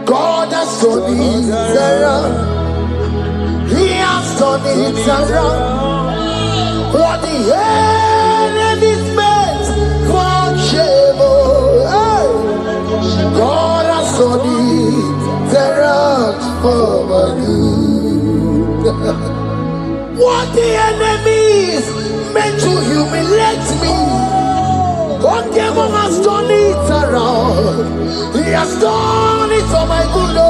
God has turned it around. He has turned it around. What the enemy's meant for shame, hey. God has turned it around for my good. What the enemies meant to humiliate me, what devil has turned it around. He has done it for my good. Oh,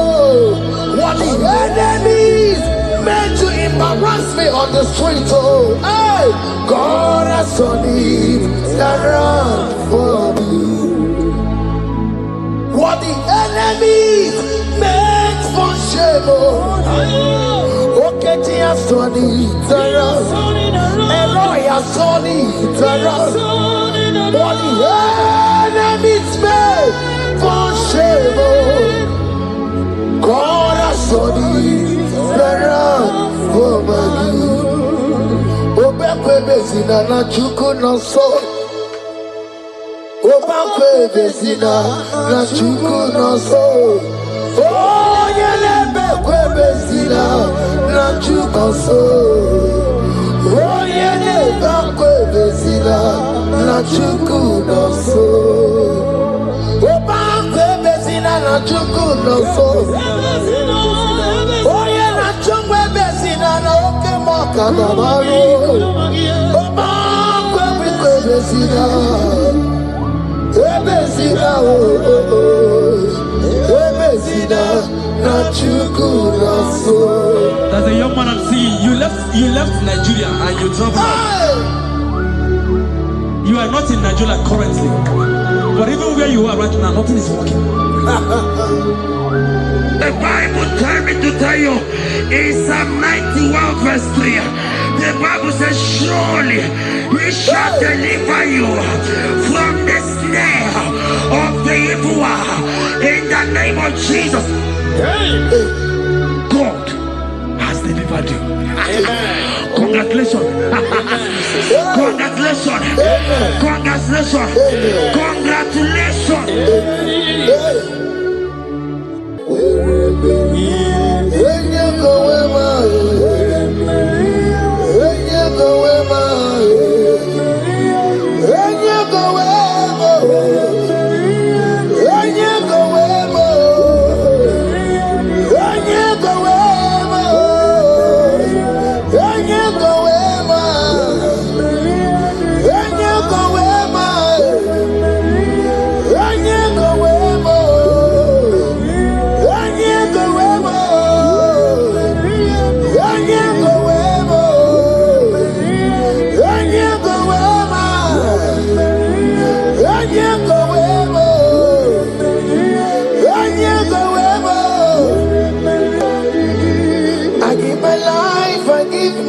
what the enemies meant to embarrass me on the street, oh, hey, God has turned it around for me. What the enemies meant for shame, oh, okay, he has turned it around. Eloi has turned it around. What the enemies meant for shame, oh, God has turned it around for my good. Obekwe bezina na chuku no so. Obekwe bezina na chuku no so. Oh, yelebekwe bezina na chuku so. Oh, yelebekwe bezina na chuku no so. Obekwe bezina na chuku no so. Oh, yeah, na chumwe bezina na oke moka na maru. Obekwe bezina. Ebezina oh oh oh. Ebezina na chuku no so. There's a young man I'm seeing. You left Nigeria and you traveled out. You are not in Nigeria currently, but even where you are right now, nothing is working. The Bible tells me to tell you in Psalm 91 verse 3, the Bible says, surely he shall deliver you from the snare of the evil one in the name of Jesus. God has delivered you. Congratulations. Congratulations. Congratulations. Congratulations.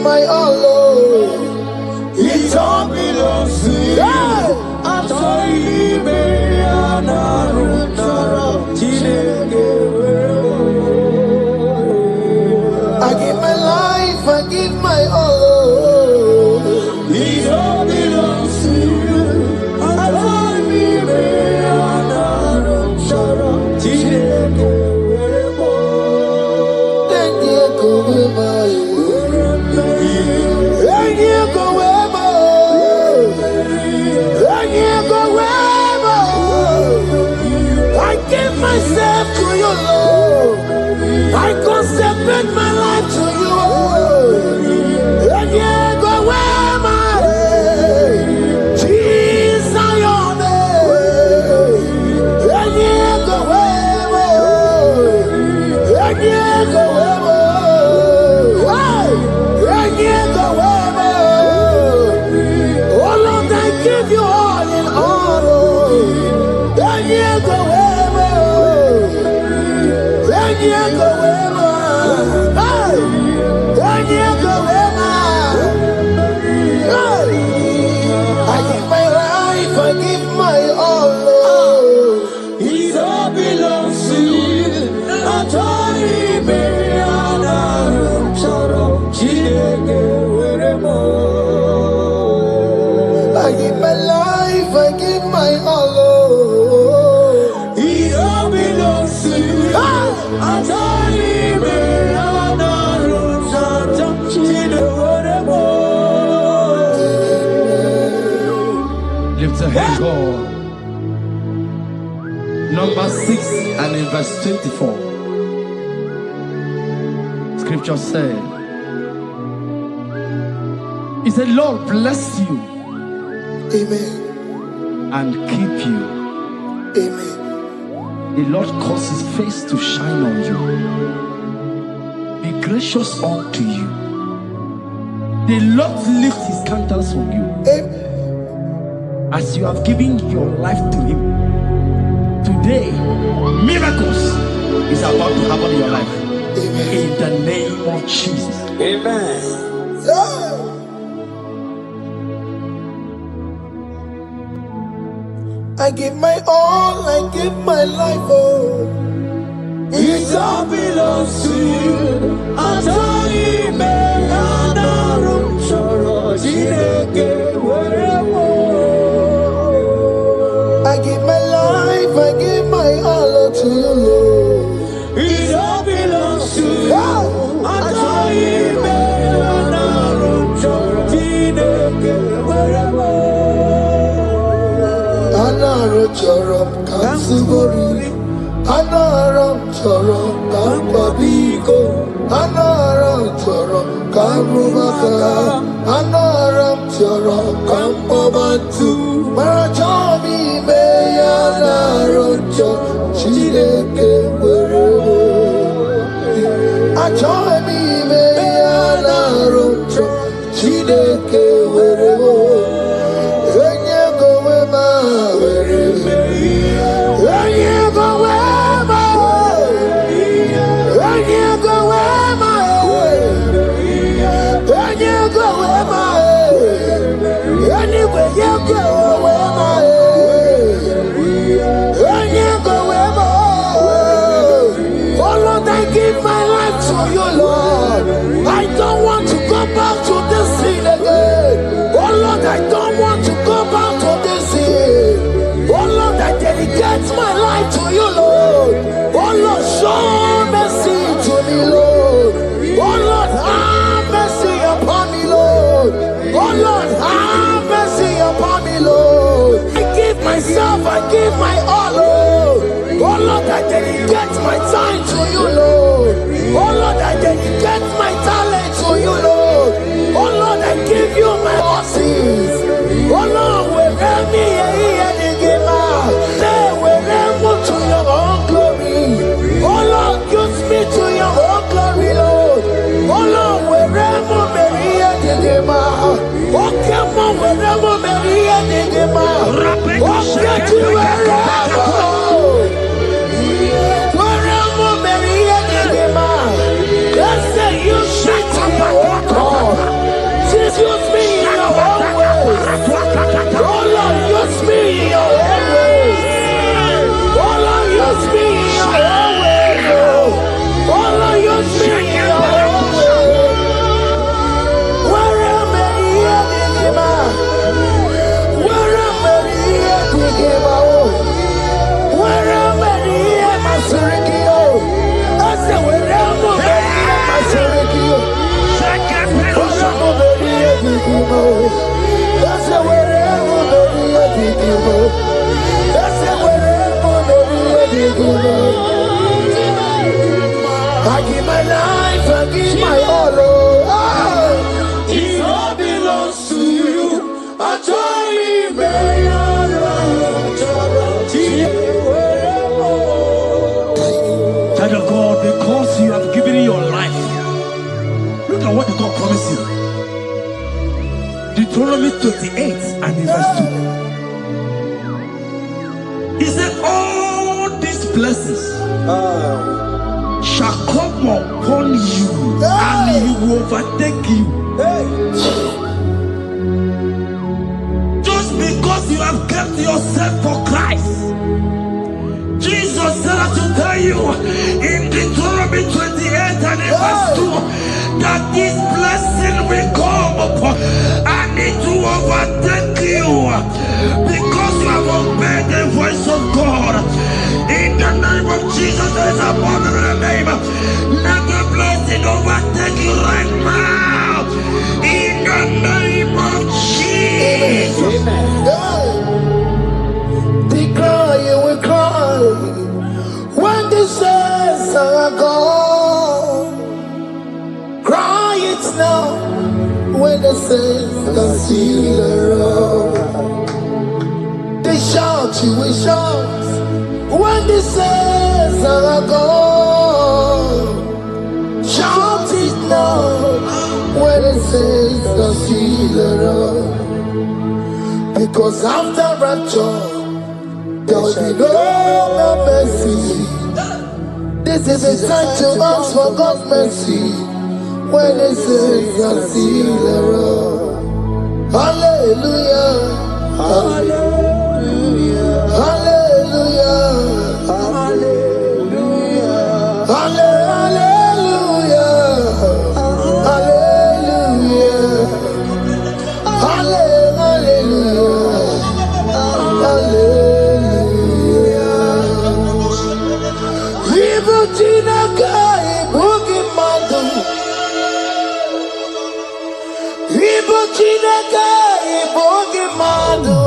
My all, oh, it all belongs to you. I give my life, I give my all, oh, it all belongs to you. Myself to you, Lord. I consecrate my life to you. And yeah, go where my Jesus, your name. And yeah, go where and yeah, go where and yeah, go where. Oh Lord, I give you all in all. And yeah, go where. I give my life, I give my all. It all belongs to you. I give my life, I give my all. Lift a hand, God. Number 6 and in verse 24. Scripture said, He said, Lord bless you. Amen. And keep you. Amen. The Lord cause His face to shine on you. Be gracious unto you. The Lord lift His countenance on you. Amen. As you have given your life to Him. Today, miracles is about to happen in your life. Amen. In the name of Jesus. Amen. Yeah. I give my all, I give my life, oh. It all belongs to you. I give my life, I give my all to you, Lord. It all belongs to you. Anaro chorom kansubori, Anaram chorom kampabiko, Anaram chorom kampubaka, Anaram chorom kampabantu, Marachomi me Anaro chorom chideke werebo, Achomi me Anaro chorom chideke werebo. My life to you, Lord. Oh Lord, show mercy to me, Lord. Oh Lord, have mercy upon me, Lord. Oh Lord, have mercy upon me, Lord. I give myself, I give my all, Lord. Oh Lord, I dedicate my time to you, Lord. Oh Lord, I dedicate my talent to you, Lord. Oh Lord, I give you my horses. Oh Lord, wherever me to your own glory. Oh Lord, use me to your own glory, Lord. Oh Lord, wherever Maria did okay, mom, wherever Maria did okay, to wherever Maria did let's say you shut up and walk on. Just use me in your own ways. Oh Lord, use me in your own ways. Use me in your own way, Lord. Oh Lord, use me in your own way. Where am I here, Digima? Where am I here, Digima? Where am I here, Masurikio? I said, where am I here, Masurikio? Where am I here, Digima? I said, where am I here, Digima? I said, where I give my life, I give my all. It all belongs to you. Child of God, because you have given your life, look at what God promised you. Deuteronomy 28 and in verse 2. He said, all these blessings shall come upon you and he will overtake you. Just because you have kept yourself for Christ. Jesus said, I should tell you in Deuteronomy 28 and in verse 2 that this blessing will come upon and it will overtake you because you have obeyed the voice of God. In the name of Jesus, there is a mother in the name. Let the blessing overtake you right now. In the name of Jesus. Amen. you will shout. When the saints are gone, shout it now. When the saints are still around. Because after rapture, there will be no more mercy. This is a time to ask for God's mercy. When the saints are still around. Hallelujah. Hallelujah. Hallelujah. Hallelujah. Hallelujah. Hallelujah. Hallelujah. Hallelujah. Evil Chinaka, Boogie Madu. Evil Chinaka, Boogie Madu.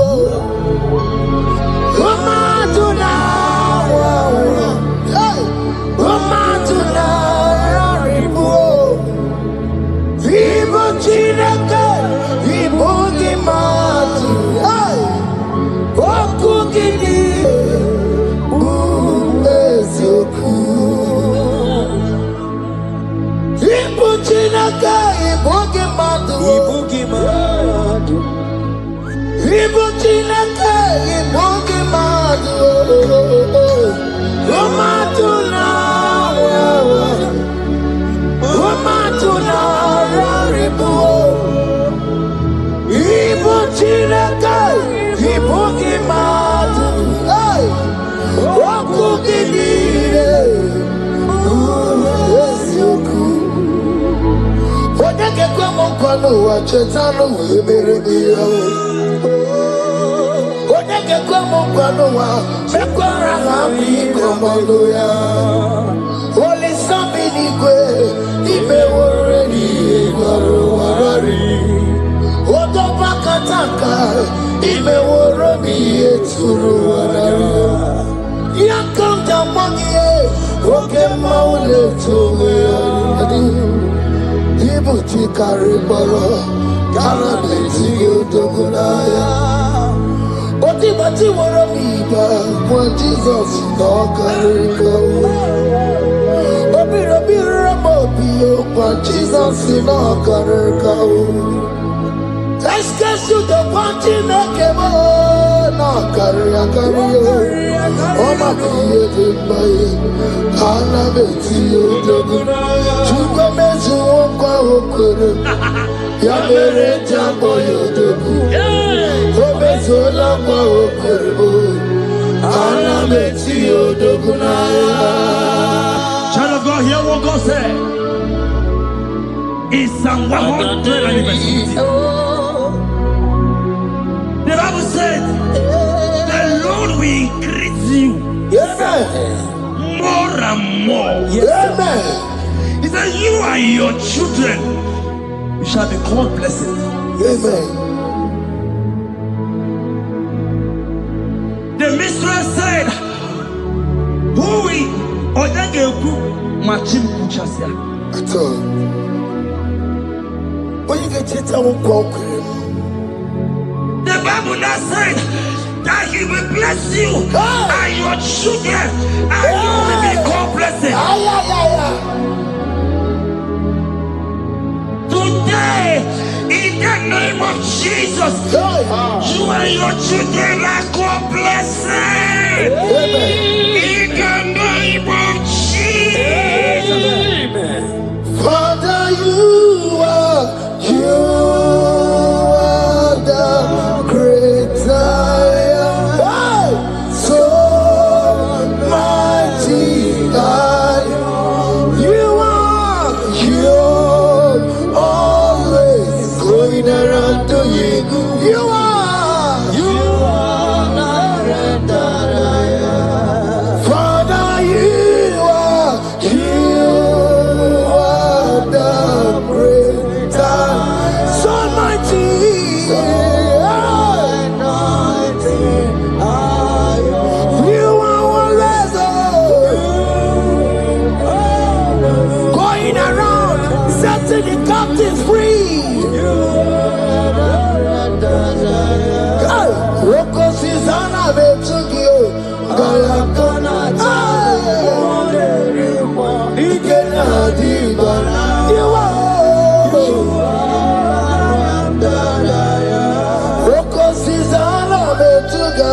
Chetano we mere dia Onya ke kwa mkwano wa mekwara hapi komando ya Holy Sabini kwe ibe woredi egwaro warari Odo bakataka ibe worodi eturu warari Yakamta mwagie oke maule tuwe adi Ibuti kariboro, karabeti yodogunaya. Oti bati woromiba, when Jesus no kariko. Obi ramobi, when Jesus no kariko. Eskesu the party mekebo, no kariko. Oma kiye dembaye, karabeti yodogunaya. Chuba mezu okwa okoro, ya mere jambo yodogu. Obezo lakwa okoro, karabeti yodogunaya. Child of God, hear what God said. In Psalm 120. The Bible said, the Lord will increase you more and more. Amen. He said, you and your children, you shall be called blessed. Amen. The mistress said, who will Odageku Machim Kuchasia? At all. When you get it, I won't walk with him. The Bible now said that he will bless you and your children and you will be called blessed. Today, in the name of Jesus, you and your children are called blessed. In the name of Jesus. Father, you are the great I am. So mighty I am. You are always going around to you. You are that I am. Father, you are the great Susanna Betugio, Galakana, you are Roko Susanna Betugio,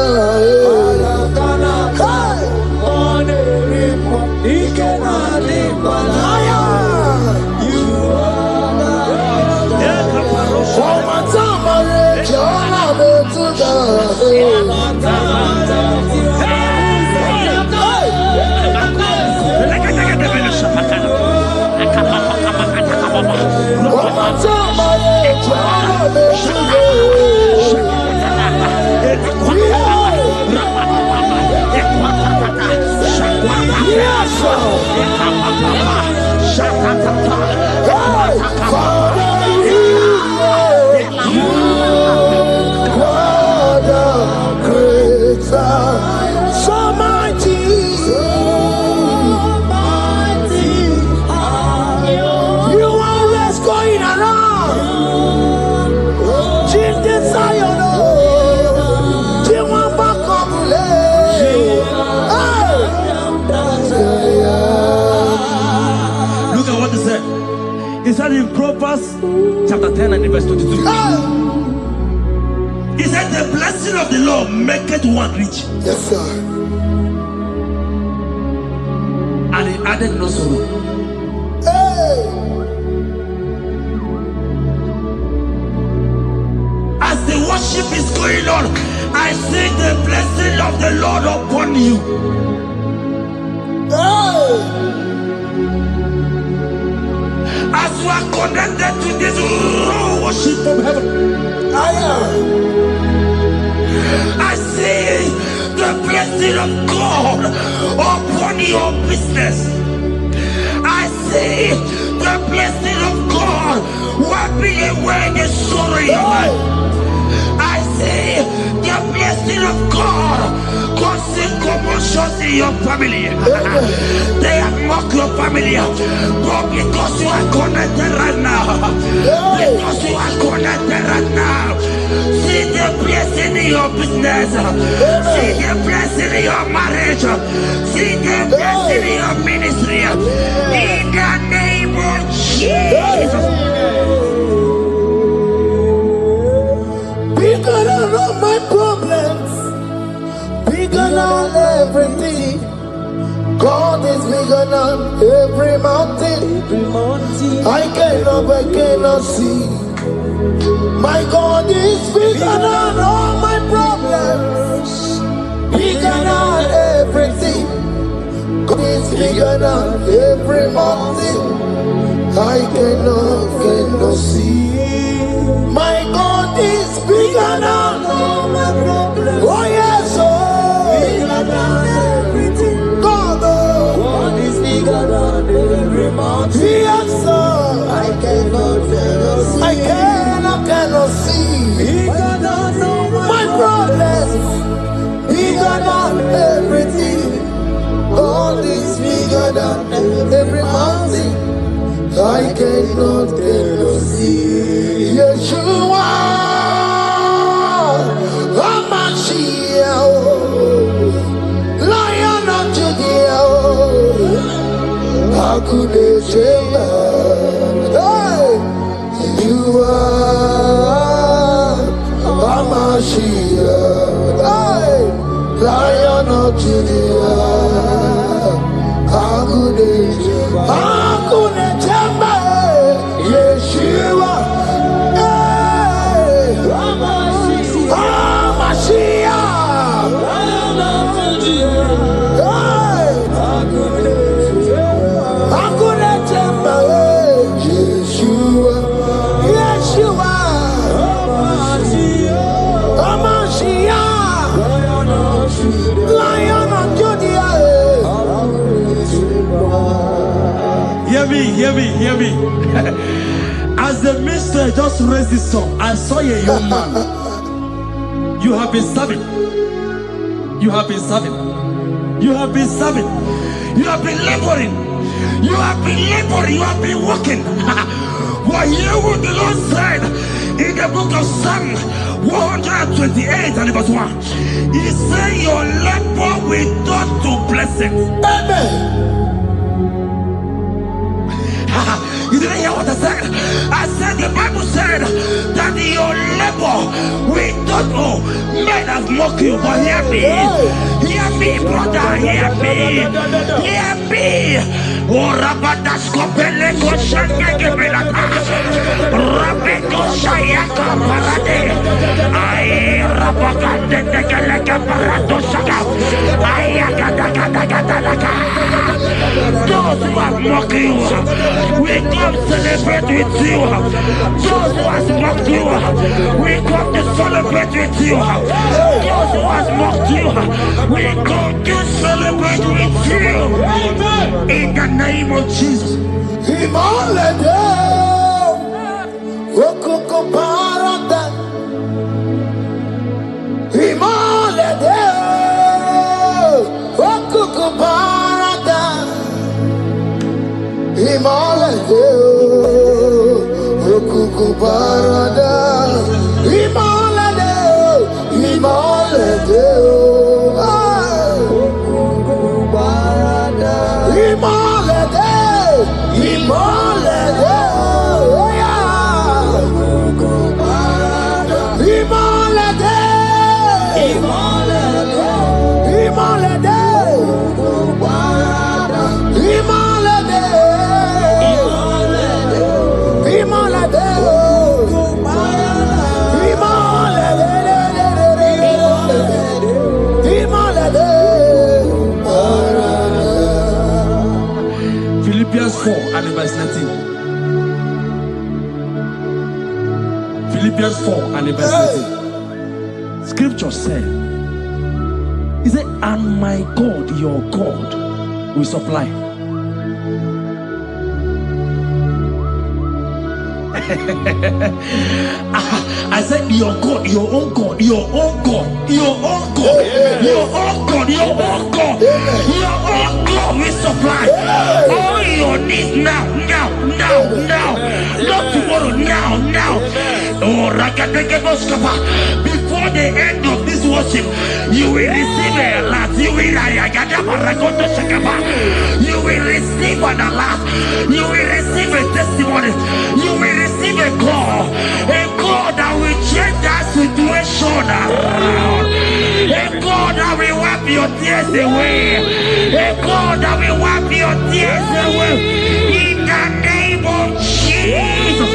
He said in Proverbs chapter 10 and verse 22. He said the blessing of the Lord maketh one rich. Yes, sir. And he added no sorrow. Hey. As the worship is going on, I see the blessing of the Lord upon you. Hey. As you are connected to this raw worship from heaven, I see the blessing of God upon your business. I see the blessing of God wiping away the sorrow in your life. I see the blessing of God causing commotions in your family. They have mocked your family, but because you are connected right now, because you are connected right now, see the blessing in your business, see the blessing in your marriage, see the blessing in your ministry. In the name of Jesus. Bigger than all my problems, bigger than everything. God is bigger than every mountain. I cannot see. My God is bigger than all my problems, bigger than everything. God is bigger than every mountain. I cannot see. My God is bigger than all my problems. Oh yes, oh, bigger than everything. God is bigger than every mountain. Yes, sir. I cannot see. Bigger than all my problems. Bigger than everything. God is bigger than every mountain. I cannot see. Yeshua, Hamashiach, Lion of Judah, Hakudesheba. Hey, you are Hamashiach, hey, Lion of Judah, Hakudesheba, Hakudesheba. Yeshua, hey, Hamashiach, hey, Hakunechemba, Yeshua, Yeshua, Hamashiach, Lion of Judah. Hear me. As the minister just raised this song, I saw a young man. You have been serving. You have been laboring. You have been working. What you would the Lord said in the book of Psalm 128 and verse 1. He said, your labor will turn to blessings. Amen. You didn't hear what I said? I said the Bible said that your labor will turn. Oh, men have mocked you, but hear me. Hear me, brother. Hear me. Hear me. Oh, Rabadaskopele Koshangabelata Rabeko Shayaka Parade. I Rabagande Negalaka Paradosaka. Ayakadakadakadaka. Those who have mocked you, we come celebrate with you. Those who have mocked you, we come to celebrate with you. Those who have mocked you, we come to celebrate with you. In the name of Jesus. Imalede, okoko parada. Imalede, okoko parada. Imalede, okoko parada. Imalede, imalede, okoko parada. Imalede. Imalede, Imalede, Imalede, Imalede, Imalede, Imalede, Philippians 4 and verse 19. Philippians 4 and verse 19. Scripture said, he said, and my God, your God, will supply. I said, your God, your own God, your own God, your own God, your own God, your own God, your own God will supply all your needs now, now, now, now, not tomorrow, now, now. Oh, before the end of this worship, you will receive a lot. You will receive an alert. You will receive a testimony. You will receive a call that will change that situation around. A God that will wipe your tears away. A God that will wipe your tears away. In the name of Jesus.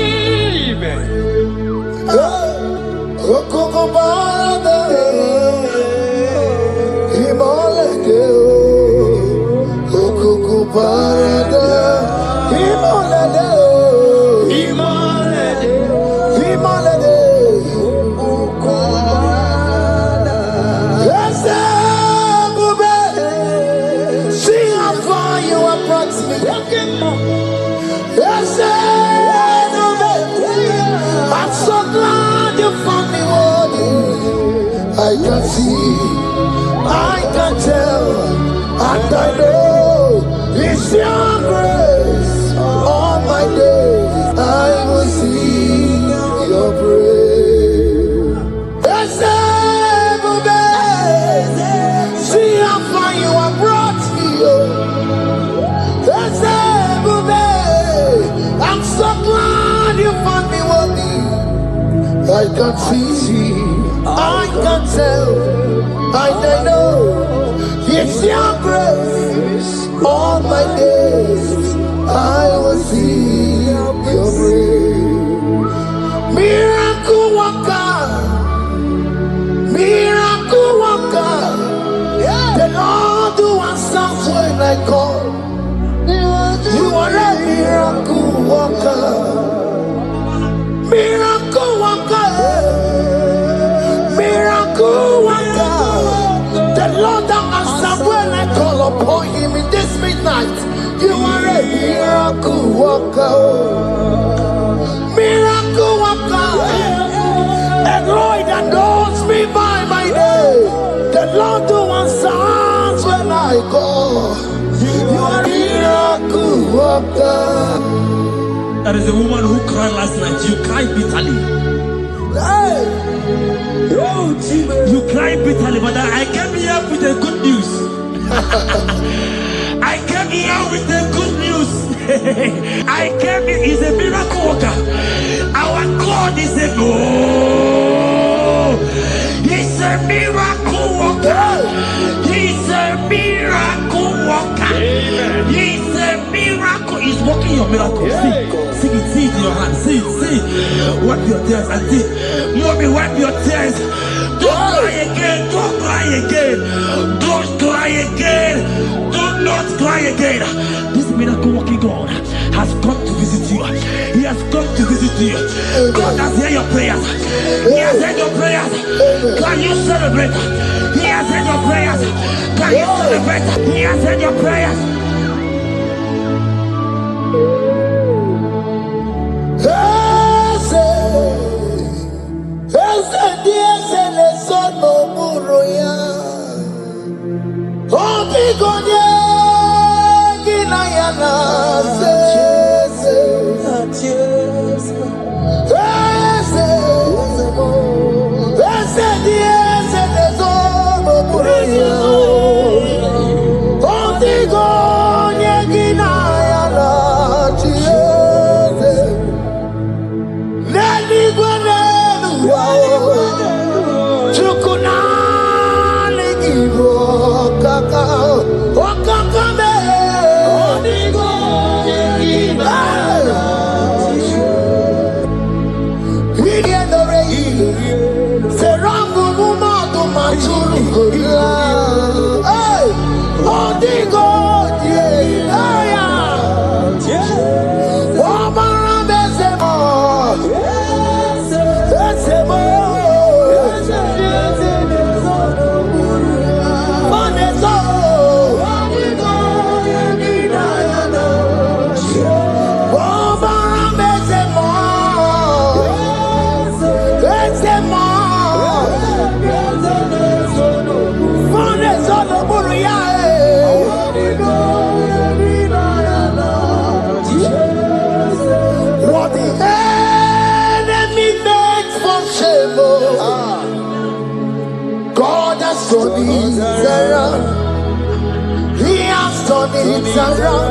I'm so glad you found me worthy. I can see, I can tell, and I know it's your grace. All my days I will sing your praise. See how far you have brought me. I'm so glad you found me worthy. I can see, I can tell, and I know it's your grace. All my days I will see your grace. Miracle worker, miracle worker. The Lord who answers when I call. You are a miracle worker, miracle worker, miracle worker. The Lord that answers when I call upon Him in this midnight. You are a miracle worker, miracle worker. And Lord that knows me by my name. The Lord who answers when I call. You are a miracle worker. There is a woman who cried last night. You cried bitterly. Hey. You cry bitterly, but I came here with the good news. I came here with the good news. I came here, he's a miracle worker. Our God is a he's a miracle worker. He's a miracle worker. He's a miracle. He's working your miracle. See it in your hand. See. Wipe your tears and see. Mommy, wipe your tears. Don't cry again. Don't cry again. Don't cry again. Do not cry again. This miracle working God has come to visit you. He has come to visit you. God has heard your prayers. He has heard your prayers. Can you celebrate? He has heard your prayers. Can you celebrate? He has heard your prayers. He has turned it around.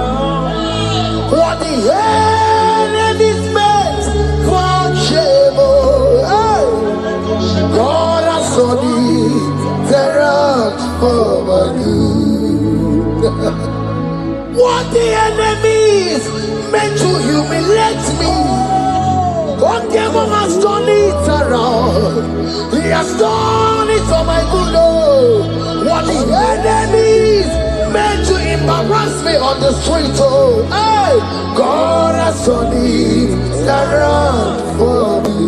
What the enemy's meant for shame, God has turned it around for my good. What the enemy's meant to humiliate me, okay, Mom has turned it around. He has done it for my good. What the enemies meant to embarrass me on the street, hey, God has turned it around for me.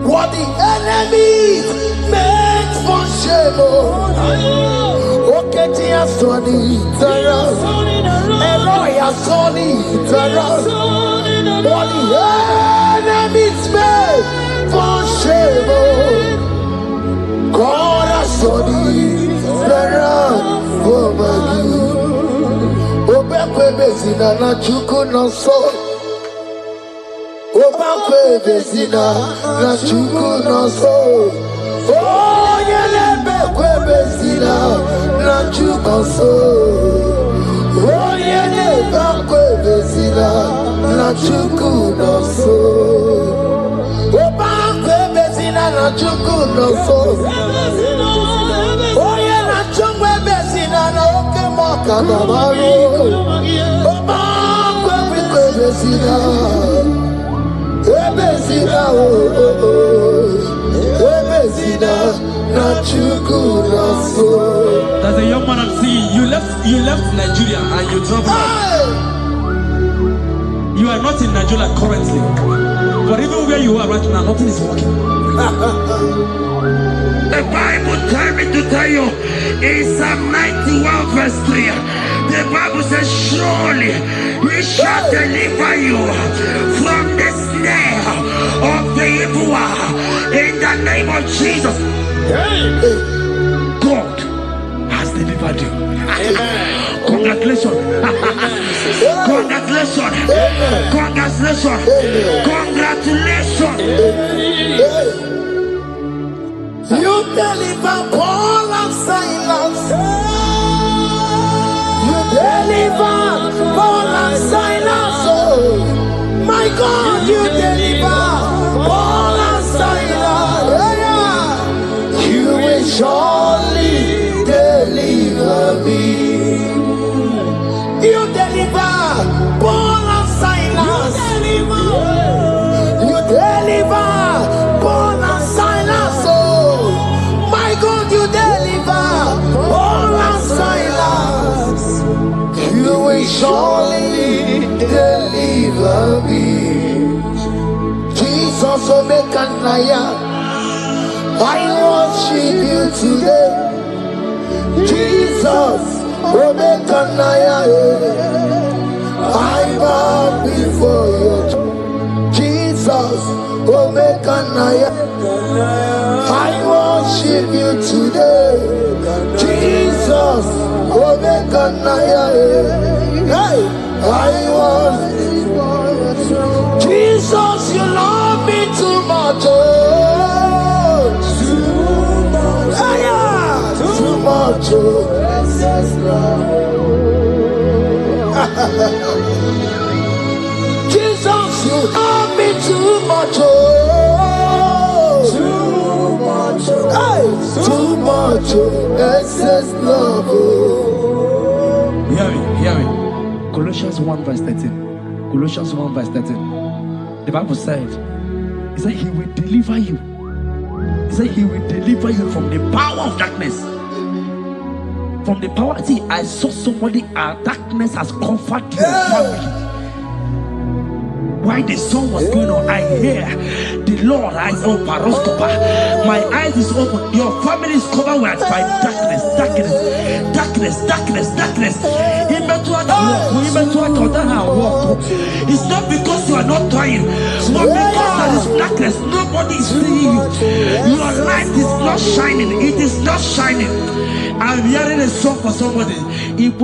What the enemies meant for shame, okay, He has turned it around. Eloi has turned it around. What the enemies meant for shame, God has turned it around for my good. Obekwe bezina na chuku no so. Obekwe bezina na chuku no so. Oh, yelebekwe bezina na chuku so. Oh, yelebekwe bezina na chuku no so. Obekwe bezina na chuku no so. Oh, yeah, na chungwe bezina na oke moka na mariko. Obekwe bezina. Ebezina ebezina na chuku na so. There's a young man I'm seeing. You left Nigeria and you traveled. You are not in Nigeria currently, but even where you are right now, nothing is working. The Bible tells me to tell you in Psalm 91 verse 3, the Bible says, surely He shall deliver you from the snare of the evil one in the name of Jesus. God has delivered you. Congratulations. Congratulations. Congratulations. Congratulations. You deliver Paul and Silas. You deliver Paul and Silas. Oh, my God, you deliver Paul and Silas. You will surely deliver me. You deliver Paul and Silas. You deliver Paul and Silas. Oh, my God, you deliver Paul and Silas. You will surely deliver me. Jesus, oh, make a Naija. I worship you today. Jesus, oh, make a Naija. I bow before you. Jesus, oh, make a Naija. I worship you today. Jesus, oh, make a Naija. Hey, I worship you. Jesus, you love me too much. Oh, too much. Oh, Jesus, you love me too much. Oh, hey, too much. Oh, excess love. Oh. Hear me. Colossians 1 verse 13. Colossians 1 verse 13. The Bible said, he said he will deliver you. He said he will deliver you from the power of darkness. From the power. See, I saw somebody, darkness has covered your family. While the song was going on, I hear the Lord eyes open. My eyes is open. Your family is covered by darkness. It's not because you are not trying, but because there is darkness. Nobody is seeing you. Your light is not shining. It is not shining. I'm hearing a song for somebody. You are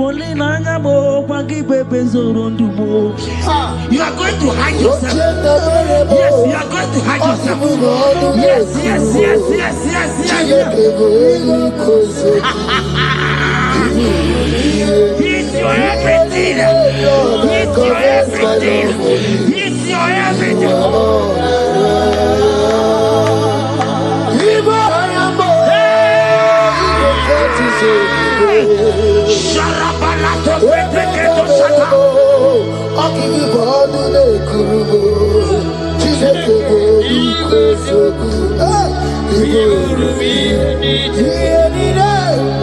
going to hide yourself. Yes, you are going to hide yourself. Yes. He's your everything. He's your everything. He's your everything.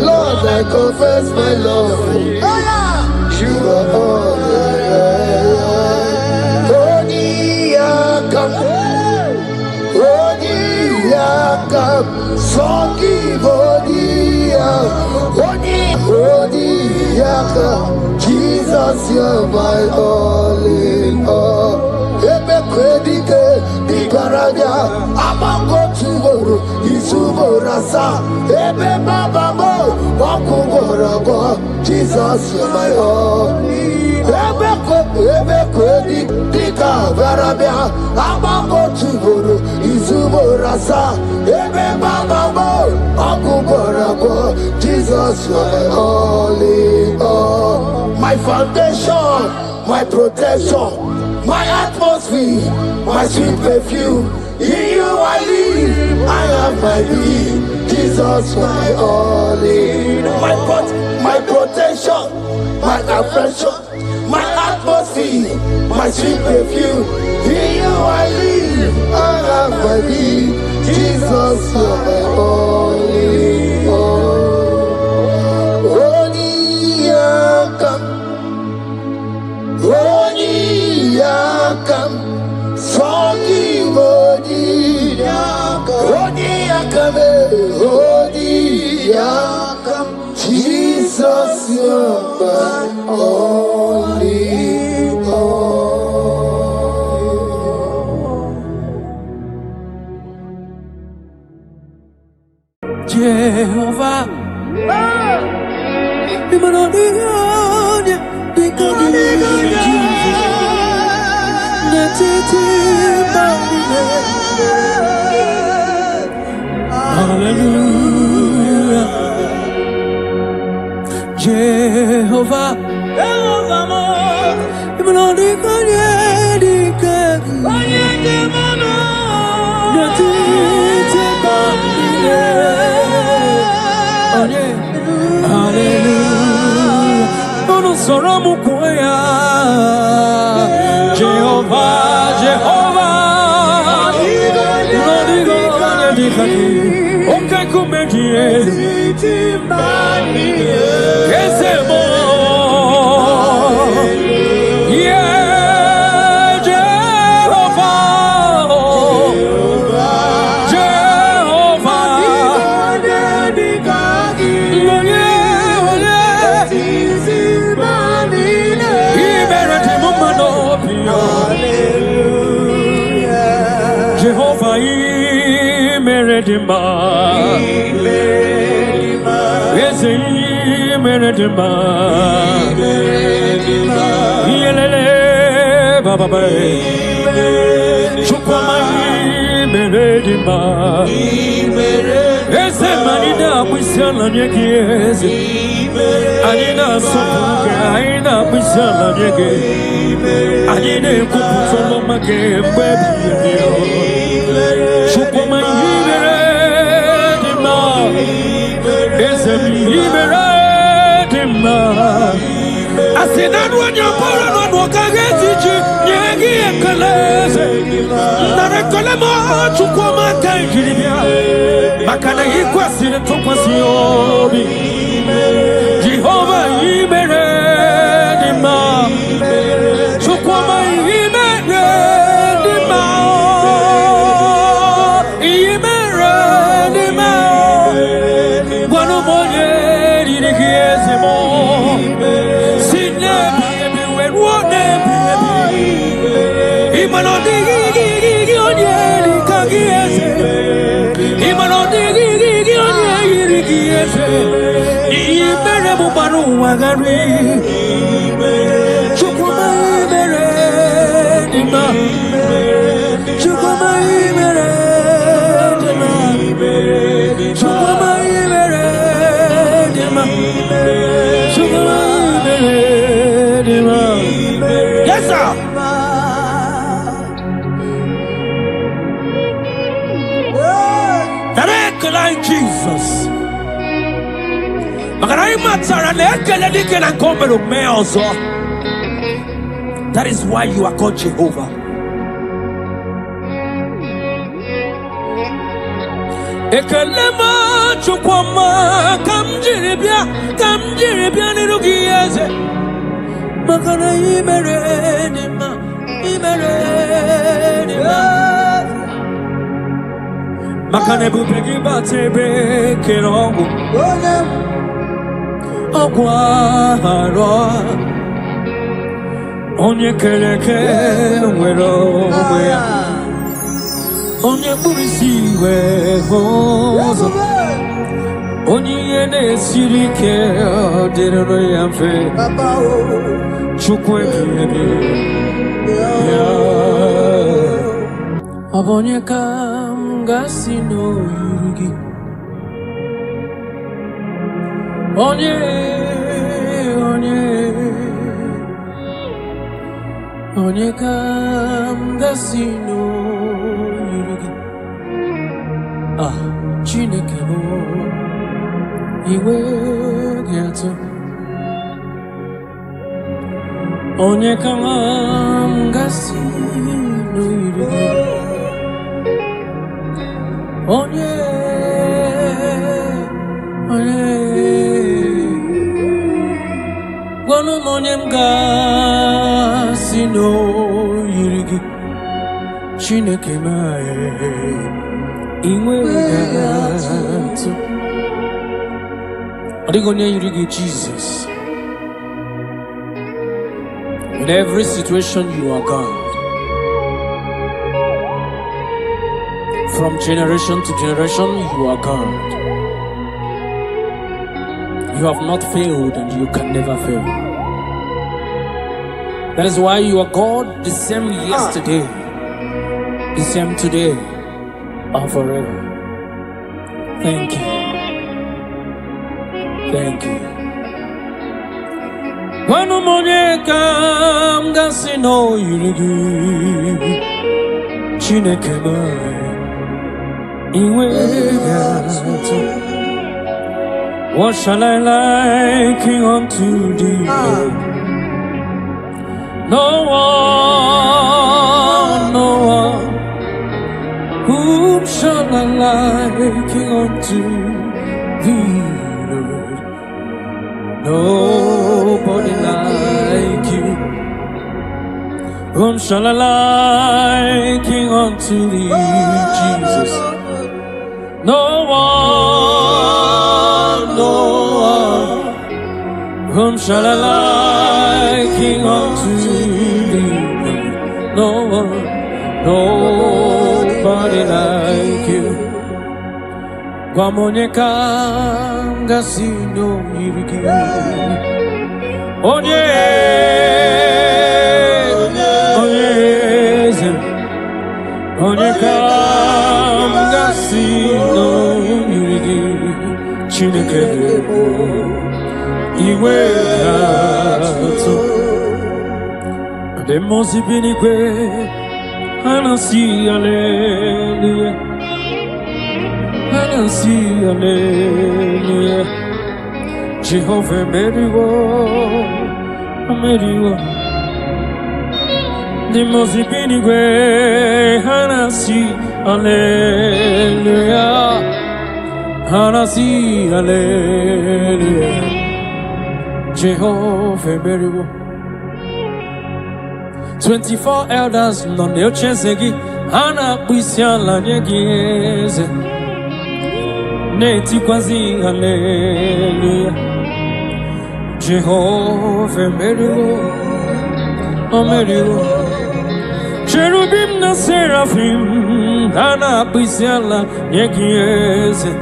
Lord, I confess my love. You are all Jesus, you're my all in all. Amango tuboro, isuborasa, ebe babamo, wakungorogo. Jesus, you're my all. Ebe kwedi, dika varabia. Amango tuboro, isuborasa, ebe babamo, wakungorogo. Jesus, you're my all in all. My foundation, my protection, my atmosphere, my sweet perfume. In you I live, I have my being. Jesus, my all in all. My protection, my affection, my atmosphere, my sweet perfume. In you I live, I have my being. Jesus, my all in all. Jesus, you're my only all. Jehovah, Hallelujah. Jehovah. Jehovah, Meredima, Meredima, Yelele, Baba, Chupama, Meredima, Ezemanida, Wisala, Yakies, Anina Sopuka, Aina, Wisala, Yaki, Anina Kupusoma, baby. Chupama, Meredima, Ezemanida, I said, that when you're born on Wakageti, Yagi and Kalese, Narakalama, Chukoma, Kanjibia, Makana Equasin, Topasiobi, Jehovah, Imeredima, Chukoma, Imeredima, Imeredima, one of more years, yes, sir. Like Jesus. That is why you are called Jehovah. Ekelema chukwama kamjiribia nirugieze makana imeredima makane bupegi batebe kerongo ogwaro onye keleke nwero onye burisi hozo onye nesirike odero yamfe chukwe abonye kamgasi no yurugi onye kamgasi no yurugi Chineke mo iwe gato onye kamgasi no yurugi onye gwanu monye mgasi no yirigi Chineke mae inwe gato adigonye yirigi Jesus. In every situation you are God. From generation to generation, you are God. You have not failed and you can never fail. That is why you are God, the same yesterday, the same today, and forever. Thank you. Thank you. Wanu monyeka mgasi no yirigi Chineke mai iwe gato. What shall I liken unto thee? No one. Whom shall I liken unto thee, Lord? Nobody like you. Whom shall I liken unto thee, Jesus? No one. Whom shall I liken unto thee? No one. Nobody like you. Guamonyeka ngasino yirigi. Onye Onyeka ngasino yirigi. Chineke iwe gato. Demosi binigwe. Anasi hallelujah. Anasi hallelujah. Jehovah Meriwo. The most binigwe. Anasi hallelujah. Anasi hallelujah. Jehovah Meriwo. 24 elders no ne ochesegi ana kwisiala nyegeze neti kwazi hallelujah. Jehovah Meriwo cherubim na seraphim ana kwisiala nyegeze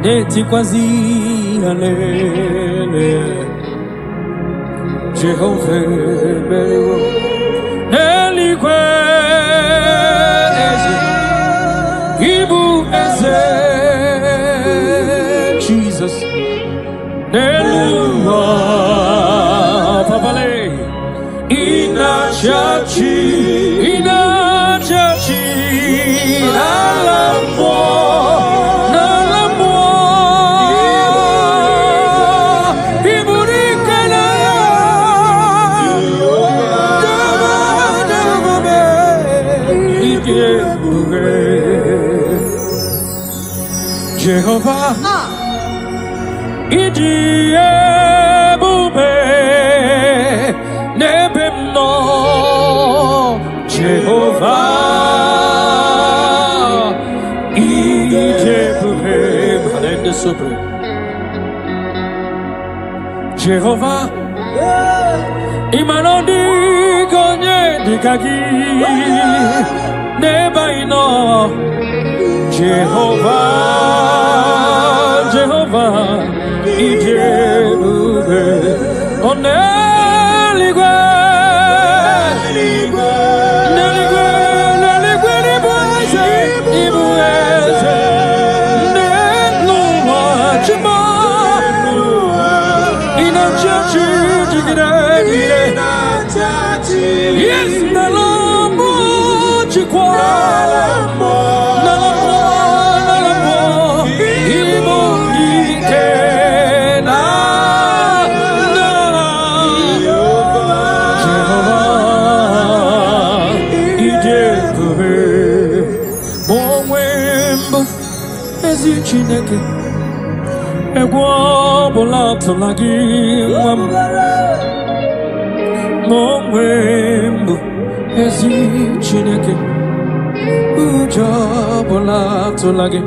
neti kwazi hallelujah. Jehovah Meriwo Nelikwe Eze Ibu Eze Jesus Nelua Papale Inachachi Alamo Jehovah IGBO Nebemno Jehovah IGBO Halende Sobre Jehovah Imanodi Gonye Dikagi Nebaino Jehovah, IGBO, Oneligwe, Ibueze, Nelua, Chima, Inachachi, yes, Nalamo, Chikwa. Chineke egwu ọbụla tụla gị nwa m ma onwe mbụ ezi Chineke ụjọ ọbụla tụla gị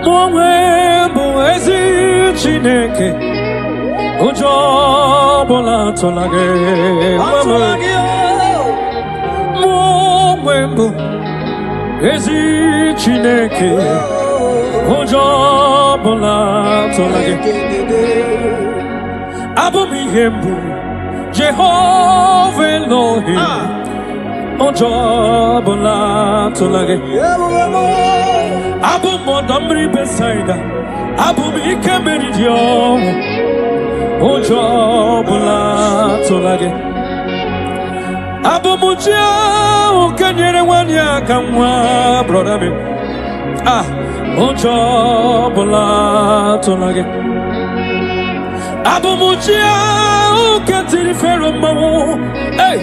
ma onwe mbụ ezi Chineke ụjọ ọbụla tụla gị nwa m ma onwe mbụ ezi Chineke ụjọ ọbụla tụla gị abụ m ihe mbụ Jehovah Elohim Ojobula tolage. Abu modamri besaida. Abu mikemeridio. Ojobula tolage. Abu mujia ukanyere wanya kamwa brother me. Ah, Ojobula tolage. Abu mujia ukatiri fero mawu. Hey.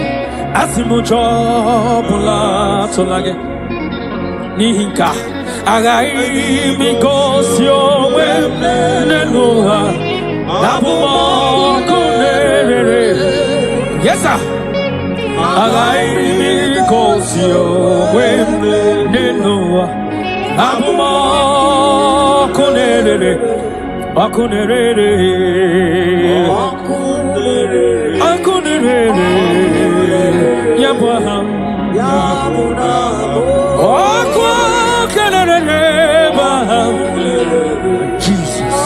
Asimucho bula tolage nihinka agai mikosio nenuha nabumo kunere. Yes sir. Agai mikosio nenuha nabumo kunere akunere Yabuham Jesus.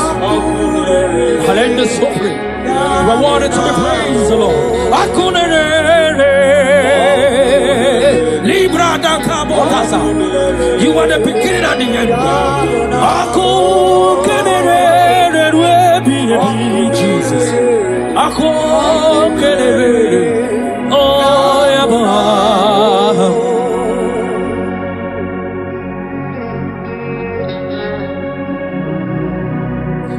Hallelujah, suffering. You are wanted to be praised, the Lord. You are the beginning and the end. Jesus.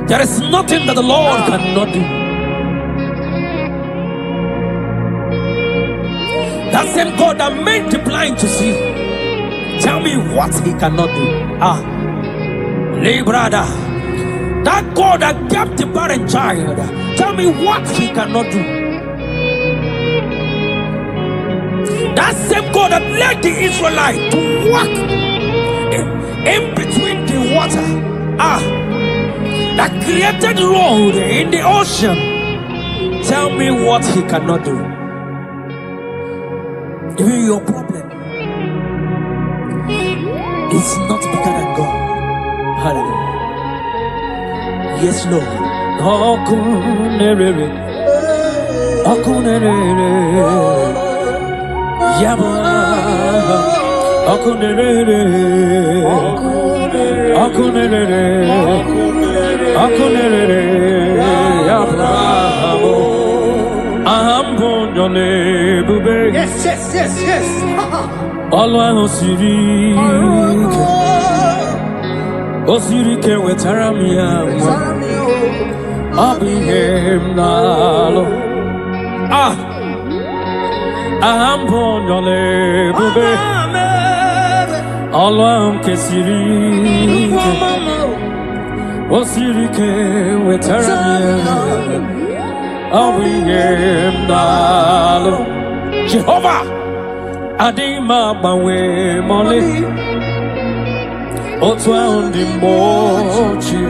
There is nothing that the Lord cannot do. That same God that made the blind to see, tell me what he cannot do. Brother, that God that kept the barren child, tell me what he cannot do. That same God that led the Israelites to walk in between the water, that created road in the ocean, tell me what he cannot do. Even your problem is not bigger than God. Hallelujah. Yes, Lord. Yaba, akunere, Abrahamo, Ambonjole bube. Yes. Alwa osirike wetaramia, abihem nalo. Ambonjole bube. Alwa kesirike. Osirike wetaramia, abihem nalo. Jehovah, Adima bawe mole, Otwa undi mochi,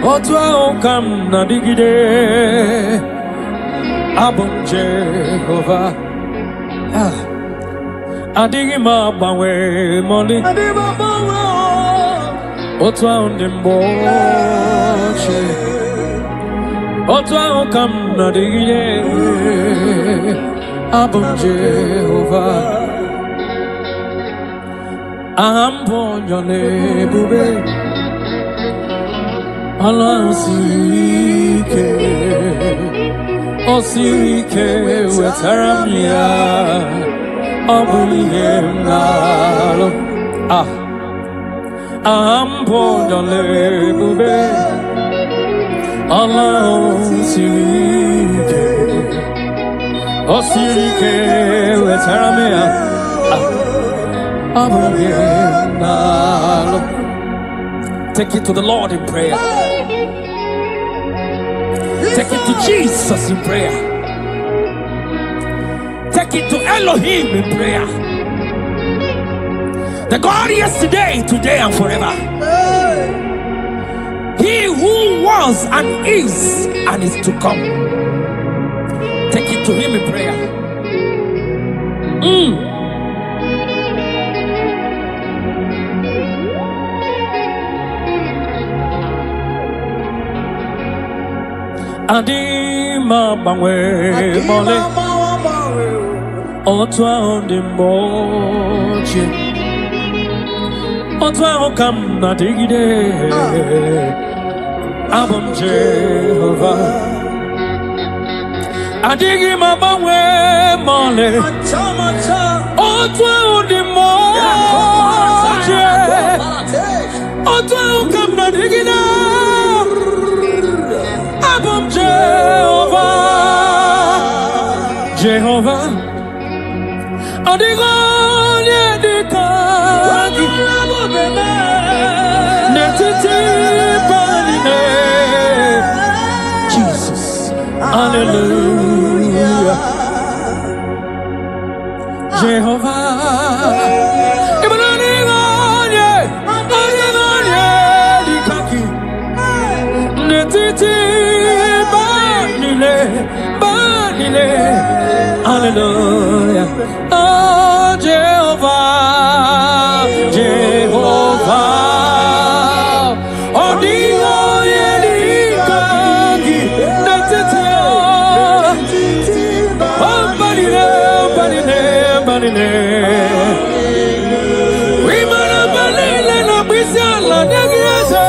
Otwa okam nadigide, Abum Jehovah, Adima bawe mole, Otwa undi mochi, Otwa okam nadigide, Abum Jehovah, Ambonjole bube, Osirike wetaramia, Abuyem nalo. Ambonjole bube, Osirike wetaramia, take it to the Lord in prayer. Take it to Jesus in prayer. Take it to Elohim in prayer. The God yesterday, today, and forever. He who was and is to come. Take it to him in prayer. Adima bawe mole, Otwa on the mochi. Otwa on come na digide. Abom Jehovah. Adigi mama we mole. Otwa on the mochi. Otwa on come na digide. Abom Jehovah. Jehovah. Adigonye dikagi netiti banine Jesus, hallelujah. Jehovah, adigonye dikagi netiti banine, hallelujah. Oh, Jehovah, Jehovah, oh, Dio, Yedikagi, Natitio, oh, Banine, we mana Banine, no Bisala, Nagiasa,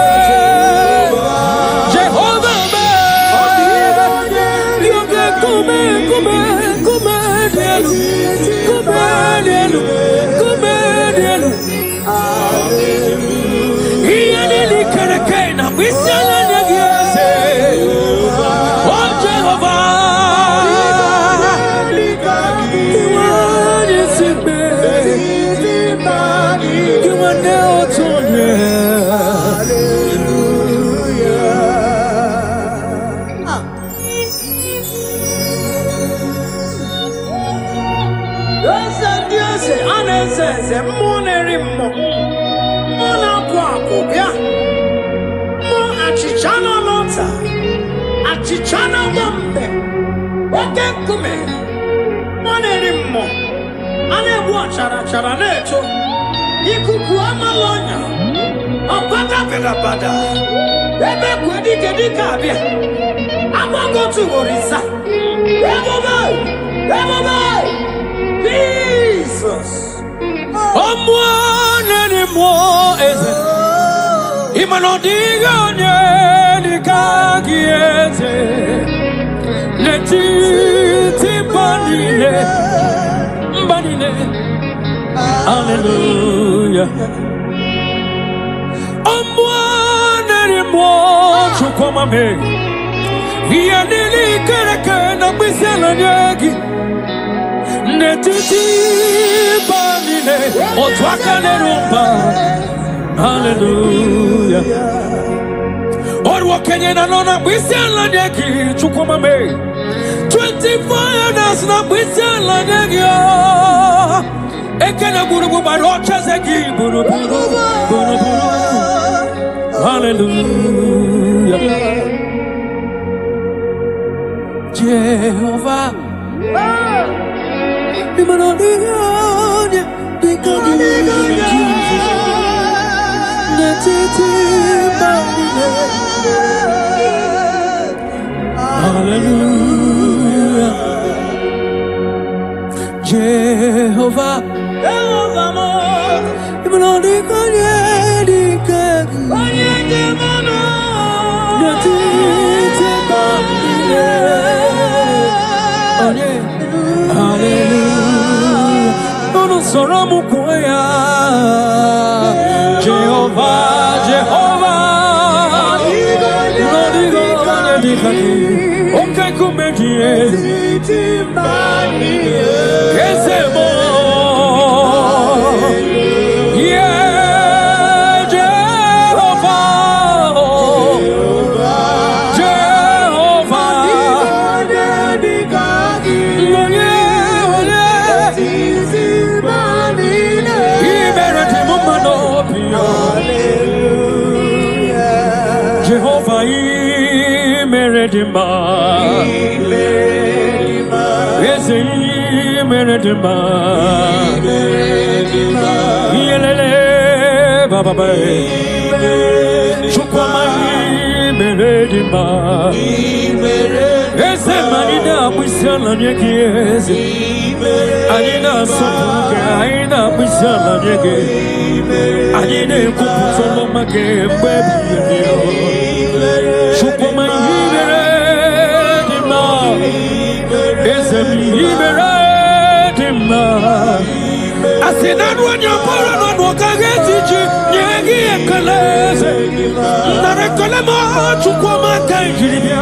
Jehovah, you can come. Chichana wambe wake kume monerimo ane chara neto ikuku amalonya opata pedabada ebe kwedi kedika abia amago tu orisa ebobe Jesus omonerimo eze imanodigonye dikagiete netiti banine hallelujah omwanerimo chukwamame yanili kereke na bisela nyegi netiti banine otwakanerumba hallelujah. Orwa Kenya na nona bwisela nyeki chukwamame 24 years na bwisela nyeki ekena burubu barocha zeki burubu hallelujah. Jehovah imanodigonya dikonya netiti banine hallelujah. Jehovah, mo, imanodigonya dikonya netiti banine hallelujah. Ono soramu koya Jehovah, okay, come here. Yeah, Jehovah, Jehovah, Meredima, Meredima, Yelele, Baba, Chukwama, Meredima, Ezemanida, busala nyegeze Anina sopuke aina busala nyege Anine kuputolo make baby Chukuma yibere dima Ezemi yibere dima Asinanu anyapora no kagetichi nyegi ekaleze Narekolema chukuma kanjiribia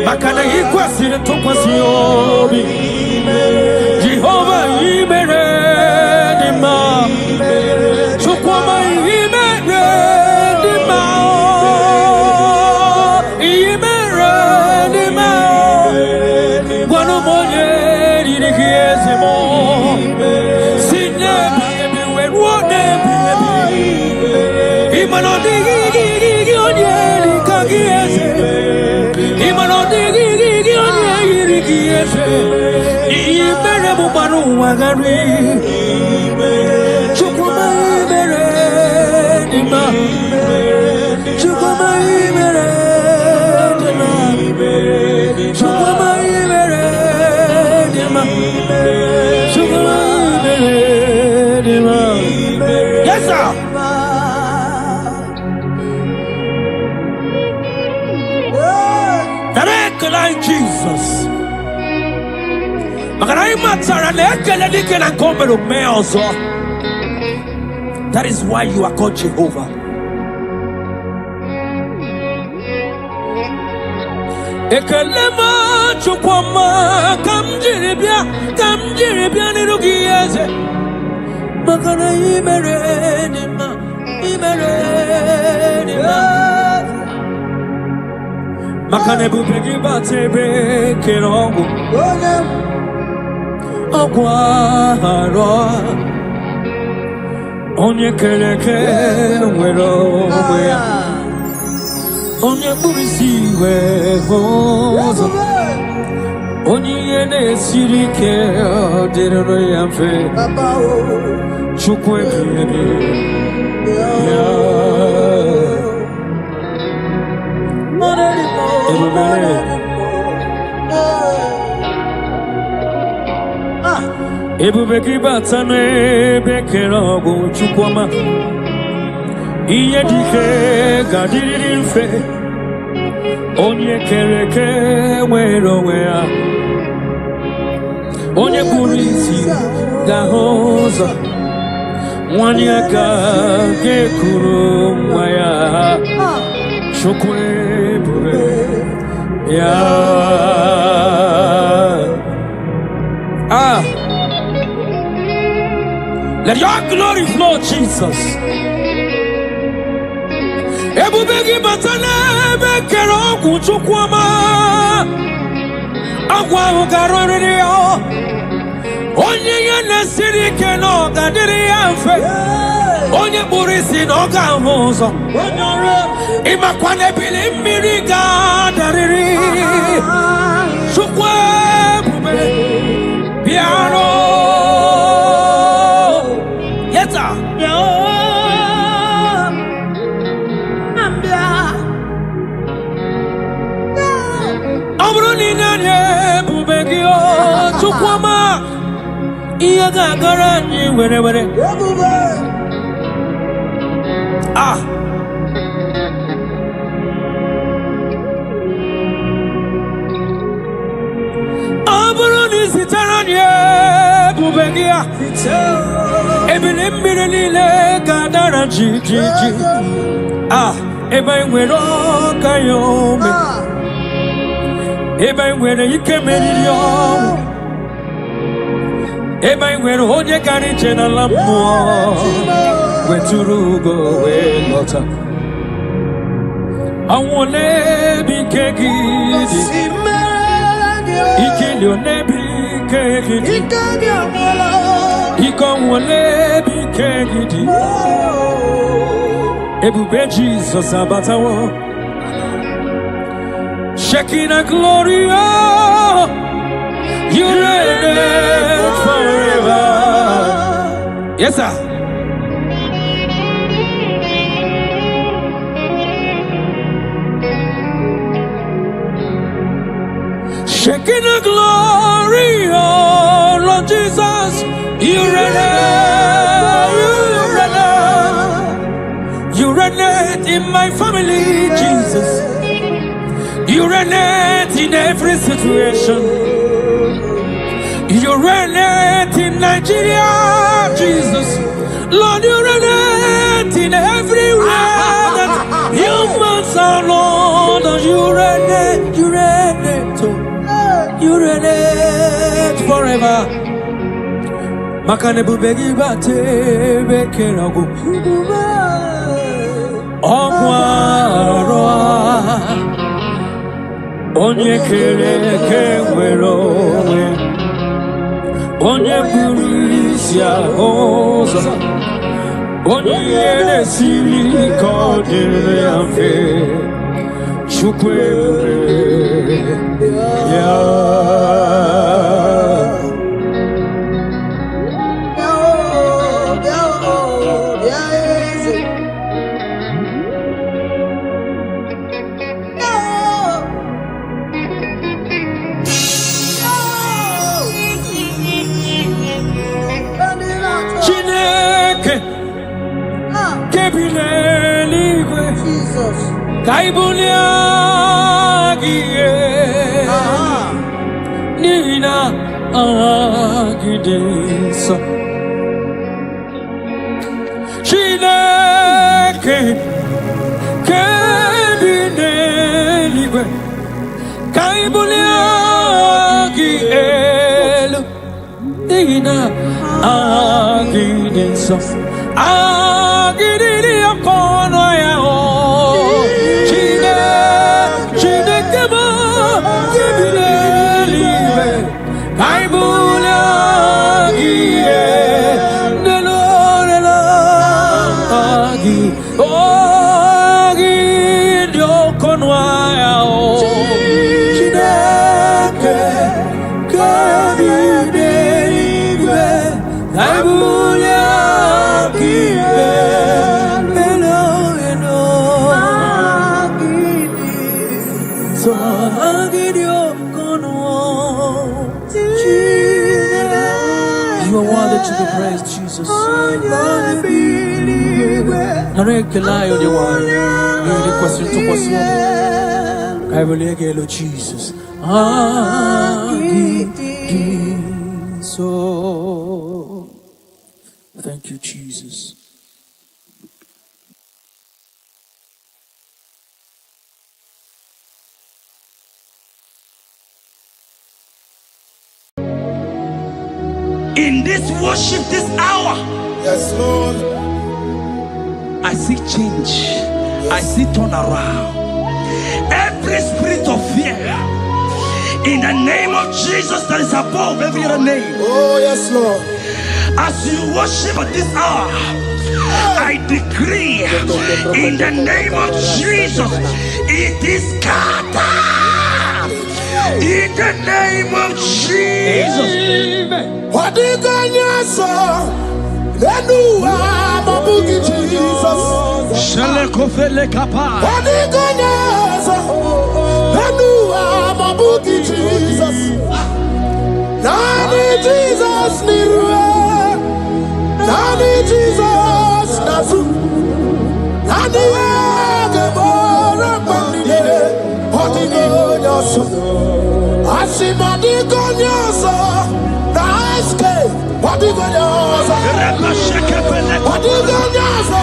Makana ikwasire tokwasiobi Jehovah yibere dima Chukuma yibere dima Yibere dima Wano moye dirikiezemo Sinne bibi wenwone bibi Imano digi onyeli kagieze Imano digi onyeli kieze Yibere mubanu wagari Chukuma yibere dima Chukuma yibere dima Chukuma yibere dima Chukuma yibere dima Yes sir. Like Jesus. That is why you are called Jehovah. Ekelema chukwama kamjiribia nirugieze makana imerenima Makane bupegi batebe kerongo Ogwaro Onye keleke wero Onye burisi hozo Onye yene sirike Direro yamfe Chukwe biyebi Ebubeki batane bekerogo chukwama Iye dike gadiri mfe Onye kereke wero wea Onye burisi gahoza Wanyaka gekuru mwaya Chukwe bure ya Let your glory flow, Jesus. Ebubegi batane bekero kuchukwama Agwa ugarori yo Onye yene sirike no gadiri yanfe Onye burisi no gahozo Ima kwane bili miriga dariri Chukwe bube piano Yeta Amruni nanye bubegi o Chukwama Iya gagara nyi were Amruni sitaranye bubegia Ebile mbire nile gadara ji Eba nwere kayome Eba nwere ikemeri yo Eba nwere onye kariche na lambo Weturugo we lota Awole bike gidi Ikeli one bike gidi Iko wole bike gidi Ebube Jesus abatawo Shekinah glory You reign forever Yes sir shaking the glory, oh Lord Jesus. You reign, you reign in my family, Jesus. You reign in every situation. You reign in Nigeria, Jesus. Lord, you reign in everywhere that humans are, Lord. You reign, you reign forever. Makanebu begi bate bekerago. Ogwaro. Onye kere kewero onye burisia oza onye nesiri kodire amfe chukwe ya Kaibulia gie Nina agidesa Chineke Kebineliwe Kaibulia gie Nina agidesa Agidili akono ya o To the praise, Jesus. I don't lie on your wine. The question to question. I will get Jesus. So thank you, Jesus. In this worship, this hour, Yes, Lord. I see change. Yes. I see turnaround. Every spirit of fear, in the name of Jesus that is above every other name. Oh, yes, Lord. As you worship at this hour, I decree in the name of Jesus, it is scattered. In the name of Jesus. What do you got, sir? Then do I'm a boogie, Jesus. Shalekofele kapa. What do you got, sir? Then do I'm a boogie, Jesus. Nani Jesus, Nirwe. Nani Jesus, Nazu. Nani IGBO, Ramandide. What do you got, sir? Asimadi Gonyosa, Naiske, Wadi Gonyosa, Wadi Gonyosa,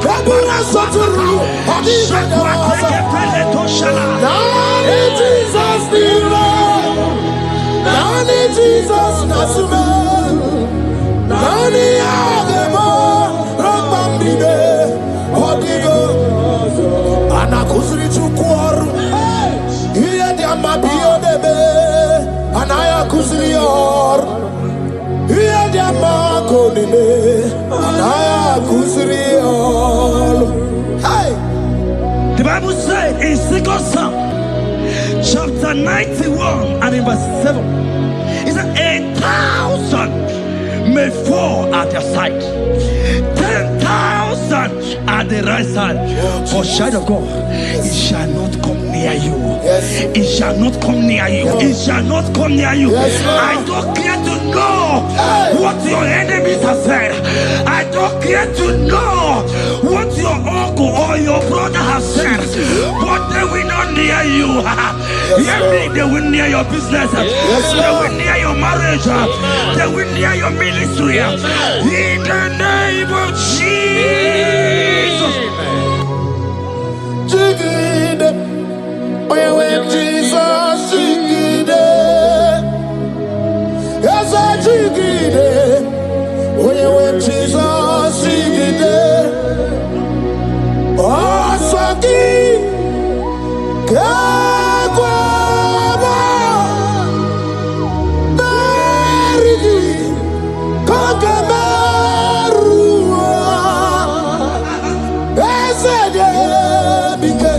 Kabura Soturu, Wadi Gonyosa, Nani Jesus Nira, Nani Jesus Nasume, Nani IGBO, Ramandide, Wadi Gonyosa, Anakuzri Chukwaru. Mabio debe, anaya kusrior. Iya dia makonime, anaya kusrior. Hey, the Bible said in 2 Psalm, chapter 91 and in verse 7, it said 1,000 may fall at your side, 10,000 at the right side, but child of God, it shall not come near near you. Yes. It shall not come near you. It shall not come near you. Yes, Lord. I don't care to know what your enemies have said. I don't care to know what your uncle or your brother has said. But they will not near you. They will near your business. They will near your marriage. They will near your ministry. In the name of Jesus. When Jesus jigide, yes I jigide. When Jesus jigide, oh swagi, kagwaba, berigi, kagabarua, esede bike.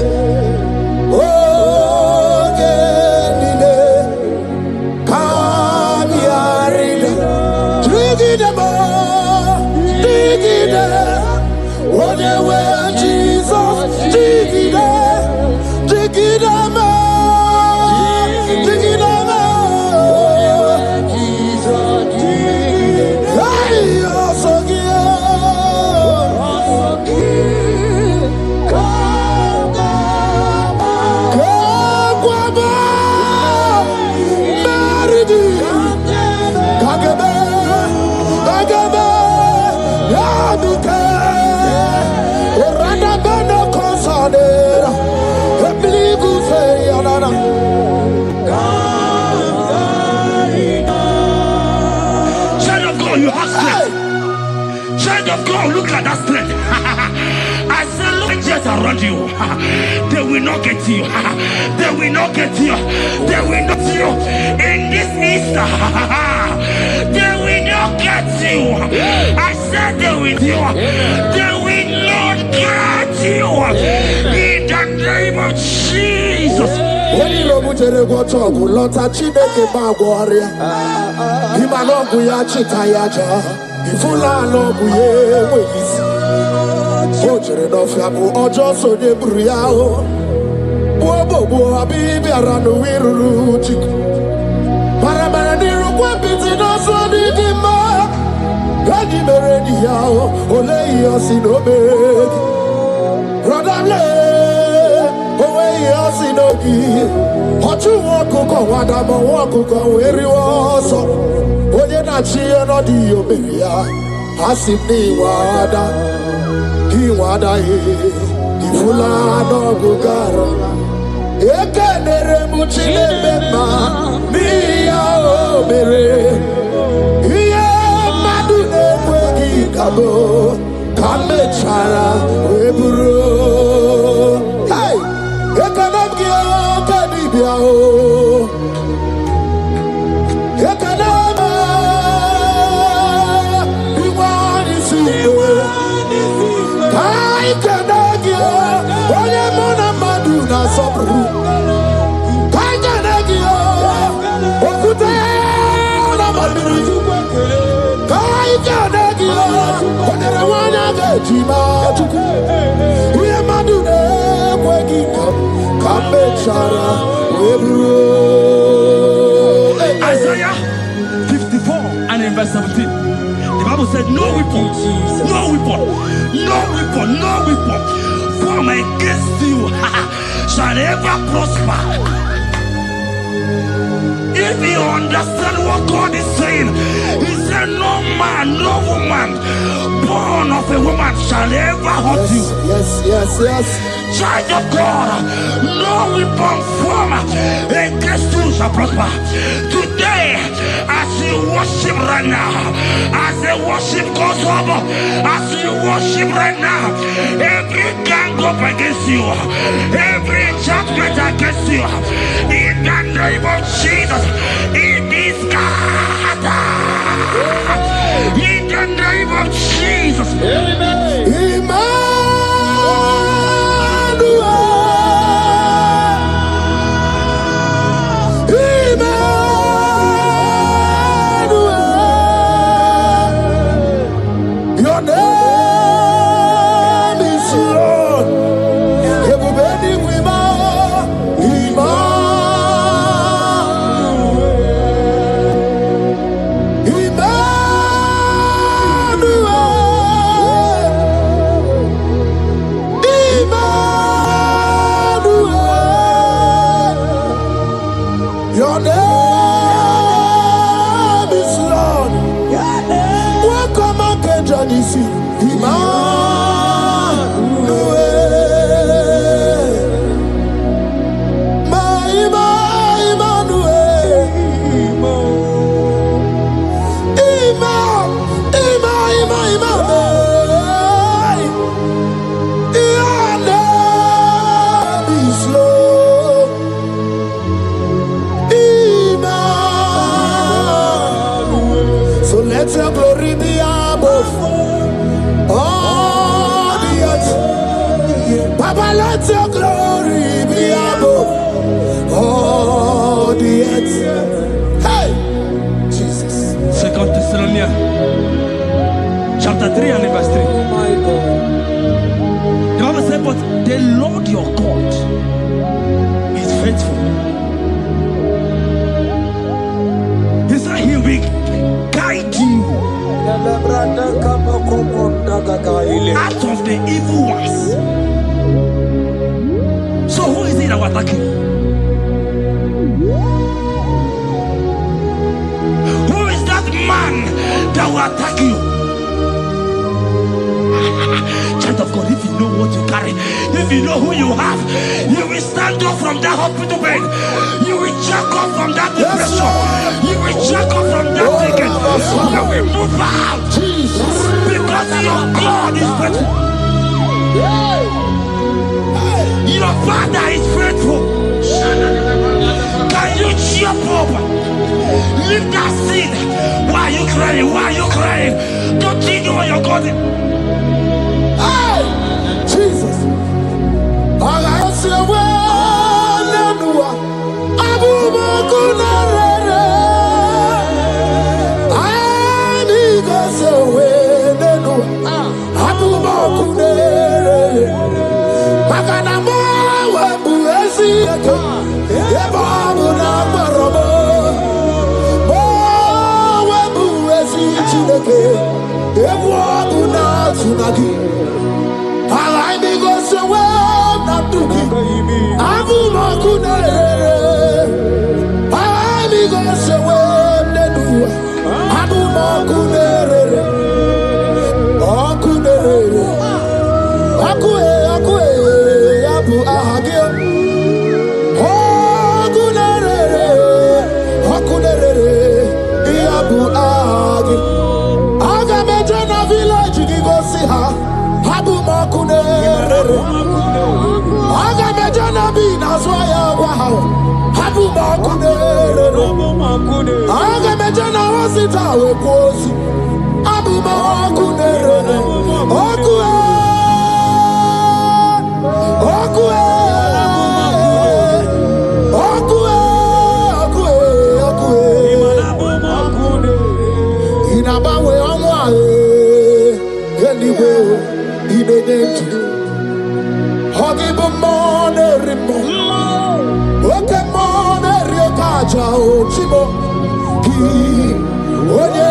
You have strength. Child of God, look at that strength. I say, look just around you. They will not get you. They will not get you. They will not get you. In this Easter, they will not get you. I said they will you. They will not get you. In the name of Jesus. When you go to the water, lot of Chineke Bagwaria. Imanogu ya chitayaja. Ifula logu ye wezi. Ojere no fiabu ojo so de briao. Bobo abibi aranu wiruru chiku. Paramana niru kwa biti no so di kima. Ready meredi yao. Ole iyo sinobegi. Radale. Sinogi, Hotu Wakuko, Wadamo Wakuko, where you also, Oyena Chia no Dio Beria, Hasibni Wada, He Wada, Ifula no Gugaro, Ekanere Muchile Bema, Mia Obere, Ia Madune Wegi Kabo, Kame Chara, Weburo. Hey! Isaiah 54 and in verse 17, the Bible said, no weapon, no weapon, no weapon, no weapon formed against you shall ever prosper. If you understand what God is saying, He said, no man, no woman born of a woman shall ever hurt you. Yes. Child of God, no weapon formed against you shall prosper. Today, as you worship right now, as the worship goes over, as you worship right now, every gang up against you, every judgment against you, in the name of Jesus, it is God. In the name of Jesus. Amen. Papa, let your glory be above all the earth. Hey, Jesus. 2 Thessalonians chapter 3 and verse 3. Oh my God. The Bible said, but the Lord your God is faithful. He said he will guide you out of the evil ones. So who is it that will attack you? Who is that man that will attack you? Child of God, if you know what you carry, if you know who you have, you will stand up from that hospital bed. You will jack up from that depression. You will jack up from that ticket. You will move out. Because your God is faithful. Your Father is faithful. Can you cheer up? Leave that seed. Why are you crying? Why are you crying? Don't you know your God is? Hey, Jesus. I see a well, Abu Makunare. I need to say, Abu Makunare. Makanamo, Buesi, Ebabu Namarabo. Buesi, Chineke, Ebabu Natsunagi. I go so well, not to be. Abu Makunare. I go so well, Nedu. Abu Makunare. Okunere. Akue, Abu Ahagio. Okunere. Abu Ahagio. Agamejana village, you go see her. Abu Makunere. Agamejana be Nazwaya Wow. Abu Makunere. Agamejana was it our post. Abu Makunere. Okue. Inabawe Amwae. Anyway, he didn't. Hogibo Mone Rimo. Okay, Mone Riokaja, Chimo. Onye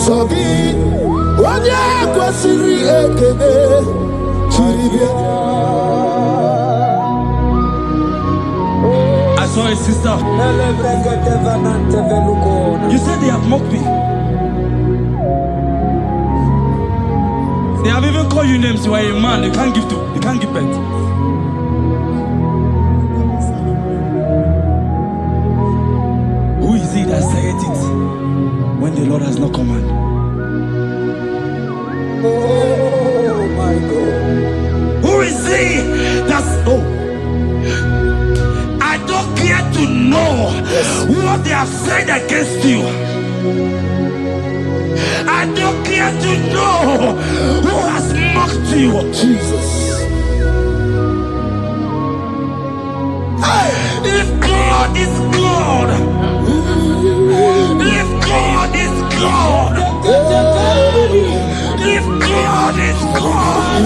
Sogi. Onye Kwasiri Ekene. Chiribia. I saw a sister. You said they have mocked me. They have even called you names. You are a man. You can't give to. You can't give birth. Who is it that said it when the Lord has no command? Oh my God. Who is he that's I don't care to know what they have said against you. I don't care to know who has mocked you. Jesus. If God is God, if God is God, if God is God,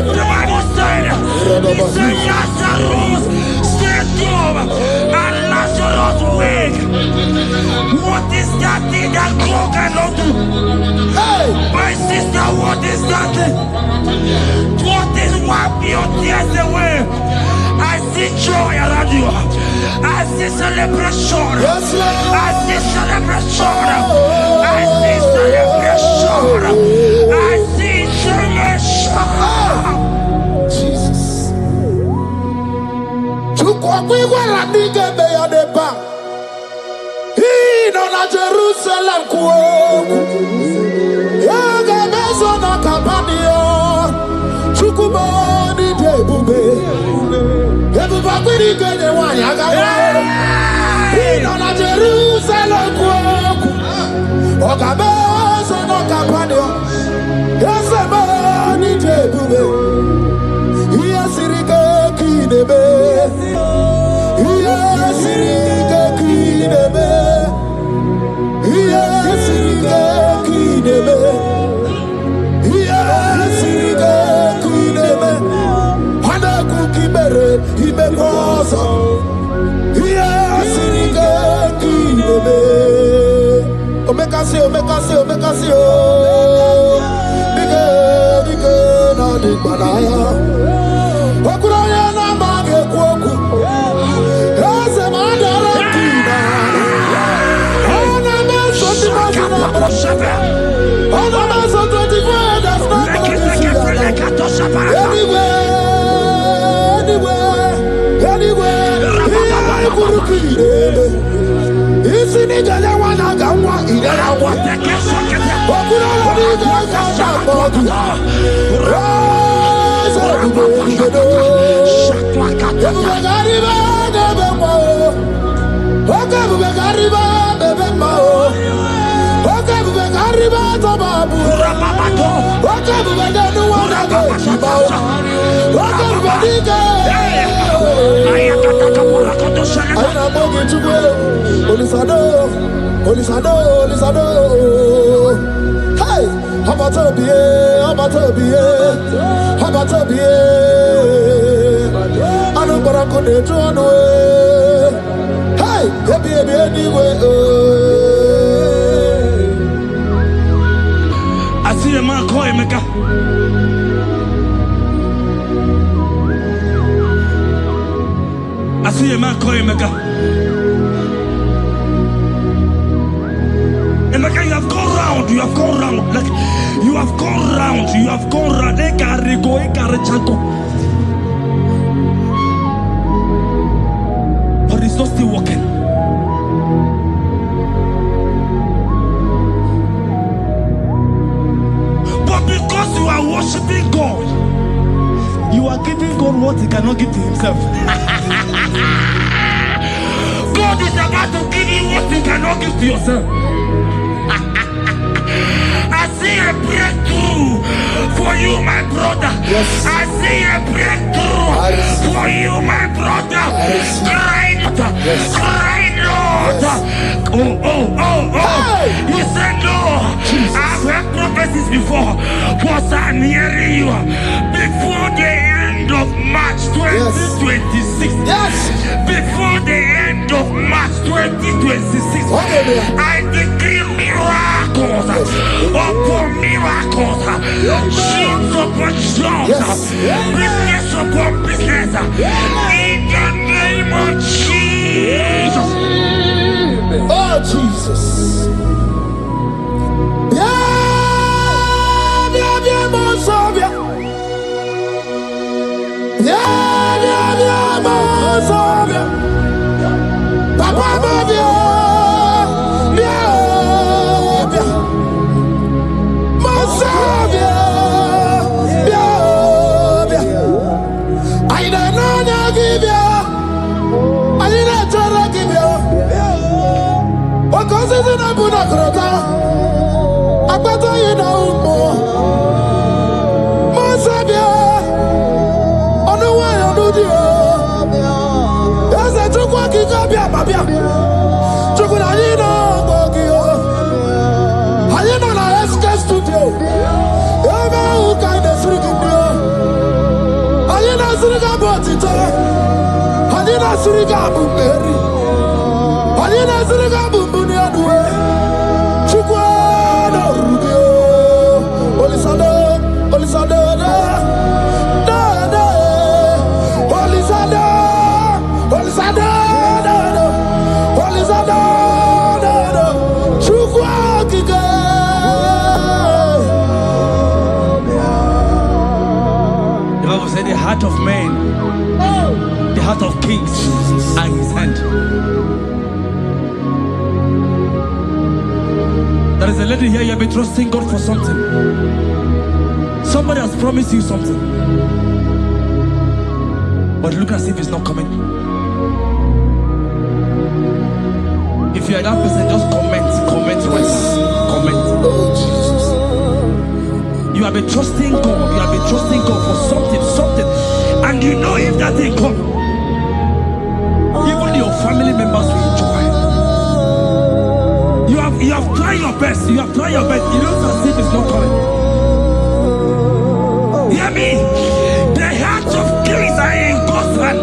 the Bible said, he said Lazarus stand up and Lazarus wake. What is that thing that God cannot do? Hey, my sister, what is that thing? What is wiping your tears away? I see joy around you. I see celebration. yes, Lord. I see celebration. I see celebration. I see celebration. Jesus. Chukwakwigwara nigebe ya deba. Ino na Jerusalem kuoku. Yaga mezo na kapanio. Chukumoni debube. Ebuba kwirike ne wanyaga wa. Ino na Jerusalem kuoku. Oga mezo na panio. Yes, a man in Jebube. Yes, Rika Kinebe. Yes, Rika Kinebe. Yes, Rika Kinebe. Yes, Rika Kinebe. Hana Kukibere, Ibekosa. Yes, Rika Kinebe. Omekasi, Omekasi, Omekasi, Bige, Bige, Nadi Banaya. Okuraya na mage kwoku. Ese mandara kina. Ona meso timazina. Ona meso 24, that's not anywhere. Here kurukire. Isi ni jale wana gawa idera wate kesoke. Okuraya ni gawa bodu. Hey, how about I know what I'm gonna do on the way. Hey, baby, anyway. I see a man call him. I see a man call him. And like you have gone round, like you have gone round, but it's not still working. But because you are worshiping God, you are giving God what he cannot give to himself. God is about to give you what you cannot give to yourself. I see a breakthrough for you, my brother. Yes. I see a breakthrough for you, my brother. Cry not, cry not. Hey. He said no. Jesus. I've heard prophecies before, but I'm hearing you before the end of March 2026. Yes. Before the end of March 2026, I decree miracles upon miracles, jobs upon jobs, business upon business, in the name of Jesus. Oh, Jesus. The heart of man, the heart of kings are in his hand. There is a lady here, you have been trusting God for something. Somebody has promised you something, but look as if it's not coming. If you are that person, just comment right now. Comment. Oh, Jesus. have been trusting God. You have been trusting God for something, and you know if that thing come, even your family members will enjoy. You have tried your best. You have tried your best. You know as if it's not coming. Hear me? The hearts of kings are in God's hand.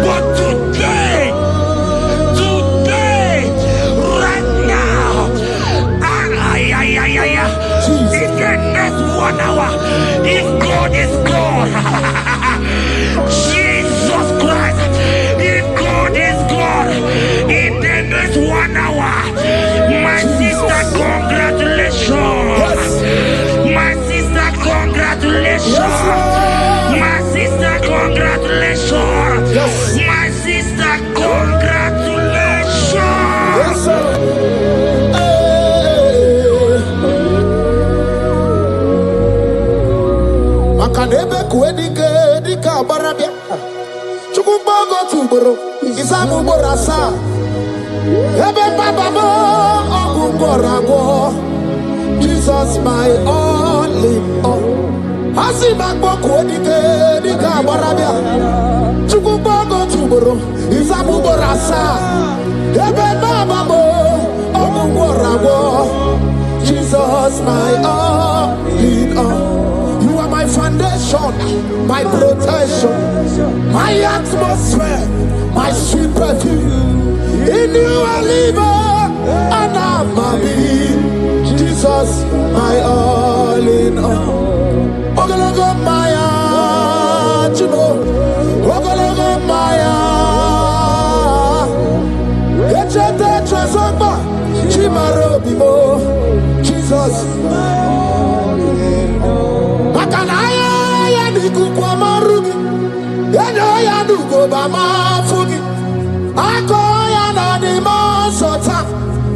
But today, right now, in the next 1 hour, if God is God, Jesus Christ, if God is God, in the next 1 hour, my sister, congratulations. My sister, congratulations. My sister, congratulations. My sister, congratulations. Yes, sir. Makanebe kuedike dika barabia. Chukumbago tuboro isamu borasa. Ebe baba mo ogungorago. Jesus my all in all. Asibagbo kuedike dika barabia. Chukumbago tuboro isamu borasa. Ebe baba mo ogungorago. Jesus my all in all. You are my foundation, my protection, my atmosphere, my sweet perfume. In you I live and I'm a being. Jesus, my all in all. Ogologo Maya, Chimo, Ogologo Maya. Echete Trasogba, Chimaro Bimo, Jesus. Makanaya ya niku kwa marugi, eno ya nugo ba mafugi. Ako ya na ni masota,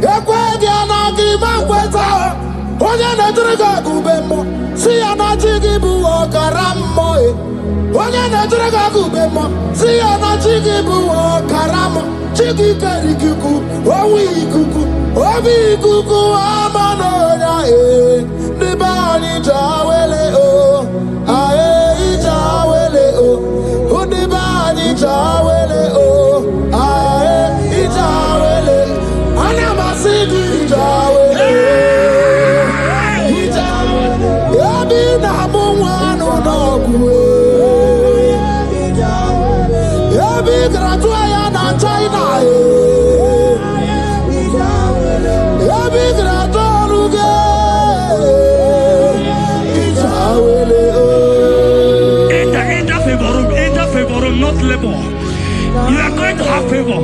ekwe dia na gima kweta. Onye na driga gubemo, si ya na jigibu okaramo. Onye na driga gubemo, si ya na jigibu okaramo. Chigi karikuku, owi kuku, obi kuku amano ya Nibani jawele o, ae jawele o. Nibani jawele o, ae jawele. Anamasidi jawele. Yabi na mungwano nogwe. Yabi gratua ya na China e. Yabi gratua luge. Enter favor room, not labor. You are going to have favor.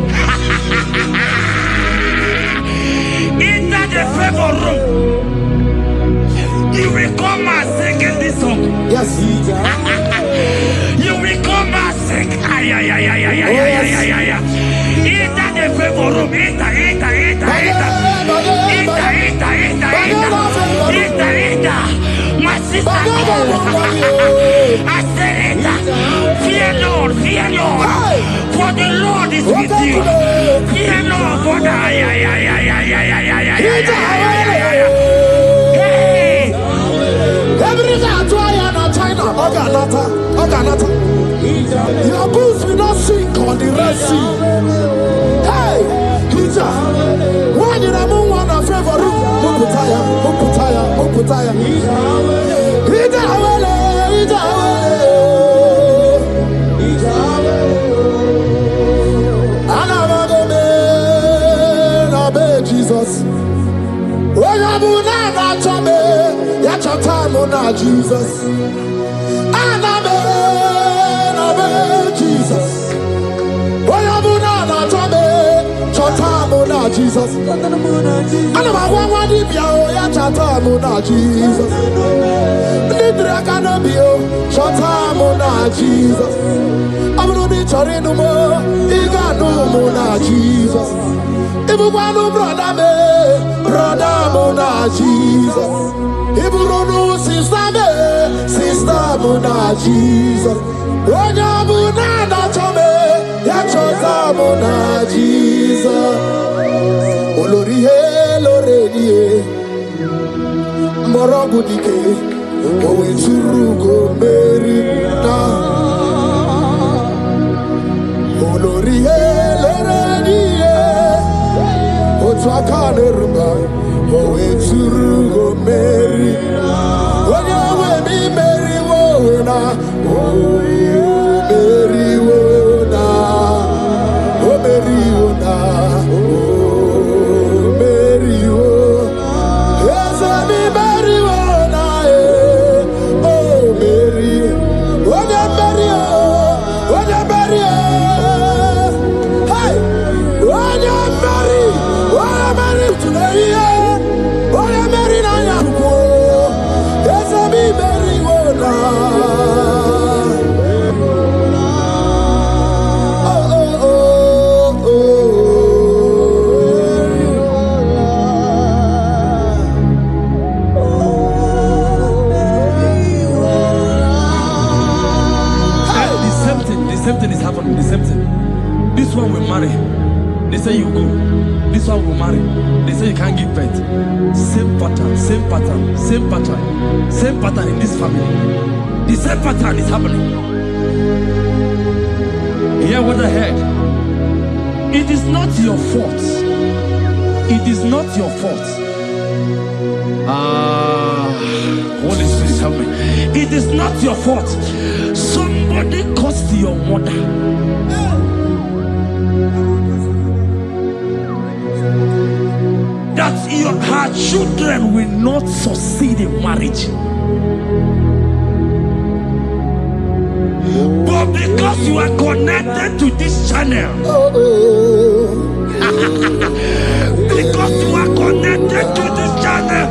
Enter the favor room. You will come and sing in this song. Yes. You will come and sing. Enter the favor room. Enter. My sister, I said it. Fear Lord, for the Lord is with you. Fear Lord, for the Your boots will not sink on the Red Sea. Hey, Hija, why did I move on a favor room? Uputaya. Jesus. When I'm not chame, yet your time on Jesus. Jesus. When I'm not chame, your time on Jesus. And I'm one if you're your time on Jesus. Nidra can be your time on Jesus. I'm not the Torino more, you got no more Jesus. If you want to brother Mona Jesus. If you don't know sister Mona Jesus. When you're Mona Tome, you're Mona Jesus. Olori he, Loredi. Onyoro Budike, Owe Turugo Merina, Olorie, Lorenie, Otwakanerba, Owe Turugo Merina, Onyawe mi Meriwona, Meriwona, Meriwona, This one will marry. They say you go. This one will marry. They say you can't give birth. Same pattern, same pattern, same pattern, same pattern in this family. The same pattern is happening. Hear what I heard. It is not your fault. It is not your fault. Holy Spirit, help me. It is not your fault. Somebody caused your mother. That her children will not succeed in marriage. But because you are connected to this channel, because you are connected to this channel,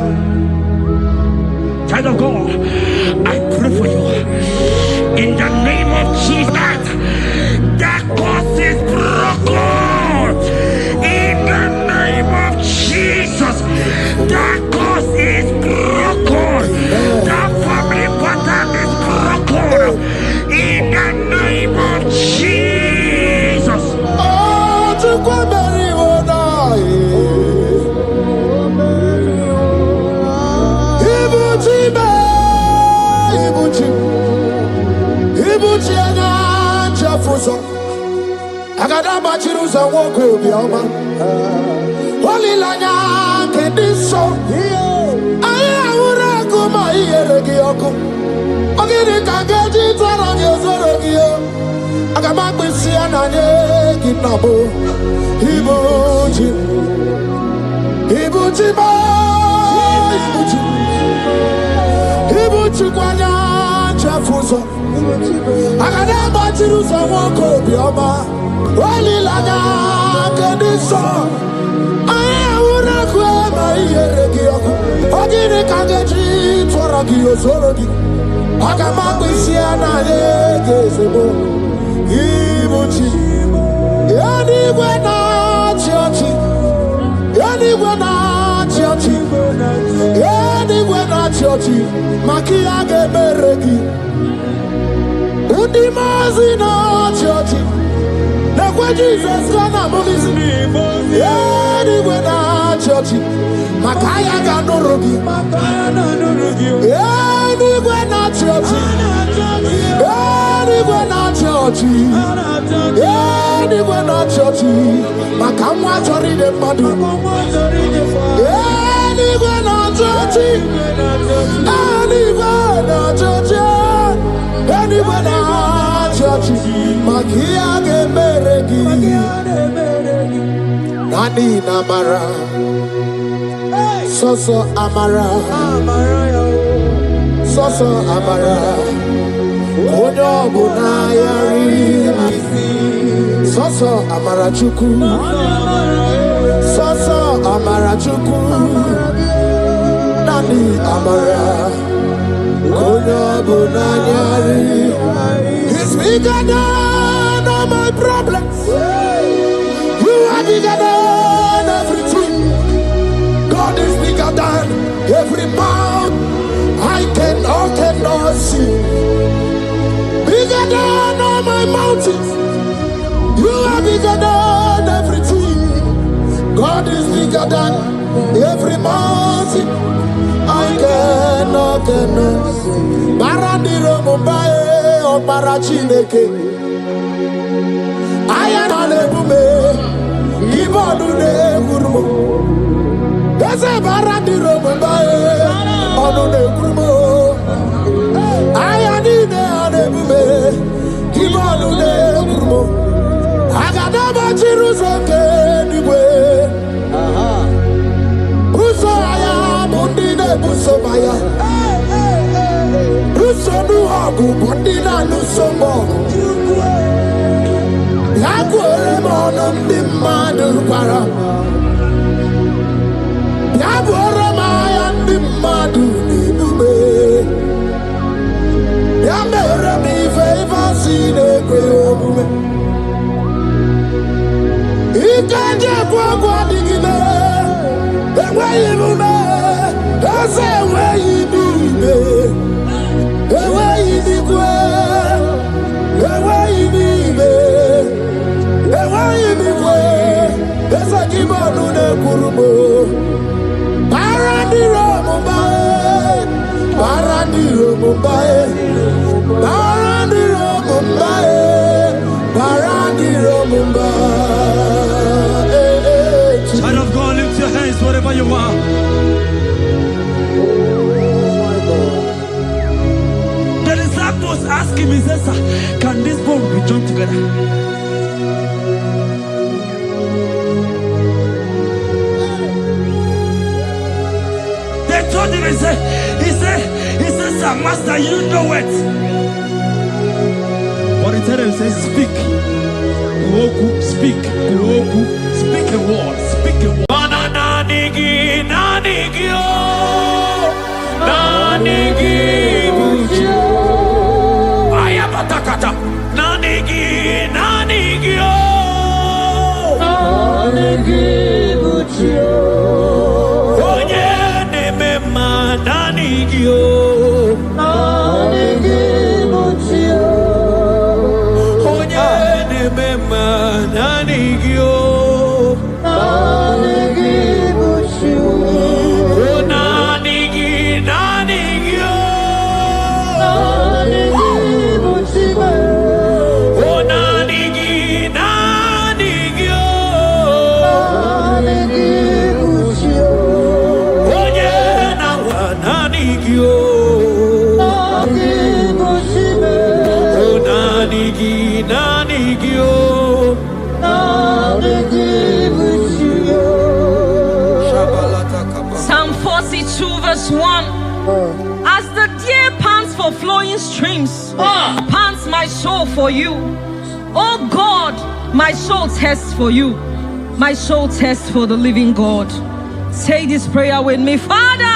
child of God, I pray for you in the name of Jesus. That cause is broken in the name of Jesus. That cause is broken. That family pattern is broken in the name of Jesus. Oh, to go bury one eye. Ibuchi ana chafuso. Agada bachirusa woko bioma. Holy lanya kediso. Aya ura kuma iyeregi oko. Ogiri kageji twarangi ozorogi yo. Agama kwisi ananye kinabo. Ibuchi. Ibuchi ba. Ibuchi. Ibuchi kwanya chafuso. Agada bachirusa woko bioma. Holy lanya kediso. Aya ura kuma iyeregi oko. Ogiri kageji twarangi ozorogi. Agama kwisi ananye kinabo. Ibuchi. Anywhere na churchy. Anywhere na churchy. Anywhere na churchy. Makia geberegi. Undi mazi na churchy. Na kwa Jesus kana mulisi. Anywhere na churchy. Makaya ganorogi. Anywhere na churchy. Anywhere na churchy. Anywhere na churchy. Makamwa chori de madu. Anywhere na churchy. Anywhere na churchy. Anywhere na churchy. Makia geberegi. Nani namara. Soso amara. Soso amara. Onyo bunayari. Soso amara chuku. Soso amara chuku. Nani amara. Onyo bunayari. He's bigger than all my problems. You are bigger than everything. God is bigger than every mountain I cannot see. Bigger than all my mountains. You are bigger than everything. God is bigger than every mountain I can ekene baradiro mumbae o barachineke aya na lebume ibodu ne kurmo ese baradiro mumbae onu ne kurmo aya ni ne lebume ibodu ne kurmo agada ba chiruzoke niwe buso aya bundine buso maya buso nu hagu bundina nu sombo yakwere mono ndi mmadụ kwara yakwere maya ndi mmadụ n'ibube ya mere m ife si n'ekwe omume ike nje gwagwa adịgide enweghị imume eze enweghị ibe enweghị igwe enweghị ibe enweghị igwe eze gị bọọlụ na-ekwuru m paradiro mumbae paradiro mumbae paradiro mumbae paradiro mumbae. Child of God, lift your hands wherever you are. The disciples asked him, he says, can this bone be joined together? They told him, he said, sir, master, you know it. But he told him, he says, speak. Speak. Speak a word. Speak a word. Psalm 42 verse 1. As the deer pants for flowing streams, pants my soul for you. Oh God, my soul thirsts for you. My soul thirsts for the living God. Say this prayer with me. Father,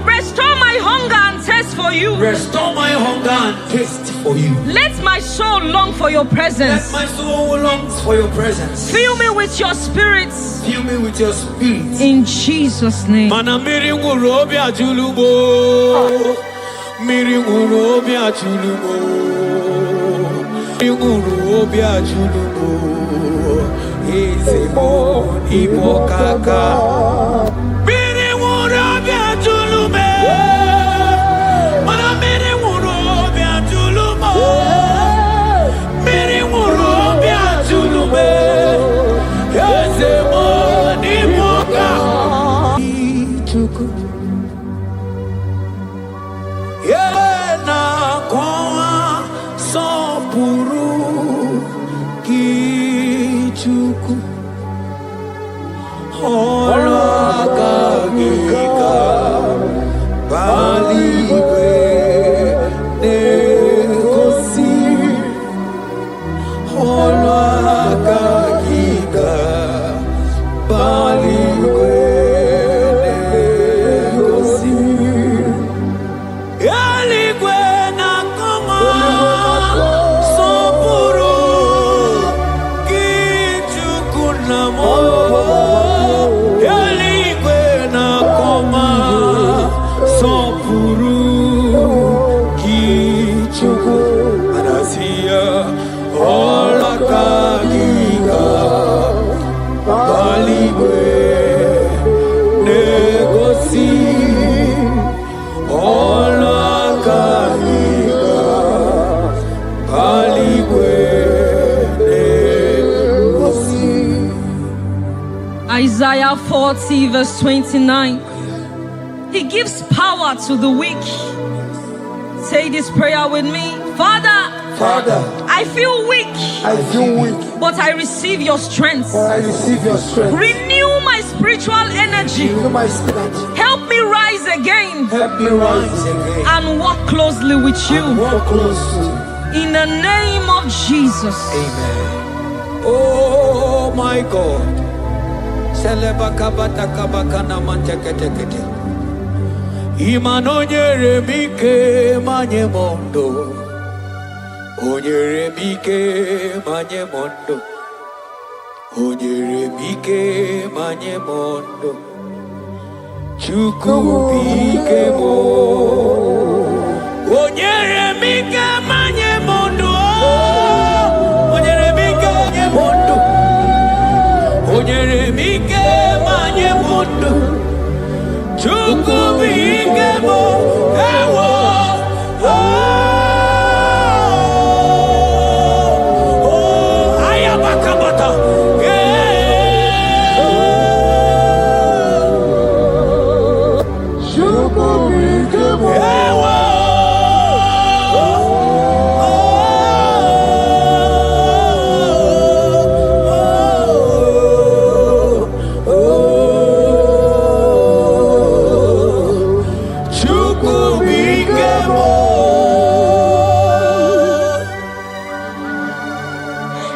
restore my hunger and thirst for you. Restore my hunger and taste for you. Let my soul long for your presence. Let my soul longs for your presence. Fill me with your spirit. Fill me with your spirit. In Jesus' name. Oh Isaiah 40 verse 29. He gives power to the weak. Say this prayer with me. Father, I feel weak. But I receive your strength. Renew my spiritual energy. Help me rise again. And walk closely with you. In the name of Jesus. Amen. Oh my God. Imanonyere mike manye mondo. Onyere mike manye mondo. Onyere mike manye mondo. Chuku bike mo. Onyere mike manye mondo. Onyere mike manye mondo. Onyere mike manye mondo. Chuku bike mo. Ewo.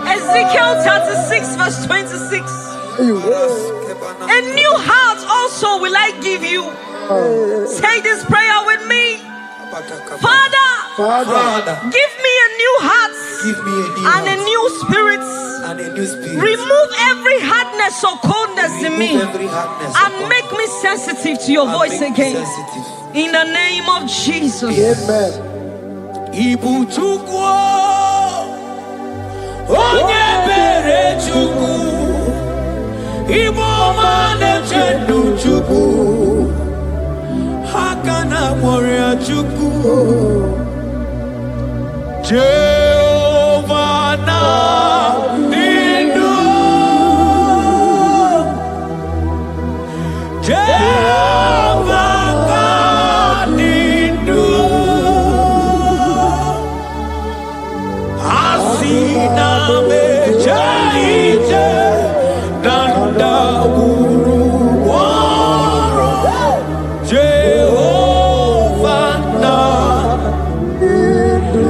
Ezekiel 36 verse 26. A new heart also will I give you. Say this prayer with me. Father, give me a new heart and a new spirit. Remove every hardness or coldness in me and make me sensitive to your voice again. In the name of Jesus. Amen. Onye bere Chukwu, Igbo mane chendu Chukwu, Hakana moria Chukwu, Jehovah na dindu, Jehovah na dindu, Asina mejaite danda uru waro Jehovah na dindu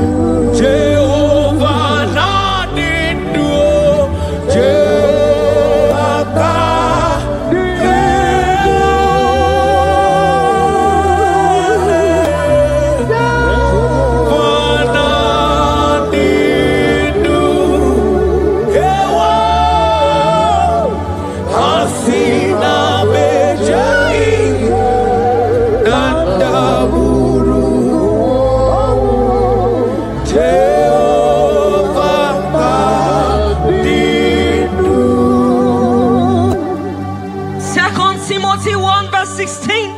Timothy 1 verse 16.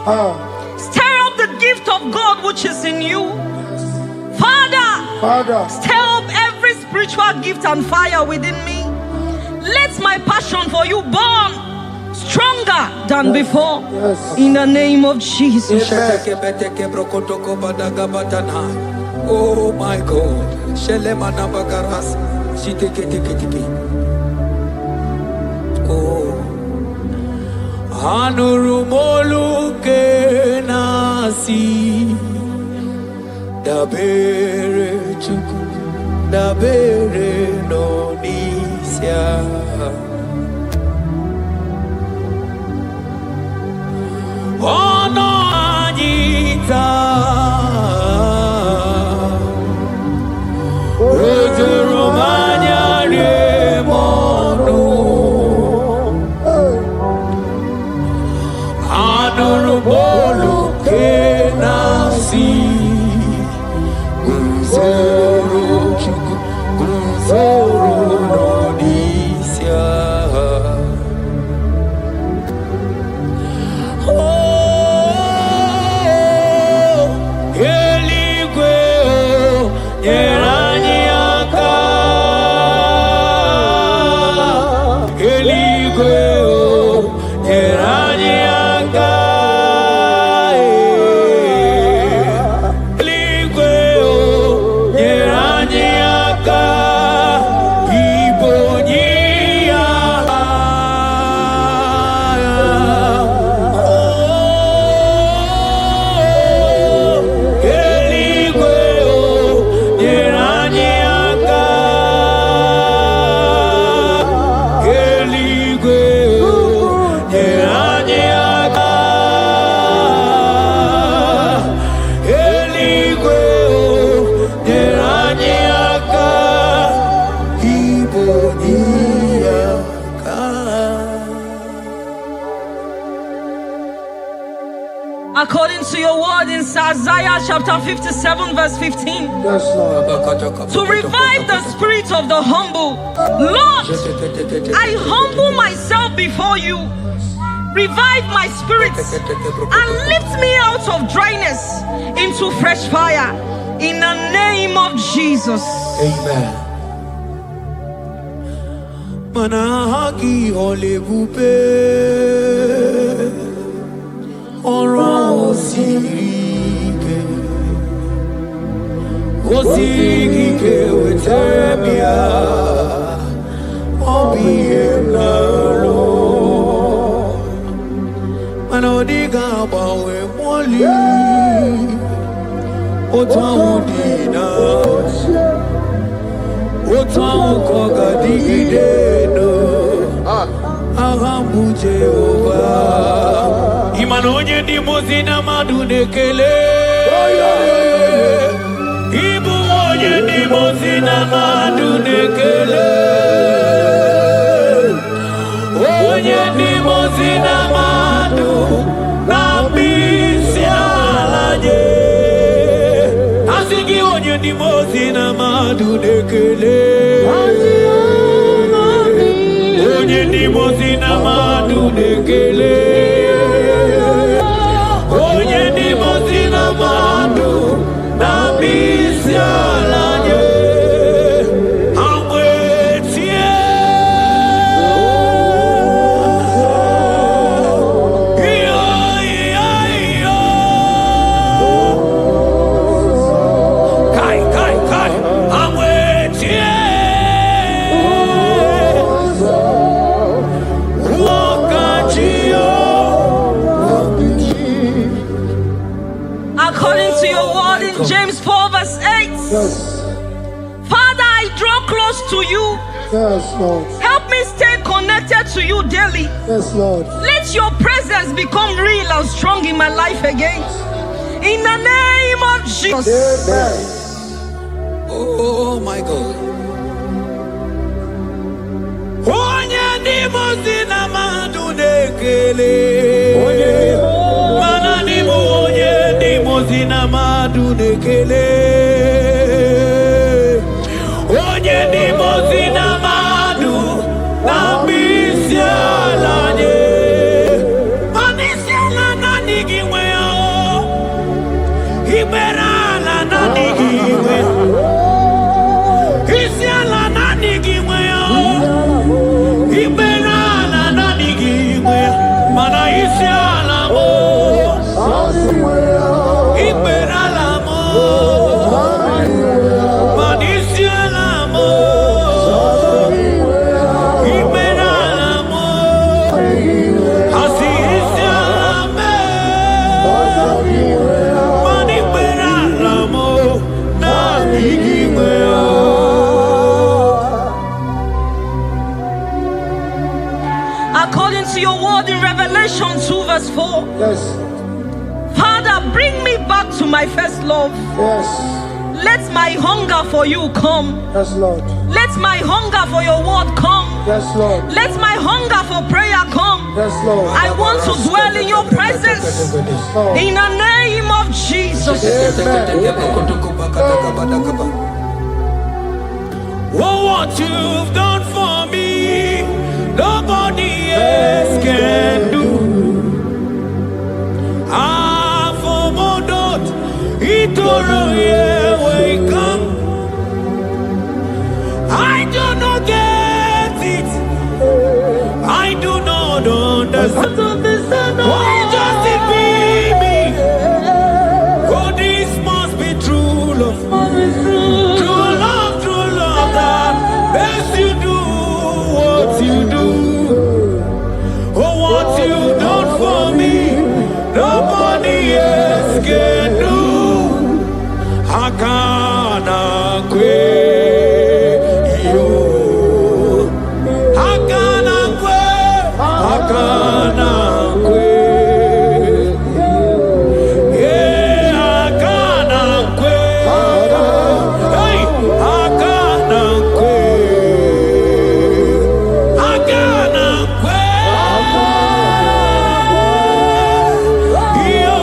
Stir up the gift of God which is in you. Father, stir up every spiritual gift and fire within me. Let my passion for you burn stronger than before. In the name of Jesus. Oh my God. Oh. Anurumolu ke nasi dabere Chukwu dabere no n'isia ono anyị taa ojuru manya rie mọnụ Anurumolu ke nasi Guzoro Chukwu Guzoro no n'isia Eluigwe nyere anyị aka Eluigwe nyere According to your word in Isaiah chapter 57 verse 15. Yes, Lord. To revive the spirit of the humble. Lord, I humble myself before you. Revive my spirit and lift me out of dryness into fresh fire. In the name of Jesus. Amen. Manahagi olebupe oro osirike wetemia obiemnalo manodiga bawe moli otaudina otaukogadigidedo ahambu Jehova imanonye ndi mozina madunekele ibu onye ndi mozina madunekele onye ndi mozina madu nambisi alaje asigi onye ndi mozina madunekele onye ndi mozina madunekele onye ndi mozina madu nambisi alaje amwetie kai amwetie According to your word in James 4 verse 8. Yes. Father, I draw close to you. Yes, Lord. Help me stay connected to you daily. Yes, Lord. Let your presence become real and strong in my life again. In the name of Jesus. Amen. Oh my God. Onye ndi mozina madunekele. Mana ni onye ndi mozina madunekele. Onye ndi mozina madu nambisi alaje. Manisi ala nani giwe o. Ibera ala nani giwe. Isiala nani giwe o. Ibera ala nani giwe. Mana isiala mo. Ibera la mo. Manisiala mo. Ibera la mo. Hasi isiala me. Manibera la mo. Nani giwe o. According to your word in Revelation 2 verse 4. Yes. Father, bring me back to my first love. Yes. Let my hunger for you come. Yes, Lord. Let my hunger for your word come. Yes, Lord. Let my hunger for prayer come. Yes, Lord. I want to dwell in your presence. Lord. In the name of Jesus. Oh, what you've done for me, nobody else can do. Ah, for Modot, Itoro, yeah, we come. I do not get it. I do not understand. Why does it be me? Oh, this must be true love. True love that makes you do what you do. Oh, what you've done for me, nobody else can do. Hakana kwe yo. Hakana kwe. Hakana kwe. Yeah, hakana kwe. Hey, hakana kwe. Hakana kwe. Yo.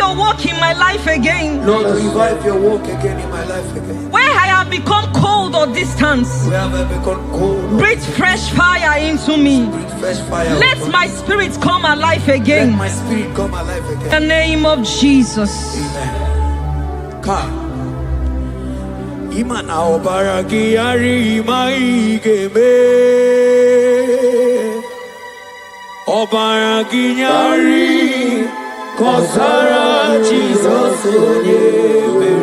your work in my life again. Lord, revive your work again in my life again. Where I have become cold or distant, Where have I become cold? breathe fresh fire into me. Breathe fresh fire. Let my spirit come alive again. Let my spirit come alive again. In the name of Jesus. Amen. Come. Imana obaragi yari maigeme. Obaragi yari kosara Jesus onyebe.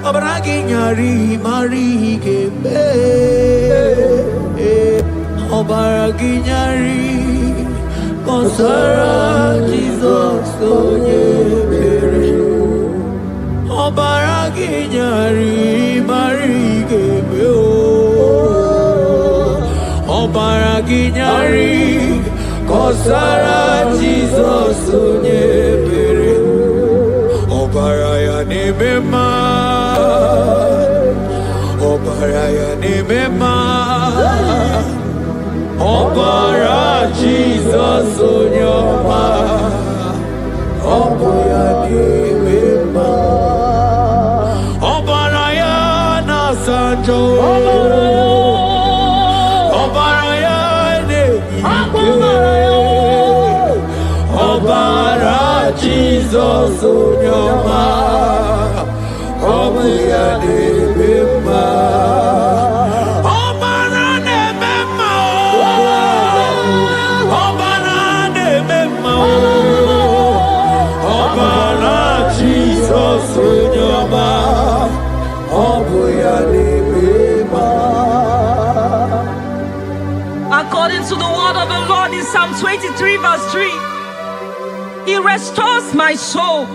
Obaragi yari marigeme. Obaragi yari kosara Jesus onyebe. Obaragi nyari marigeme o. Obaragi nyari kosara Jesus onyebere. Obaraya nebema. Obaraya nebema. Obara Jesus onyoma. Obaraya nebema. Sanjo Obaraya Obara Jesus Onyoma Obaraya Nebema Obara Nebema Obara Nebema Obara Jesus Onyoma. According to the word of the Lord in Psalm 23 verse 3, He restores my soul.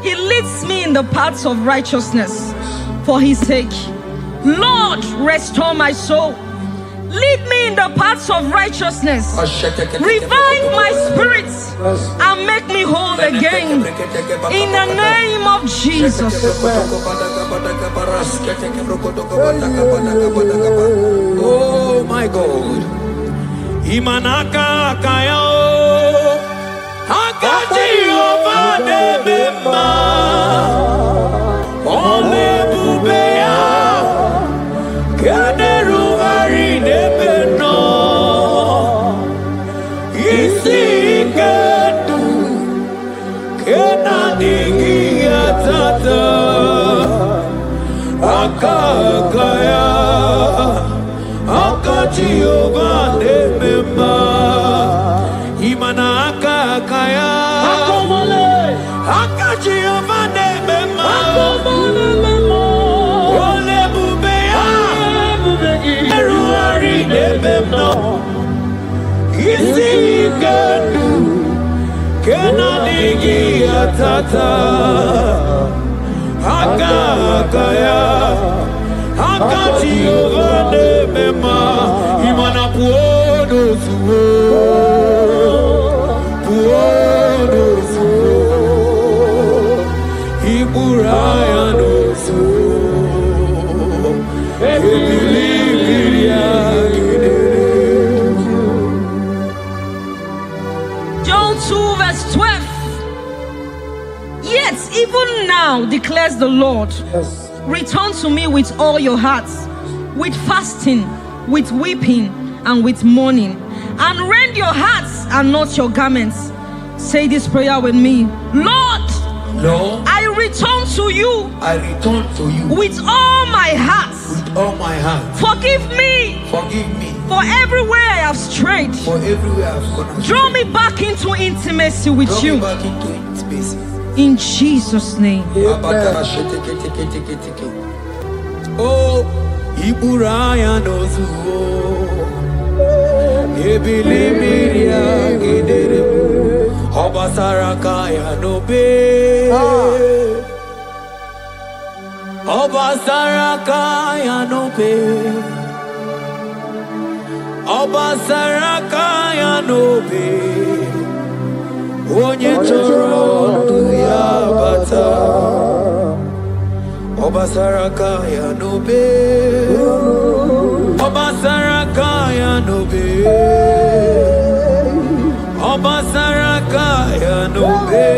He leads me in the paths of righteousness for His sake. Lord, restore my soul. Lead me in the paths of righteousness. Revive my spirit and make me whole again. In the name of Jesus. Oh my God. Imanaka kayo. Akaji ovade bema. Ole bubeya. Kaderu ari debeno. Isi kedu. Kena digi atata. Akakaya. Akaji ovade bema. Imana akakaya. Akaji ovade bema. Ole bubeya. Eruari debemno. Isi kedu. Kena digi atata. Akakaya. Akaji ovade bema. Imana puodo suo. Puodo suo. Iburaya no suo. John 2 verse 12. Yet even now declares the Lord, return to me with all your hearts, with fasting, with weeping, and with mourning, and rend your hearts and not your garments. Say this prayer with me. Lord, Lord, I return to you I return to you with all my heart. with all my heart. Forgive me Forgive me for everywhere I have strayed. for everywhere I've gone astray. Draw me back into intimacy with Draw you. me back into intimacy. In Jesus' name. Oh, Iburaya nozuo. Ebilimiria gidere. Obasarakaya nobe. Obasarakaya nobe. Obasarakaya nobe. Onye choro ya bata. Obasarakaya nobe. Obasarakaya nobe. Obasarakaya nobe.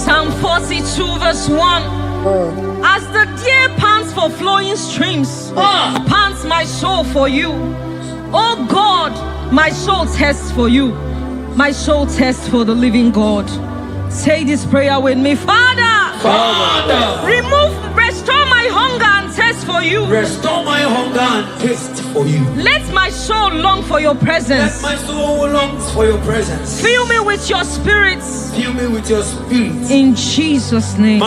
Psalm 42 verse 1. As the deer pants for flowing streams, pants my soul for you. Oh God, my soul thirsts for you. My soul thirsts for the living God. Say this prayer with me. Father, restore my hunger and thirst for you. Restore my hunger and thirst for you. Let my soul long for your presence. Let my soul long for your presence. Fill me with your spirits. Fill me with your spirit. In Jesus' name.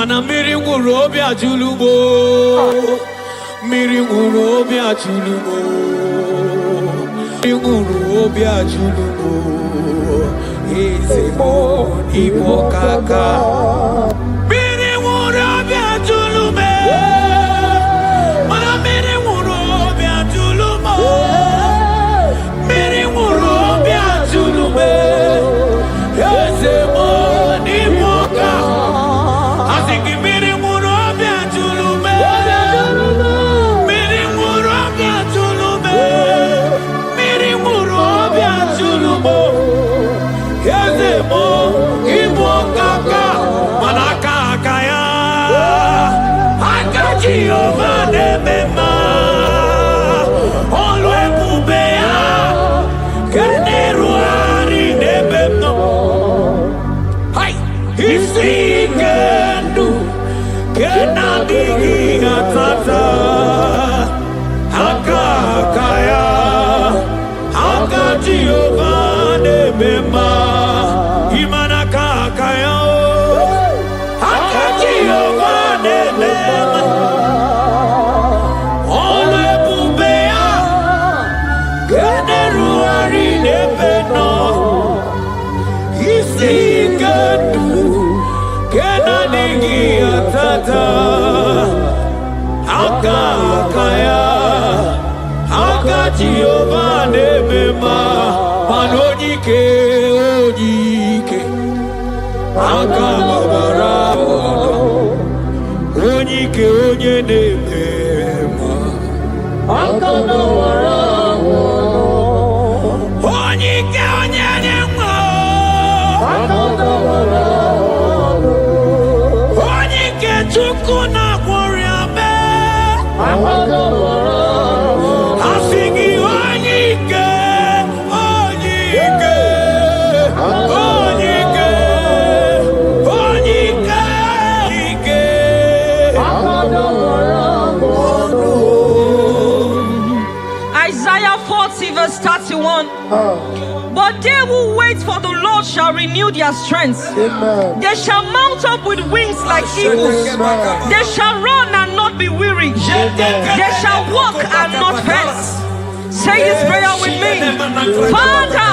Isaiah 40 verse 31. But they who wait for the Lord shall renew their strength. Amen. They shall mount up with wings like eagles. Amen. They shall run and not be weary. They shall walk and not faint. Say this prayer with me. Father,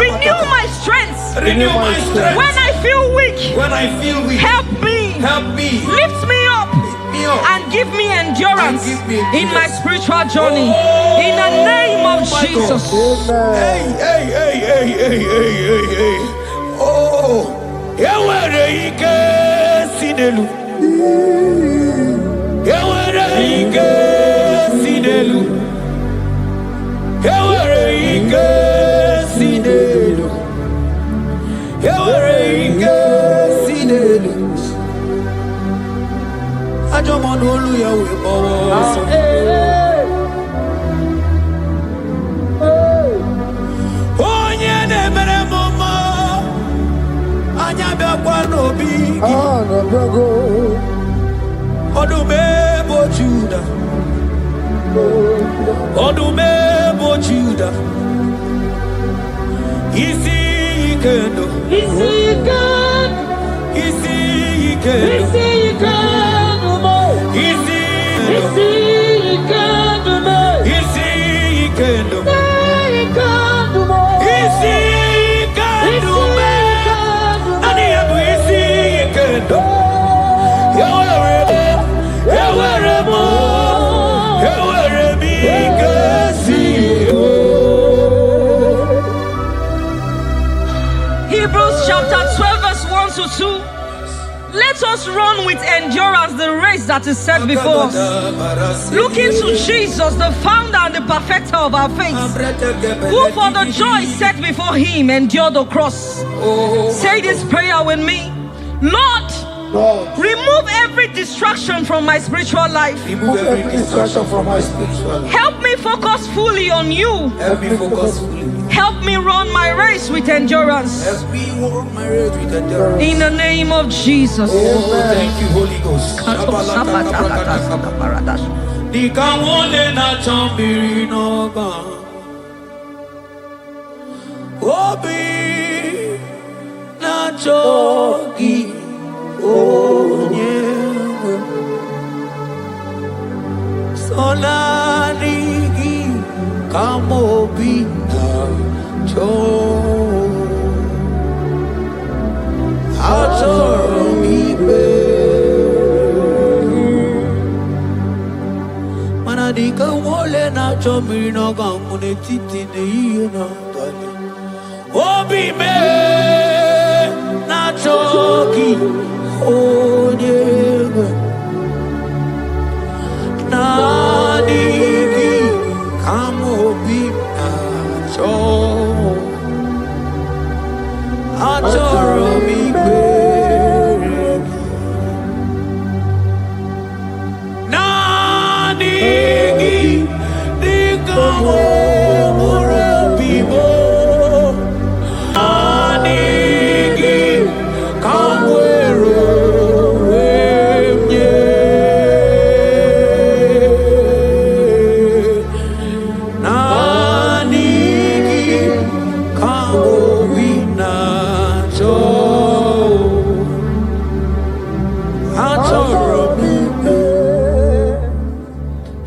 renew my strength. Renew my strength. When I feel weak, help me. Lift me up. And give me endurance in my spiritual journey. In the name of Jesus. Oh, Odume bojuda Hebrews chapter 12 verse 1 to 2. Let us run with endurance the race that is set before us, looking to Jesus, the founder and the perfecter of our faith, who for the joy set before him endured the cross. Say this prayer with me. Lord, remove every distraction from my spiritual life. Remove every distraction from my spiritual life. Help me focus fully on you. Help me focus fully. Help me run my race with endurance. Help me run my race with endurance. In the name of Jesus. Oh, thank you, Holy Ghost.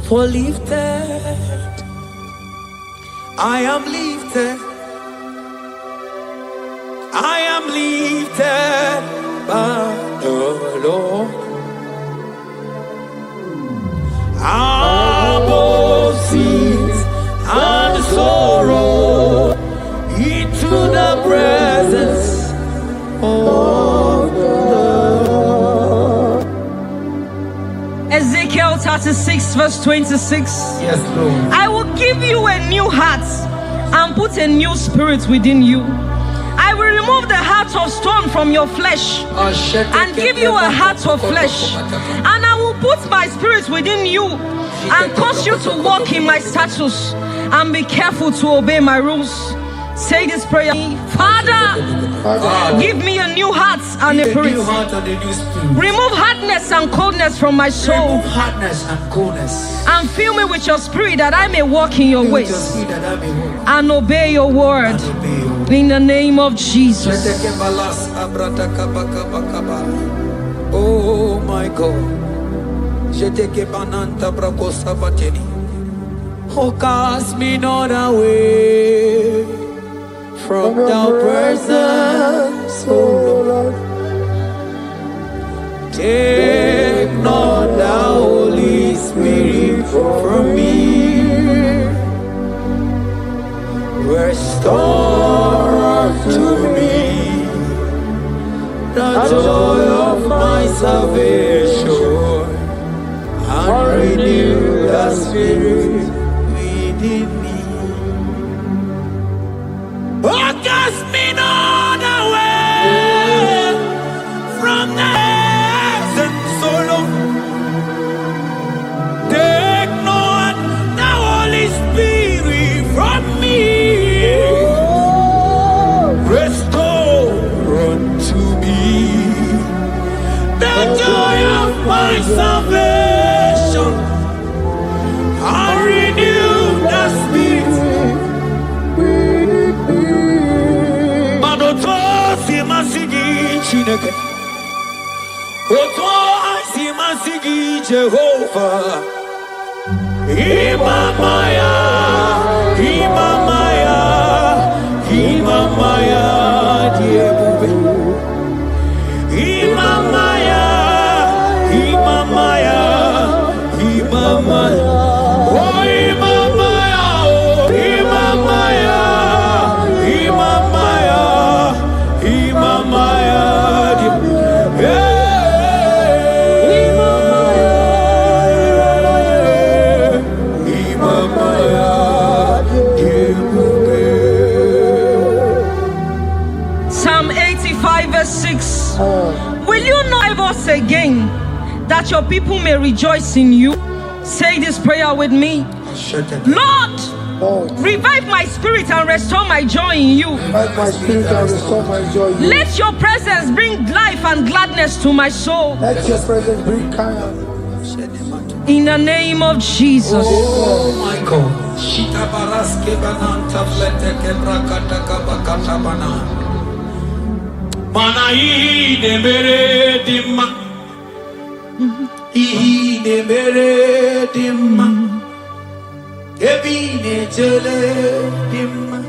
For lifted, I am lifted, I am lifted by the Lord. Above sins and sorrow, into the presence of the Lord. Ezekiel 36 verse 26. Yes, Lord. I will give you a new heart and put a new spirit within you. I will remove the heart of stone from your flesh and give you a heart of flesh. And I will put my spirit within you and cause you to walk in my statutes and be careful to obey my rules. Say this prayer. Father, give me a new heart and a spirit. Remove hardness and coldness from my soul. And fill me with your spirit that I may walk in your ways and obey your word. In the name of Jesus. Oh my God. Oh, cast me not away from thy presence, oh Lord. Take not the Holy Spirit from me. Restore to me the joy of my salvation and renew the spirit within me. Oh, cast me not away from the presence, oh Lord. Take not the Holy Spirit from me. Restore unto me the joy of my salvation and renew the spirit gi Jehovah. Imamaya, Imamaya, Imamaya, Diebube. Imamaya, Imamaya, Imamaya. Oh, Imamaya, oh, Imamaya, Imamaya, Imamaya, Diebube. Psalm 85 verse 6. Will you not ever say again, that your people may rejoice in you? Say this prayer with me. Lord, revive my spirit and restore my joy in you. Revive my spirit and restore my joy in you. Let your presence bring life and gladness to my soul. Let your presence bring kindness. In the name of Jesus. Oh my God. Shita baraske bananta flete kebrakata kabakata bana. Mana ine mere dimma. Ine mere dimma. Ebine jele dimma.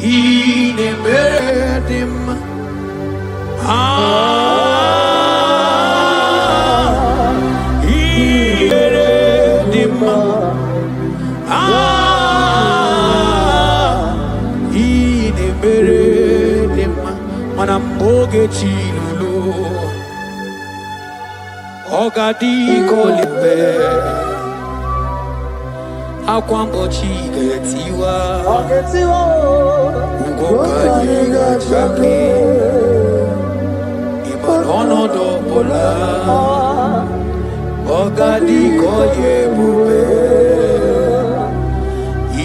Ine mere dimma. Manamboge chilulu Ogadi kolibe Akwambo chigetiwa Ugoka yiga chake Imanono dobola Ogadi koye bube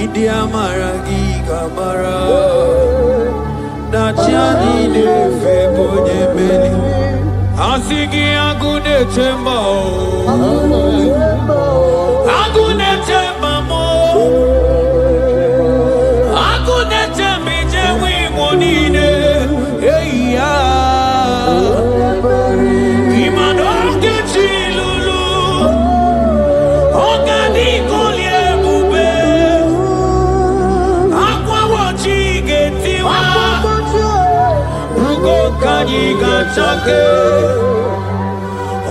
Idi amara gigamara Nachani nefe bonye meli Asigi agune temba Agune temba mo Agune tembi jewi monine Eya Imanoke chilulu Ogani kolye bube Akwa wachi getiwa Kanyi gachake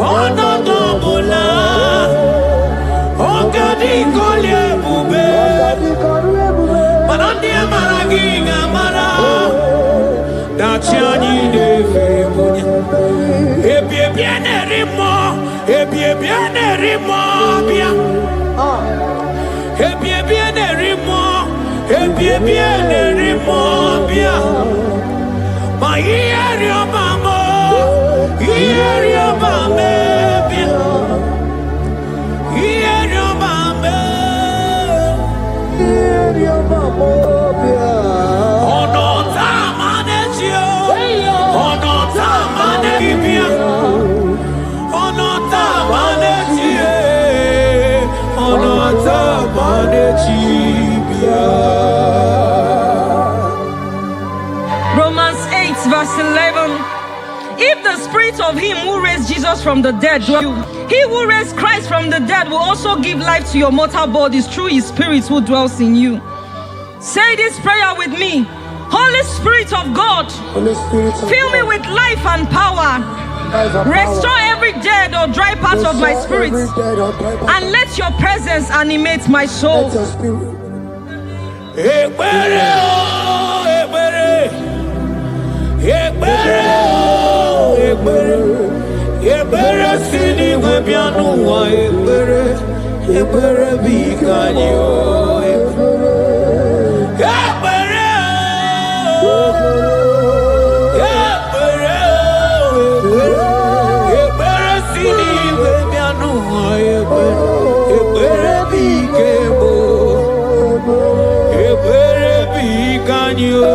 Ono dobola Ogadi kolye bube Manandi amaragi gamara Dachiani nefe bunya Ebie biene rimo Ebie biene rimo bia Ebie biene rimo Ebie biene rimo bia Ma ieri obamo, ieri obame, ieri obame, ieri obamo, ono tamane chio, ono tamane bibia, ono tamane chie, ono tamane chibia. Verse 11. If the spirit of him who raised Jesus from the dead dwell in you, he who raised Christ from the dead will also give life to your mortal bodies through his spirit who dwells in you. Say this prayer with me. Holy Spirit of God, fill me with life and power. Restore every dead or dry part of my spirit, and let your presence animate my soul. Ebere sini webianu wa ebere bikanyo ebere sini webianu wa ebere bikebo ebere bikanyo.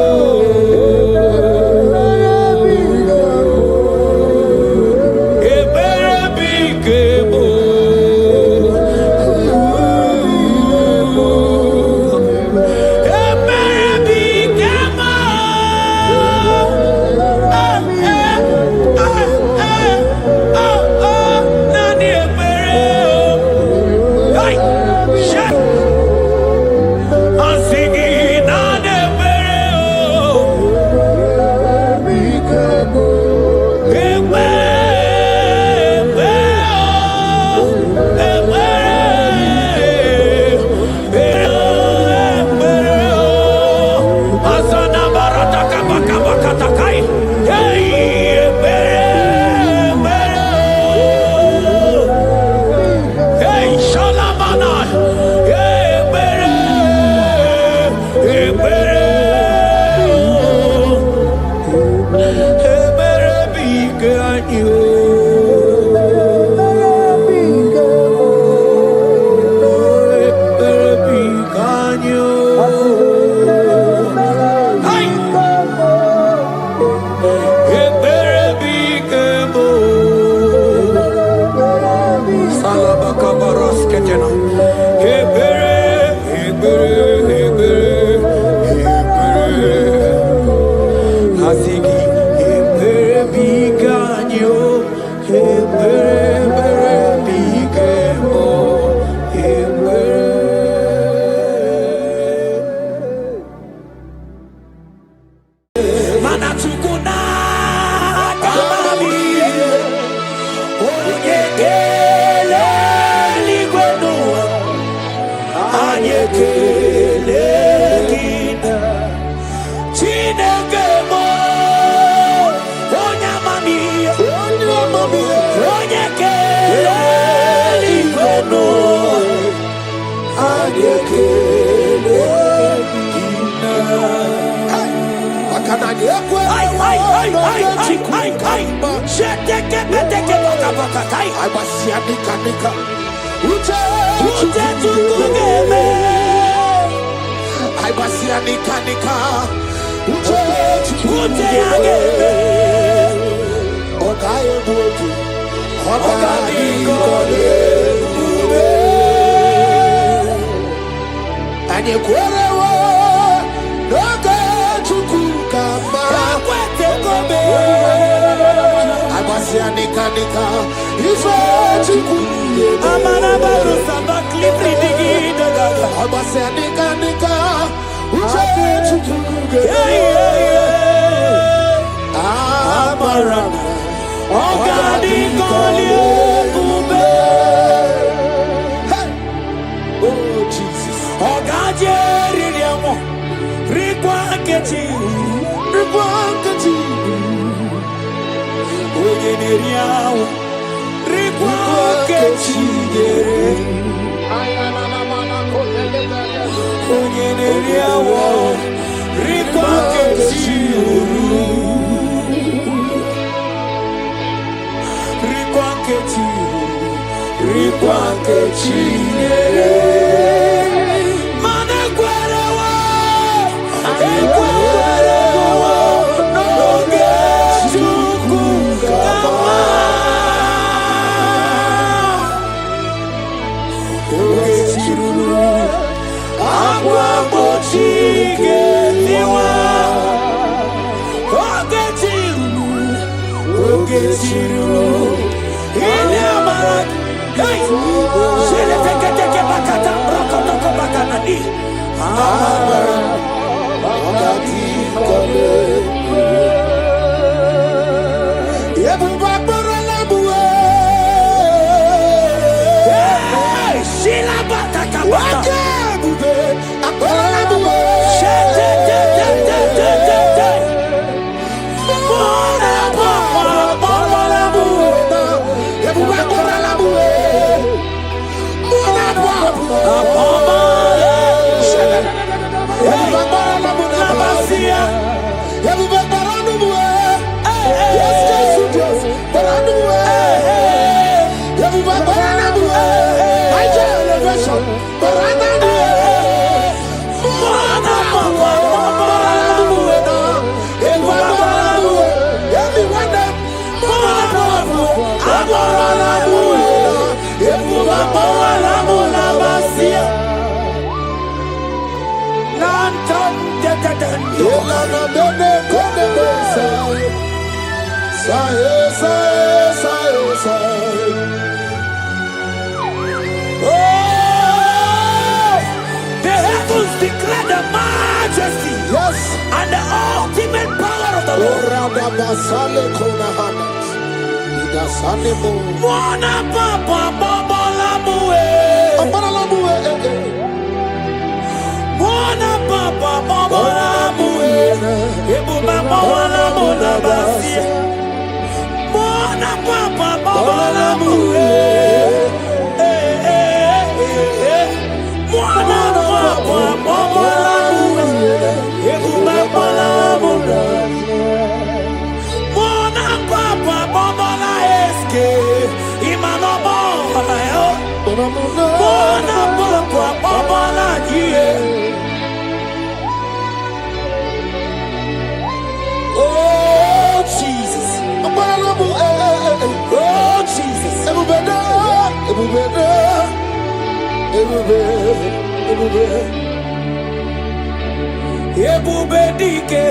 Ebube dike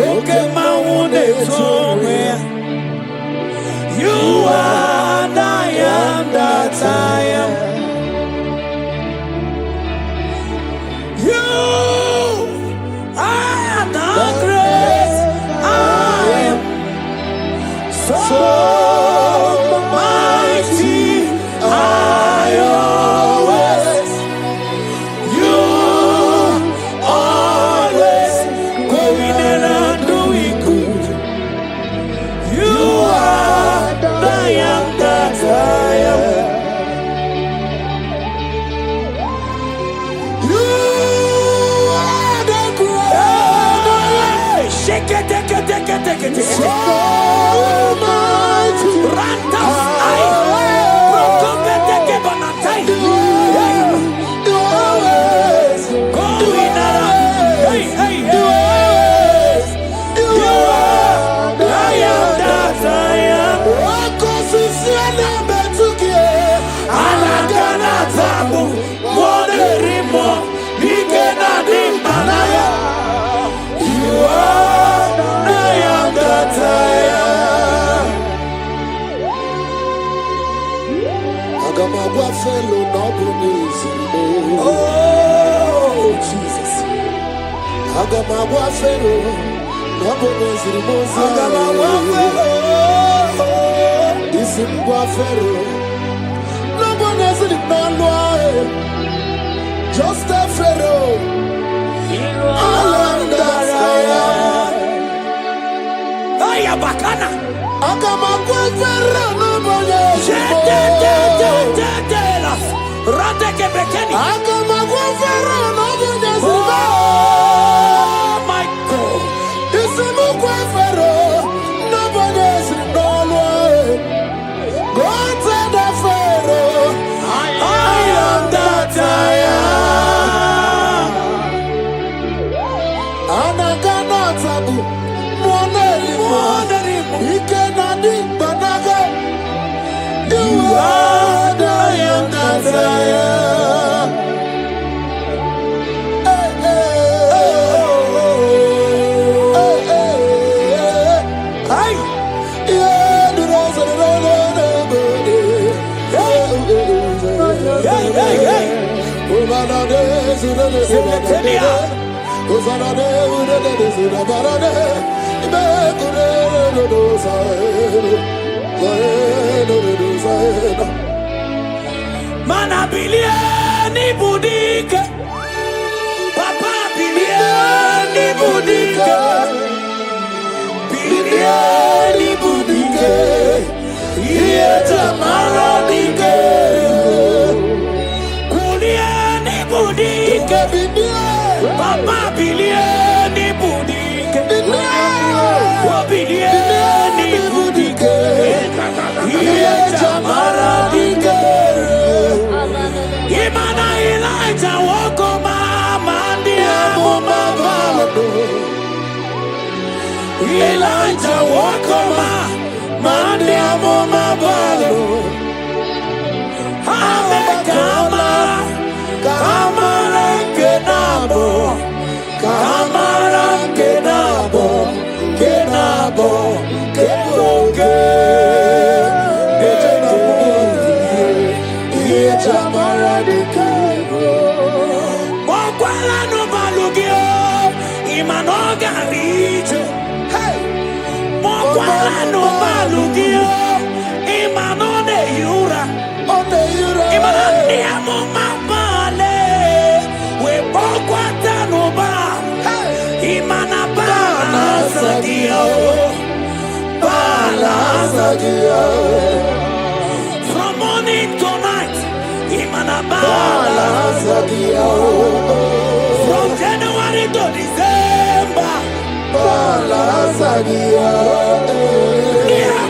oke maune tome. You are the I am that I am. You are the great I am. So mighty I always. You always going and doing good. You are the I am that I am. You are the great. Shake it, take it, take it, take it. So mighty. Rantas I. Broken, take it, banatai. You always going around. Hey, hey, hey. You are the I am that I am. Anagana tabu, moderimo, nikena dimbanaya. You are the I am that I am. Agamagwa fellow nobles. Oh, Jesus. Agamagwa fellow nobles. Agamawa fellow. Isimgwa fellow. Nobles in just a fellow. I am that I am. Aya bakana. Agamagwa fellow nobles. Radeke bekeni. Agamagwa fellow nobles. Oh my God. Isimgwa fellow nobles. Go to the fellow. I am that I am. Anagana tabu, monelimo, ikenadi banaga. You are the I am that I am. Hey, hey, hey, hey. Yeah, the rose of the Hey, hey, hey. Mana bilieni budike. Papa bilieni budike. Bilieni budike. Ieta maradike. Kulieni budike. Papa bilieni budike. Oh bilieni budike. Ieta maradike. Imana Elijah woko mama ndiamo mabalo. Elijah woko mama ndiamo mabalo. Kama kenabo, kepoke. Mokwala no balugio, imanoga riche. Mokwala no balugio, imanone yura. Imane amo mabale, we bokwata no ba. Imana bala sadio. From morning to night, Imanabala. From January to December,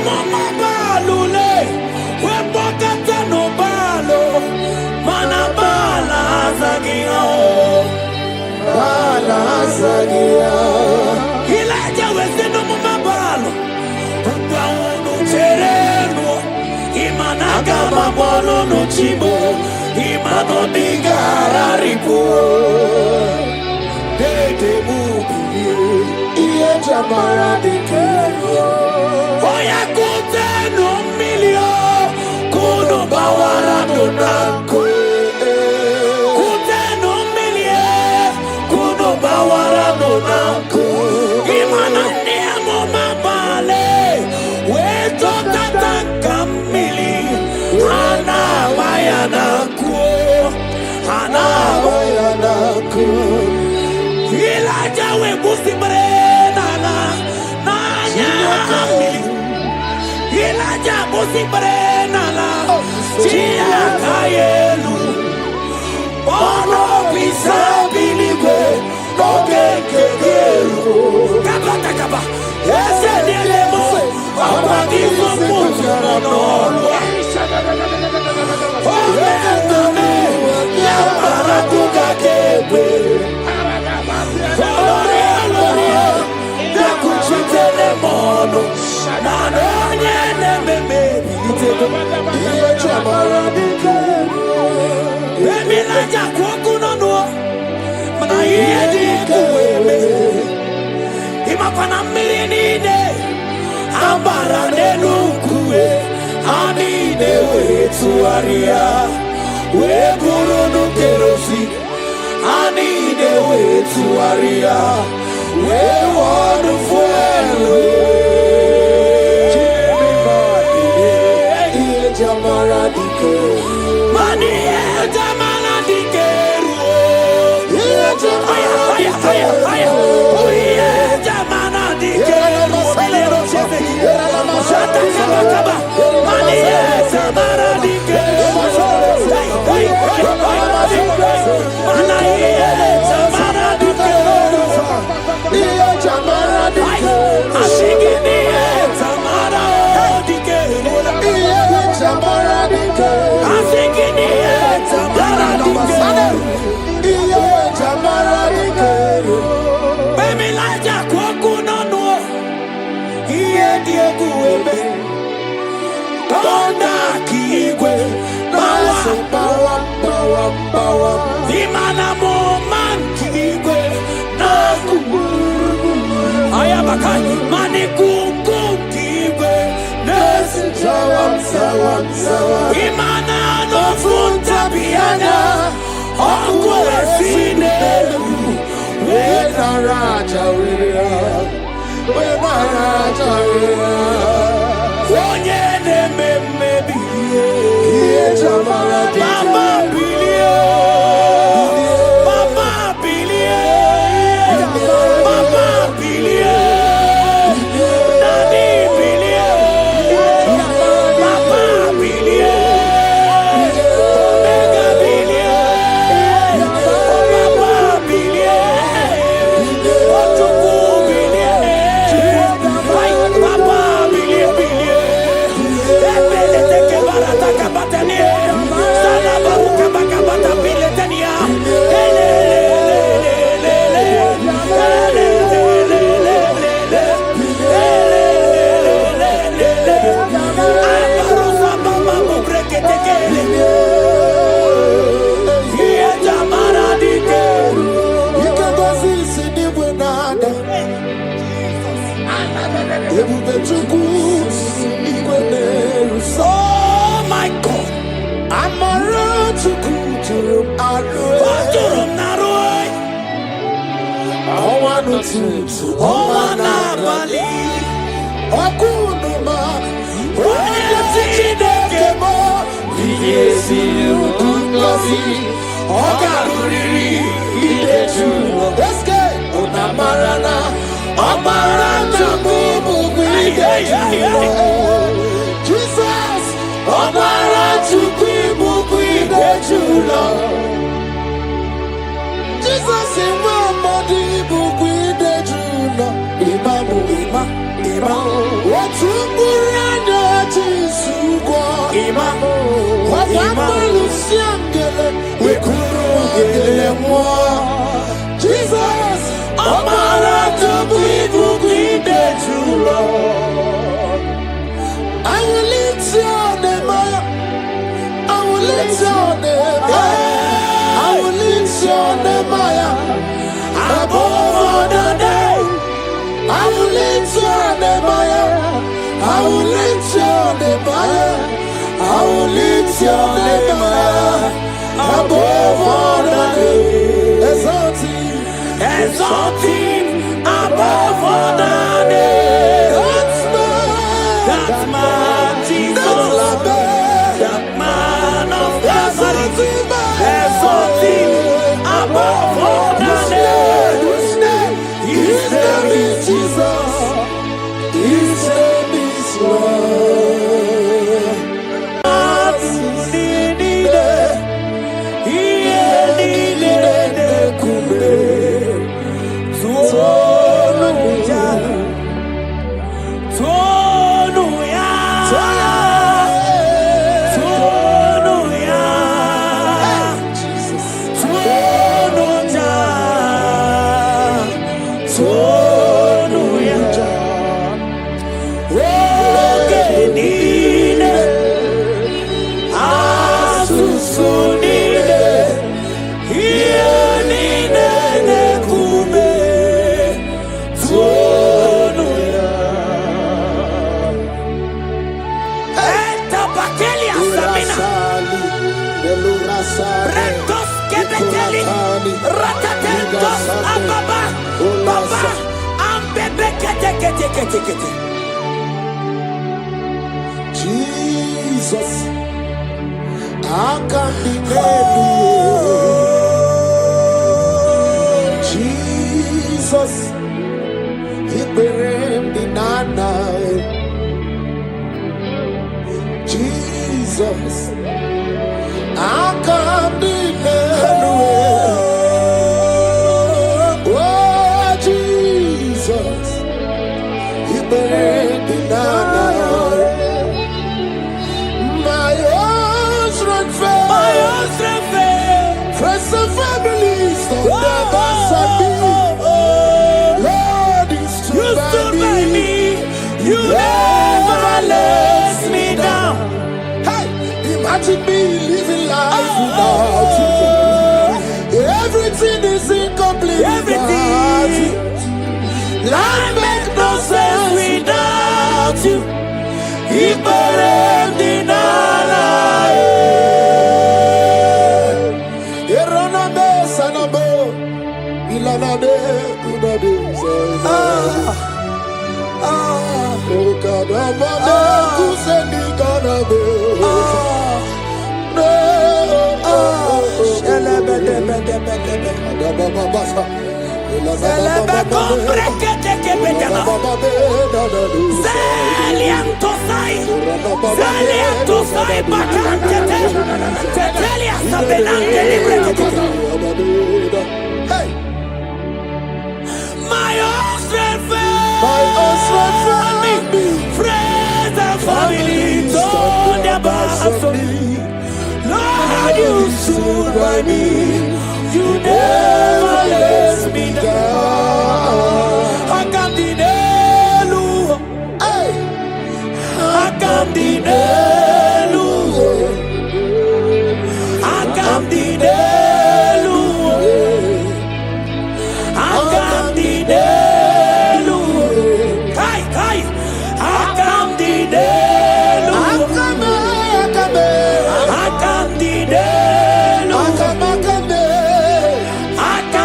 Mama Balule, we bokata no balo, Manabala Zagia. Elijah was the no mama balo. Imanaga mabolo no chibo. Anonigara ripo Dede mubiye Iye jamara dikero Oya kute no milio Kuno bawara no nanko Kute no milie Kuno bawara no nanko Imana nemo mabale Weto tatanka mili Ana mayanaku Ana mayanaku Ilaja we busibre nana Nanya amili Ilaja busibre nana Chia kayelu Ono pisa biligwe Noge kegeru Kabata kaba Ese nielemo Apagizo mutara nolwa Omename Yamara kukakebe Olore Nakuchitele mono Nanonye nememe Iye chamara dikero Emilaja kukunono Mana iye dikuweme Imapana milinide Ambara nenukue Anide wetuaria Weburunu kerosi Anide wetuaria Wewanu fuelu Iye jamara dikeru Mani iye jamara dikeru Iye jamara dikeru Iye jamara dikeru Shata kaba kaba Mani iye jamara dikeru Mana iye jamara dikeru Iye jamara dikeru Ashigini iye jamara dikeru Iye jamara dikeru Ashigini iye jamara dikeru Iye jamara dikeru Bemi laja kwa kunono Iye diegu ebe Tonda kigwe Bawa Imana mo man kigwe Nakuburu Ayabakai Mani kuku kigwe Nesi Sawa Imana no funta piana Okwe sinelu Wena raja wira Onye nememe bilie Iye jamara dikeru Mama bilie Nani bilie Mama bilie Omega bilie Mama bilie Otuku bilie Papa bilie Ebele teke barata kabatania Sana baruka bakabata bile tania Abarusa baba mubreke tekele Iye jamara dikeru Ikagozi sinibwe nada Ebube chuku sinibwe neru Oh my God Amara chuku turum arue Turum narue Owanu tutu Owana bali Okunuma Onye Chineke mo Iyesi ukungozi Ogaruriri Ideju Eske Unamarana Amara chuku bubu Ideju Jesus Amara chuku bubu Ideju Jesus Imamadi bubu Ideju Ima Watumburana Jisugwa Ima Wafalusiangele Wekurugele mwa Jesus Amara tubu Ideju I will lift your name. I will lift your name higher. I will lift your name higher. I will lift your name higher. Above all the names. Exalting above all the names. That's my Jesus. That man of Nazareth. Exalting above all the names. His name is Jesus. His name is Lord. Jesus, I can't deny you. Jesus, he buried the night. Jesus, I can't deny you. Oh, Jesus, he buried the night. Friends and families don't never said me. Lord, you stood by me. You never let me down. Hey, imagine me living life without you. Everything is incomplete. Everything. Life makes no sense without you. He buried the night. My friends and family don't never me. Lord, you stood by me. You never let me down. I can't deny you. I can't deny you. I can't deny you. I can't deny. I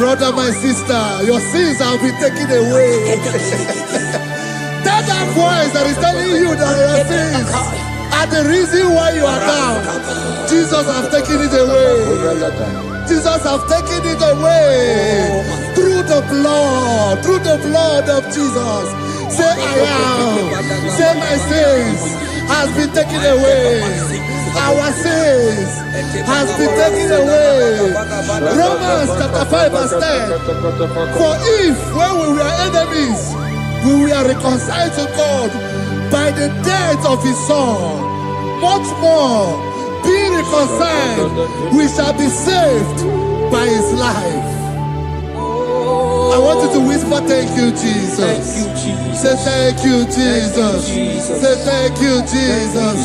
brother, my sister, your sins have been taken away. That voice that is telling you that your sins are the reason why you are down. Jesus has taken it away. Jesus has taken it away. Through the blood of Jesus. Say I am. Say my sins has been taken away. Our sins has been taken away. Romans chapter 5 verse 10. For if when we were enemies, we were reconciled to God by the death of his son, much more, being reconciled, we shall be saved by his life. I want you to whisper, thank you, Jesus. Say thank you, Jesus. Say thank you, Jesus.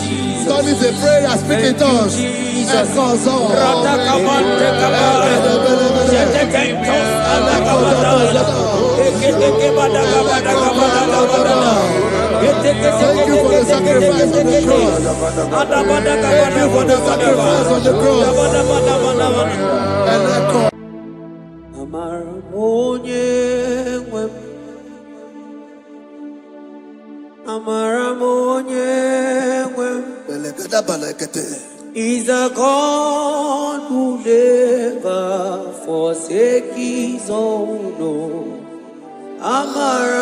Turn it a prayer, speak in tongues. Thank you for the sacrifice on the cross. Thank you for the sacrifice on the cross. And echo. Is a God who never forsake his own. He's a God who never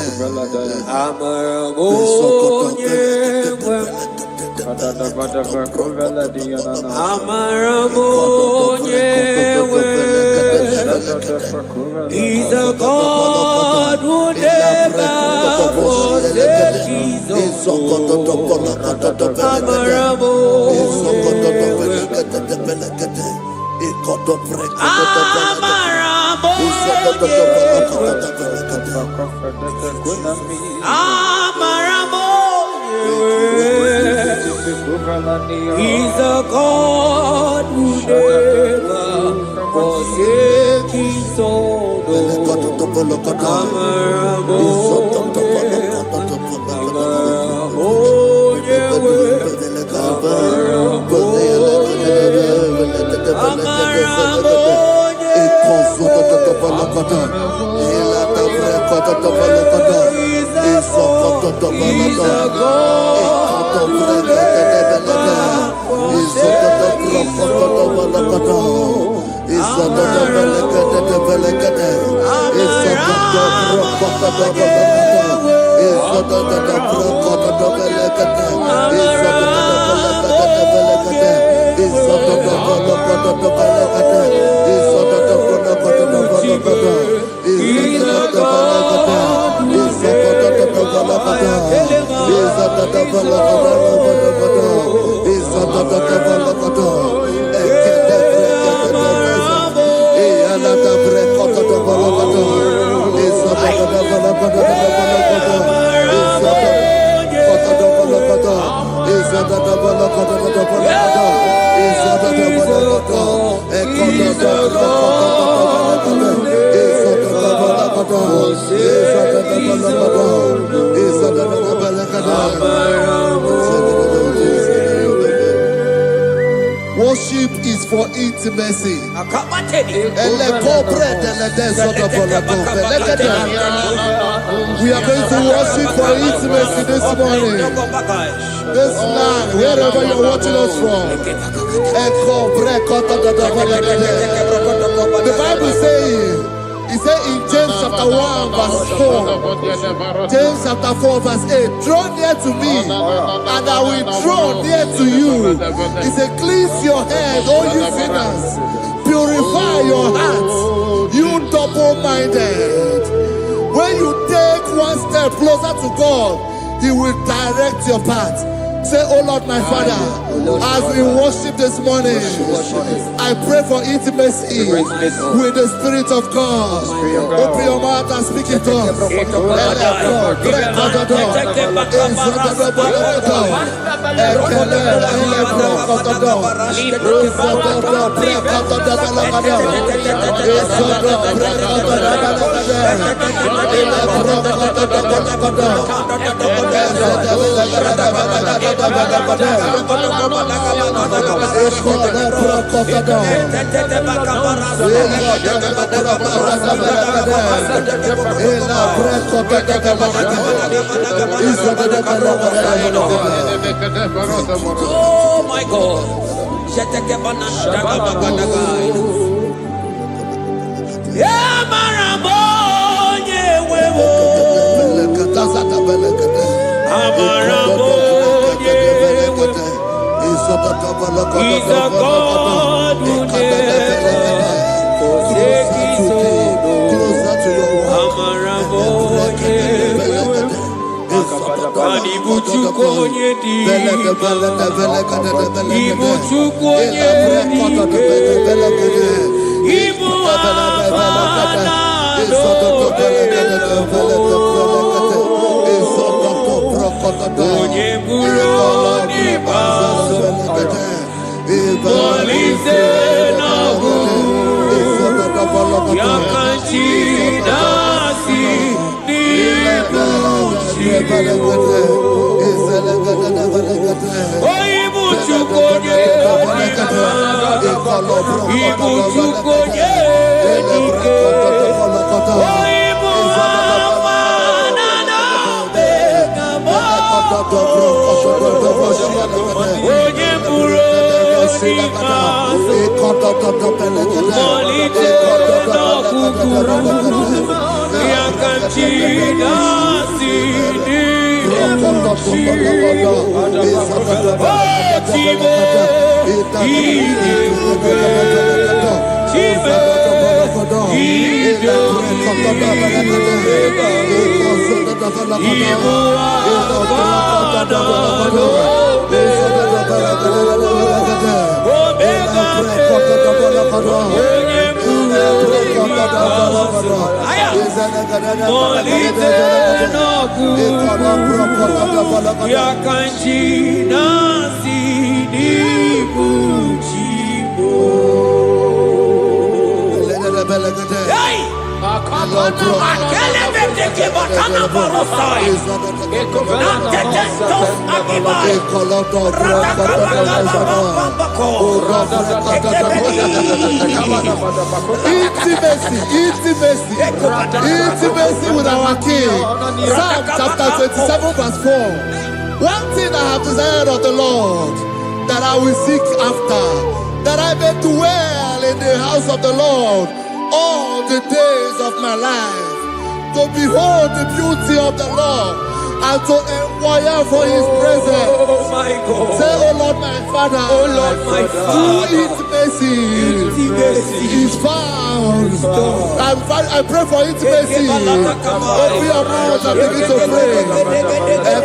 forsakes his own. He's a God who never forsakes his own. Worship is for intimacy. We are going to worship for intimacy this morning. This land, wherever you're watching us from. The Bible says, it says in James chapter 1 verse 4, James chapter 4 verse 8, draw near to me and I will draw near to you. It says, cleanse your hands, all you sinners, purify your hearts, you double-minded. When you take one step closer to God, he will direct your path. Say, oh Lord, my Father, as we worship this morning, I pray for intimacy with the Spirit of God. Open your mouth and speak it to us. Oh my God. He's a God who never forsakes his own. Intimacy with our King. Psalm chapter 27 verse 4. One thing I have desired of the Lord, that I will seek after, that I may dwell in the house of the Lord all the days of my life, to behold the beauty of the Lord and to inquire for his presence. Oh my God. Say, oh Lord my Father, Oh Lord my Father, through intimacy is found. I pray for intimacy. Open your mouth and begin to pray.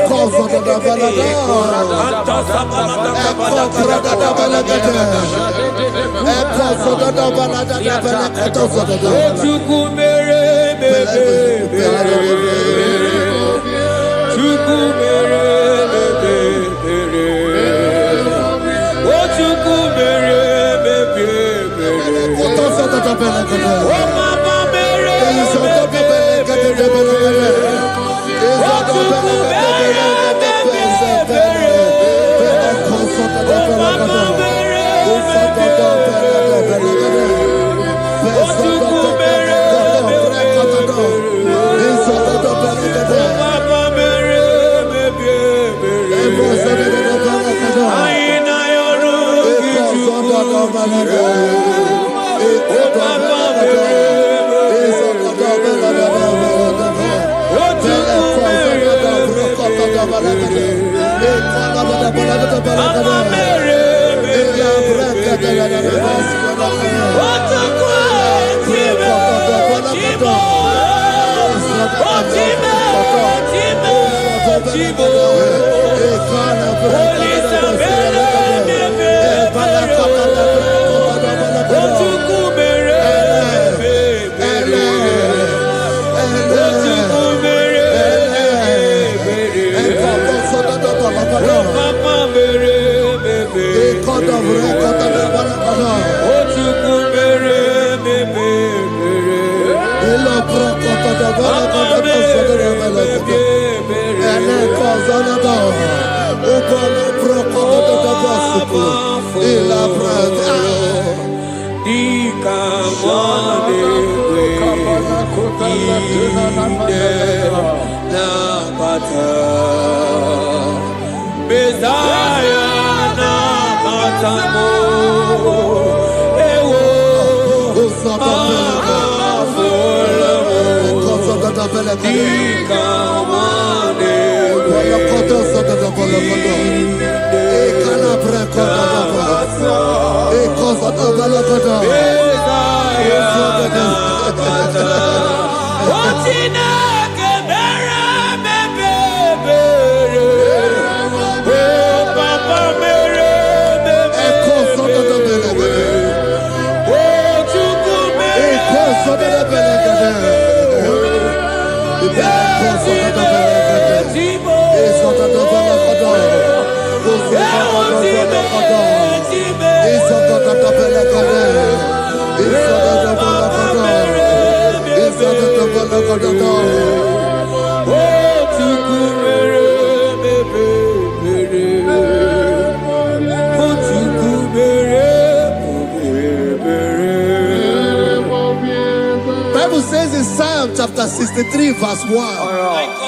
Bible says in Psalm chapter 63 verse 1,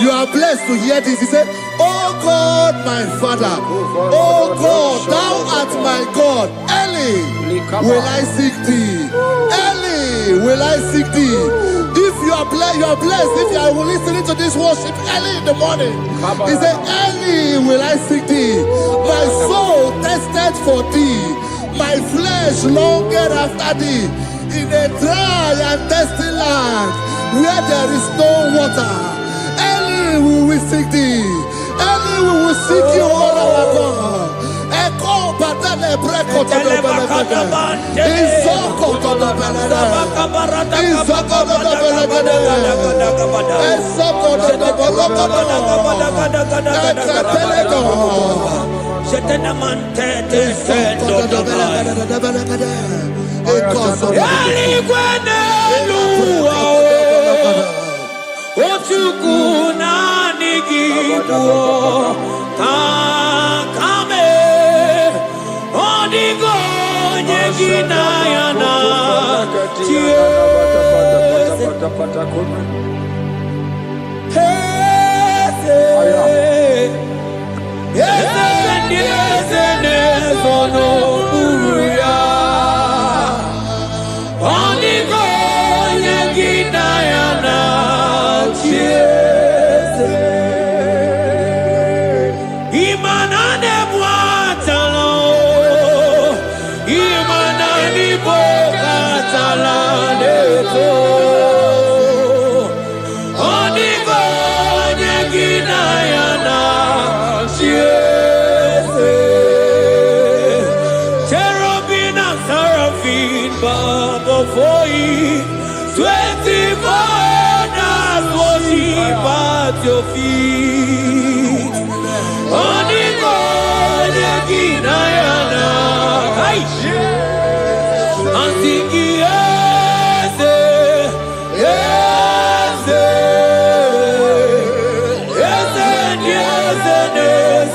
you are blessed to hear this. He said, oh God, my Father, oh God, thou art my God. Early will I seek thee. Early will I seek thee. If you are blessed. If you are listening to this worship early in the morning, he said, early will I seek thee. My soul tested for thee. My flesh longed after thee. In a dry and thirsty land where there is no water, early we will seek thee. Early we will seek you, all our God. Echo batale breko to the belagada. Isoko to the belagada. Isoko to the belagada. Isoko to the belagada. Your feet, and sing yes, yes, yes, yes, yes,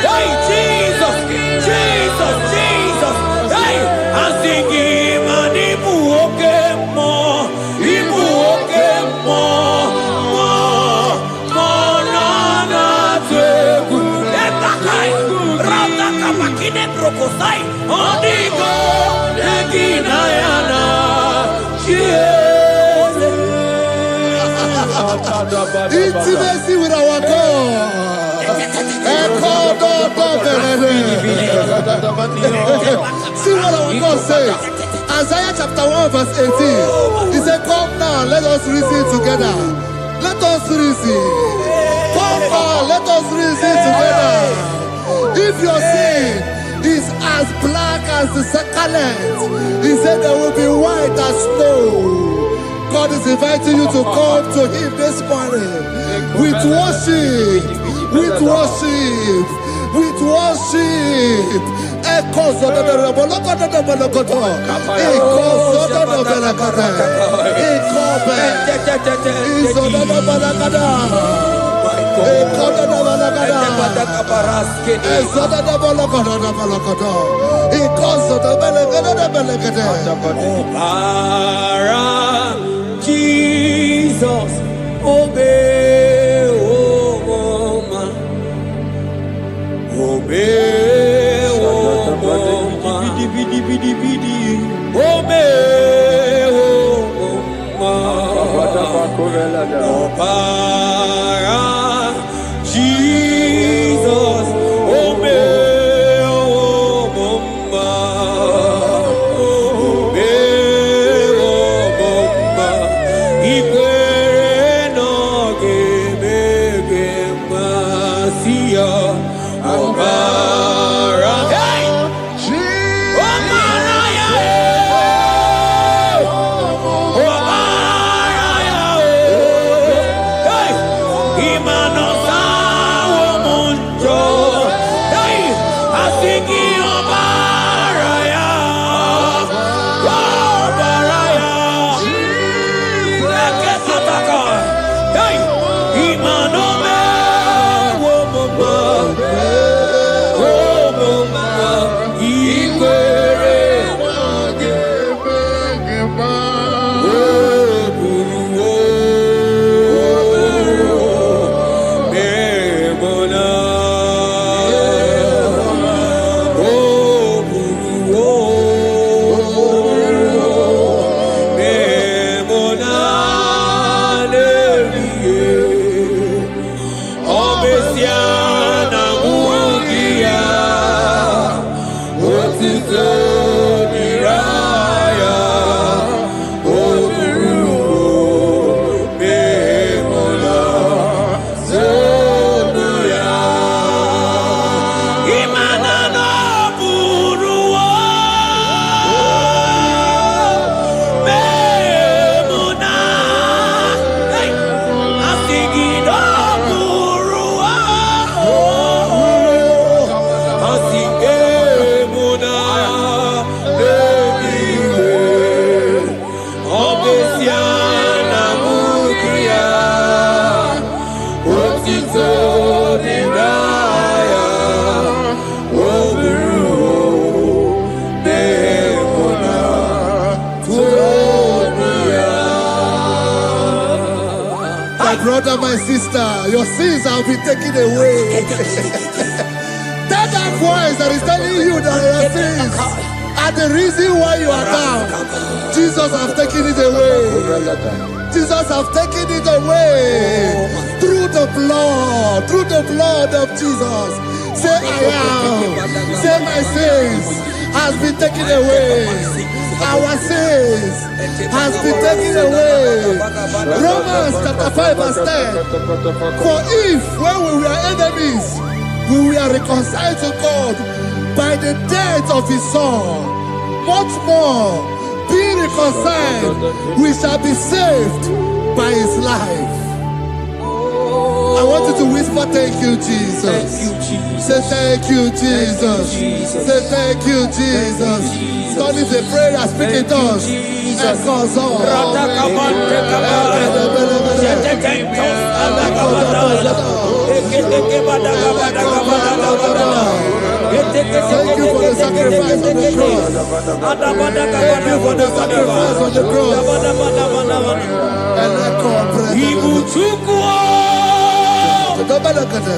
Hey, Jesus, Jesus, Jesus. Hey, I'm singing, man, Ibu more, na teku. Etakai, rata kapakine brokosai. Onigo, negina yana. Intimacy with our God. See what our God says. Isaiah chapter 1 verse 18. He said, come now, let us reason together. Let us reason. Come on, let us reason together. If your sin is as black as the scarlet, he said there will be white as snow. God is inviting you to come to him this morning with worship, with worship, with worship. Echoes of the Jesus, obey, oh man, obey, oh man, obey, oh man, Jesus, obey, oh brother, my sister, your sins have been taken away. That voice that is telling you that your sins are the reason why you are down. Jesus has taken it away. Jesus has taken it away through the blood of Jesus. Say I am. Say my sins has been taken away. Our sins has been taken away. Romans chapter 5 verse 10. For if when we were enemies, we were reconciled to God by the death of his son, much more being reconciled, we shall be saved by his life. I want you to whisper, thank you, Jesus. Thank you, Jesus. Say thank you, Jesus. Say thank you, Jesus. God is a prayer, speak in tongues. Thank you for the sacrifice on the cross. Thank you for the sacrifice on the cross.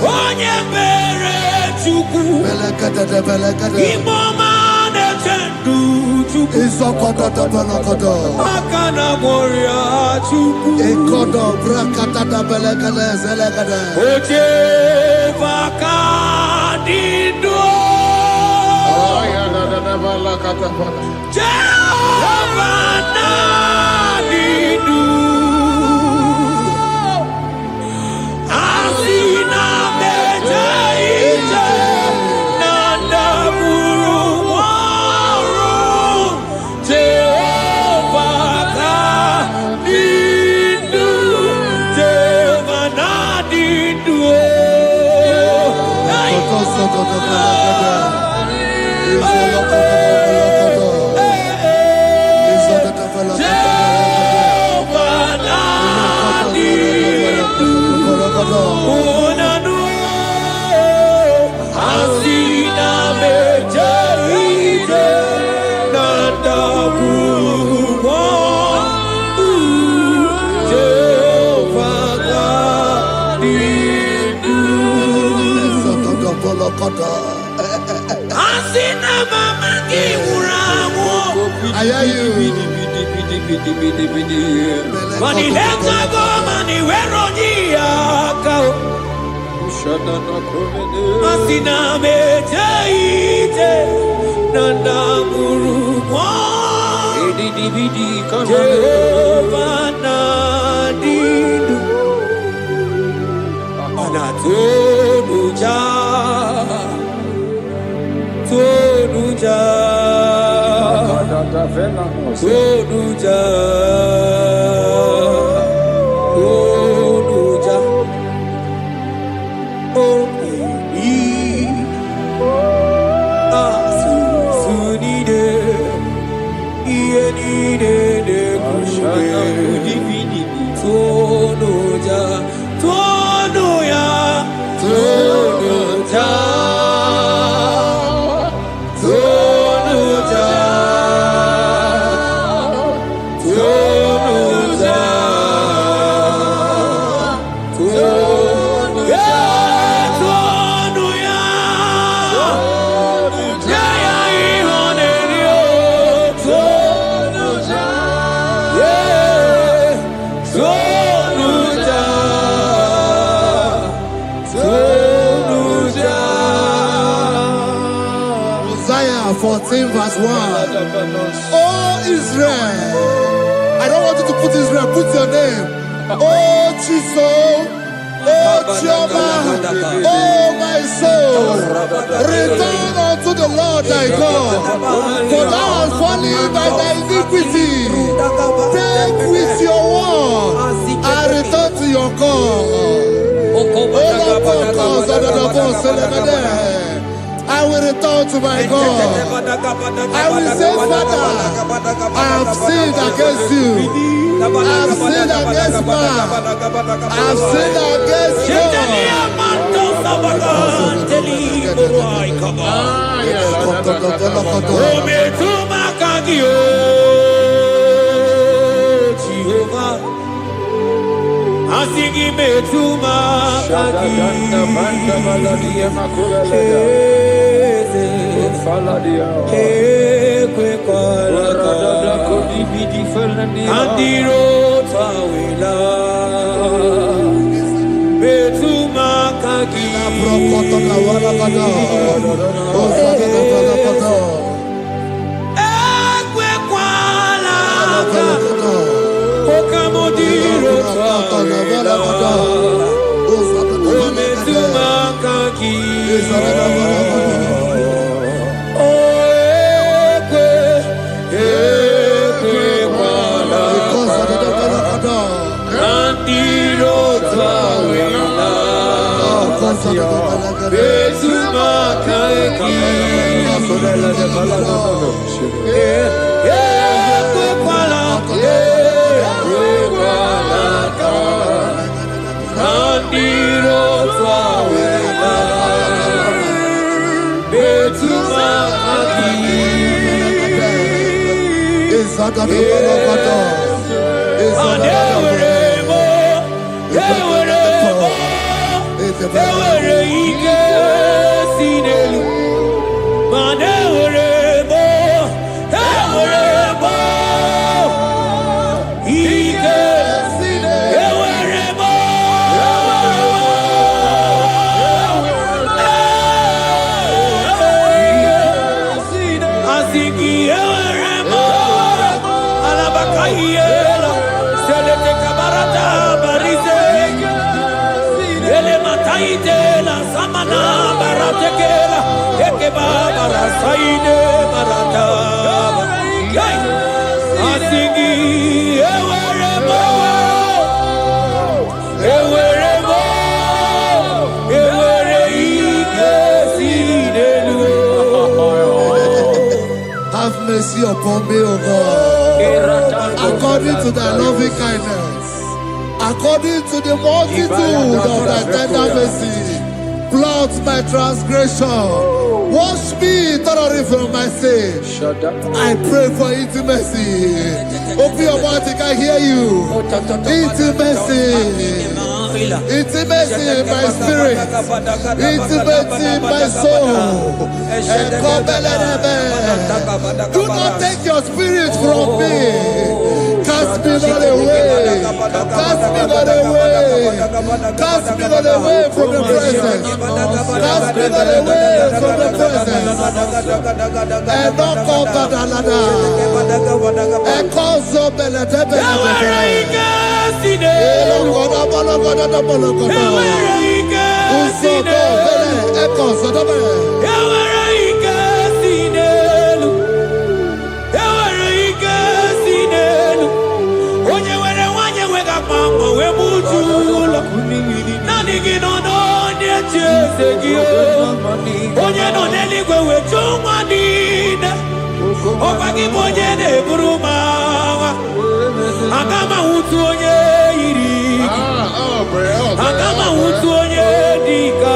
Onye mere Chukwu Imoma na-echendu Chukwu Aka na moria Chukwu Oche vaka dindo Isaiah 14 verse 1. Oh Israel, I don't want you to put Israel, put your name. Oh Chiso, oh Chioma, oh my soul, return unto the Lord thy God, for thou hast fallen by thy iniquity. Take with your word and return to your God. I will return to my God. I will say, Father, I have sinned against you. I have sinned against man. I have sinned against Asigi metuma kagi kwe kola andiro tawila metuma kagi ekwe kola okamodiro tawila metuma kagi Asigi Naitela samana baratekela ekeba barasaide barata asingi eweremo ewere ikesidelu. Have mercy upon me, O God, according to thy loving kindness, according to the multitude of thy tender mercy. Blot my transgression, wash me thoroughly from my sin. I pray for intimacy. Open your mouth, I can hear you. Intimacy. Intimacy in my spirit, intimacy in my soul. Do not take your spirit from me. Cast me not away. Cast me not away. Cast me not away from the presence. Cast me not away from the presence. And not come back another. And call so better. Agama utu onye dika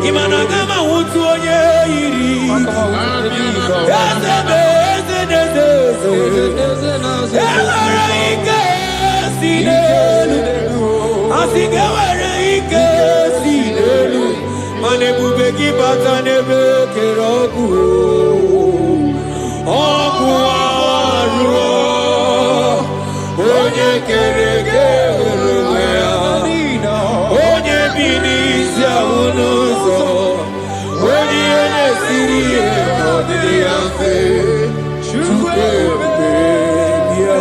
imana agama utu onye iri ezebe ewere ike si n'elu asige were ike si n'elu mana ebube gị bata n'ebe kere ọgwụ arụ onye kere eke onye bi n'isi ahụ n'ụzọ onye ihe na-esiri ihe ọdịrị ya mfe Chukwu ebube bịa.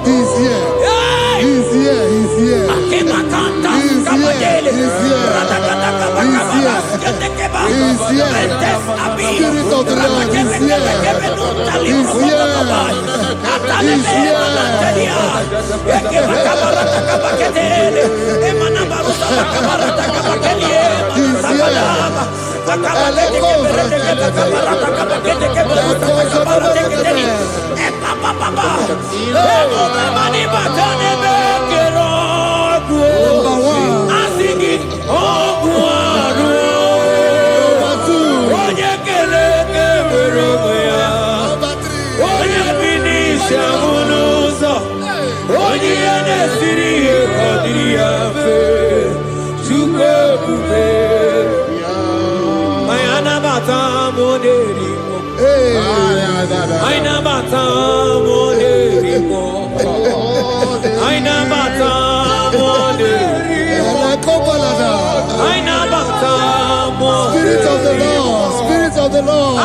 He's here. He's here. He's here. He's here. He's here. Spirit of the Lord is here. He's here. He's here. Spirit of the Lord, Spirit of the Lord.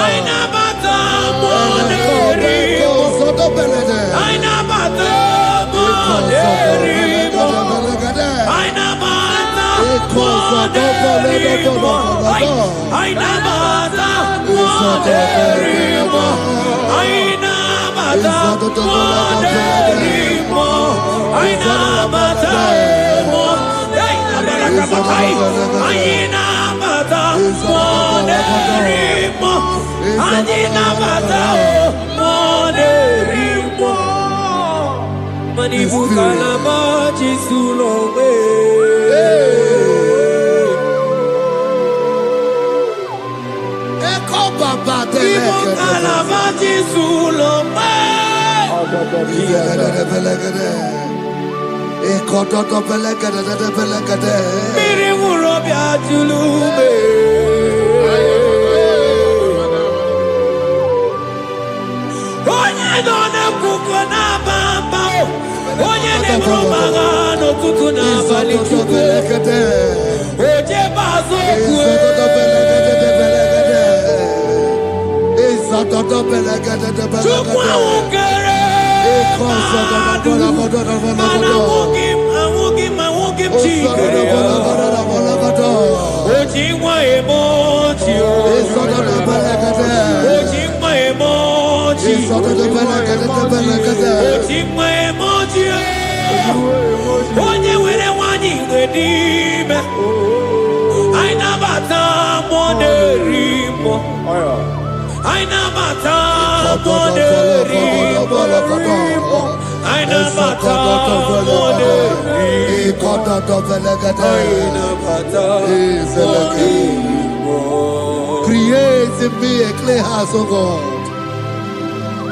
Create in me a clean house, O God,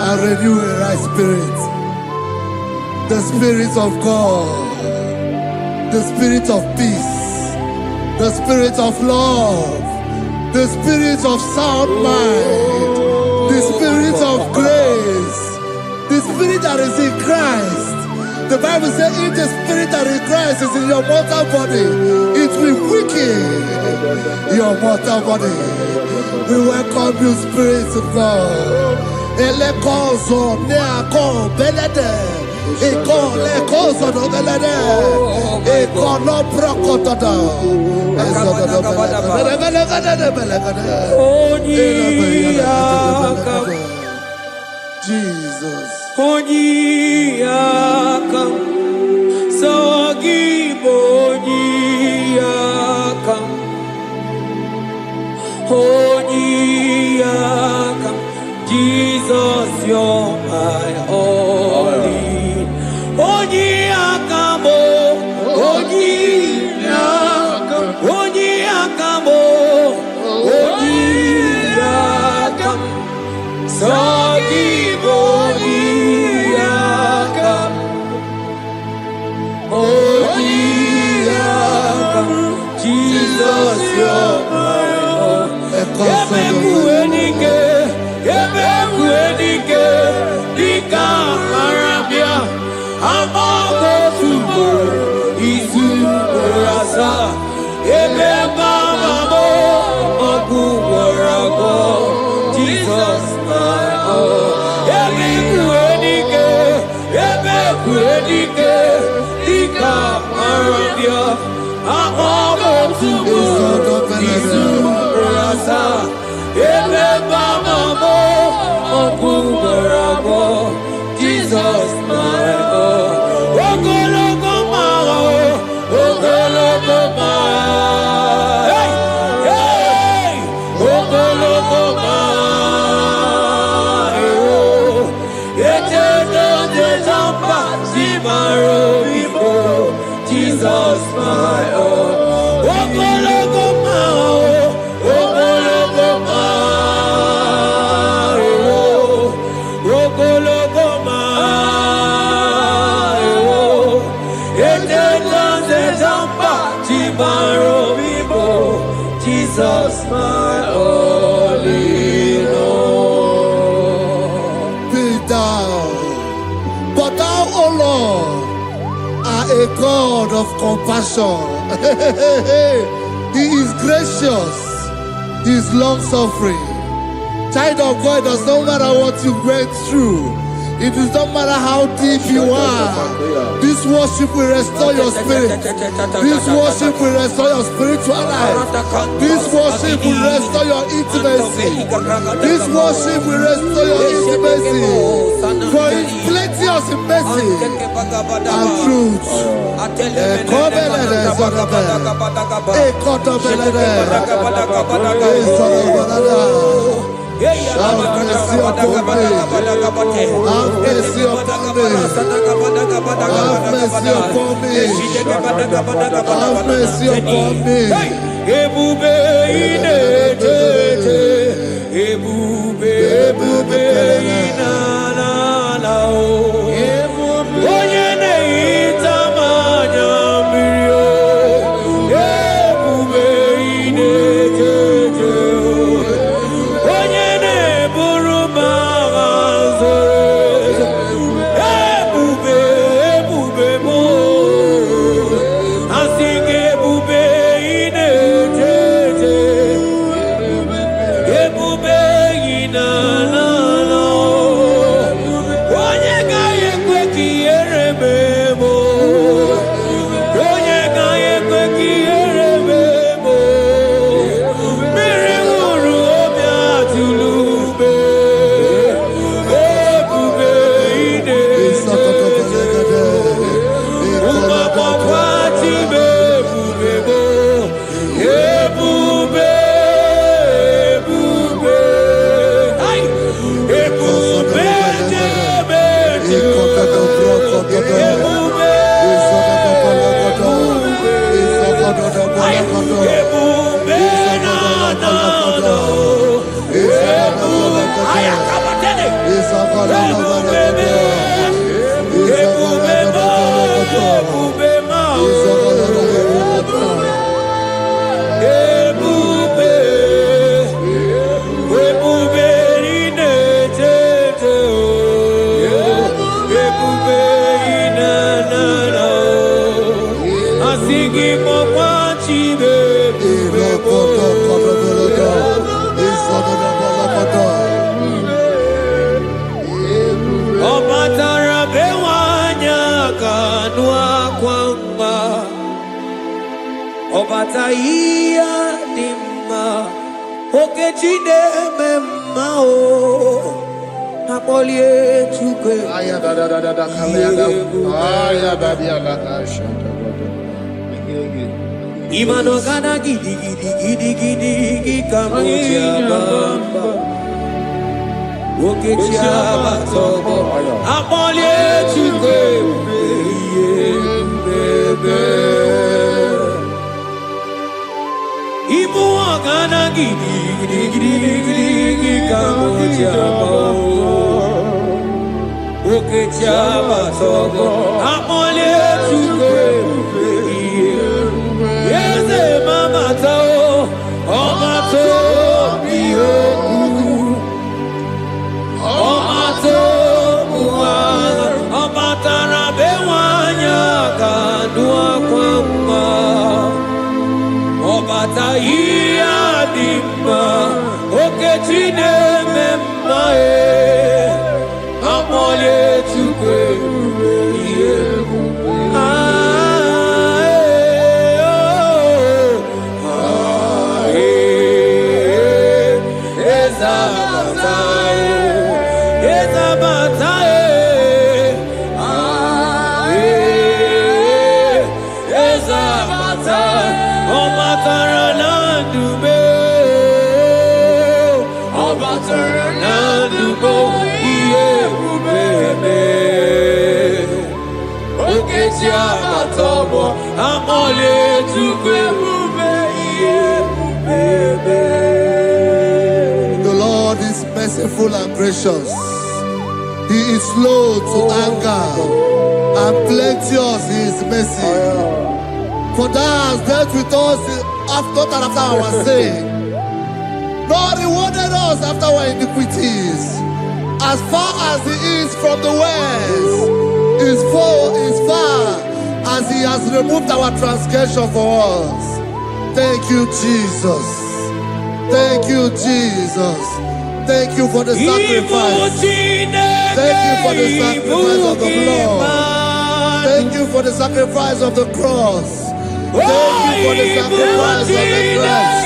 and renew a right spirit. The spirit of God, the spirit of peace, the spirit of love, the spirit of sound mind, the spirit of grace, the spirit that is in Christ. The Bible says, if the spirit that is in Christ is in your mortal body, it will weaken your mortal body. We welcome you, Spirit of God. Elekozo neako belede, elekozo no belede, ekono brokotoda, Jesus. Onyiyakam, Sagibo Onyiyakam, Onyiyakam, Jesus, you're my only. Onyiyakam, Onyiyakam, Onyiyakam, Onyiyakam, Sagibo Onyiyakam, Onyiyakam, Jesus, you're my own. Ebekuenike, ebekuenike, dika marabia, amago tubo, isu orasa, ebebamamo, oguwarago, Jesus, my own. Ebekuenike, ebekuenike, dika marabia, amago tubo, isu orasa, ebebamamo, oguwarago, Jesus, my own. Ogologo mao, ogologo mao, hey, hey, ogologo mao, eternal desamba, simaro bifo, Jesus, my own. Ogologo mao, ogologo mao, ogologo mao, eternal desamba, simaro bifo, Jesus, my only Lord. Be thou, but thou, O Lord, are a God of compassion. He is gracious, He is long suffering. Child of God, it does not matter what you went through. It does not matter how deep you are. This worship will restore your spirit. This worship will restore your spiritual life. This worship will restore your intimacy. This worship will restore your intimacy. For it's plenty of mercy and truth. Have mercy upon me. Have mercy upon me. Have mercy upon me. Have mercy upon me. Ebube inetete, ebube, ebube inanana o. Onye na-ehita mmanya mmiri o. Ebube inetete o. Onye na-eburu m agha nzere. Ebube, ebube m o. Asị gị ebube inetete. Ebube inanana o. Obataia dimma okechide memma o apolie chuke aya da kalenda aya badia la shata imano gana gidi kamoja bamba okechia batogo apolie chuke bebe Ibu agana gidi kamoja oke chaba togo amole chuke yeze mama tao omato biyoku omato buwa omatara bewanya kadua kwamba Obataia dimma okechine memma amole chukwe The Lord is merciful and gracious. He is slow to anger and plenteous in his mercy. For thou hast dealt with us after our sin, nor rewarded us after our iniquities. As far as he is from the west, is far as he has removed our transgression for us. Thank you, Jesus. Thank you, Jesus. Thank you for the sacrifice. Thank you for the sacrifice of the blood. Thank you for the sacrifice of the cross. Thank you for the sacrifice of the cross.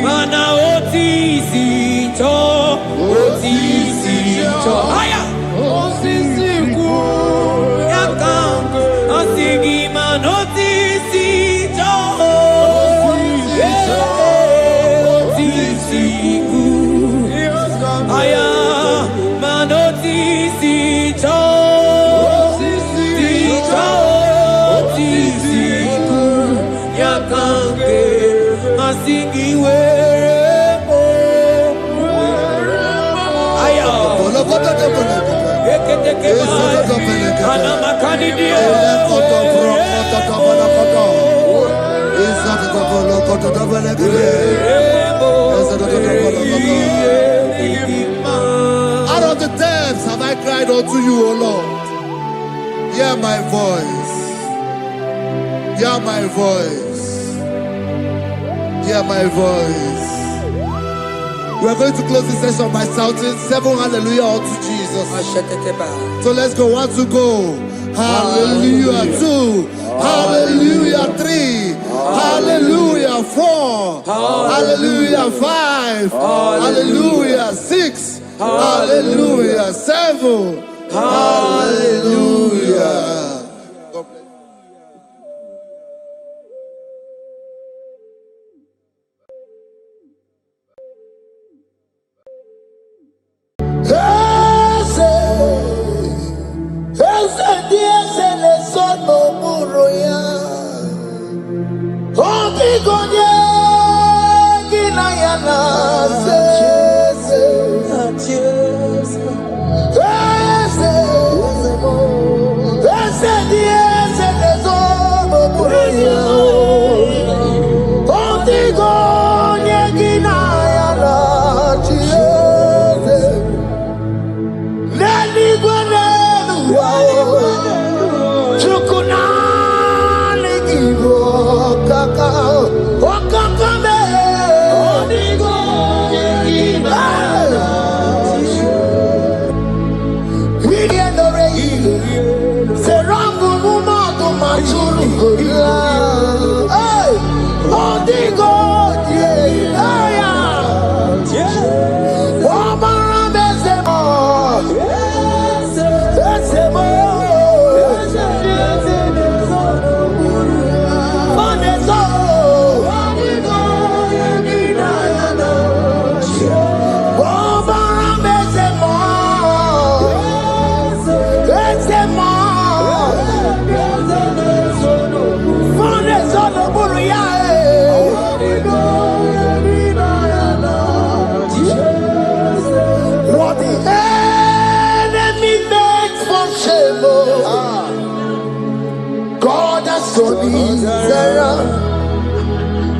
Mana Out of the depths have I cried unto you, O Lord. Hear my voice. Hear my voice. Hear my voice. We are going to close this session by shouting 7 hallelujah unto Jesus. So let's go. 1, 2, go. Hallelujah. 2. Hallelujah. 3. Hallelujah. 4. Hallelujah. 5. Hallelujah. 6. Hallelujah. 7. Hallelujah.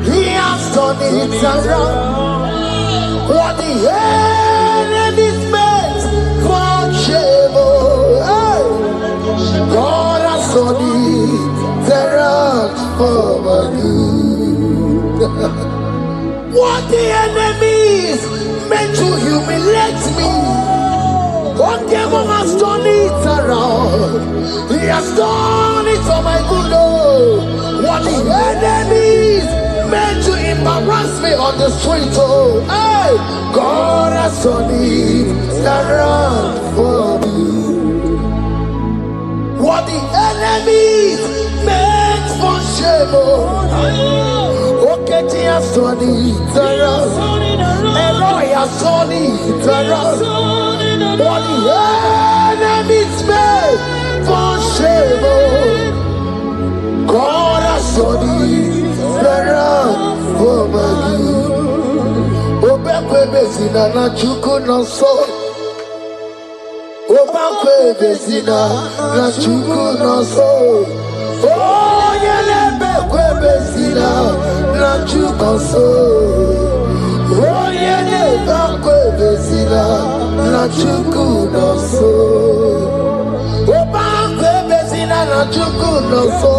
He has done it around. What the enemy's meant for shame, hey, God has done it around for my good. What the enemy's meant to humiliate me, what devil has done it around. He has done it for my good. What the enemies meant to embarrass me on the street, oh, hey, God has done it around for me. What the enemies meant for shame, oh, okay, he has done it around. Eloi has done it around. What the enemies meant for shame, oh, God has done it around for my good. Obekwe bezina na chuku no so. Obekwe bezina na chuku no so. Oh, yelebekwe bezina na chuku so. Oh, yelebekwe bezina na chuku no so. Obekwe bezina na chuku no so.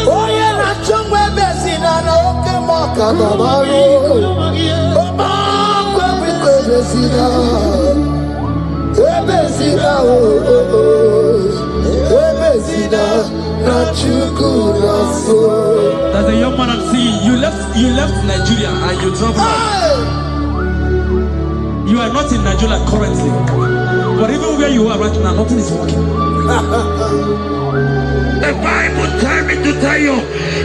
Oh, yeah, na chumwe bezina na oke moka na bariko. Obekwe bezina, bezina, oh, There's a young man I'm seeing. You left Nigeria and you traveled out. You are not in Nigeria currently. But even where you are right now, nothing is working. The Bible tells me to tell you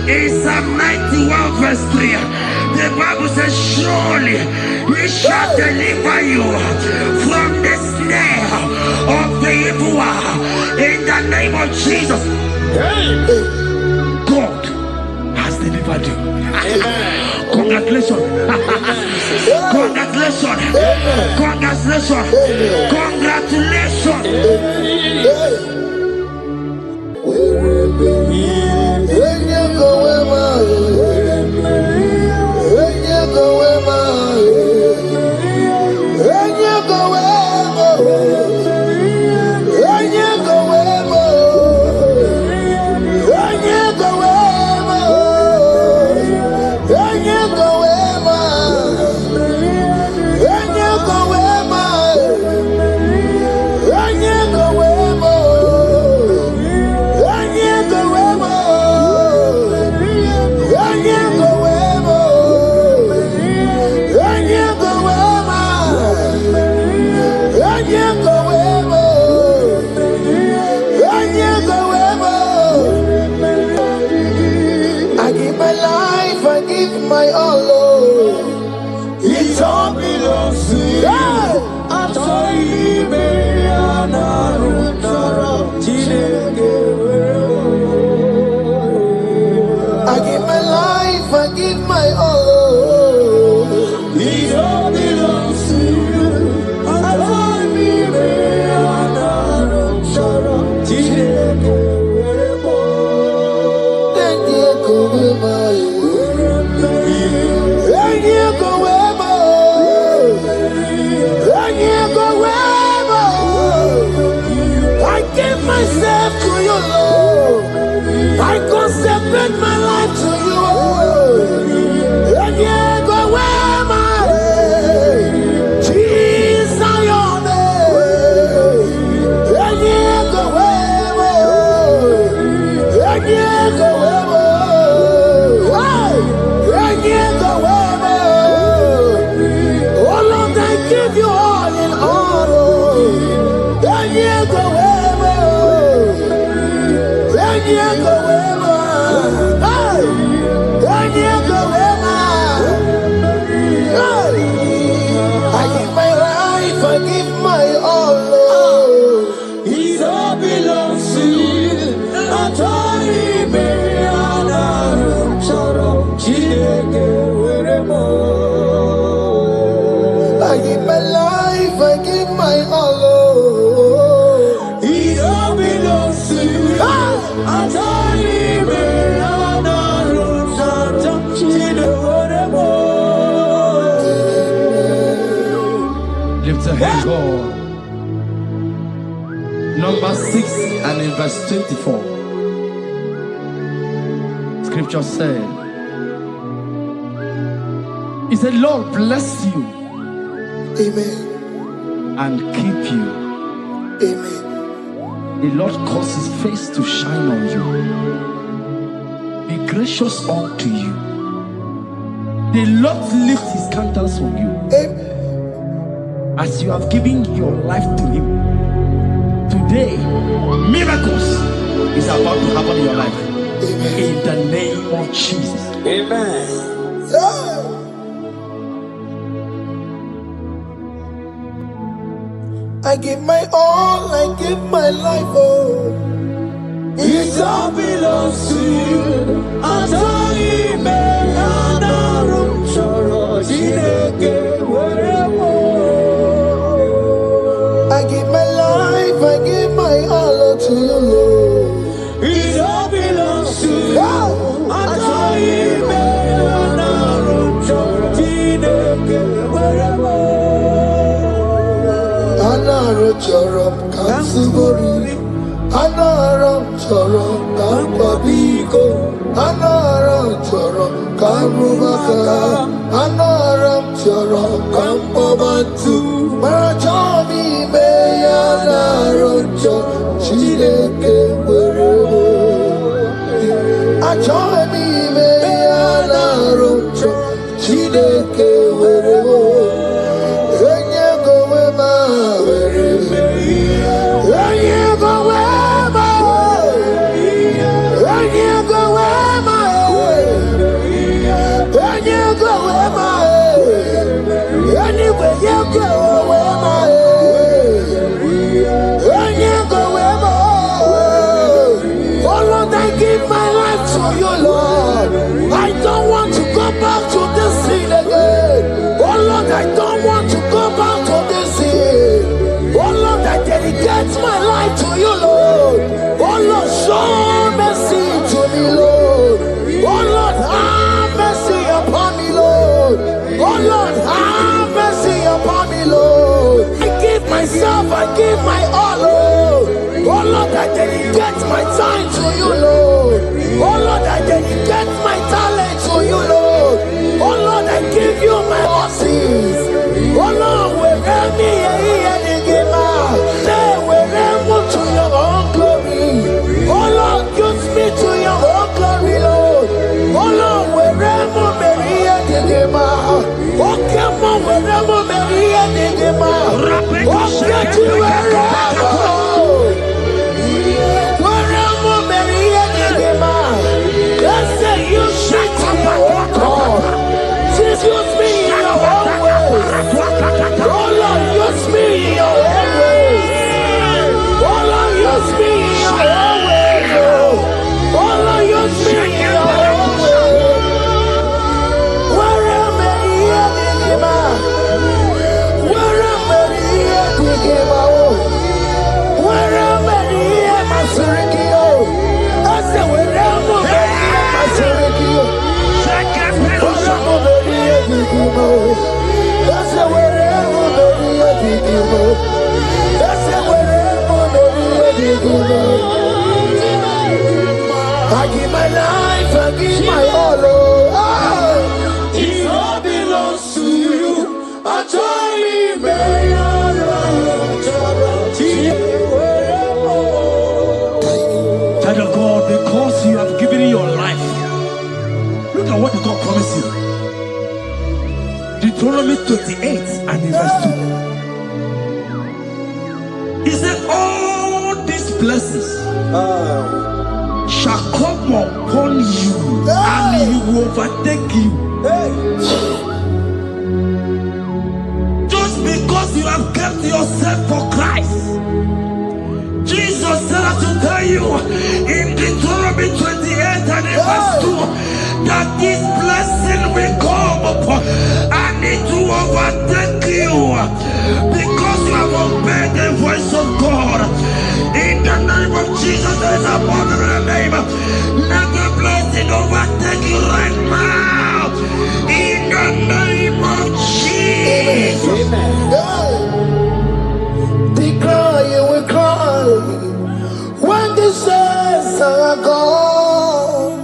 in Psalm 91 verse 3. The Bible says, surely he shall deliver you from the snare of the evil one. In the name of Jesus. God has delivered you. Congratulations. Congratulations. Congratulations. Congratulations. My all, it all belongs to you. I give my life, I give my all. It all belongs to you. Myself to you, Lord. I consecrate my life to you. And you go where my Jesus, your name. And you go where and you go where and you go where. Oh Lord, I give you all in all. And you go where. I give my life, I give my all. It all belongs to you. I give my life, I give my all. It all belongs to you. Lift your hands, God. Number 6 and in verse 24. Scripture said, He said, Lord bless you. Amen. And keep you. Amen. The Lord cause his face to shine on you. Be gracious unto you. The Lord lift his countenance on you. Amen. As you have given your life to him. Today, miracles is about to happen in your life. Amen. In the name of Jesus. Amen. Yeah. I give my all, I give my life, oh. It all belongs to you. I give my life, I give my all to you, Lord. It all belongs to you. Chorom Kansubori, Anaram Chorom Kampabiko, Anaram Chorom Kamubaka, Anaram Chorom Kampabantu, Marachomi Mayana Rocho, Chideke. Chineke werebo. Enye go wema werebo. Enye go wema. Enye go wema. Enye go wema. Anyway you go wema. Enye go wema. Oh Lord, I give my life to you, Lord. I don't want to go back to this sin again. Oh Lord, I don't want to go back to this sin. Oh Lord, I dedicate my life to you, Lord. Oh Lord, show mercy to me, Lord. Oh Lord, have mercy upon me, Lord. Oh Lord, have mercy upon me, Lord. I give myself, I give my all, Lord. Oh Lord, I dedicate my time to you, Lord. Oh Lord, I dedicate my talent to you, Lord. Oh Lord, I give you my horses. Oh Lord, wherever me to your own glory. Oh Lord, use me to your own glory, Lord. Oh Lord, wherever me oh come on, wherever me oh get you wherever. Let's say you shut up and walk on. Just use me in your own ways. Oh Lord, use me in your own ways. Oh Lord, use me in your own ways. Oh Lord, use me in your own ways. Wherever you are, wherever you are, wherever you are, my Surikio. I say wherever you are, my Surikio. I give my life, I give my all. It all belongs to you. I join Child of God, because you have given your life, look at what God promised you. Deuteronomy 28 and verse 2. He said, all these blessings shall come upon you and he will overtake you. Just because you have kept yourself for Christ. Jesus said I to tell you in Deuteronomy 28 and verse 2 that this blessing will come upon and it will overtake you because you have obeyed the voice of God. In the name of Jesus, there is a abundant name. Let the blessing overtake you right now. In the name of Jesus. Declare you will cry when the saints are gone.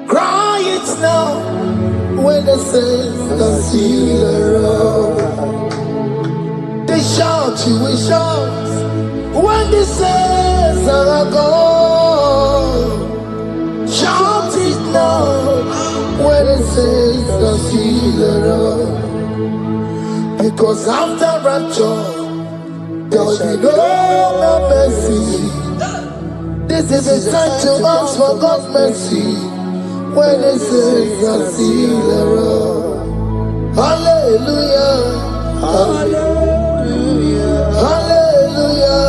Cry it now when the saints are still around. They shout, you will shout when the saints are gone. Shout it now when the saints are still around. Because after rapture, there will be no more mercy. This is a time to ask for God's mercy when the saints are still around. Hallelujah, hallelujah, hallelujah,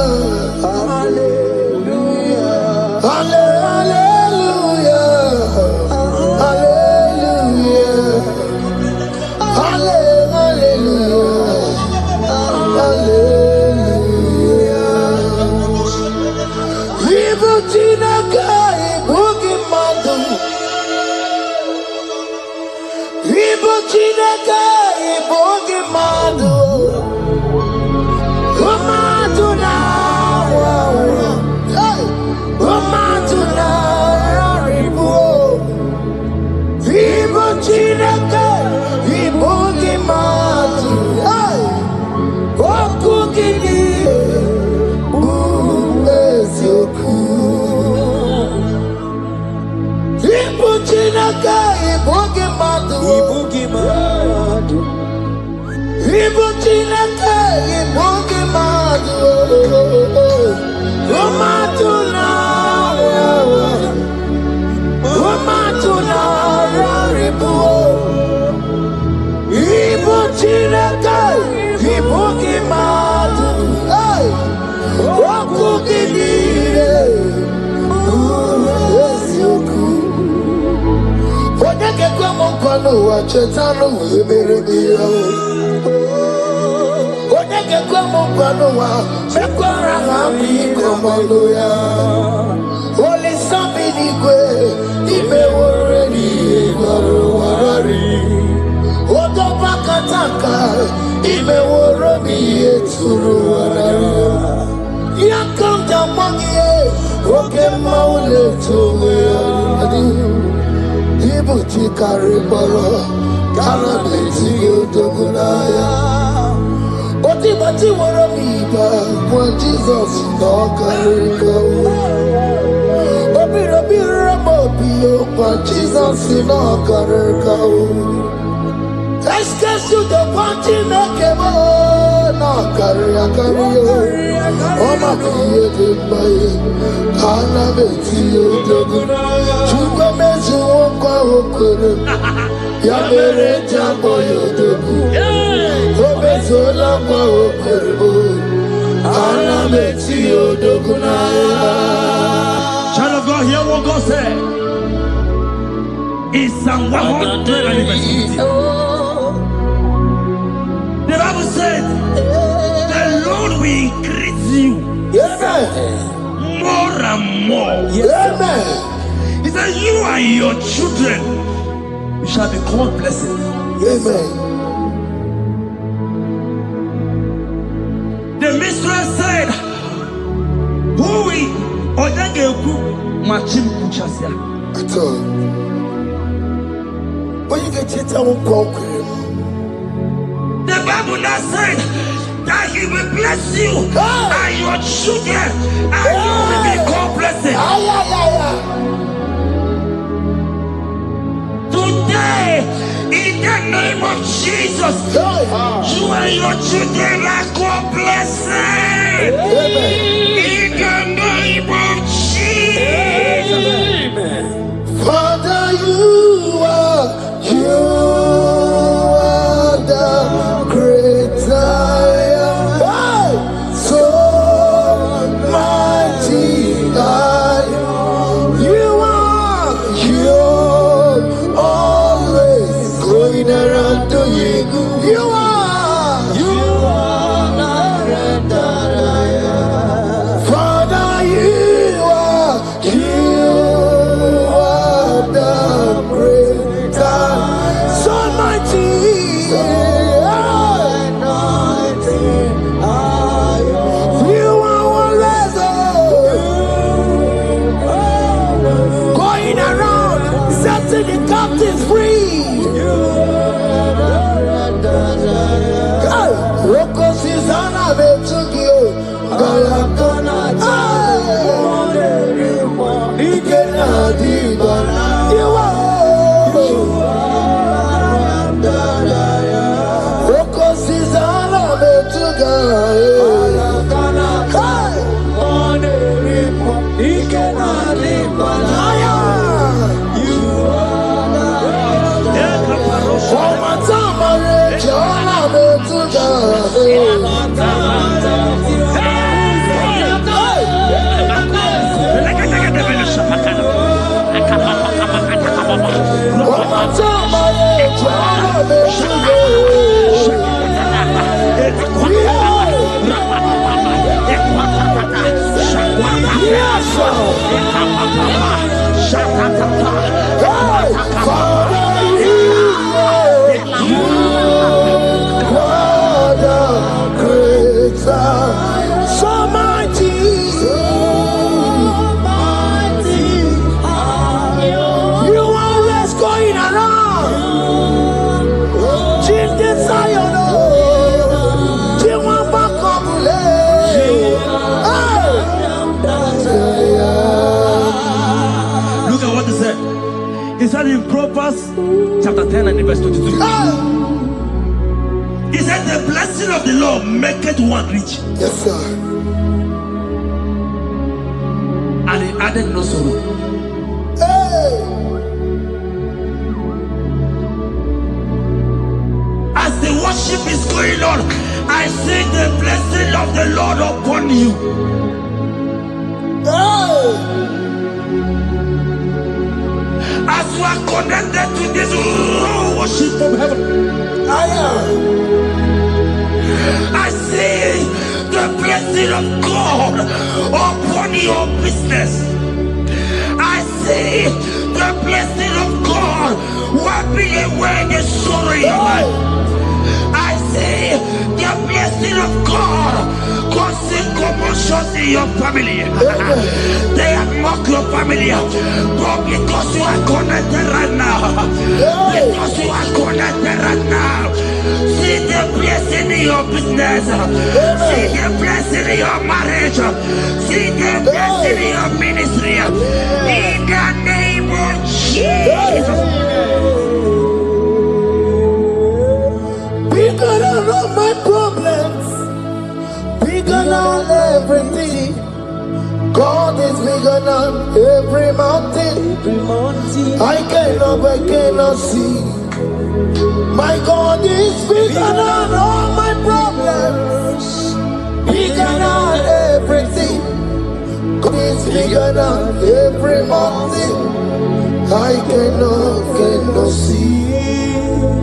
hallelujah, hallelujah, hallelujah, hallelujah, hallelujah. Evil Chinaka, Boogie Madu. Evil Chinaka, Boogie Madu. Umadu now, Umadu now, Ribu. Evil Chinaka, Boogie Madu. Oh, cookie. Ibuki Ibu Chineke, Ibu Kimadu, Umatuna, Umatuna, Raribu, Ibu Chineke, Ibu Kimadu, Wakukidire, Yesuku. Onye kwa mkono wa chetano wemerediyo. Onye kwa mkono wa mekwara hapi komodo ya. Oli sabini kwe ime woredi egwaro warari. Odo bakataka ime worodi eturu warari. Yakamja mangie oke maule tuwe adi. Ibuti karibolo, karabeti yodogunaya. Oti bati woromiba, when Jesus no kariko. Obi ramobio, when Jesus no kariko. Eskesu the party nakebo, no karakario. Oma kiye dembaye, karabeti yodogunaya. Chupa mezu okwa okoro, ya mere jambo yodogu. Obezo lakwa okoro, karabeti yodogunaya. Child of God, hear what God said. In Psalm 150. The Bible said, the Lord will increase you more and more. Amen. He said, you and your children, you shall be called blessed. Amen. The mistress said, who will Odageku Machim Kuchasia? At all. When you get it, I won't conquer. The Bible now said that He will bless you and your children, and you will be called blessed. Today, in the name of Jesus, you and your children are called blessed. In the name of Jesus. Father, you are the great I am. So mighty I am. You are always going around doing. You are Father, you are the great I am. So mighty. You are always going around setting the captives free. Roko Susanna Betugio, Galakona, Ikena Dibana, you are Roko Susanna Betugio, Ikena Dibana, you so mighty, you always going around. Jesus, I know. Look at what he said. He said in Proverbs chapter 10 and verse 22. He said, the blessing of the Lord maketh one rich. Yes, sir. And he added no sorrow. Hey. As the worship is going on, I see the blessing of the Lord upon you. Hey. As you are connected to this worship from heaven, I see the blessing of God upon your business. I see the blessing of God wiping away the sorrow in your life. I see the blessing of God causing commotions in your family. They have mocked your family, but because you are connected right now, because you are connected right now, see the blessing in your business, see the blessing in your marriage, see the blessing in your ministry. In the name of Jesus. Bigger than all my problems, bigger than everything. God is bigger than every mountain. I cannot see. My God is bigger than all my problems, bigger than everything. God is bigger than every mountain. I cannot see.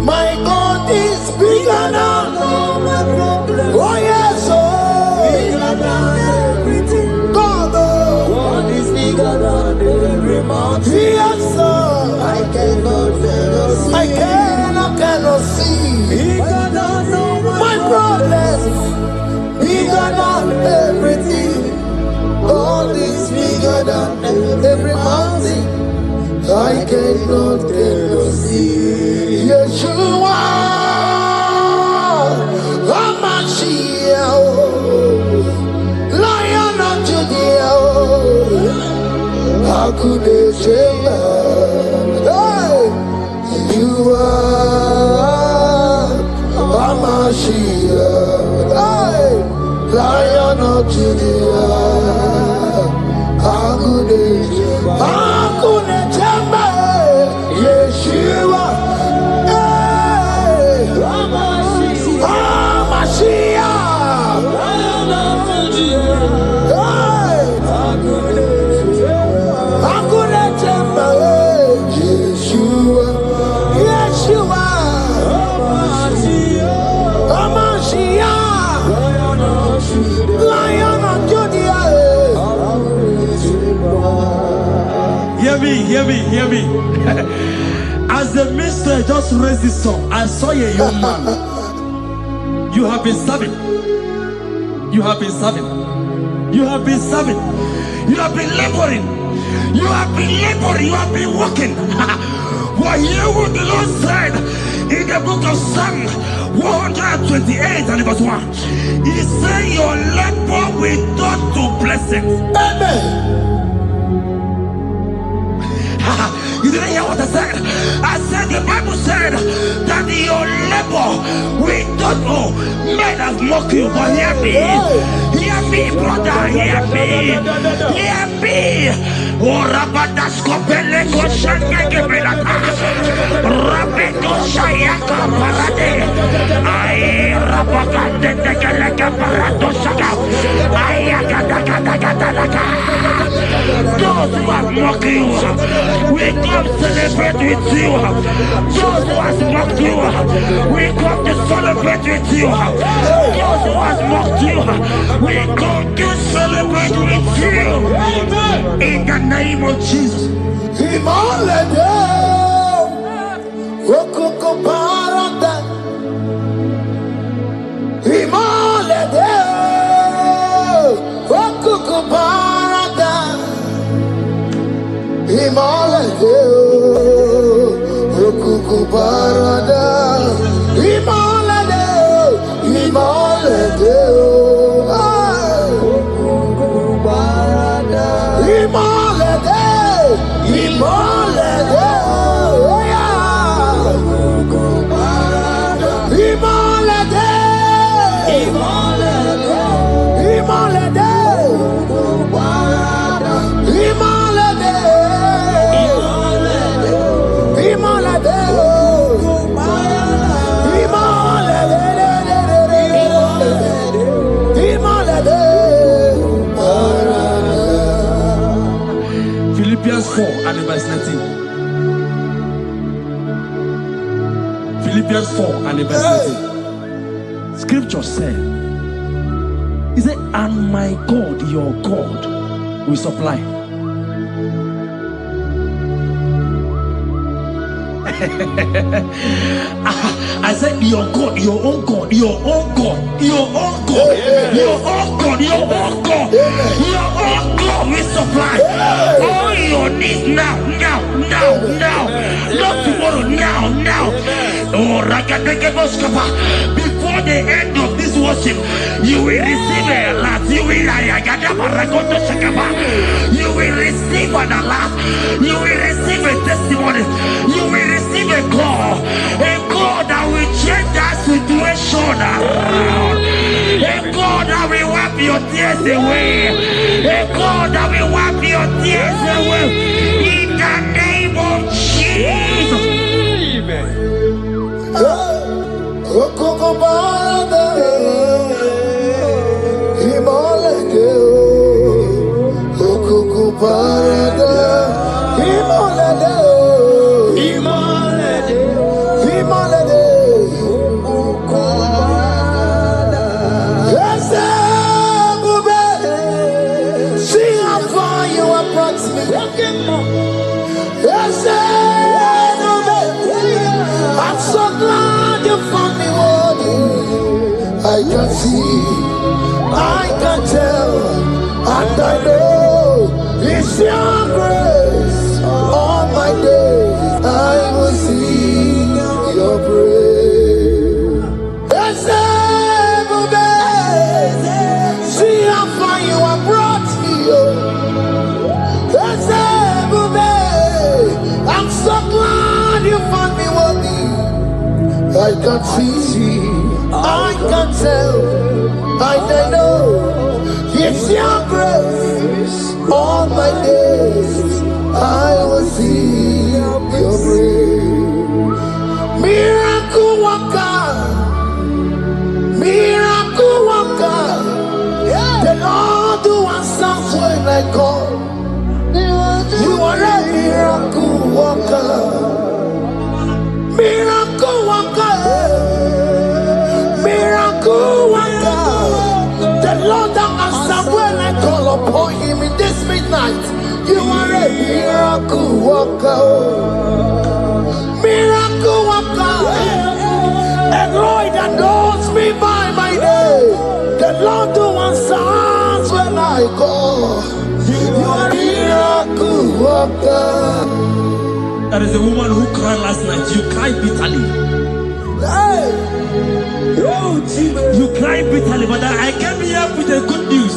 My God is bigger than all my problems. Oh yes, oh, bigger than everything. God is bigger than every mountain. Yes, sir. I cannot see. Bigger than all my problems. Bigger than everything. God is bigger than every mountain. I cannot see. Yeshua, Hamashiach, Lion of Judah, Hakudesheba. Hey, you are Hamashiach, hey, Lion of Judah, Hakudesheba. Yeshua, hey, Hamashiach, hey, Hakunechemba, Yeshua, Yeshua, Hamashiach, Lion of Judah. Hear me. As the minister just raised this song, I saw a young man. You have been serving. You have been laboring. You have been working. Well, hear what the Lord said in the book of Psalm 128 and verse 1. He said, your labor will turn to blessings. Amen. You didn't hear what I said? I said the Bible said that your labor will not know. Men have mocked you, but hear me, brother, hear me. Oh, Rabadaskopele Koshangabelata Rabeto Shayaka Parade. I Rabakande Tekalaka Parato Shaka. Ayakadakadakadaka. Those who have mocked you, we come celebrate with you. Those who have mocked you, we come to celebrate with you. Those who have mocked you, we come to celebrate with you. In the name of Jesus. Himalaya, Okoko Parada, Himalaya, Okoko Parada, Himalaya, Okoko Parada, Himalaya, Himalaya, Okoko Parada, Himalaya, oh yeah. 4 and the verse 18. Scripture said, he said, and my God, your God, will supply. I said, your God, your own God, your own God, your own God, your own God, your own God, your own God will supply all your needs now. Not tomorrow, now. Oh, before the end of this worship, you will receive a lot. You will receive an alert. You will receive a testimony. You will receive a call that will change that situation around. A God that will wipe your tears away. A God that will wipe your tears away. In the name of Jesus. See how far you have brought me. I'm so glad you found me worthy. I can see, I can tell, and I know it's your grace. All my days I will sing your praise. See how far you have brought me. I'm so glad you found me worthy. I can see, I can tell, I know it's your grace. All my days I will see your grace. Miracle worker, miracle worker. The Lord who answers when I call. You are a miracle worker. Miracle worker, miracle worker. The Lord that answers when I call upon him in this midnight. You are a miracle worker. Miracle worker. And Lord that knows me by my name. The Lord who answers when I call. You are a miracle worker. There is a woman who cried last night. You cried bitterly. Hey. You cried bitterly, but I came here with the good news.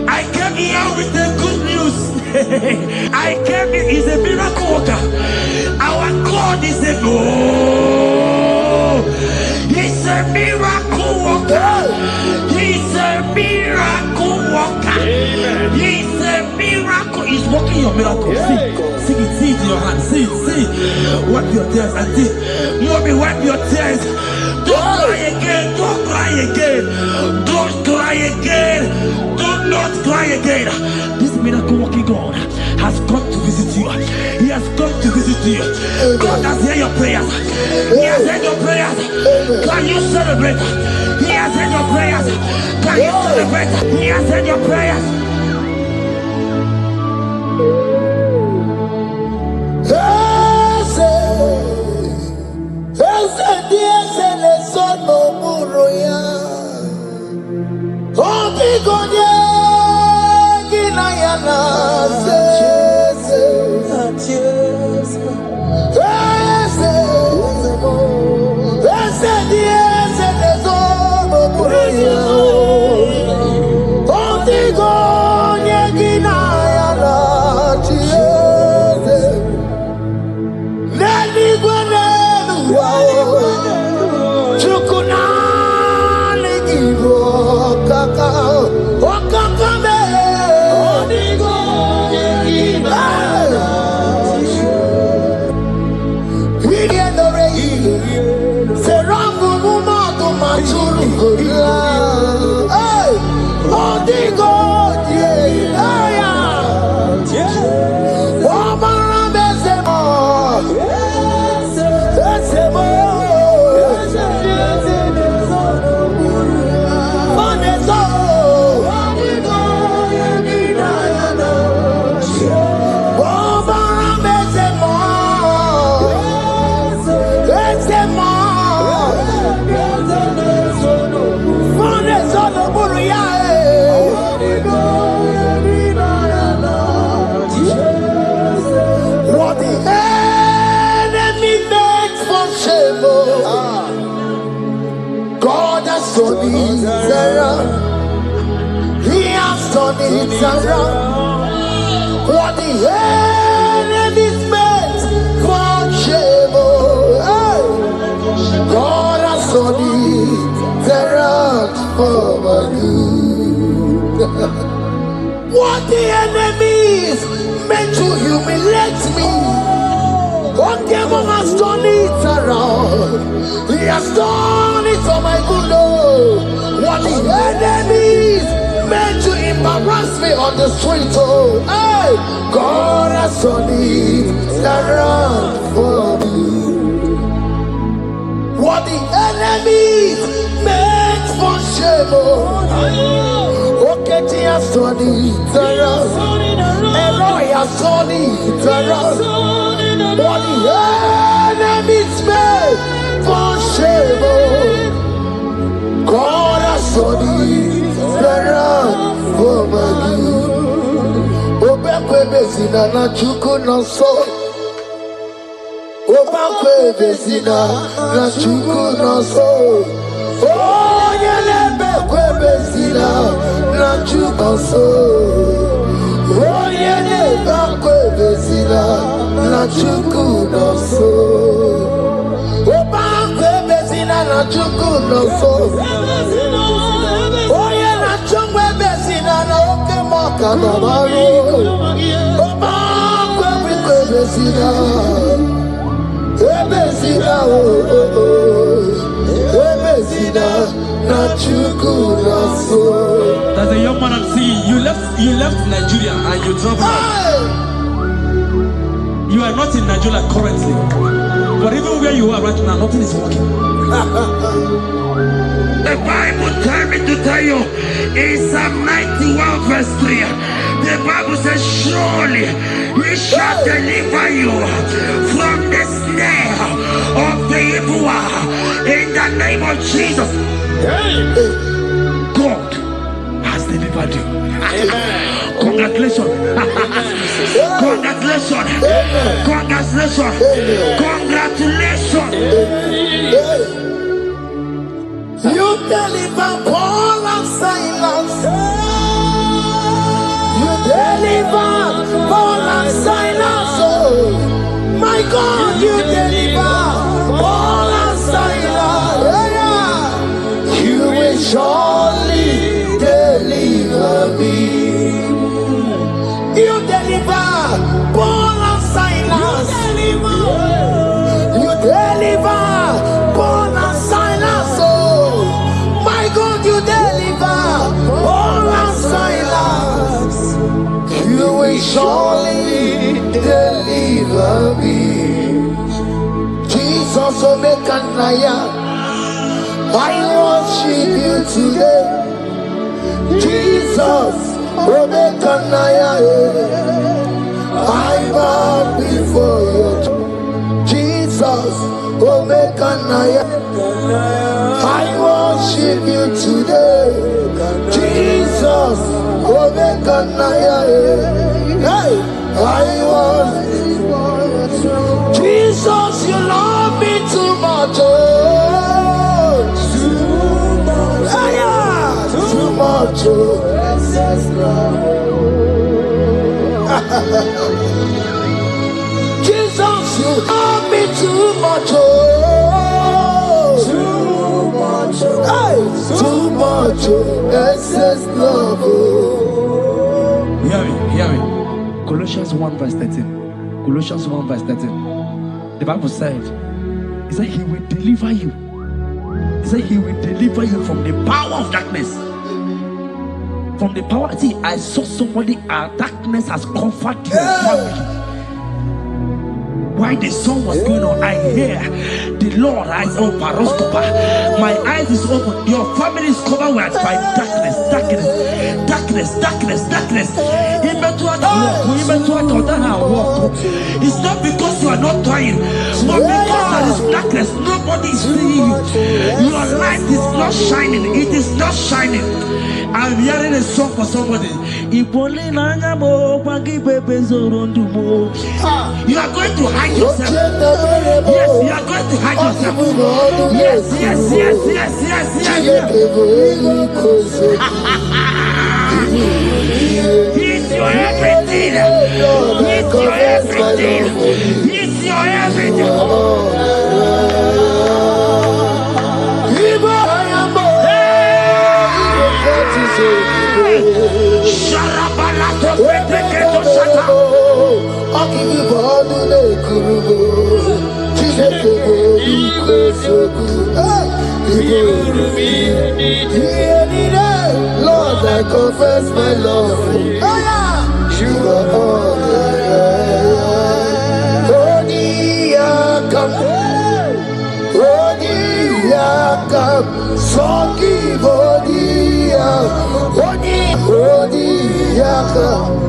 I came here with the good news. I came here, he's a miracle worker. Our God is a he's a miracle worker. He's a miracle worker. He's a miracle. He's working your miracle. See it in your hand. See it. Wipe your tears and see. Mommy, wipe your tears. Don't cry again. Don't cry again. Don't cry again. Do not cry again. This miracle working God has come to visit you. He has come to visit you. God has heard your prayers. He has heard your prayers. Can you celebrate? He has heard your prayers. Can you celebrate? He has heard your prayers. turned it around. He has turned it around. What the enemies meant for shame, hey, God has turned it around for my good. What the enemies meant to humiliate me, God has turned it around. He has done it for my good. What the enemies meant to embarrass me on the street, hey, God has turned it around for me. What the enemies meant for shame, okay, he has turned it around. Elroy has turned it around. What the enemies meant for shame, God has turned it around for my good. Obekwe bezina na chuku no so. Obekwe bezina na chuku no so. Oh, yelebekwe bezina na chuku no so. Oh, yelebekwe bezina na chuku no so. Obekwe bezina na chuku no so. Oh, yeah, na chungwe bezina na oke maka na maru. Obekwe bezina. Ebezina Ebezina na chuku na so. There's a young man I'm seeing. You left Nigeria and you traveled out. You are not in Nigeria currently, but even where you are right now, nothing is working. The Bible tells me to tell you in Psalm 91 verse 3, the Bible says, surely he shall deliver you from the snare of the evil one in the name of Jesus. God has delivered you. Congratulations. Congratulations. Congratulations. Congratulations. You deliver Paul and Silas. You deliver Paul and Silas. Oh, my God, you deliver Paul and Silas. Yeah. You will surely deliver me. You deliver Paul and Silas. You deliver Paul and Silas. Oh, my God, you deliver Paul and Silas. You will surely deliver me. Jesus, oh, make a Naija. I worship you today. Jesus, oh, make a Naija. I bow before you. Jesus, oh, make a Naija. I worship you today. Jesus, oh, make a Naija. Hey, I worship you. Jesus, you love me too much. Oh, too much. Yeah, too much. Oh, Jesus, you love me too much. Oh, too much. Hey, too much. Oh, excess love. Oh. Hear me. Colossians 1 verse 13. Colossians 1 verse 13. The Bible said, he said he will deliver you. He said he will deliver you from the power of darkness. From the power. See, I saw somebody, darkness has covered your family. While the song was going on, I hear the Lord eyes open. My eyes is open. Your family is covered by darkness. It's not because you are not trying, but because there is darkness. Nobody is seeing you. You your light is not shining. It is not shining. I'm hearing a song for somebody. You are going to hide yourself. Yes, you are going to hide yourself. Yes. He's your everything. He's your everything. He's your everything. Lord, I confess my love. You are all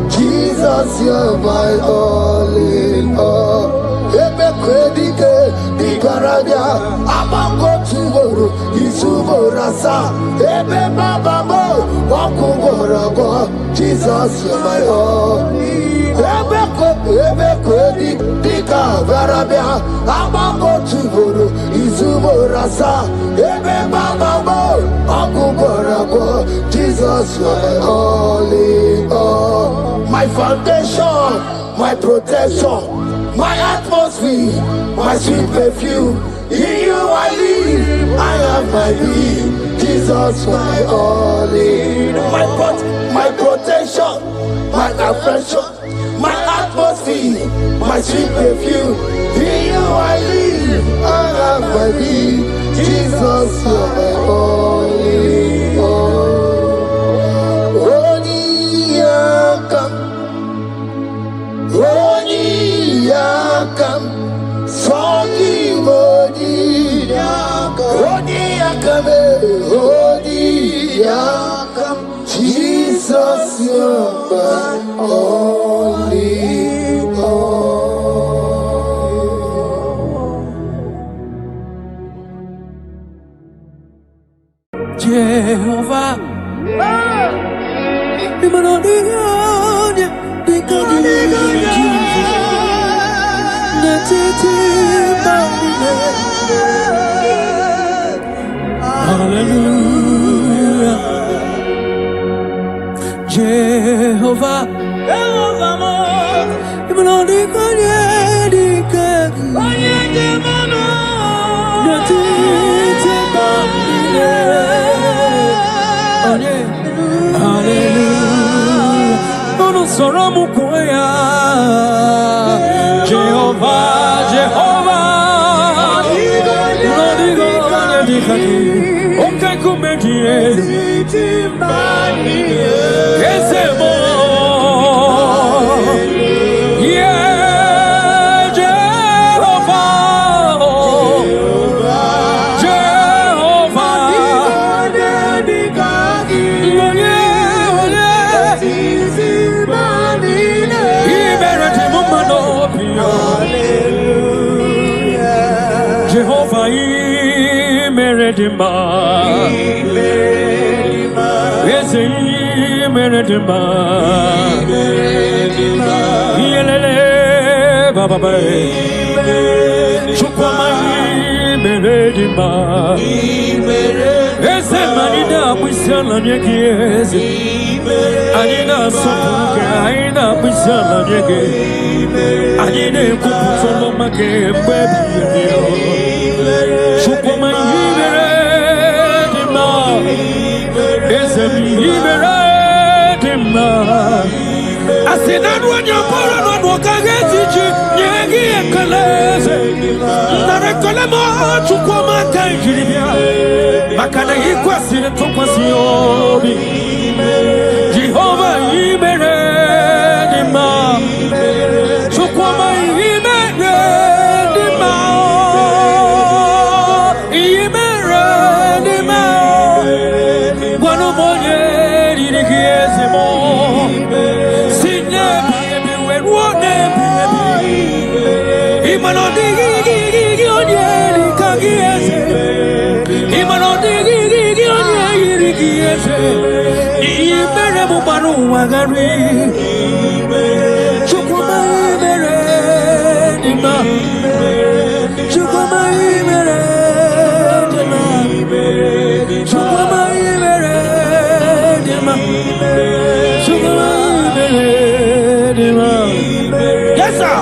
Jesus, you're my all in all. Ebe kredike di garanya, amango tuboro, isuborasa. Ebe babamo, wakuborago. Jesus, you're my all. Ebe kredike di garanya, amango tuboro, isuborasa. Ebe babamo, wakuborago. Jesus, you're my all in all. My foundation, my protection, my atmosphere, my sweet perfume. In you I live, I have my being. Jesus, my all in all. My protection, my affection, my atmosphere, my sweet perfume. In you I live, I have my being. Jesus, my all in all. Jesus, you're my only all. Jehovah, hallelujah. Jehovah, Imano Imere mubaru wagari. Chukuma imere dima. Chukuma imere dima. Chukuma imere dima. Chukuma imere dima. Yes, sir.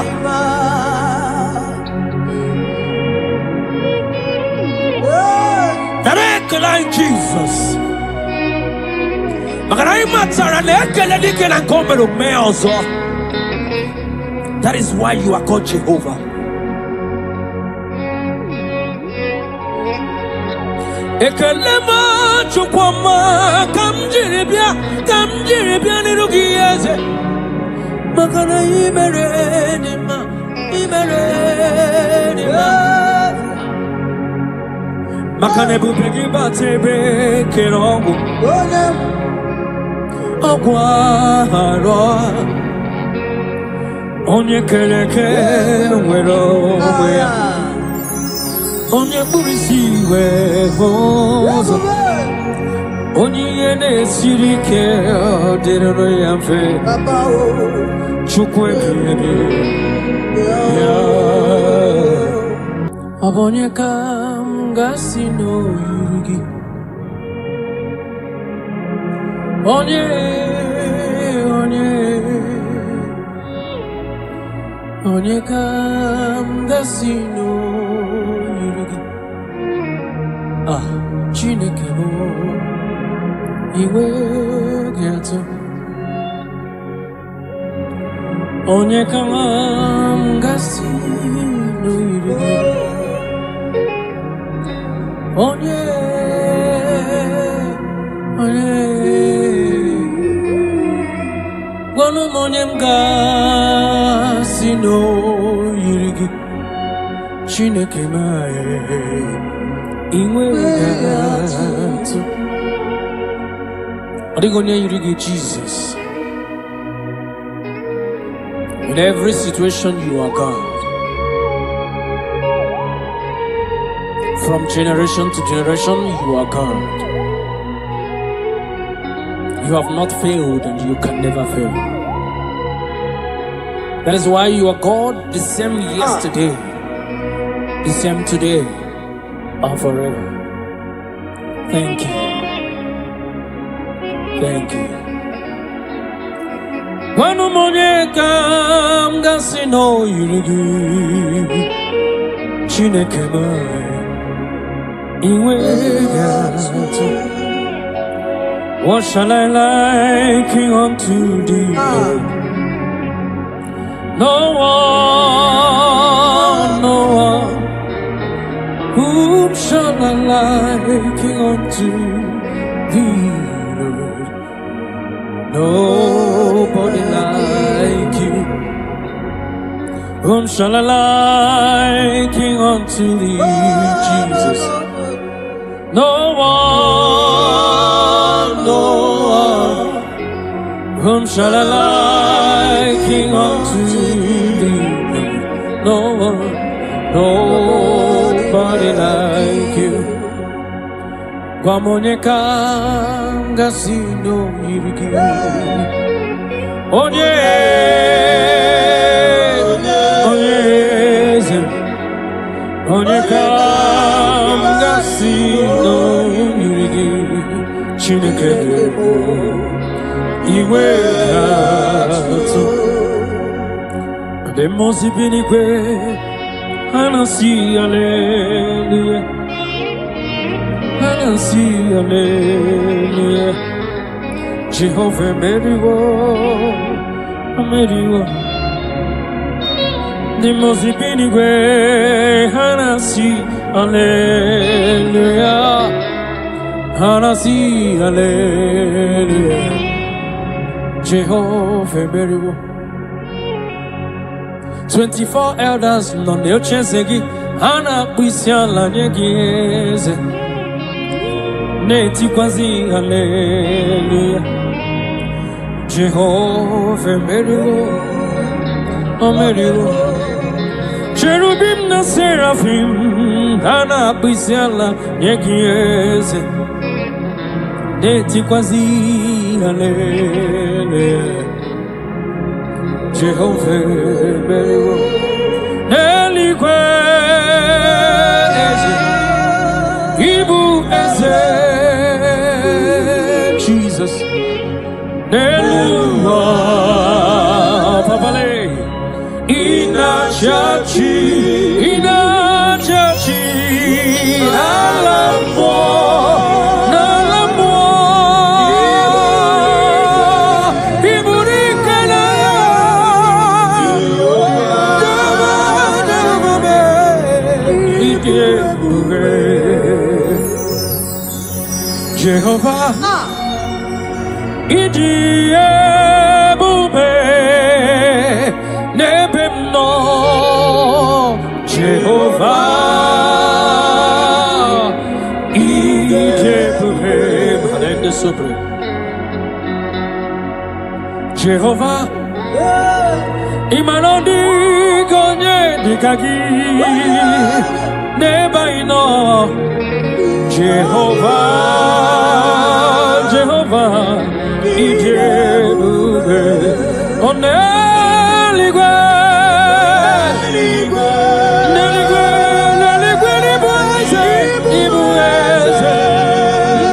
Like Jesus. That is why you are called Jehovah. Ekelema chukwama kamjiribia nirugiyeze. Makana imeredima. Makane bupegi batebe kerongo Ogwaro Onye keleke wero wea Onye burisi wehozo Onye yene sirike Direro yamfe Chukwe biyebi Abonye Gasino yugi Onye kam gasino yugi Chineke mo iwe gato Onye kam gasino yugi Onye Gwanu monye mga sino yirigi Chineke mae Inwe gatu Adigonye yirigi Jesus. In every situation you are God. From generation to generation, you are God. You have not failed and you can never fail. That is why you are God, the same yesterday, the same today, and forever. Thank you. Thank you. Wanu moneka mgasi no yurigi Chineke mai Iwe gato. What shall I liken unto thee? No one. Whom shall I liken unto thee, Lord? Nobody like you. Whom shall I liken unto thee, Jesus? No one. Whom shall I liken unto thee? No one, nobody like you. Guamoneka gasino yirigi. Onye gasino yirigi. Chineke iwe gato. Demosi binikwe anasi hallelujah. Anasi hallelujah. Jehovah meriwo. Demosi binikwe anasi hallelujah. Anasi hallelujah. Jehovah meriwo. 24 elders non ne ochesegi hana kwisiala nyegeze neti kwazi hallelujah. Jehovah meriwo omeriwo. Cherubim na seraphim hana kwisiala nyegeze Neti kwazi halele Jehovah Bero Neli kwezi Ibu eze Jesus Neluwa Papale Ina chachi Alamo Jehovah, IGBO, Nebemno, Jehovah, IGBO, Halende Sobre, Jehovah, Imanodi Gonye Dikagi, Nebaino. Jehovah, Jehovah, IGBO, Oneligwe, Neligwe, Nebueze, Ibueze,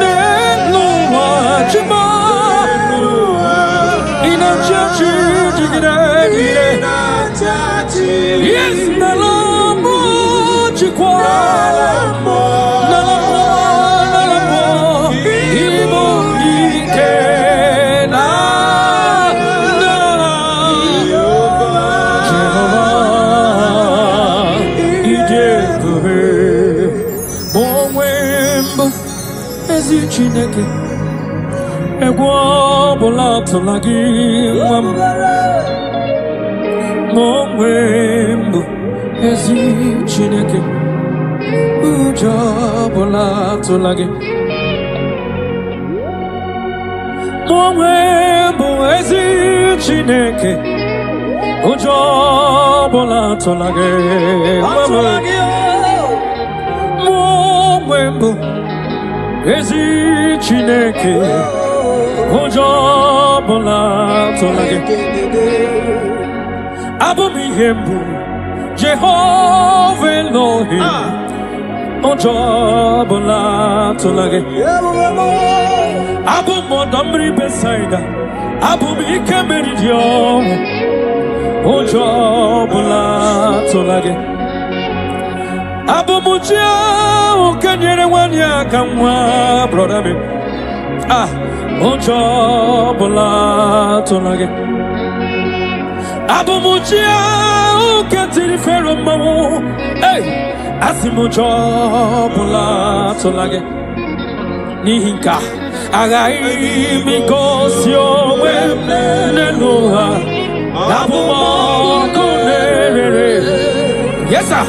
Neluwa, Chima, Inachachi, Jigire, yes, Nalamu, Chikwa. Chineke egwu ọbụla atụla gị nwa m ma onwe mbụ ezi Chineke ụjọ ọbụla atụla gị ma onwe mbụ ezi Chineke ụjọ ọbụla atụla gị nwa m ma onwe mbụ ezi Chineke ụjọ ọbụla atụla gị abụ m ihe mbụ Jehova Elohim ụjọ ọbụla atụla gị abụ m ọdọ mmiri Besaida abụ m ike mmeri dị ọnwụ ụjọ ọbụla atụla gị abụ m chi ahụ nke nyere nwanyị aka nwa brọda m ụjọ ọbụla atụla gị abụ m chi ahụ nke tiri Fero mmanwụ asị m ụjọ ọbụla atụla gị n'ihi nke aghaghị m igosi onwe m n'elu ụwa abụ m ọkụ na-erere yes sir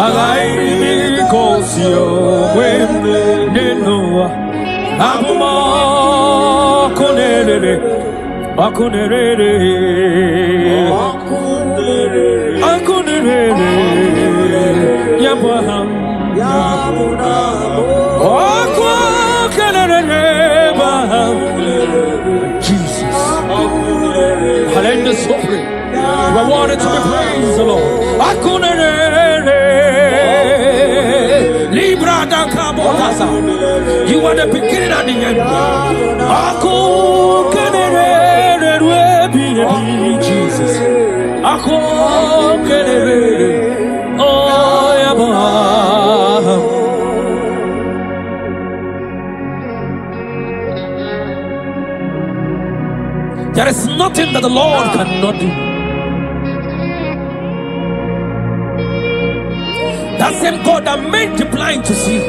aghaghị m igosi onwe m n'elu ụwa abụ m ọkụ na-erere ọkụ na-erere ọkụ na-erere ya bụ aha m ọkụ na-erere bụ aha m Jesus Halende Sopre you are wanted to be praised the Lord ọkụ na-erere Libra da Cabo Casa you are the beginning and the end ọkụ Jesus, ako kelere, oh yaba. There is nothing that the Lord cannot do. That same God that made the blind to see,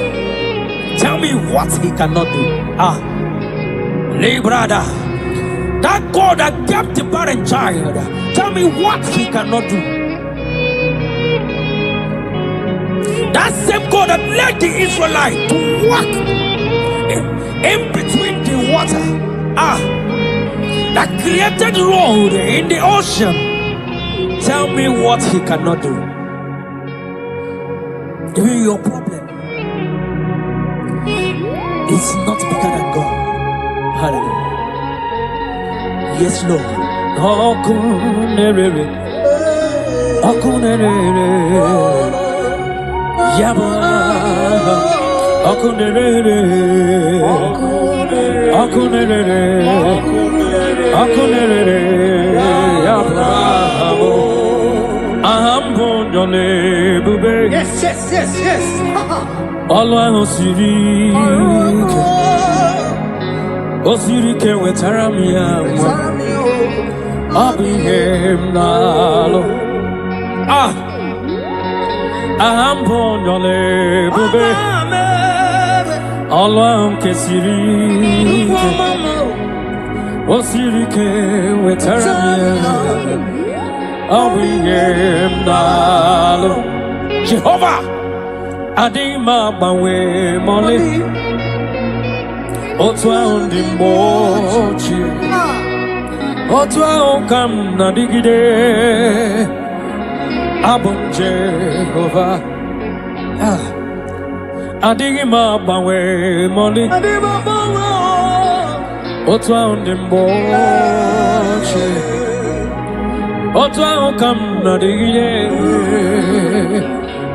tell me what He cannot do. Librada. That God that kept the barren child, tell me what He cannot do. That same God that led the Israelites to walk in between the water, that created road in the ocean, tell me what He cannot do. Even your problem is not bigger than Hallelujah. Yes, Lord. Okunere. Okunere. Yaba. Okunere. Okunere. Okunere. Yaba. Yes, yes, yes, yes. Alwa Osiri ke wetara mi amwa Abihem nalo Ahambo nyole bube Alwa kesiri Osiri ke wetara mi amwa Abihem nalo Jehovah Adima bawe mole Otwa undi mochi Otwa ukam na digide Abum Jehovah Adima bawe mole Otwa undi mochi Otwa ukam na digide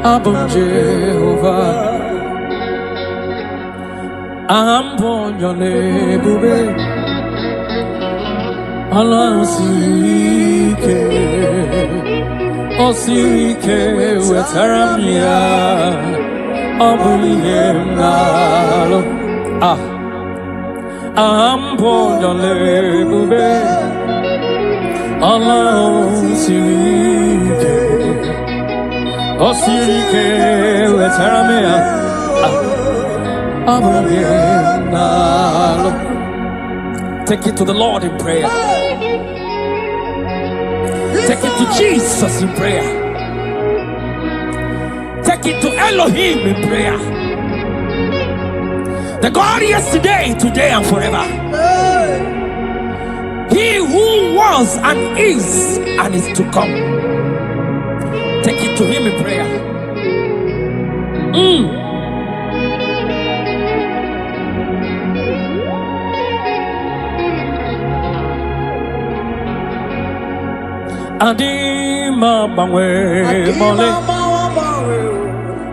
Abum Jehovah Ambo nyole bube Allah osirike wetaramia Abulihem nalo Ambo nyole bube Allah osirike wetaramia Take it to the Lord in prayer. Take it to Jesus in prayer. Take it to Elohim in prayer. The God yesterday, today, and forever. He who was and is to come. Take it to Him in prayer. Adima bawe mole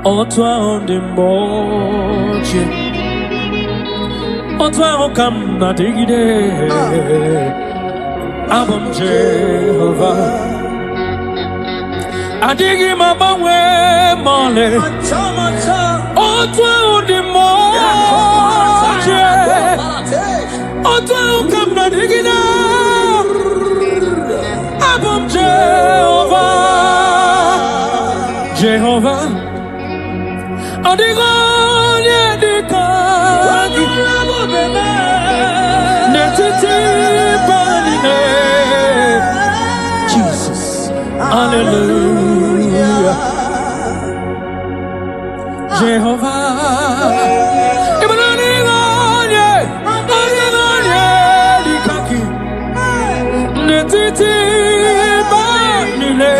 Otwa undi mochi Otwa ukam na digide Abum Jehovah Adima bawe mole Otwa undi mochi Otwa ukam na digide Abum Jehovah, Adigonye dikagi, netiti banine, Jesus, Hallelujah, Jehovah, Adigonye dikagi, netiti banile.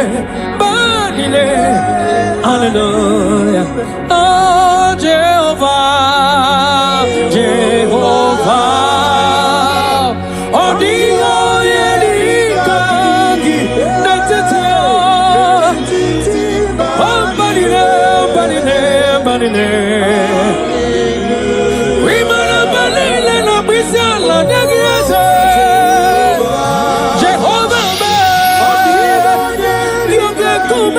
Hallelujah. Oh, Jehovah, Jehovah. Oh, Dio, Yedikagi, Netetio. Oh, Banine. We mana Banile, no Bisala, Negiasa. Jehovah, you can come.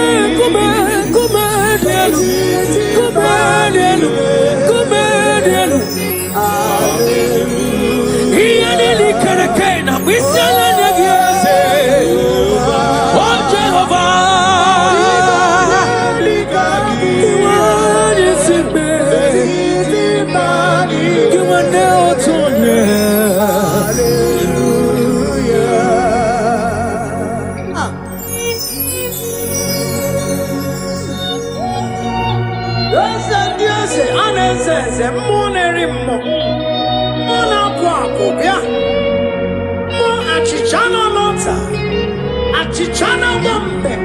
Chichana wambe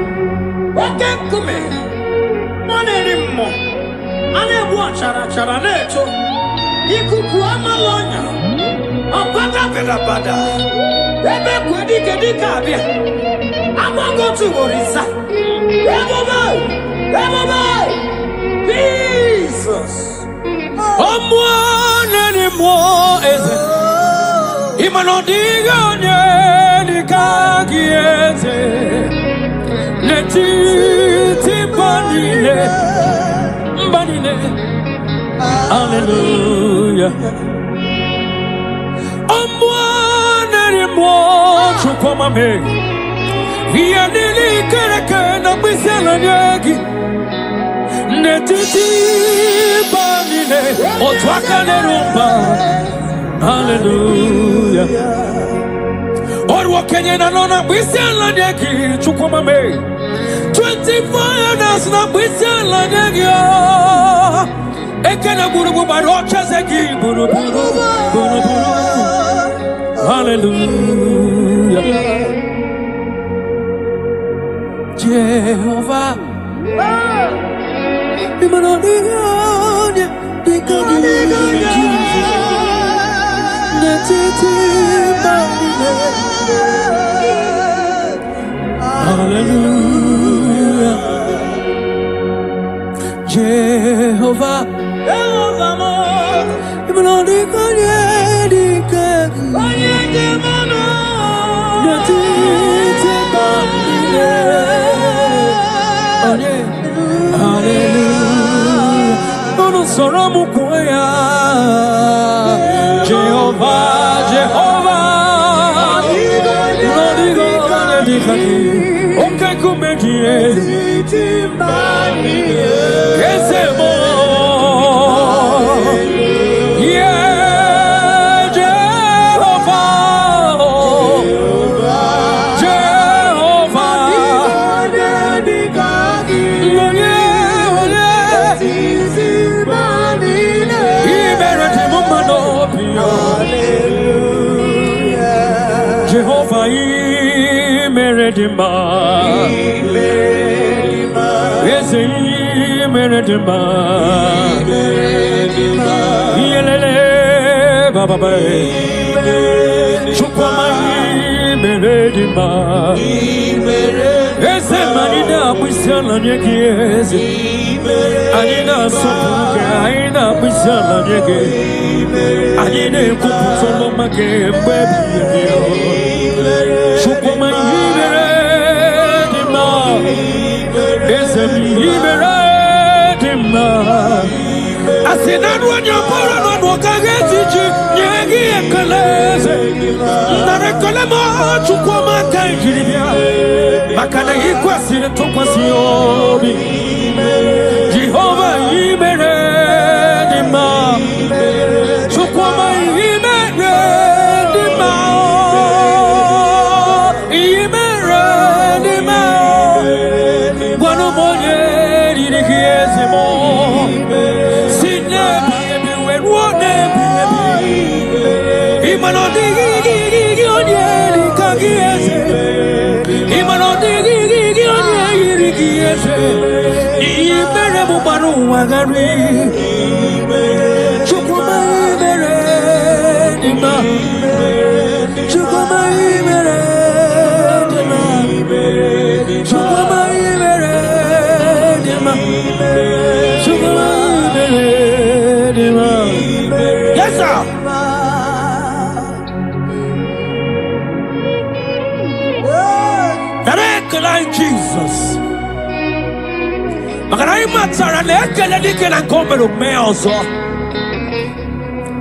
wake kume monerimo ane bua chara neto ikuku amalonya bada. Ebe kwedi kedi kabia. I'm not going to worry, sir. Jesus. One anymore is it? Imanodiga ni kagiete. Neti banile. Hallelujah. One anymore to come me. Via nili kereke na bisela nyagi. Netiti banile otwaka nerumba. Hallelujah. Orwa Kenya na nona bisela nyagi chukuma me. 24 years na bisela nyagi. Ekena burubu barocha zegi burubu. Hallelujah. Jehovah, hallelujah. Jehovah, Soromu kuya Jehovah, Jehovah Nodigo nedikaki Oke kumedie Kesemo Yeah, Jehovah Jehovah Jehovah, Meredima, Meredima, Yelele, Baba, Chupama, Meredima, Ezemanina, Wisala, Yekies, Anina, Sopuka, Aina, Wisala, Yeki, Anina, Kupusoma, baby. Chupama, Meredima, Meredima. I said, not when you're born on what I get you, Yagi and Kalese. Not a Kalama, Chukoma, Kajiria. Makana equation to Quasiobi. Jehovah, Meredima. Chukoma, Meredima. Meredima. One more year, he hears him all. Yes, sir. Like Jesus.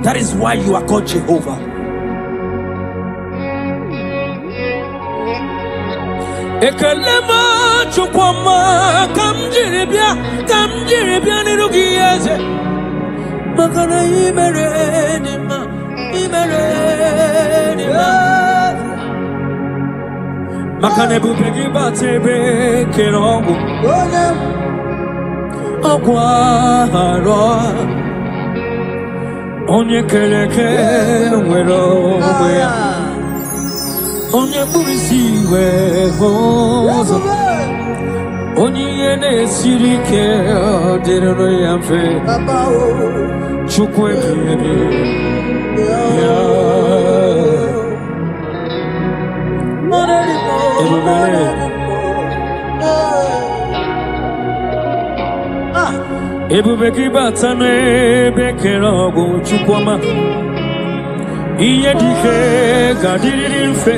That is why you are called Jehovah. Ekelema chukwama kamjiribia nirugieze makana imeredima makane bupegi batebe kerongo Ogwaro onye keleke nwero onye burisi we hozo onye na-esiri ike dịrị ya mfe Chukwu ebighị ya Ebubeki batane bekerogo chukwama iye dike gadiri mfe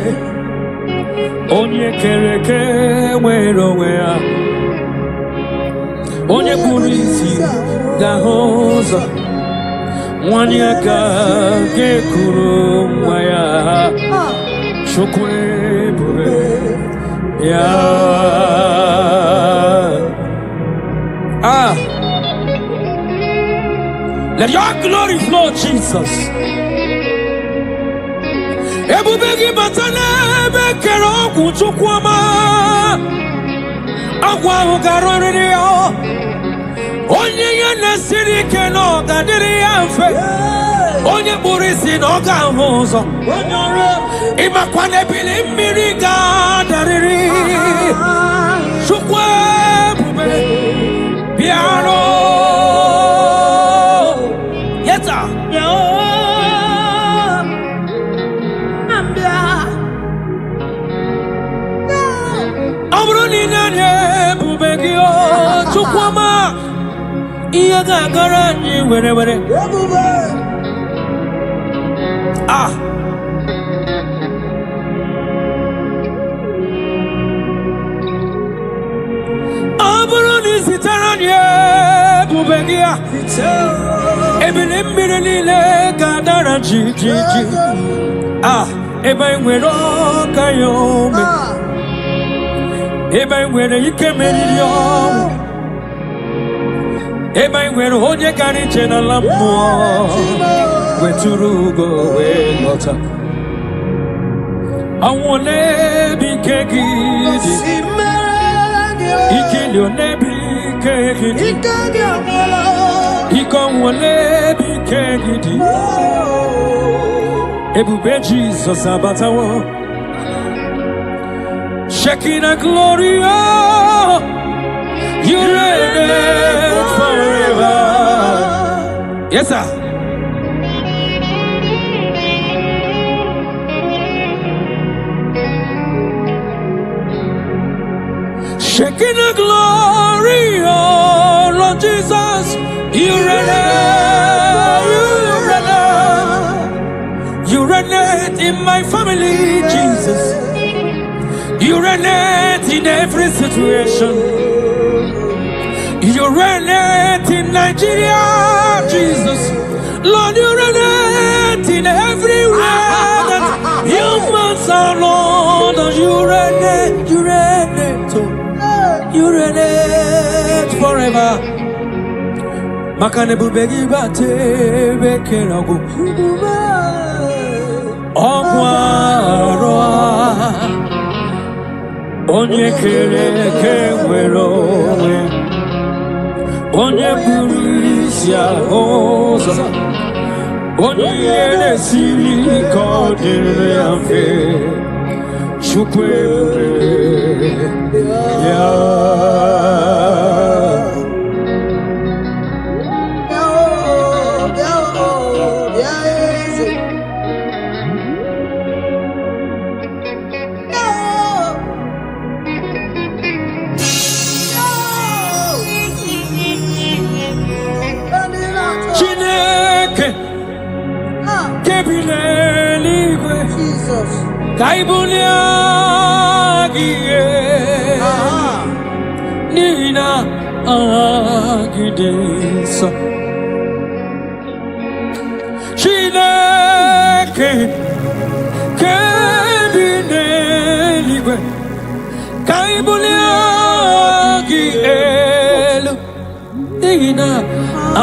onye kereke nwere onwe ya onye kpụrụ isi ga-ahụ ụzọ nwanyị aka ga-ekuru nwa ya Chukwu ebube ya let your glory flow, Jesus. Ebubegi batana bekero kuchukwama agwa ugarori yo onye yana siri keno gadiri amfe onye burisi no gahozo imakwane bili mmiri gadariri Chukwu ebube biaro Chukwama iya gagara ni were aburu ni sitara ni bubegia ebini mmiri niile gadara ji ebe nwere kayome ebe nwere ike meriri ọnwụ ebe nwere onye gara ije n'ala mmụọ wetụrụ ugo wee lọta ọnwụ n'ebe ike gị dị ike dị n'ebe ike gị dị ike ọnwụ n'ebe ike gị dị ebube Jizọs abatawo Shekinah glory, oh, you reign forever. Yes, sir. Shekinah glory, oh, Lord Jesus, you reign, you reign in my family, Jesus. You reign in every situation. You reign in Nigeria, Jesus. Lord, you reign in everywhere that humans are, Lord. You reign forever. Makane bubegi bate bekerago. Ogwaro. Onye kereke nwere onwe onye buru isi ụzọ onye na-esiri ka ọ dịrị ya mfe Chukwu ebube ya Kaibulia giye Nina agidesa Chineke kebine ligwe Kaibulia giye Nina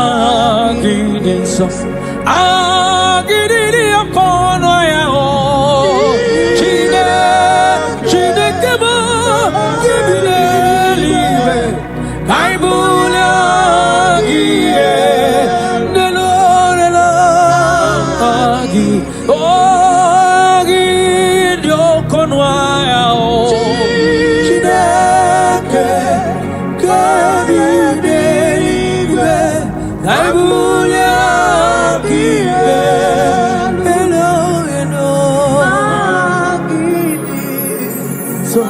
agidesa Agidiri akono ya o So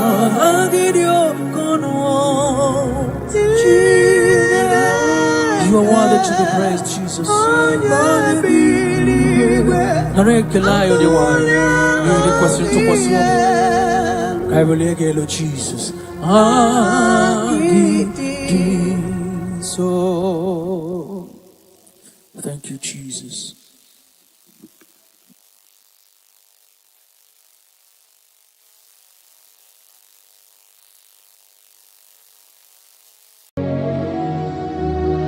Jesus. Narekelayo de wine. The question to possible. I will again, Jesus. So thank you, Jesus.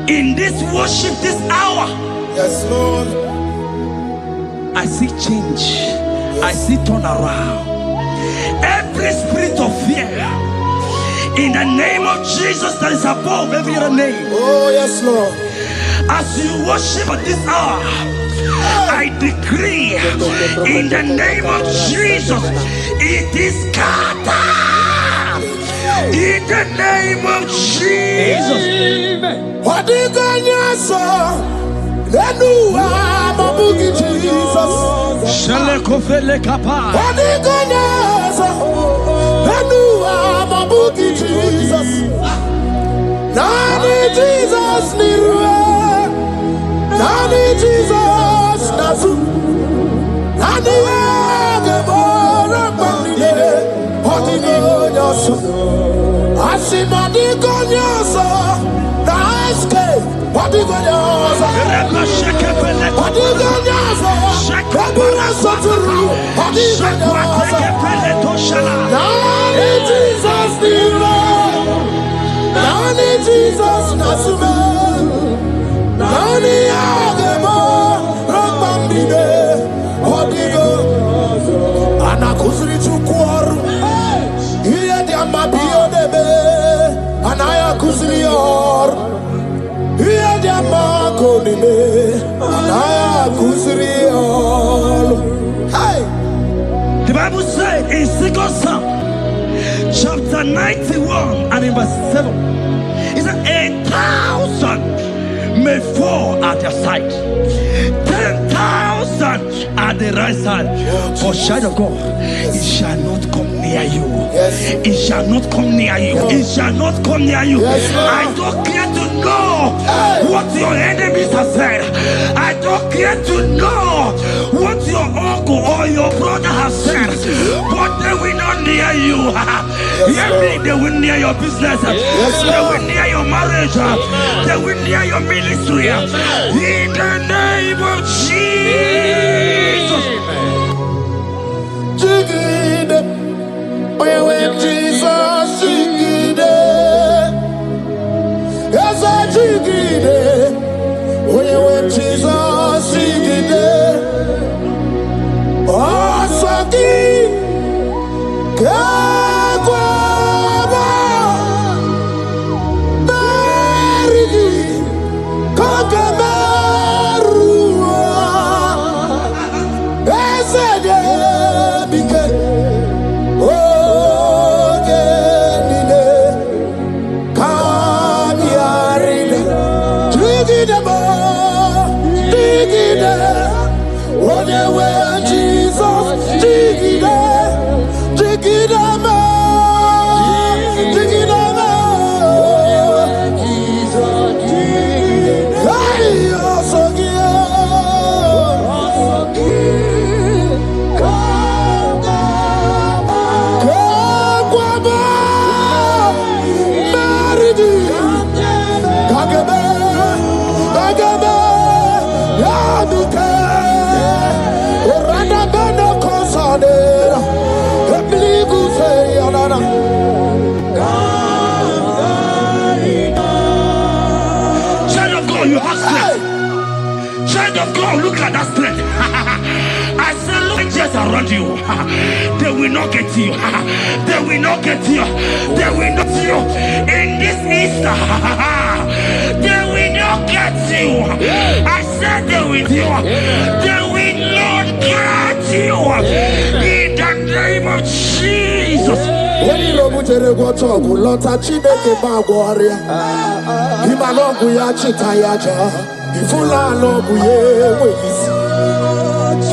In this worship, this hour, Yes, Lord. I see change. Yes. I see turnaround. Every spirit of fear, in the name of Jesus that is above every other name. Oh, yes, Lord. As you worship at this hour, I decree in the name of Jesus, it is scattered. In the name of Jesus. What do you got, sir? Let me have a boogie, Jesus. Shalekofele kapa. What do you got, sir? Let me have a boogie, Jesus. Nani Jesus, Nirwe. Nani Jesus, Nazu. Nani IGBO. What do you got, sir? I see my dick on your soul. Nice cake. What do you got, sir? What do you got, sir? What do you got, sir? Nani Jesus, Nani Jesus, Nasume. Nani IGBO. Rambambide. What do you got? Anakuzri chukwaru. Mabio debe, anaya kuzrior. Iya diamako debe, anaya kuzrior. Hey, the Bible said in 2 Psalm, chapter 91 and in verse 7, it said 1,000 may fall at your side, 10,000 at the right side, but child of God, it shall not come near you. Yes. It shall not come near you. It shall not come near you. Yes, I don't care to know what your enemies have said. I don't care to know what your uncle or your brother has said, but they will not near you. Hear me, they will near your business. They will near your marriage. They will near your ministry. In the name of Jesus. When Jesus jigide, yes I jigide. When Jesus jigide, oh saki, kagwaba, berigi, kagabarua, esede bike. Look at that strength. I say, look just around you. They will not get you. They will not get you. They will not get you. In this Easter, they will not get you. I said they will do. They will not get you. In the name of Jesus. When you go to the water, go lot of Chineke Bagwaria. Imanogu ya chitayaja. Ifula logu ye wezi.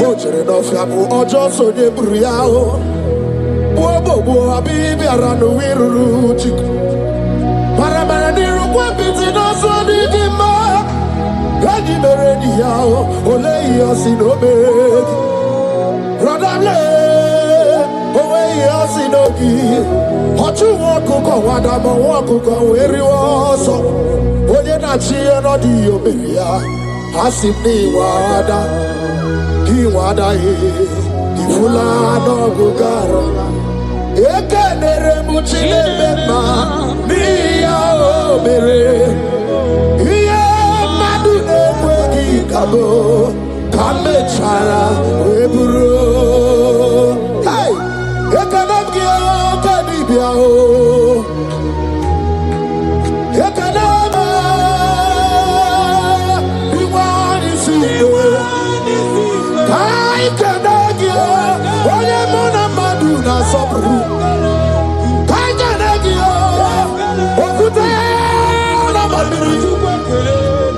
Ojere no fiabu ojo so de bruyao. Bobo abibi aranu wiruru chiku. Paramana niru kwa biti no so di gima. Only Meredia, Ole Yosinobe, Radale, Owe Yosinogi, Hotu Wakuko, Wadamo Wakuko, where you also, Oye Nachi and Odio Beria, Hasini Wada, Iwada, Ifula no Gugaro, Ekanere Muchilema, Mia Obere. Kabo, kame chala, weburo. Hey, ekanabia, kanibia o. Ekanaba, iwani siyo. Kai kanagia, oye mona madu na sopru. Kai kanagia, okute na madu.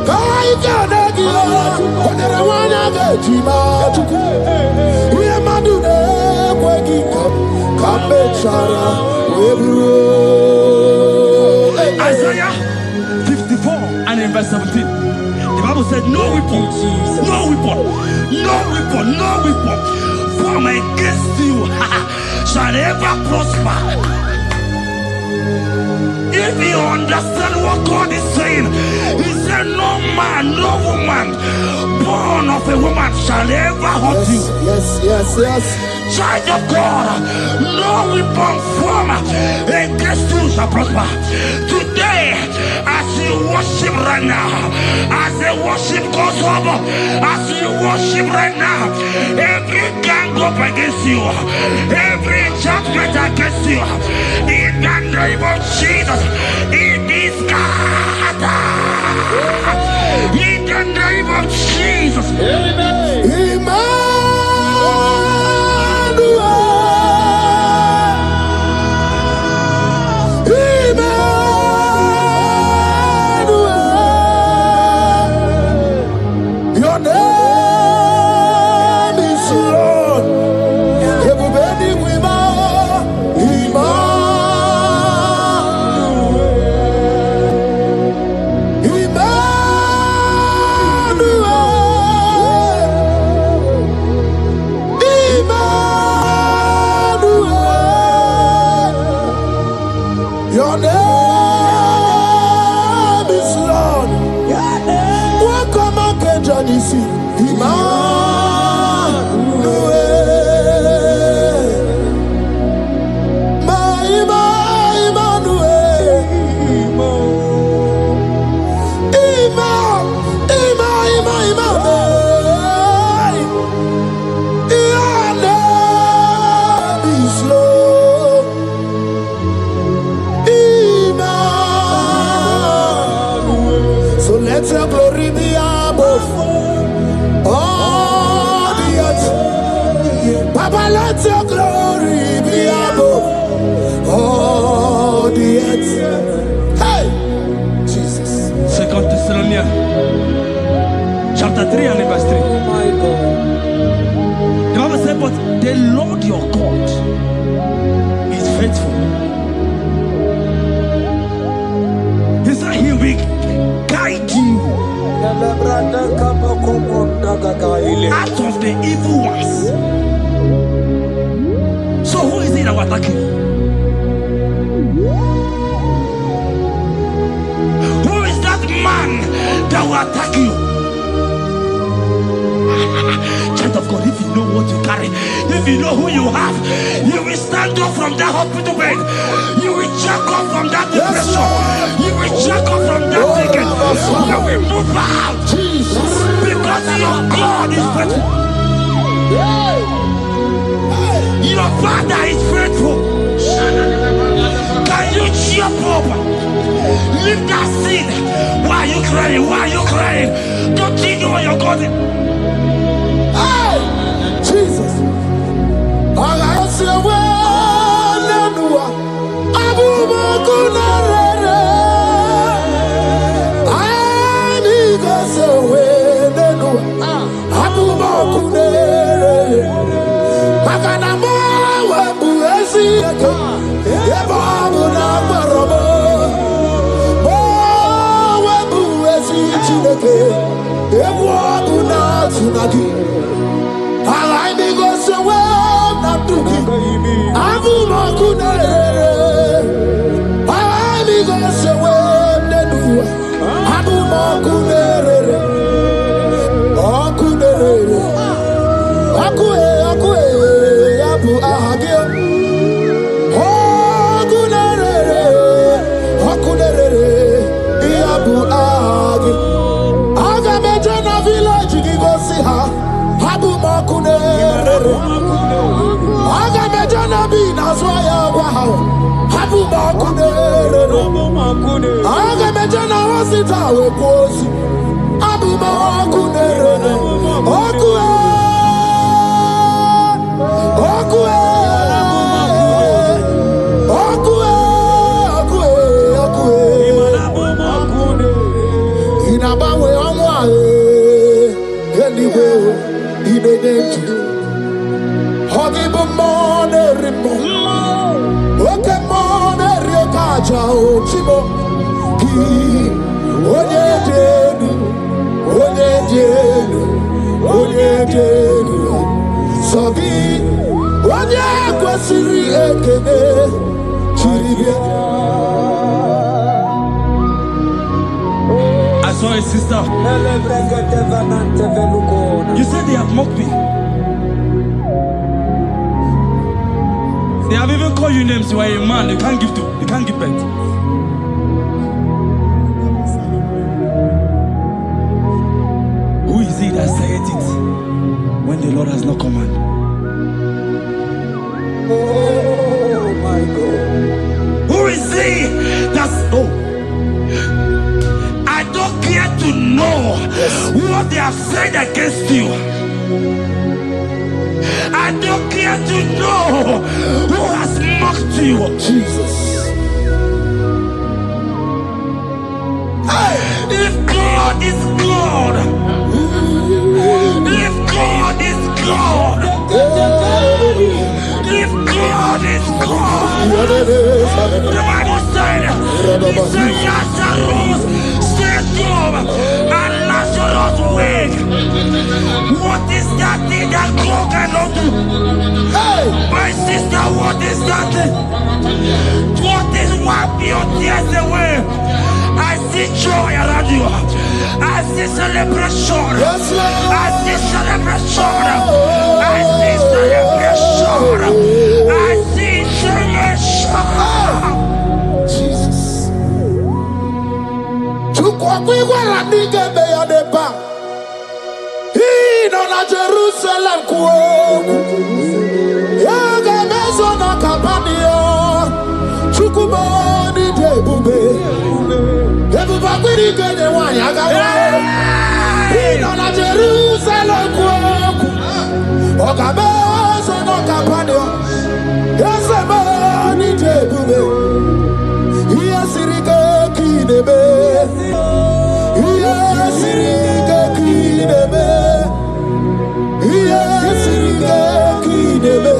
Kai kanagia, onera wana gejima tuku. Uye madune kweki kambe chara weburo. Isaiah 54 and in verse 17. The Bible said, no weapon, no weapon, no weapon, no weapon formed against you shall ever prosper. If you understand what God is saying, He said, no man, no woman born of a woman shall ever hurt you. Yes. Child of God, no weapon formed against you shall prosper. Today, as you worship right now, as the worship goes over, as you worship right now, every gang up against you, every judgment against you, in the name of Jesus, it is scattered. In the name of Jesus. Amen. Your name is Lord. Everybody with your name is Lord. Welcome again, Johnny C. Let your glory be above all the earth. Papa, let your glory be above all the earth. Hey, Jesus. 2 Thessalonians chapter 3 and verse 3. The Bible said, but the Lord your God is faithful. He said he will guide you out of the evil ones. So who is it that will attack you? Who is that man that will attack you? Child of God, if you know what you carry, if you know who you have, you will stand up from that hospital bed. You will check up from that depression. You will check up from that ticket. You will move out. Because your God is faithful. Your Father is faithful. Can you cheer up? Leave that seed. Why are you crying? Why are you crying? Don't you know what you're going? Hey, Jesus. I see a way. Abu Makunare. I need to say when Abu Makunare. Makanamo Wabu Esiaka. Ebabu Nabarobo. Wabu Esiaka. Ebuaguna tunagi. I may go somewhere not to be. Abu Makunere. I may go somewhere Nedu. Abu Makunere. Okunere. Akue, Abu Ahagio. Okunere. Okunere. Abu Ahagio. Agamejana village, you go see her. Abu Makunere. Agamejana Binazwaya Wow. Abu Makunere. Agamejana Wasita Wekosi. Abu Makunere. Okue. Okue. Okue. Okue. Okue. Inabawe Amwae. Anyway, in the name Hogibo Rimo. Okay, Mone Kaja Chibo. Onye Sobi. Onye Kwesiri Ekene. Chiribia. I saw a sister. You said they have mocked me. They have even called you names. You are a man. You can't give birth. Who is it that said it when the Lord has not commanded? Oh my God. Who is he that's I don't care to know what they have said against you. I don't care to know who has mocked you. Jesus. If God is God, if God is God, if God is God, the Bible said, he said Lazarus stayed up and Lazarus wake. What is that thing that God cannot do? My sister, what is that thing? What is wipe your tears away? I see joy around you. I see celebration. Yes, Lord. I see celebration. I see celebration. I see celebration. Jesus. Chukwakwigwala nigebe ya depa. Ino na Jerusalem kuoku. Yaga mezo na kapanio. Chukumoni debube. Ebuba kwirike de wanyaga wa. Ino na Jerusalem kuoku. Oga mezo na kapanio. Yasemani debube. Iyasirike kinebe. Iyasirike kinebe. Iyasirike kinebe.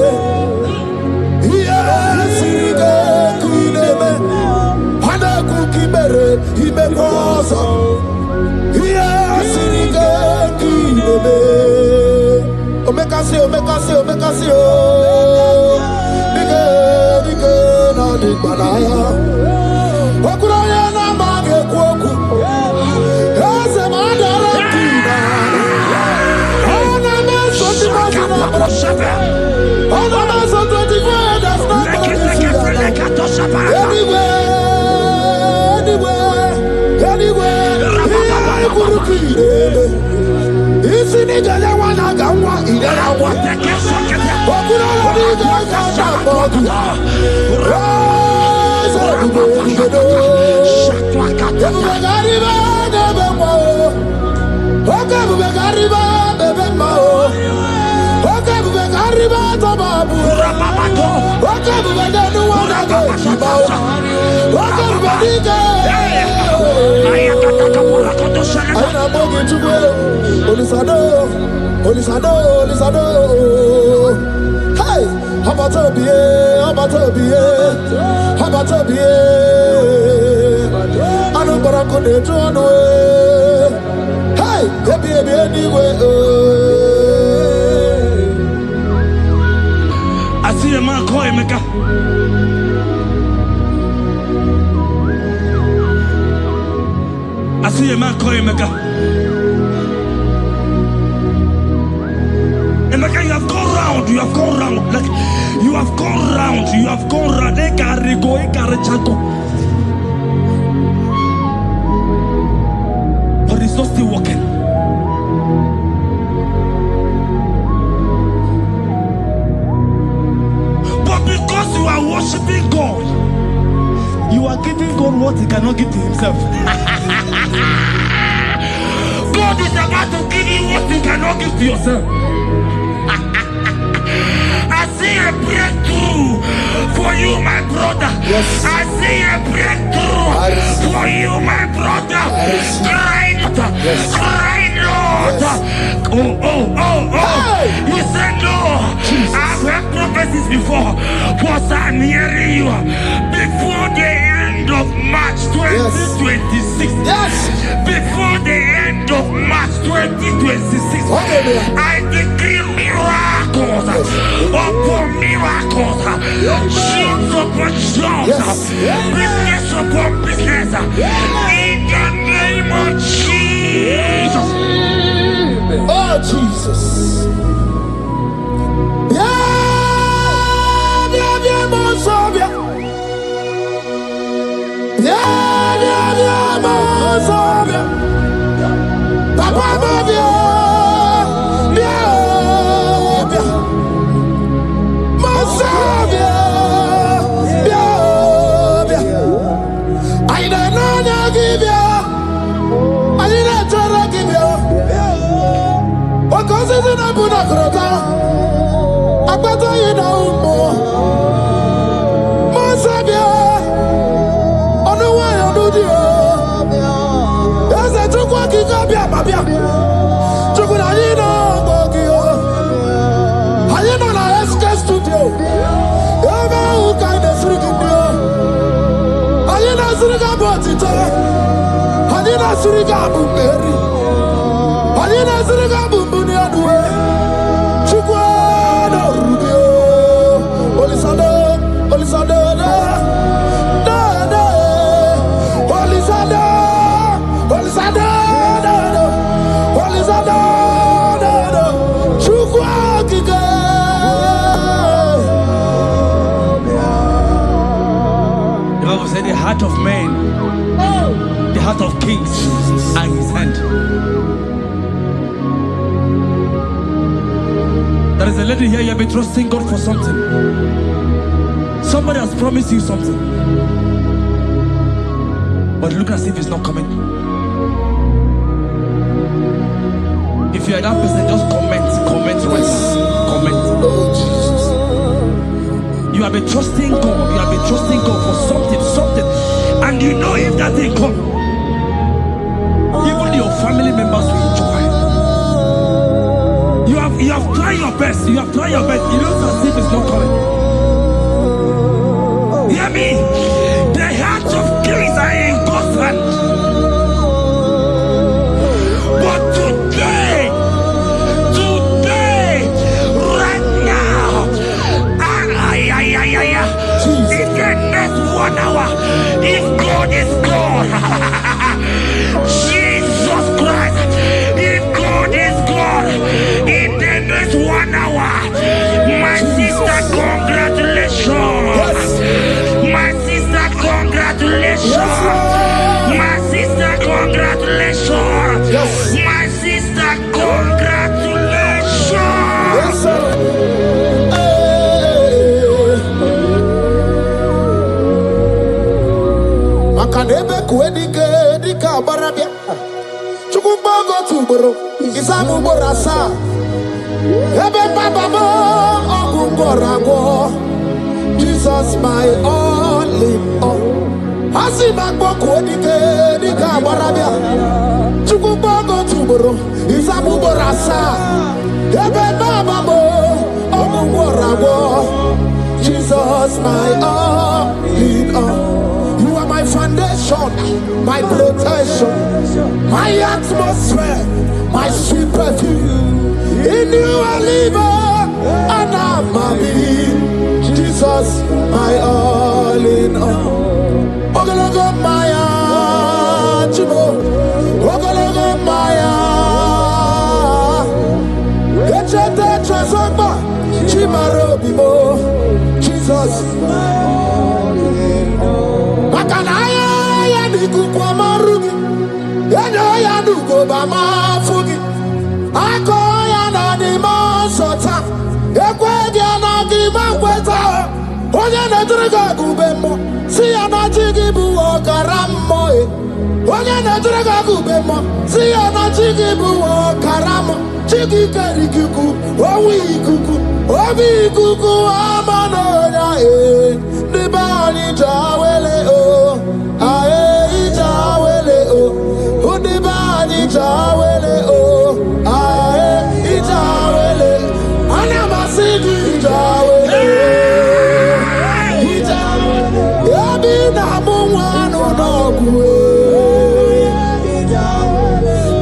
Iyasirike kinebe. Hana kukibere imekosa. Iyasirike kinebe. Omekasi. Dige na digbanaya. Okuraya na mage kwoku. Ese madara kina. Ona meso timazina. Ona meso 24 that's not anywhere. Kurukire. Isi ni gele wana gawa idera wate kesake. Okuraya ni gawa bodu. Hey, Habatobiye. I don't go to the hey, I see a man call Emeka. I see a man call Emeka. Emeka, you have gone round. You have gone round. Like you have gone round. You have gone round. But it's not still working. You are worshiping God. You are giving God what he cannot give to himself. God is about to give you what you cannot give to yourself. I see a breakthrough for you, my brother. Yes. I see a breakthrough for you, my brother. Cry, yes. Cry, Lord. Yes. Hey. He said no. Jesus. I've heard prophecies before, but I'm hearing you before the end of March 2026. Yes. Before the end of March 2026, I decree miracles upon miracles, shoes upon shoes, business upon business, in the name of Jesus. Oh, Jesus. The heart of man, the heart of kings are in his hand. There is a lady here, you have been trusting God for something. Somebody has promised you something, but look as if it's not coming. If you are that person, just comment right now. Comment. You have been trusting God. You have been trusting God for something, and you know if that thing come, even your family members will enjoy. You have tried your best. You have tried your best. It looks as if it's not coming. Hear me? The hearts of kings are in God's hand. But today, right now, in the next 1 hour, if God is God, Jesus Christ, if God is God, in the next 1 hour, my sister, congratulations. My sister, congratulations. My sister, congratulations. My sister, congratulations. Yes, sir. Makanebe kuedike dika barabia. Chukumbago tuboro isamu borasa. Ebe bababo ogungorago. Jesus my all in all. Asibagbo kuedike dika barabia. Chukumbago tuboro isamu borasa. Ebe bababo ogungorago. Jesus my all in all. My foundation, my protection, my atmosphere, my sweet perfume. In you I live, and I'm my being. Jesus, my all in all. Ogologo maya, chibo. Ogologo maya. Echete chazamba, chimaro bibo. Jesus, makanaya ya nikukwa marugi. Yano ya nugo ba mafugi. Ako ya na di masota. Ekwe dia na di makweta. Onye na driga gubemo. Si ya na jigibu okaramo. Onye na driga gubemo. Si ya na jigibu okaramo. Chigi keri kuku. Owi kuku. Obi kuku amano ya Nibani jawele o. Ae jawele o. Unibani jawele o. Ae jawele. Anamasidu jawele. Yabi na mungwanu nogwe.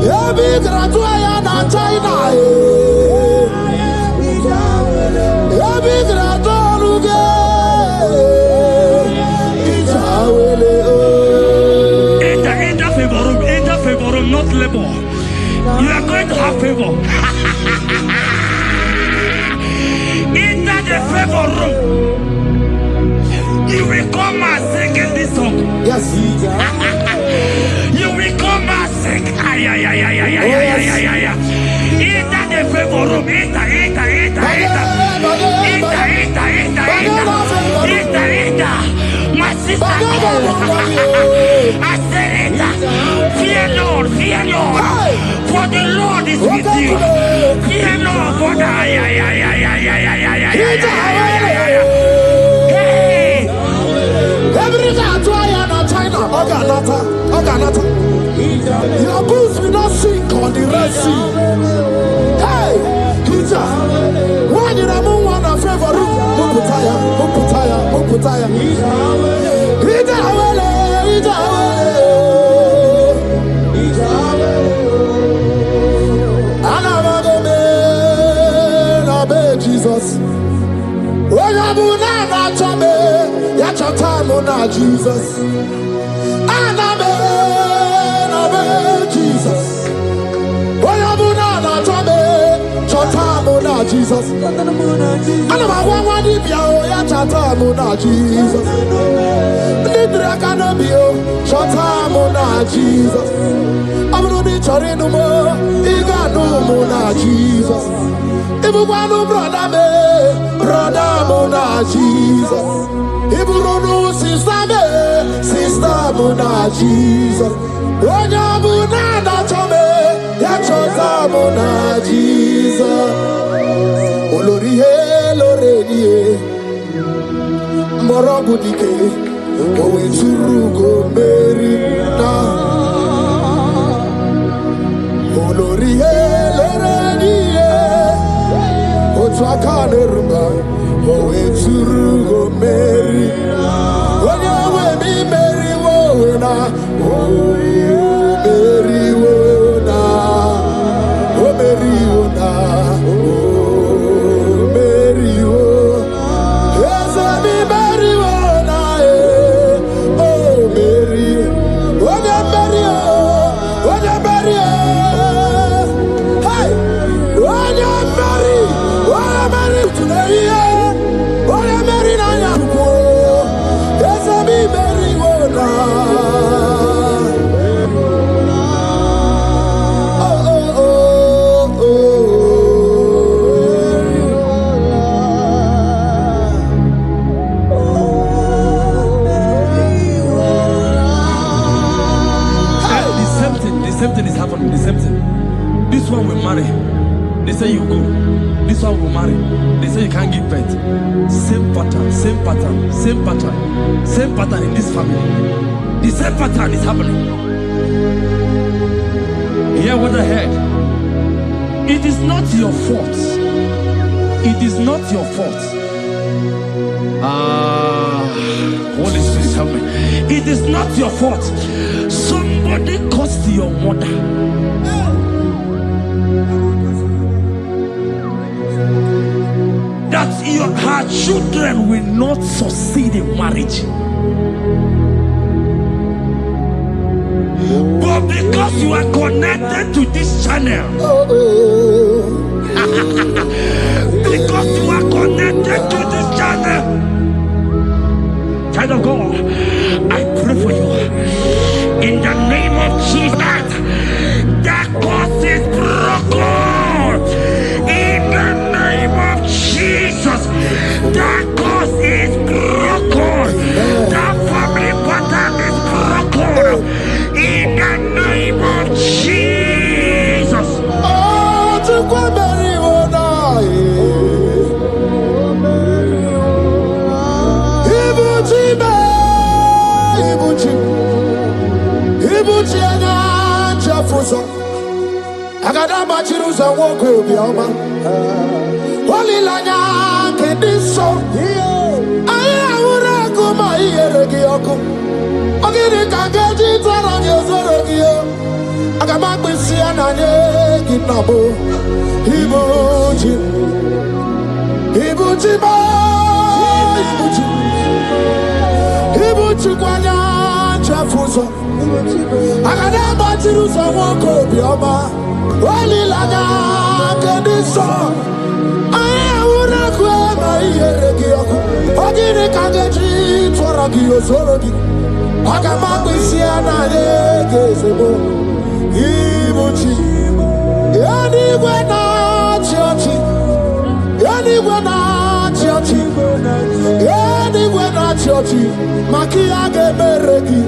Yabi gratua ya na China Yabi gratua luge. Enter favor room, not labor. You are going to have favor. Enter the favor room. You will come and sing in this song. Yes. You will come and sing. Enter the favor room. Enter. My sister, I said it. Fear Lord. For the Lord is with you. Fear Lord. For the Oganata. Your boots will not sink on the Red Sea. Hey, Hija, why did I move on a favor room? Uputaya. Hija, Anamagome, Nabe Jesus. Oyabuna na chame, yachatamu na Jesus. Nabe Jesus. Oyabuna na chame, chatamu na Jesus. Anamagwa dibia yachatamu na Jesus. Nidra kanabio, chatamu na Jesus. Amruni charinumo, iganumu na Jesus. Ibugwanu brother mo na Jesus. Iburunu sister mo na Jesus. Onyabu na chome, ya chota mo na Jesus. Olorihe lorenie, morobu dike, owe turugo merina. Olorihe lorenie, otwakaneruma, owe turugo merina. Onyawe mi meriwo na, meriwo na, meriwo na, meriwo. Yes, mi meriwo na, meriwo. Onya meriwo. Hey, onya meri today. Onya meri na yakuo. Yes, mi meriwo na. The same thing is happening. The same thing. This one will marry. They say you go. This one will marry. They say you can't give birth. Same pattern in this family. The same pattern is happening. Hear what I heard. It is not your fault. It is not your fault. Holy Spirit, help me. It is not your fault. Somebody caused your mother her children will not succeed in marriage. But because you are connected to this channel, because you are connected to this channel, child of God, I pray for you in the name of Jesus. That curse is broken in the name of Jesus. That curse is broken. That family pattern is broken in the name of Jesus. Oh, to go bury one eye. Ibuchi anya chafuso. Agada bachirusa woko bioma. Wali lanya kediso. Aya ura kuma iyeregi oku. Ogiri kangeji twarangi ozorogi yo. Agama kwisi ananye kinabo. Ibuchi. Ibuchi ba. Ibuchi. Ibuchi kwanya chafuso. Agada bachirusa woko bioma. Wali lanya kediso. Aya ura kuma iyeregi oku. Ogiri kangeji twarangi ozorogi. Agama kwisi ananye kinabo. Ibuchi. Anywhere na churchy. Anywhere na churchy. Anywhere na churchy. Makia geberegi.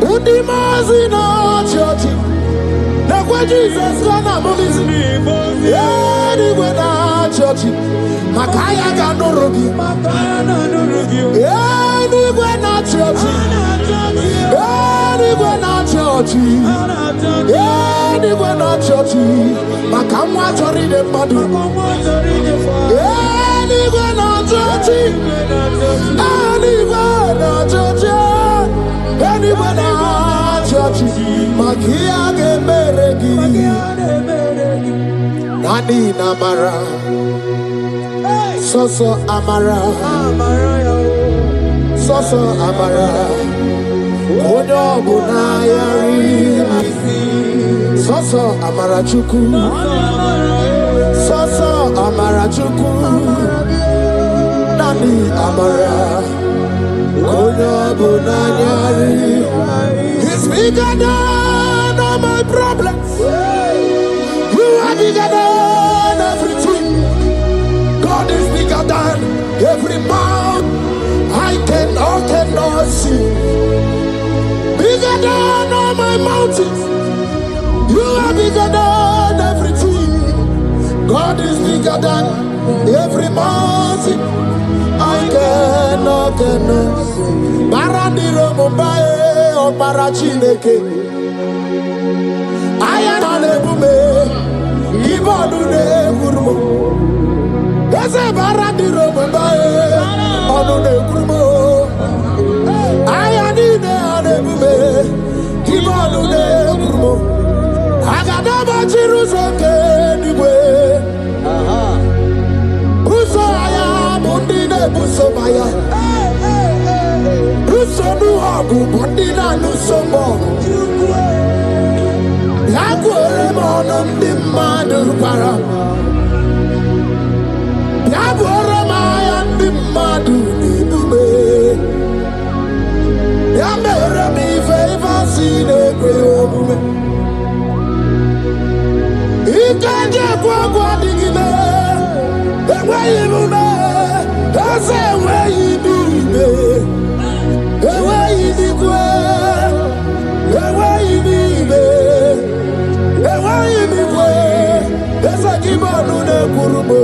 Undi mazi na churchy. Nekwe Jesus gonna move. Anywhere na churchy. Makaya ganorogi. Anywhere na churchy. Anywhere na churchy. Anywhere na churchy. Makamwa chori de madu. Anywhere na churchy. Anywhere na churchy. Anywhere na churchy. Makia geberegi. Nani namara. Soso amara. Soso amara. Onyo bunayari. Soso amara chuku. Soso amara chuku. Nani amara. Onyo bunayari. He's bigger than all my problems. You are bigger than everything. God is bigger than every mountain I cannot see. Bigger than all my mountains. You are bigger than everything. God is bigger than every mountain I cannot see. Barandiro Mumbai or Parachineke. I am on a bume. Ibodune Gurmo. There's a Barandiro Mumbai on a Gurmo. I am in a bume. Ibodune Gurmo. I got a Bachirusoke anyway. Busaya, Bundine Busomaya. Busonu Habu, Bundina Nusomo. Yagueremon the Madu Para. Yagueremaya and the Madu Nidube. Yamerami favor seen a great. Ikanje kwa digime, ewe ibume, ese ewe ibibe, ewe ibikwe, ewe ibibe, ewe ibikwe, ese kibonu ne kurubo.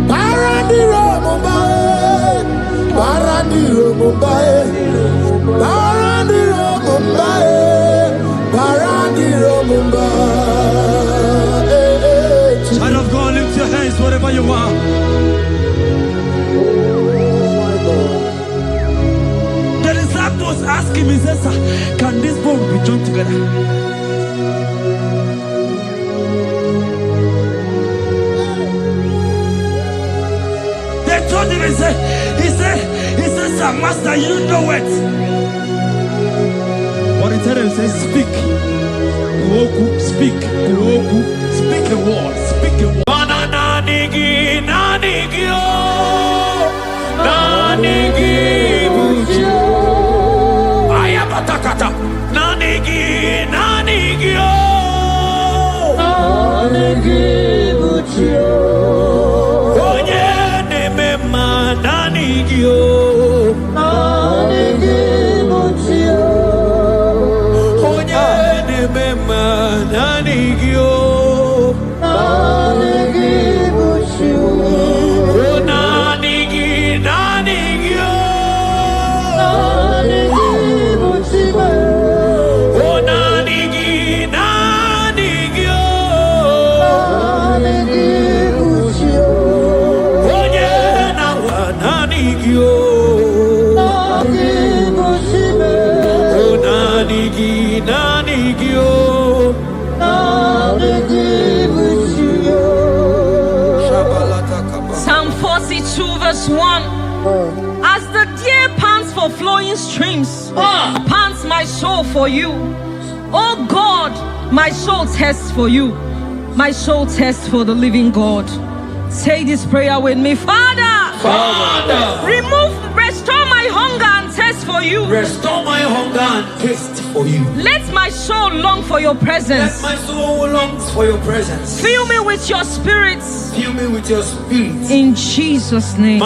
Barandiro Mumbai, Barandiro Mumbai, Barandiro Mumbai, Barandiro Mumbai. Child of God, lift your hands wherever you are. The disciples asked him, he says, can this bone be joined together? he said, sir, master, you know it. But he tell him, say, speak. Speak. Speak a word. Speak a word. Psalm 42 verse 1. As the deer pants for flowing streams, pants my soul for you. Oh God, my soul thirsts for you. My soul thirsts for the living God. Say this prayer with me. Father, restore my hunger and thirst for you. Restore my hunger and taste for you. Let my soul long for your presence. Let my soul long for your presence. Fill me with your spirit. Fill me with your spirit. In Jesus' name.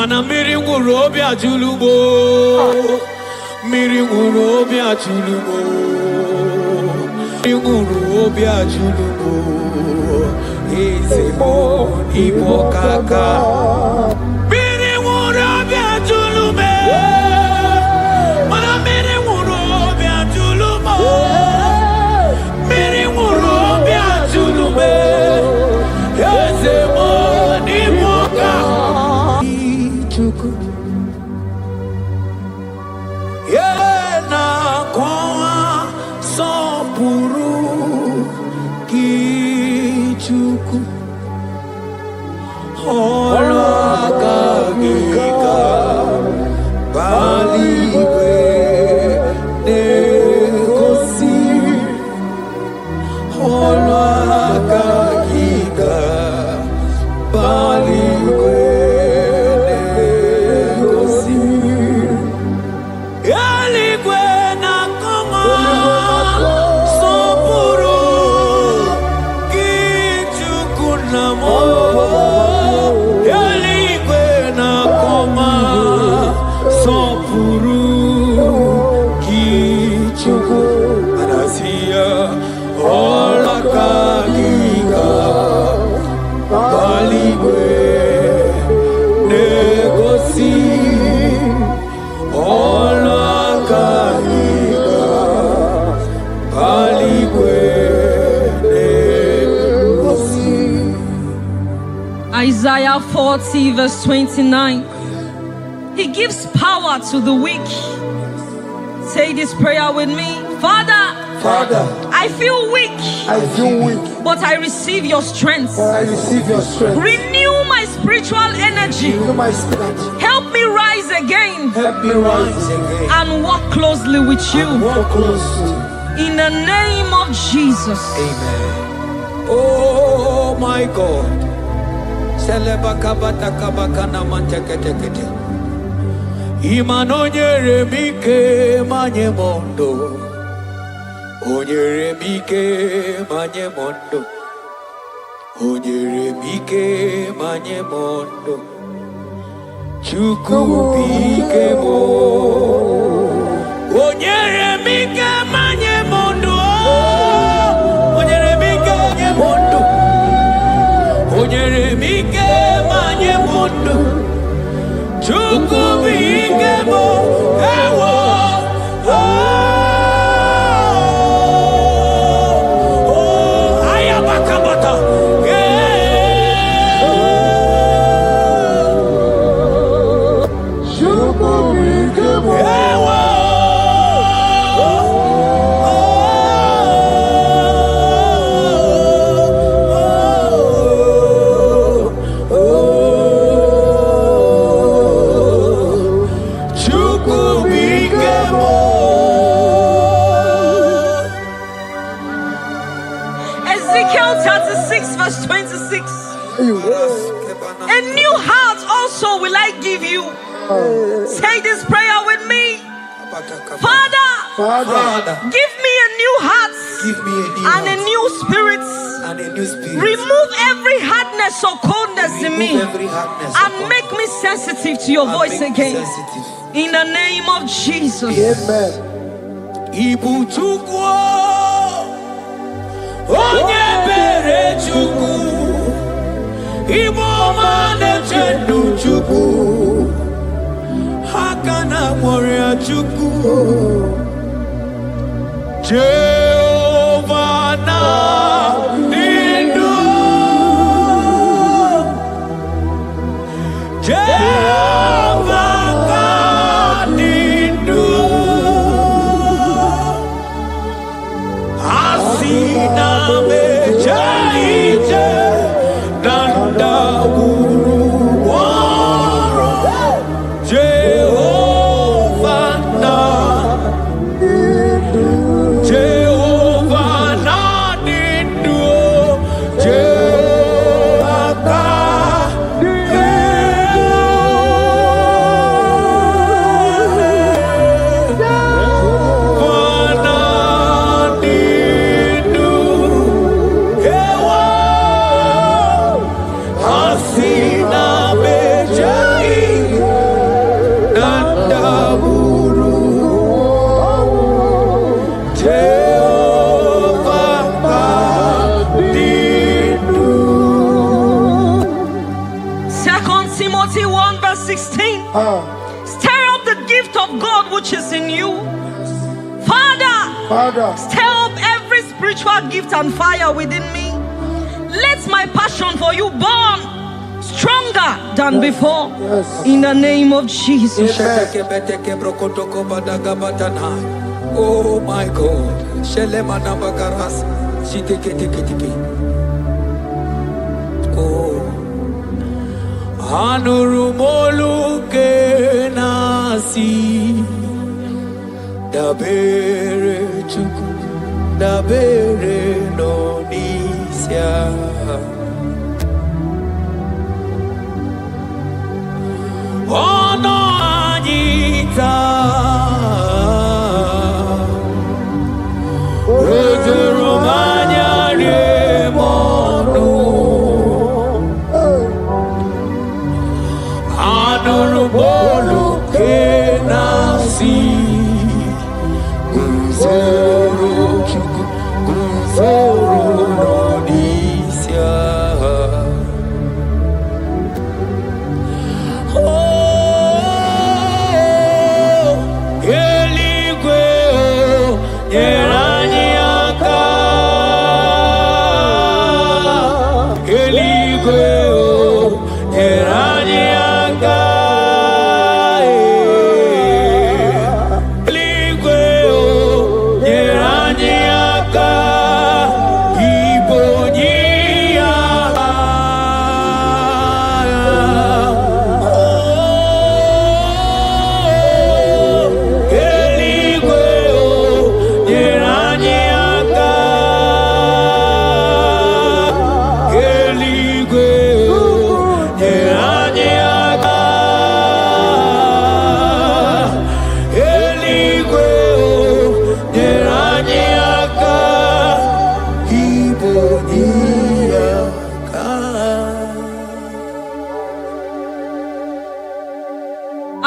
Isaiah 40 verse 29. He gives power to the weak. Say this prayer with me. Father, I feel weak. But I receive your strength. Renew my spiritual energy. Help me rise again. And walk closely with you. In the name of Jesus. Amen. Oh my God. Imanonyere mike manye mondo. Onyere mike manye mondo. Onyere mike manye mondo. Chuku bike mo. Onyere mike manye mondo. Onyere mike manye mondo. Onyere mike manye mondo. Chuku bike mo. Ewo. verse 26. A new heart also will I give you. Say this prayer with me. Father, give me a new heart and a new spirit. Remove every hardness or coldness in me and make me sensitive to your voice again. In the name of Jesus. Amen. Ibu chukwu onye bere chukwu Ibu ọma na-eche ndụ chukwu aka na nwere chukwu Jehova na ndụ Jehova ka dị ndụ Asina mejaije danda guru waro Jehovah na dindu Timothy 1 verse 16. Stir up the gift of God which is in you. Father, stir up every spiritual gift and fire within me. Let my passion for you burn stronger than before. In the name of Jesus. Oh my God. Oh, Anurumolu ke nasi dabere chuku dabere no nisya ono anita Romania remono Anurumolu ke nasi Guzoro chuku Guzoro no nisya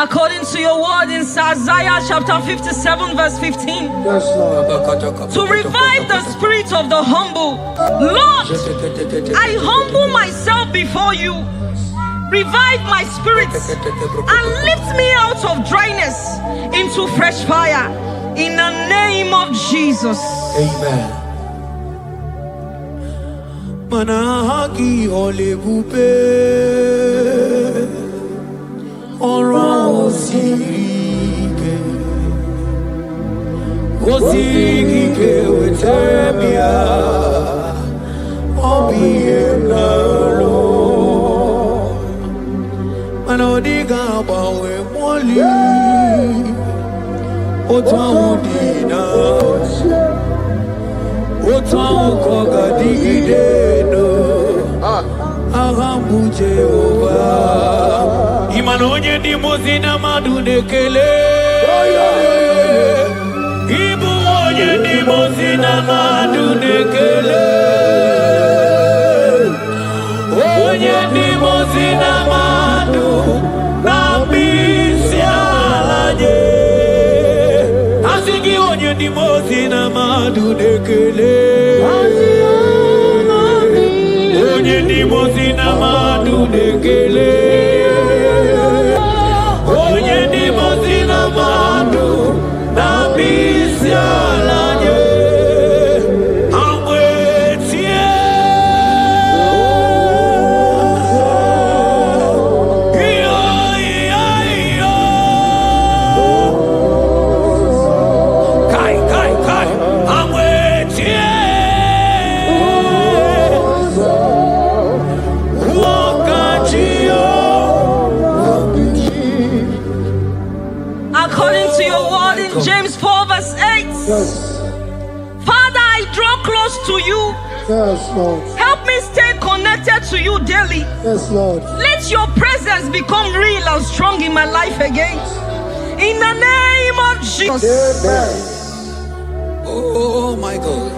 According to your word in Isaiah chapter 57 verse 15. To revive the spirit of the humble. Lord, I humble myself before you. Revive my spirit and lift me out of dryness into fresh fire. In the name of Jesus. Amen. Manahagi olebupe Oro osirike Osirike wetemia Obiemnalo Manodiga bawe moli Otaudina Otaukoga digideno Jehovah. Imanonye di mozina madunekele. Ibu onye di mozina madunekele. Onye di mozina madu nabisialaje. Asigi onye di mozina madunekele. Onye di mozina madunekele. Onye di mozina madu nabisialaje. James 4 verse 8. Yes. Father, I draw close to you. Yes, Lord. Help me stay connected to you daily. Yes, Lord. Let your presence become real and strong in my life again. In the name of Jesus. Amen. Oh my God.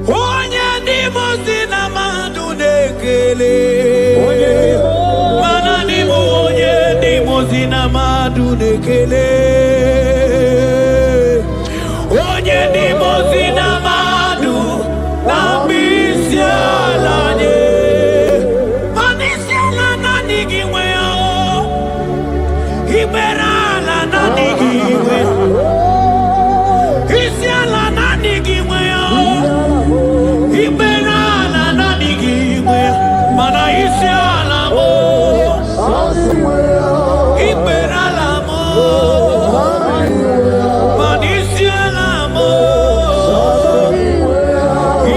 Onye di mozina madunekele. Mana di onye di mozina madunekele. Onye di mozina madu nabisialaje. Manisiala nanigiwe o. Iberala nanigiwe. Isiala nanigiwe o. Iberala nanigiwe. Mana isiala mo. Iberala mo. Manisiala mo.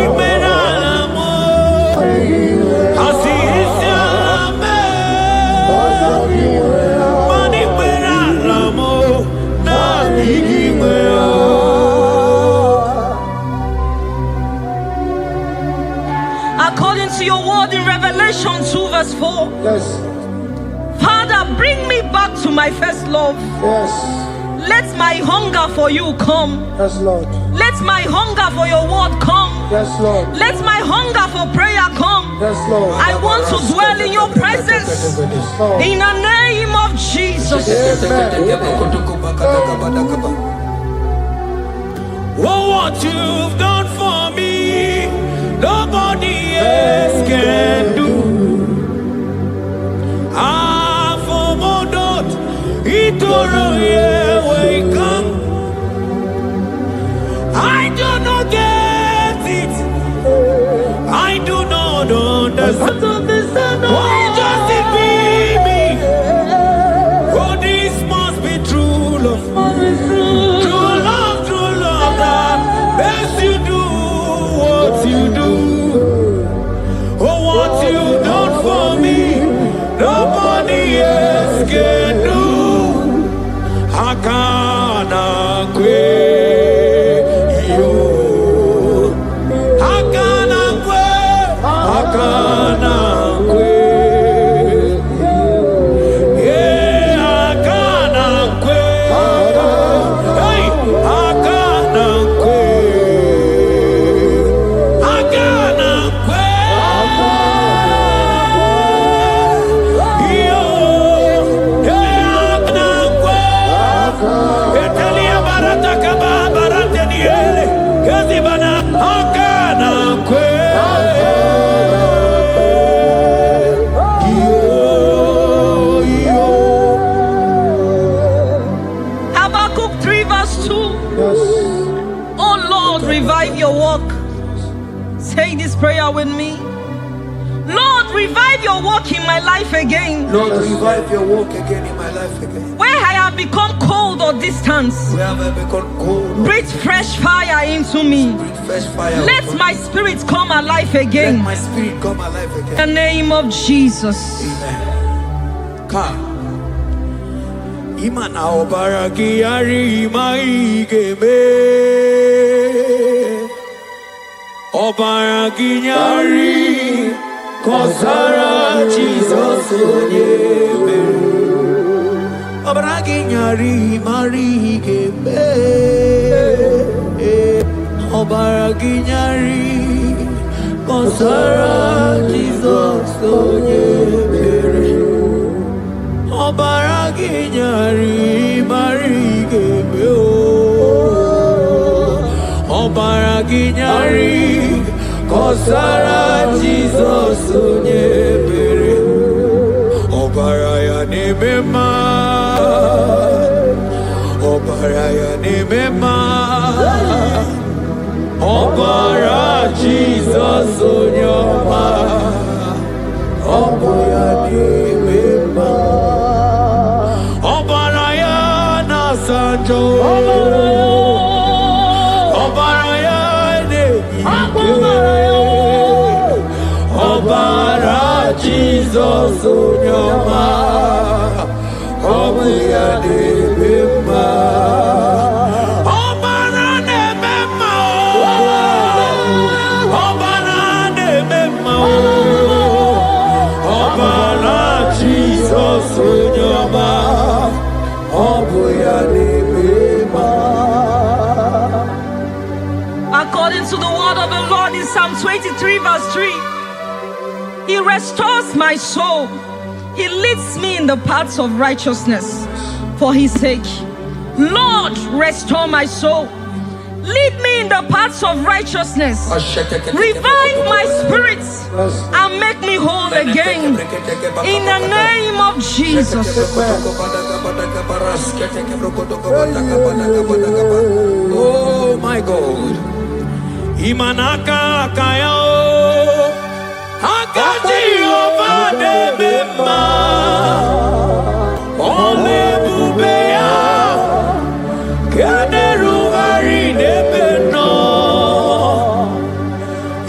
Iberala mo. Asi isiala me. Maniberala mo. Nanigiwe o. According to your word in Revelation 2 verse 4. Yes. Father, bring me back to my first love. Yes. Let my hunger for you come. Yes, Lord. Let my hunger for your word come. Yes, Lord. Let my hunger for prayer come. Yes, Lord. I want to dwell in your presence. Lord. In the name of Jesus. Oh, what you've done for me, nobody else can do. For Modot, Itoro, yeah, wake up. I do not get it. I do not understand. Why does it be me? Oh, this must be true love. True love that makes you do what you do. Oh, what you done for me, nobody else can do. Hakana kwe yo. Hakana kwe. Hakana kwe. Yeah, hakana kwe. Hey, hakana kwe. Hakana kwe. Yo, yeah, hakana kwe. Etalia barata kaba barate niele. Kazi bana hakana kwe. Habakkuk 3 verse 2. Yes. Oh Lord, revive your work. Say this prayer with me. Lord, revive your work in my life again. Lord, revive your work again in my life again. Where I have become cold or distant, Where have I become cold? breathe fresh fire into me. Breathe fresh fire. Let upon my me. spirit come alive Let again. my spirit come alive In the again. name of Jesus. Amen. Ka imana obaraki ari maigeme Ọbara ginyari kọsara Jesus onye mere. Ọbara ginyari mari gebe. Ọbara ginyari kọsara Jesus onye mere. Ọbara ginyari mari gebe. Ọbara ginyari kọsara Jesus onye mere. Ọbara ya na-eme mma. Ọbara ya na-eme mma. Ọbara Jesus onye ọma. Ọbara ya na-eme mma. Ọbara ya na-asa njọ. Ọbara Jesus onye ọma, ọ bụ ya na-eme mma. Ọbara na-eme mma. Ọbara na-eme mma. Ọbara Jesus onye ọma, ọ bụ ya na-eme mma. According to the word of the Lord in Psalm 23 verse 3, He restores my soul. He leads me in the paths of righteousness for His sake. Lord, restore my soul. Lead me in the paths of righteousness. Revive my spirit and make me whole again. In the name of Jesus. Oh my God. Imanaka kaya. Akati ovade bema, ole bubeya, kaderu arine beno,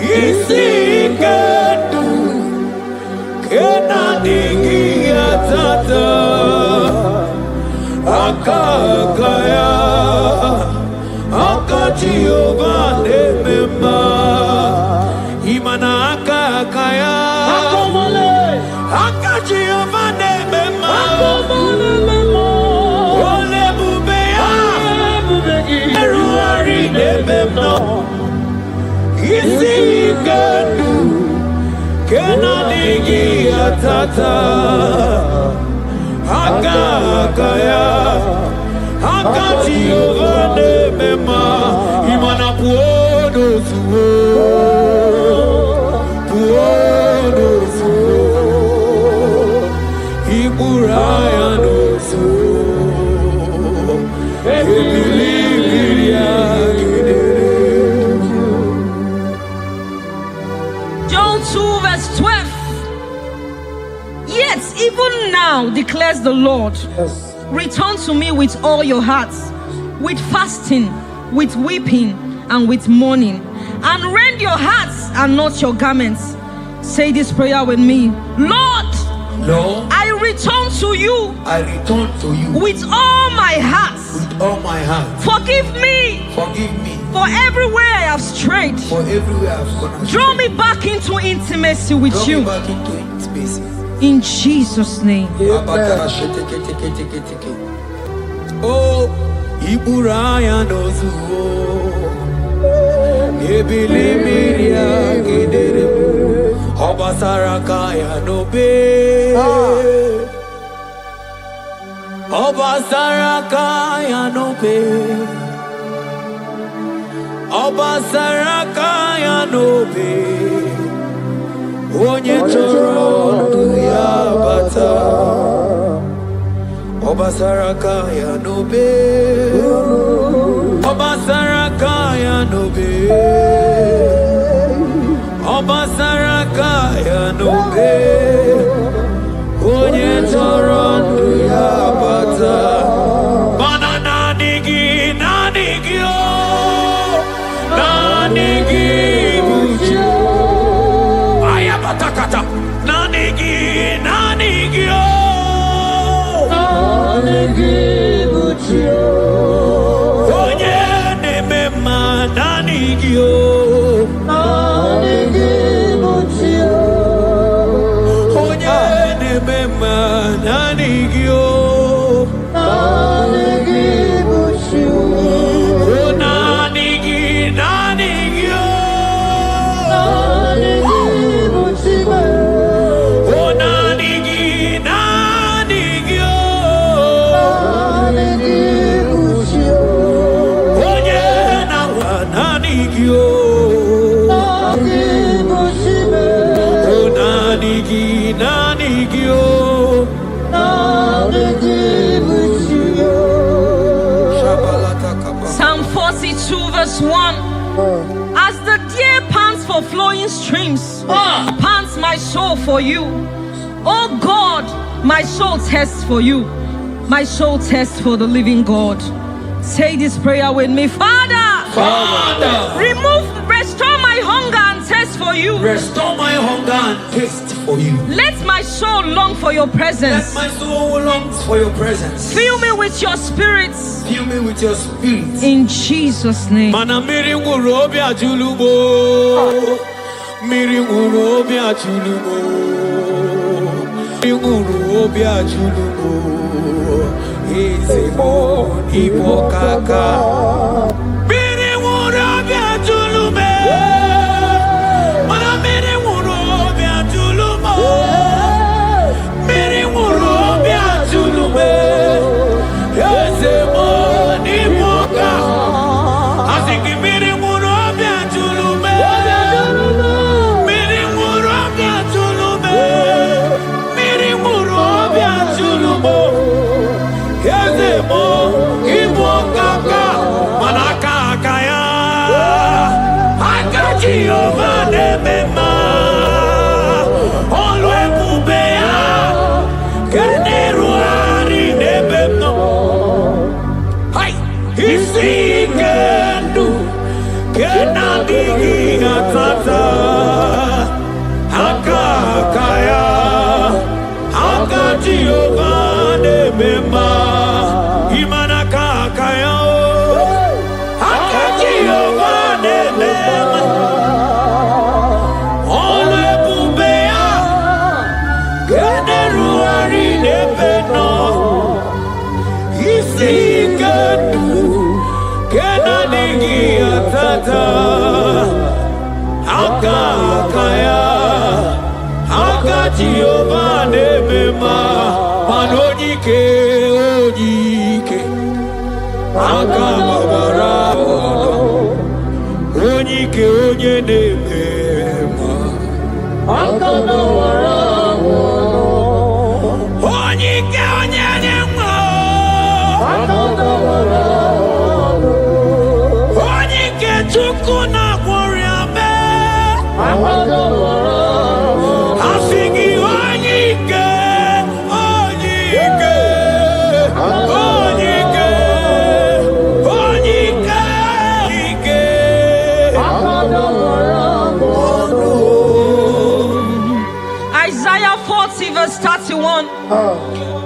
isi kedu, kena digi atata, akakaya, akati ovade bema, imanaka kaya akaji ovane bema ole bubeya eruari nebemno isi kenu kena digi atata akakaya akaji ovane bema imana puodo suo John 2 verse 12. Yet even now declares the Lord, return to me with all your hearts, with fasting, with weeping, and with mourning, and rend your hearts and not your garments. Say this prayer with me. Lord, I return to you. I return to you with all my heart. with all my heart. Forgive me. Forgive me For everywhere I have strayed. for everywhere I've gone astray. Draw me back into intimacy with Draw you. me back into intimacy. In Jesus' name. Oh, Iburaya nozuo. Ebilimiria gedere. Obasaraka ya nobe. Obasaraka ya nobe. Obasaraka ya nobe. Onye chọrọ ndụ ya bata. Obasaraka ya nobe. Obasaraka ya nobe. Obasaraka ya nobe. Onye chọrọ ndụ ya bata. Mana nanigi o. Nanigi buchi. Ayabatakata. Nanigi o. Nanigi buchi. Onye nemema nanigi o. for flowing streams. Pants my soul for you. Oh God, my soul thirsts for you. My soul thirsts for the living God. Say this prayer with me. Father, restore my hunger and thirst for you. Restore my hunger and taste for you. Let my soul long for your presence. Let my soul long for your presence. Fill me with your spirit. Fill me with your spirit. In Jesus' name.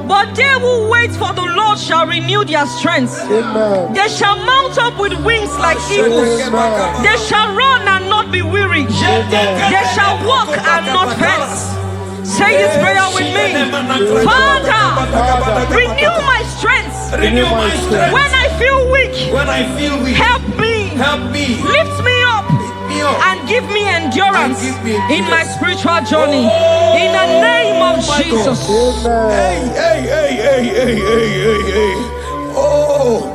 But they who wait for the Lord shall renew their strength. Amen. They shall mount up with wings like eagles. Amen. They shall run and not be weary. They shall walk and not faint. Say this prayer with me. Father, renew my strength. Renew my strength. When I feel weak, help me. Lift me up and give me endurance in my spiritual journey. In the name of Jesus. Oh,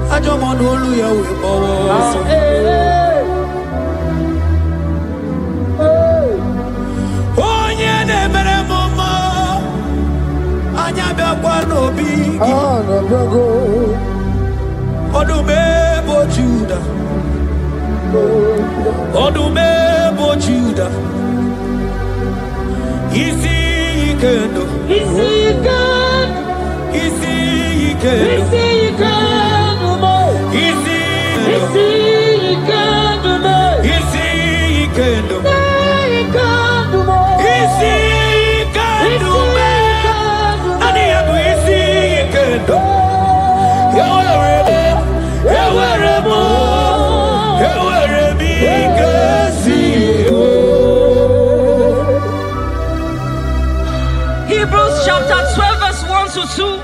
I don't want to lose your way. Oh, yeah, never mama. Anya be kwano bigi. Odume bo Judah. Odume bo Judah. Isi kendo. Isi kendo. Isi kendo. Isi kendo. Isi kendo. Isi kendo. Isi kendo. Ani abu isi kendo. Hebrews chapter 12 verse 1 to 2.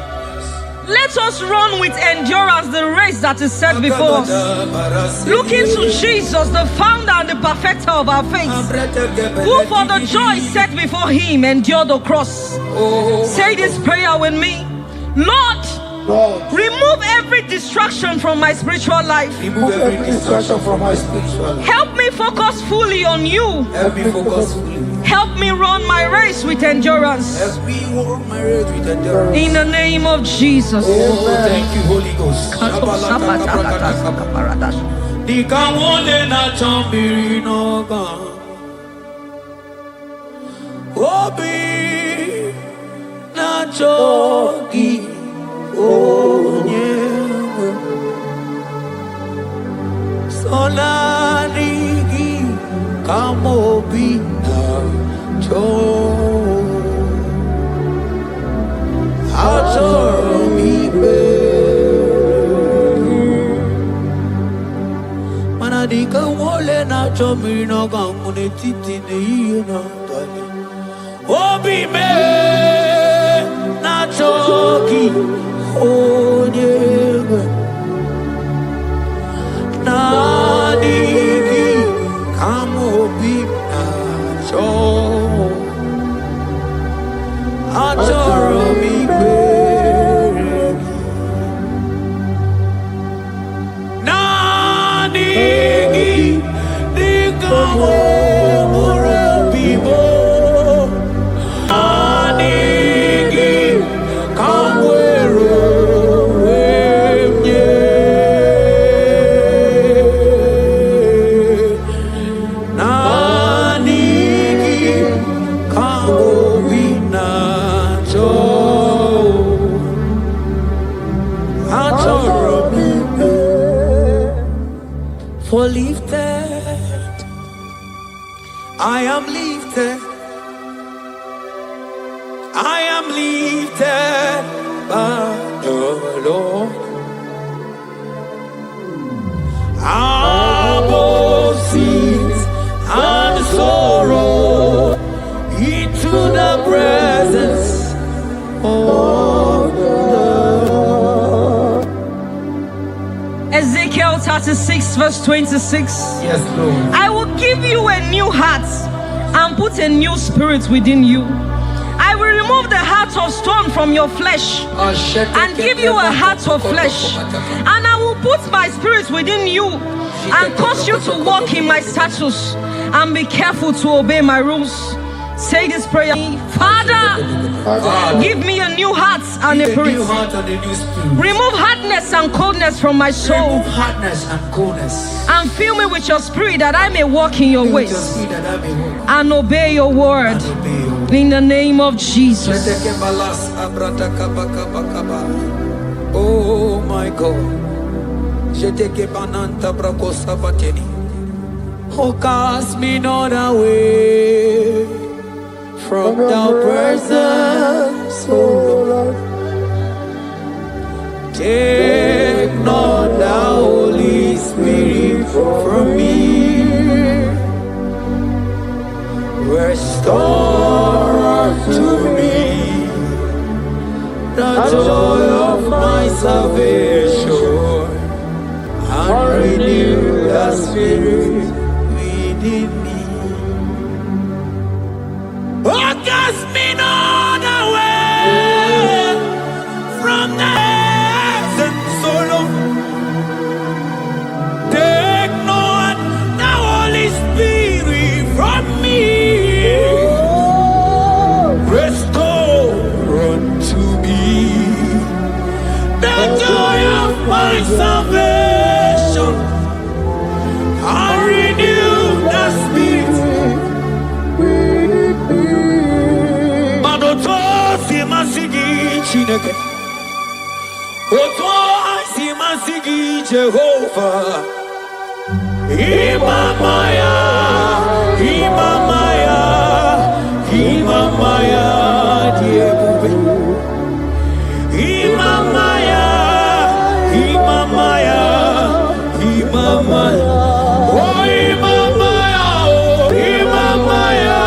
Let us run with endurance the race that is set before us, looking to Jesus, the founder and the perfecter of our faith, who for the joy set before him endured the cross. Say this prayer with me. Lord, Lord, Remove every distraction from my spiritual life. remove every distraction from my spiritual life. Help me focus fully on you. Help me focus fully. Help me run my race with endurance. Help me walk my road with endurance. In the name of Jesus. Oh, thank you, Holy Ghost. Nikawole na chambiri noga. Obi na chogi onyewe. Solarigi kamobi na chogi. Achoromibe. Manadika wole na chomiri no gamune titi ne yena tali. Obi me na choki onyewe. Nadiki kamobi na choki. Achoromibe. For lifted, I am lifted, I am lifted by the Lord. Above sins and sorrow, into the presence of the Lord. Ezekiel 36 verse 26. Yes, Lord. I will give you a new heart and put a new spirit within you. I will remove the heart of stone from your flesh and give you a heart of flesh. And I will put my spirit within you and cause you to walk in my statutes and be careful to obey my rules. Say this prayer. Father, give me a new heart and a spirit. Remove hardness and coldness from my soul. Remove hardness and coldness. And fill me with your spirit that I may walk in your ways and obey your word. In the name of Jesus. Oh my God. Oh, cast me not away from thy presence, oh Lord. Take not the Holy Spirit from me. Restore unto me the joy of my salvation and renew the spirit within me. Oh, cast me not away from the presence, oh Lord. Take not the Holy Spirit from me. Restore unto me the joy of my salvation and renew the spirit. Madoto si masigi chineke, oto si masigi Jehovah. Imamaya, Imamaya, Imamaya, Diebube. Imamaya, Imamaya, Imamaya. Oh, Imamaya, oh, Imamaya,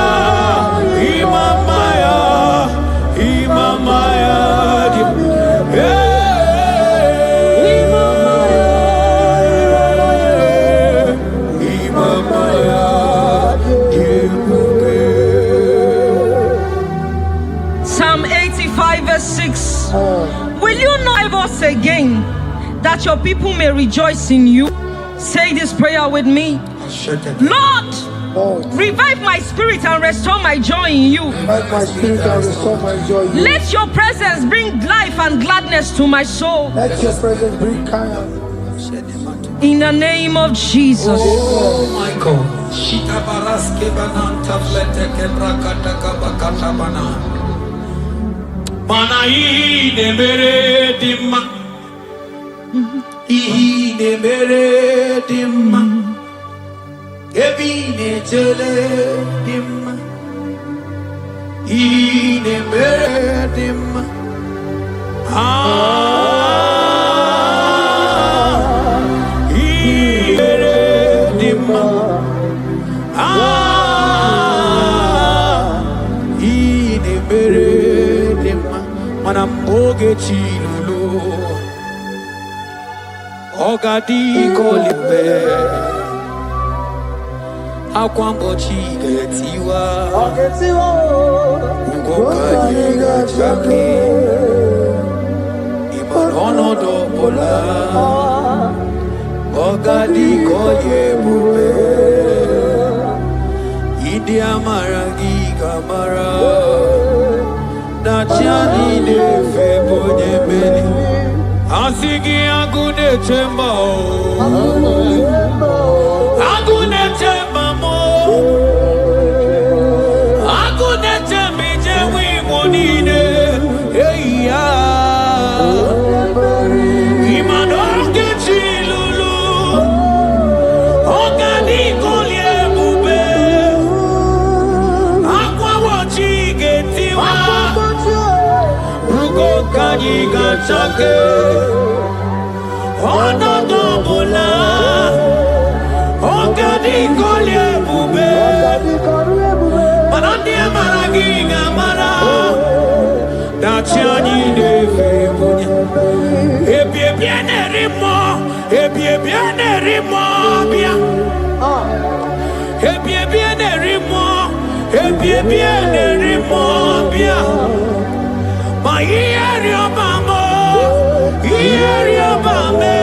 Imamaya, Imamaya, Diebube. Imamaya, Imamaya. that your people may rejoice in you. Say this prayer with me. Lord, revive my spirit and restore my joy in you. Let your presence bring life and gladness to my soul. Let your presence bring kindness. In the name of Jesus. Oh my God. Mana ine mere dimma, ine mere dimma, ebine chele dimma, ine mere dimma, ine mere dimma, ine mere dimma. Manamboge chilulu Ogadi kolimbe Akwambo chigetiwa Ugoka yiga chake Imanono dobola Ogadi kolye bube Idi amaragi kamara Nachani de febo de beli Asigi agune chemba Agune chemba mo Agune chembi jewi monine Eya Imanoke chilulu Ogani kolye bube Aqua wachi getiwa Kanyi gachake Ono dobola Ogadi kolye bube Manandi amaragi gamara Dachiani de febunya Ebie biene rimo Ebie biene rimo bia Ebie biene rimo Ebie biene rimo bia Ma ieri obamo, ieri obame,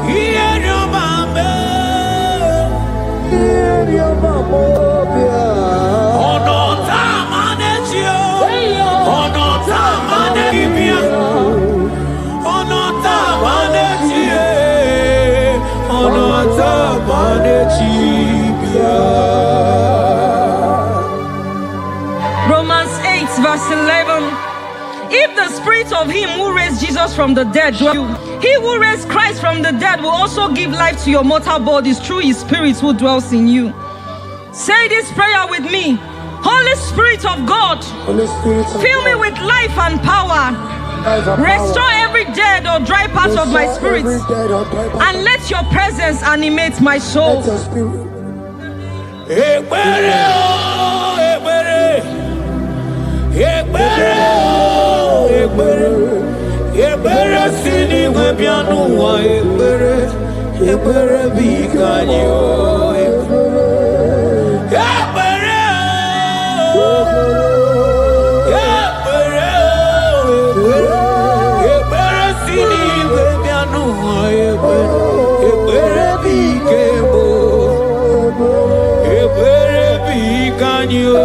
ieri obame, ieri obamo. Ono tamane chio, ono tamane bia, ono tamane chie, ono tamane chibia. Verse 11. If the spirit of him who raised Jesus from the dead dwells in you, he who raised Christ from the dead will also give life to your mortal bodies through his spirit who dwells in you. Say this prayer with me. Holy Spirit of God, fill me with life and power. Restore every dead or dry part of my spirit, and let your presence animate my soul. Ebere sini webianu wa ebere bikanyo ebere sini webianu wa ebere bikemo ebere bikanyo.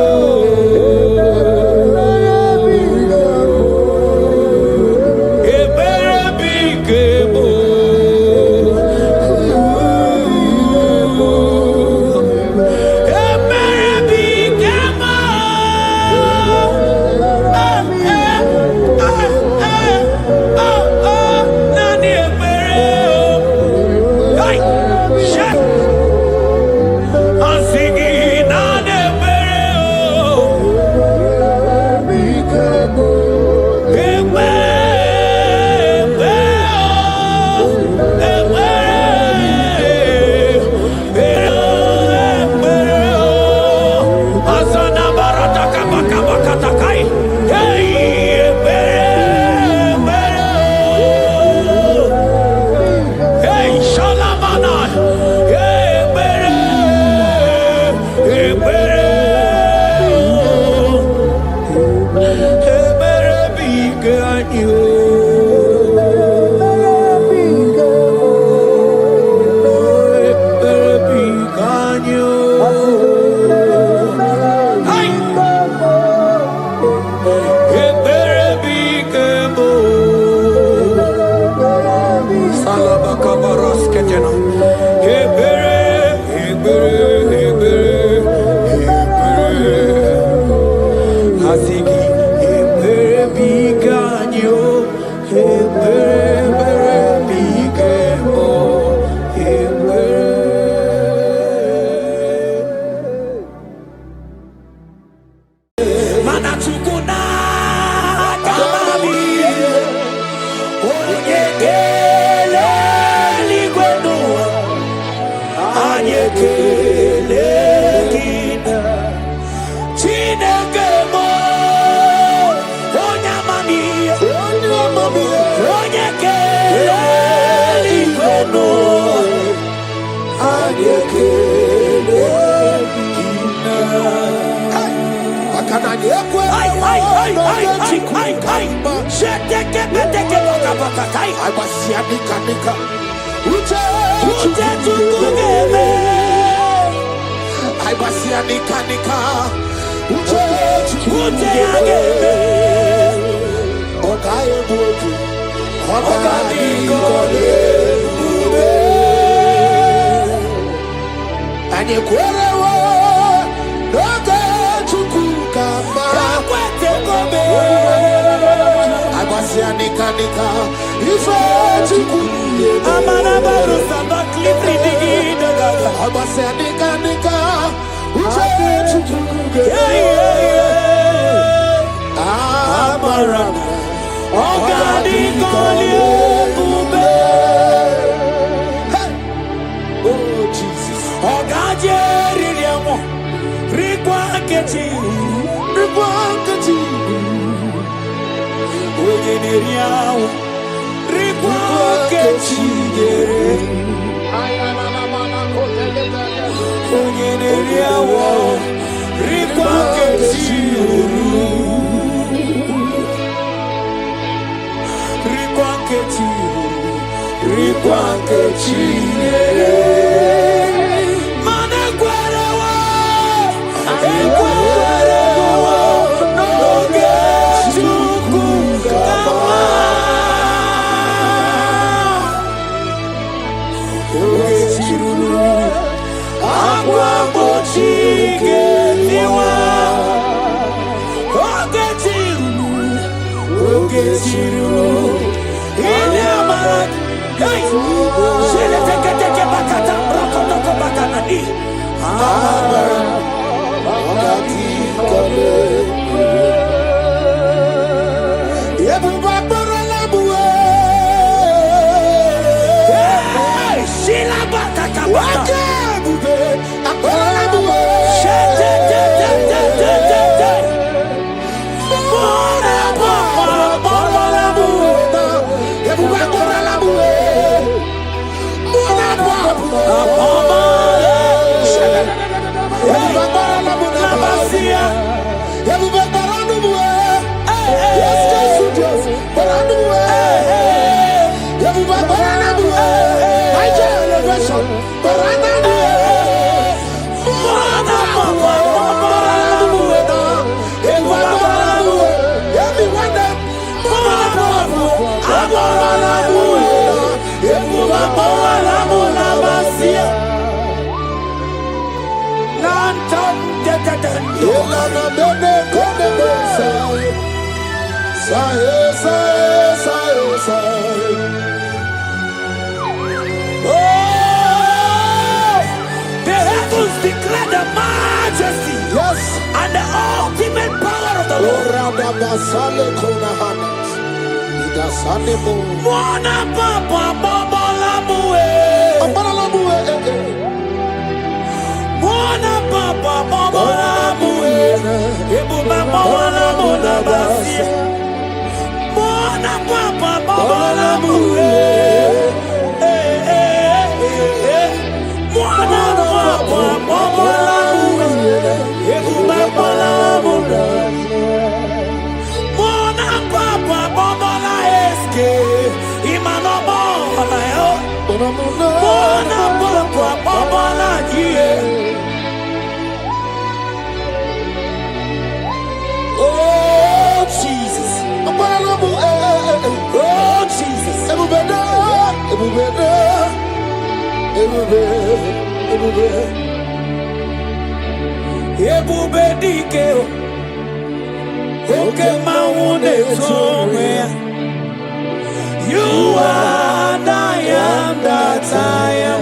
You are the I am that I am.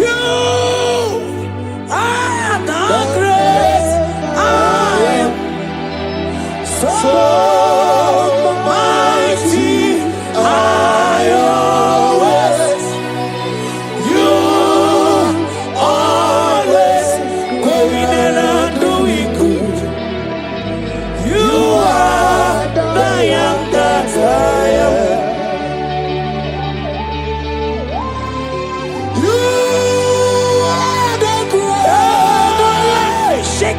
You are the great I am. So mighty I always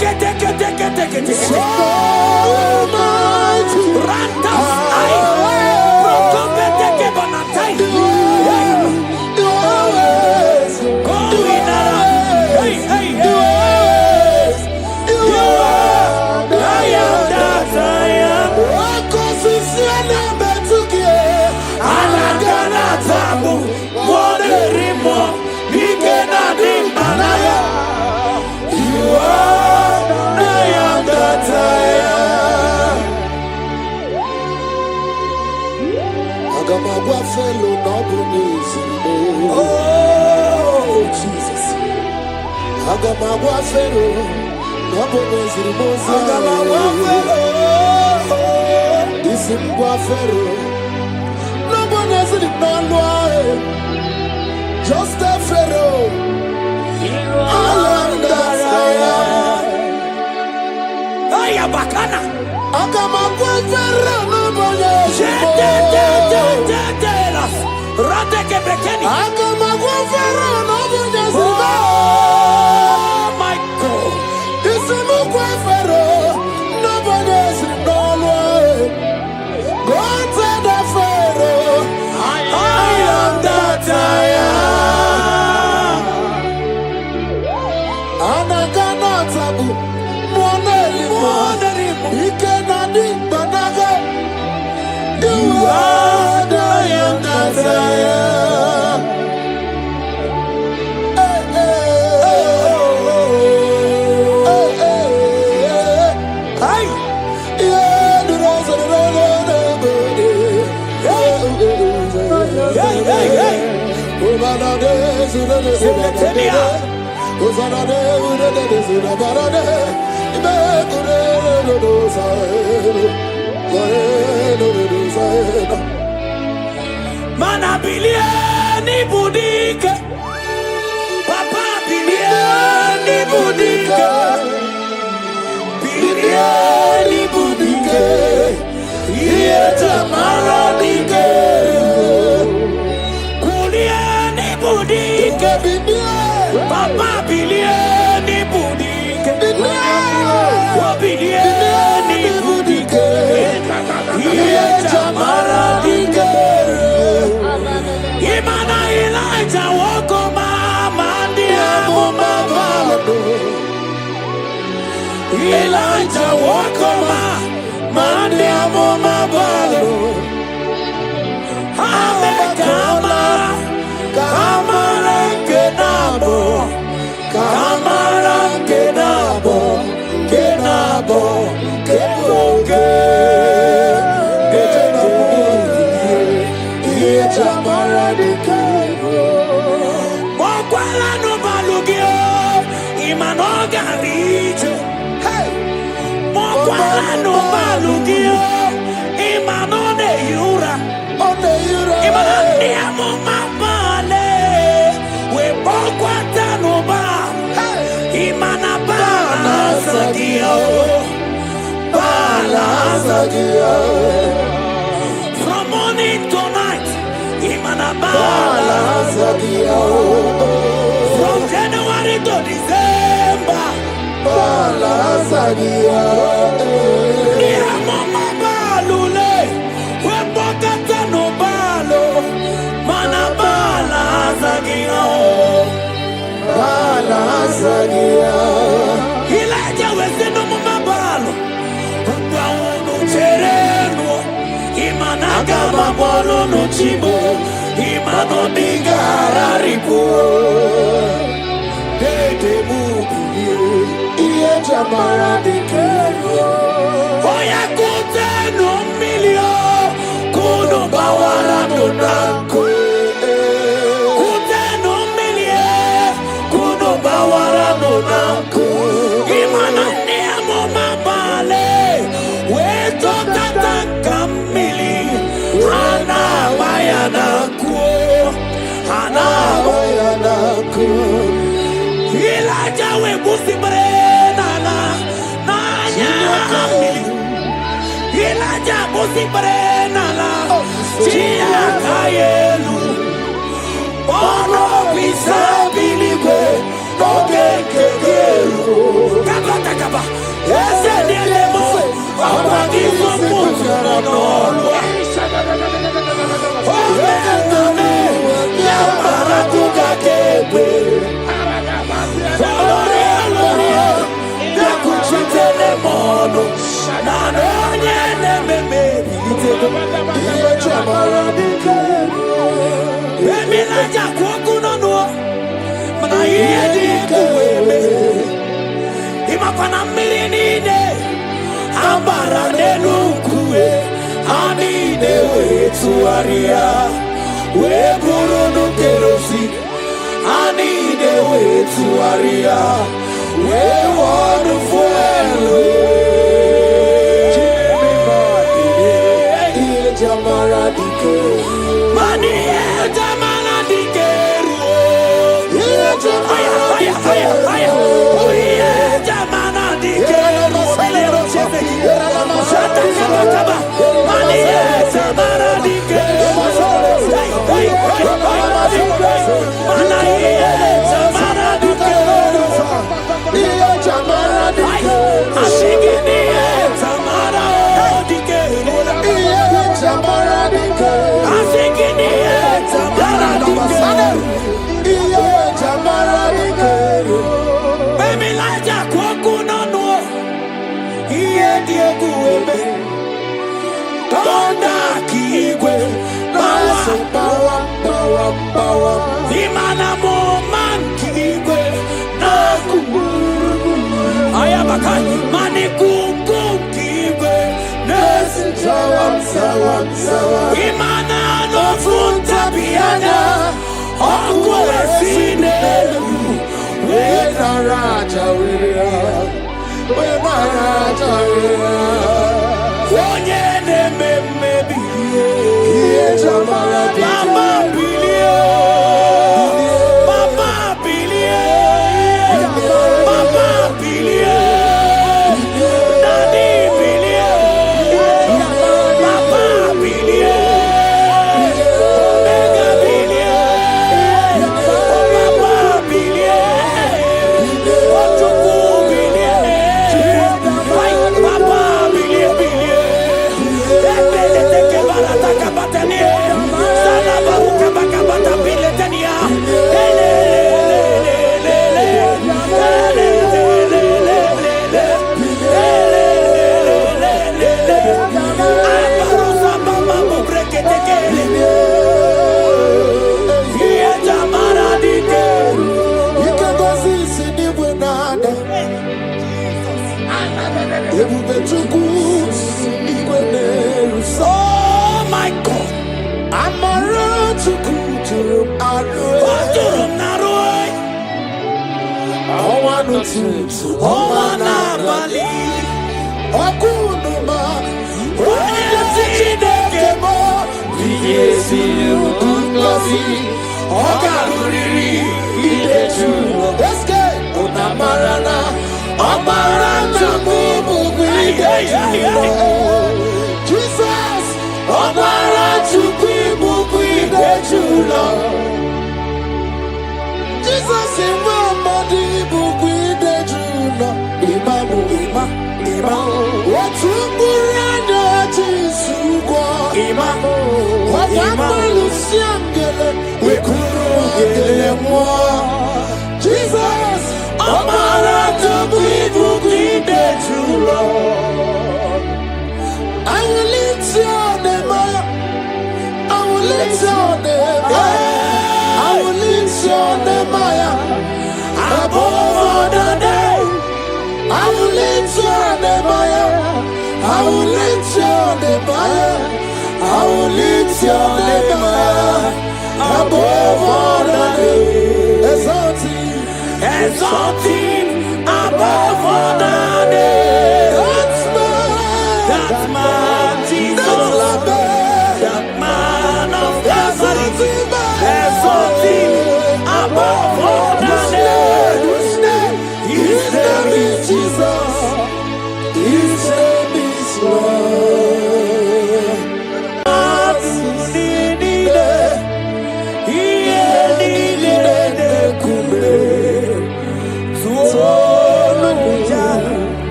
So mighty. Oh, Jesus. Agamagwa fero, noboneziri moza. Agamagwa fero, isimbwa fero, noboneziri nalwa. Just a fero, I am that I am. Aya bakana. Agamagwa fero, noboneziri moza. Oh my God! This is I am that I am. Anaganatabu, monelimo, ikenadi banaga. You are the I am that I am. Mana biliani budike, papa biliani budike, biliani budike, yeta maradike, kuliani budike, papa biliani budike, biliani budike, yeta maradike. Imana Elijah woko mama ndiamo mavalo. Elijah woko mama ndiamo mavalo. Ame kama kenabo, kenabo, kepoke. Mokwala no balugio, imanoga rijo. Mokwala no balugio, imanone yura. Imanone amumabale, we bokwata no ba. Imanabala sagio, bala sagio. From morning to night. From January to December, Mama Balule, when Bogata no balo, Mana Bala Zagia, Elijah was the no Mama Balo, Pauno Chereno, Imanaga Mabolo no Chibo. Imano digara ripo, dede mubiye, iye jamara dikero. Oya kute no milio, kuno bawara no nanko. Kute no milie, kuno bawara no nanko. Imano niamo mabale, weto tata kamili, ana bayana. Elijah we busibre nana naijamusic. Elijah busibre nana chia kayelu. Ono bisa biligwe oge kegelu. Kakota kaba.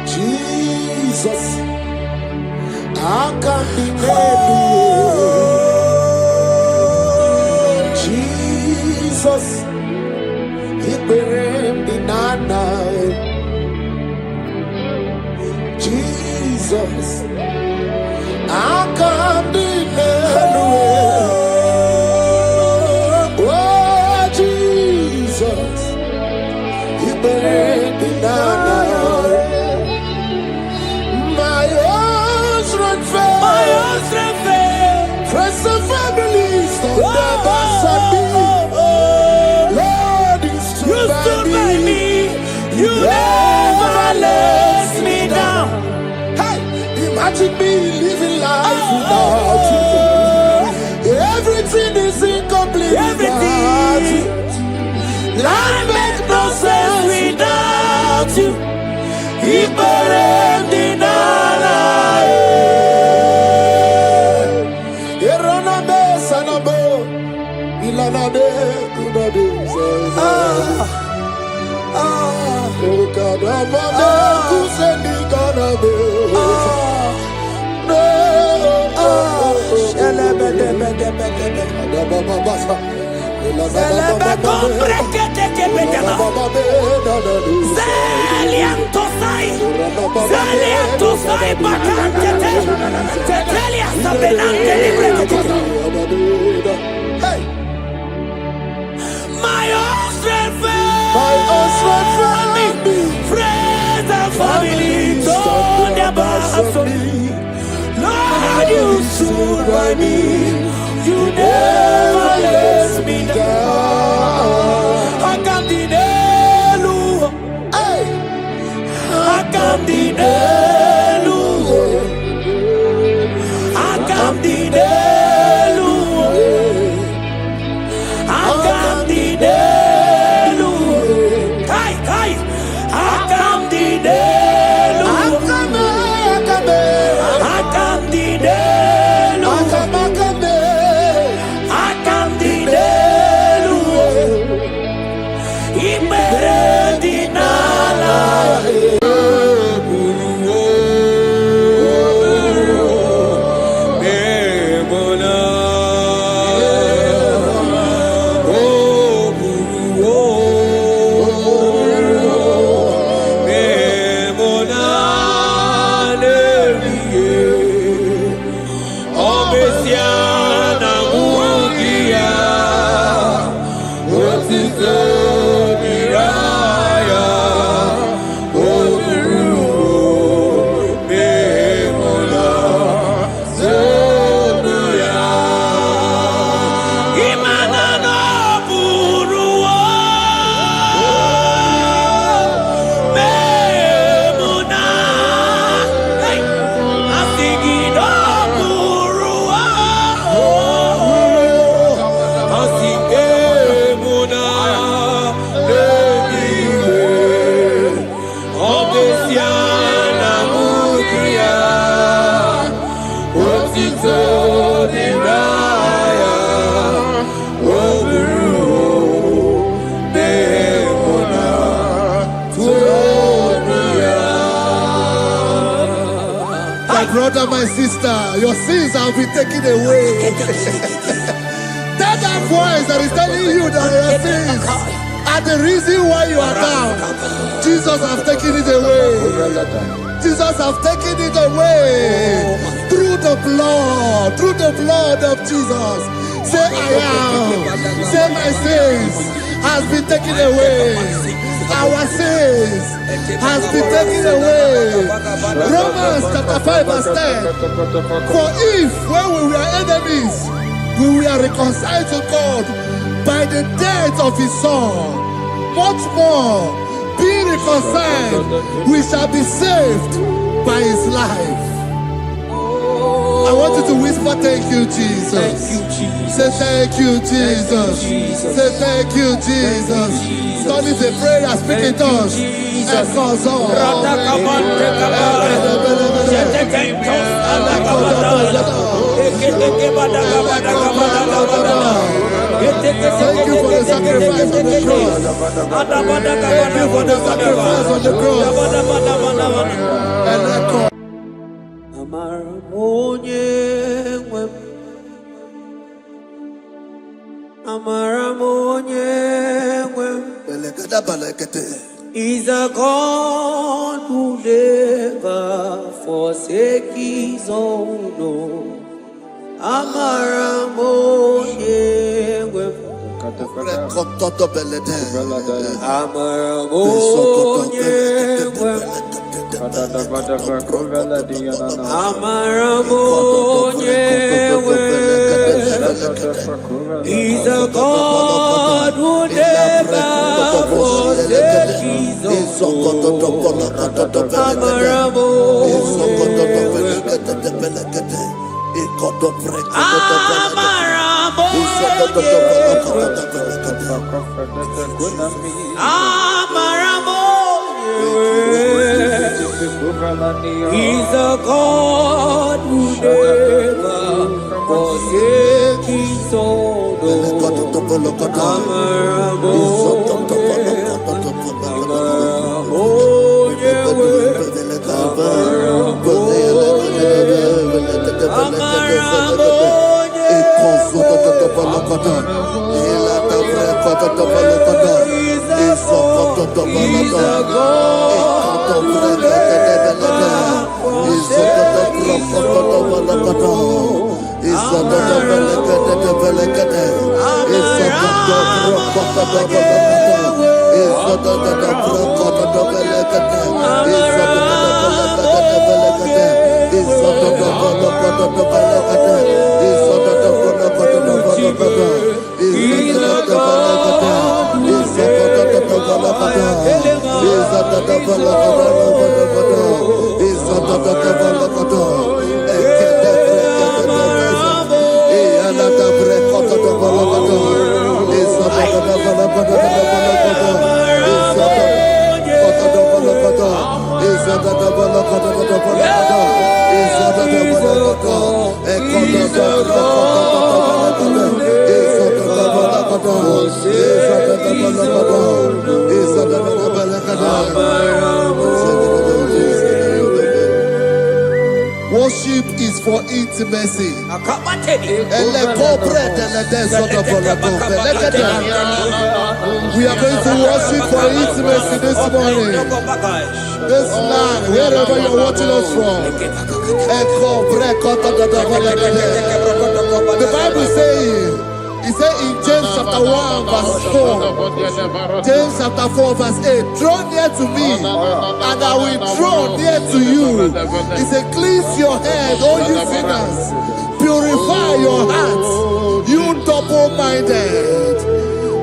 Jesus, I can't be Jesus, Jesus, I can't be oh, Jesus, my own strength, friends and families don't never set me. Lord, you stood by me. You never let me down. Hey, imagine me living life without you. Everything is incomplete without you. Life makes no sense without you. My own strength, friends and family don't ever for me. Lord, you stood by me. You never let me down. I can't deny you. I can't deny you. I can't deny you. I can't deny you. Kai. I can't deny you. I can't deny you. Brother, my sister, your sins have been taken away. That voice that is telling you that your sins are the reason why you are down. Jesus has taken it away. Jesus has taken it away through the blood of Jesus. Say I am. Say my sins has been taken away. Our sins has been taken away. Romans chapter 5 verse 10. For if when we were enemies, we were reconciled to God by the death of his son, much more being reconciled, we shall be saved by his life. I want you to whisper, thank you, Jesus. Thank you, Jesus. Say thank you, Jesus. Say thank you, Jesus. Turn it a prayer, speak in tongues. Thank you for the sacrifice on the cross. Thank you for the sacrifice on the cross. And record. Is a God who never forsake his own. He's a God who never forsake his own. He's a God who never forsake his own. Worship is for intimacy. We are going to worship for intimacy this morning. This land, wherever you're watching us from. The Bible says, it says in James chapter 1 verse 4, James chapter 4 verse 8, draw near to me and I will draw near to you. It says, cleanse your head, all you sinners, purify your hearts, you double-minded.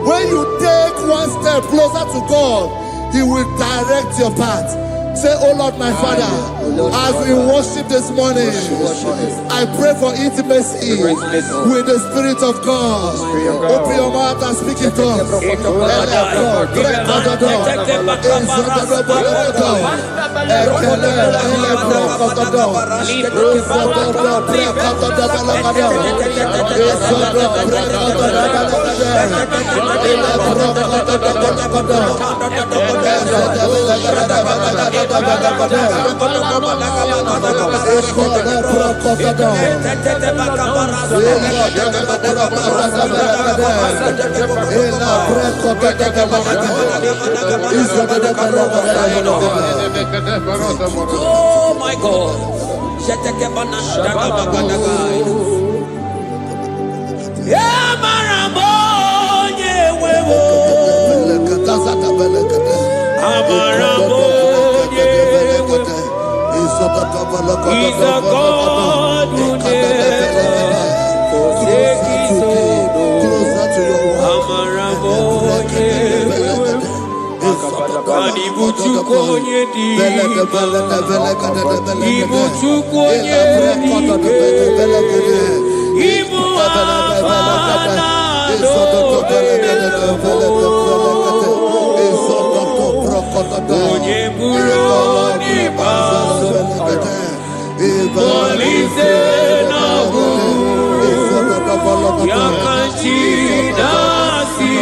When you take one step closer to God, He will direct your path. Say, oh Lord, my Father, as we worship this morning, I pray for intimacy with the Spirit of God. Open your mouth and speak in tongues. Oh my God. He's a God who never forsake his own. Yakanchi nasi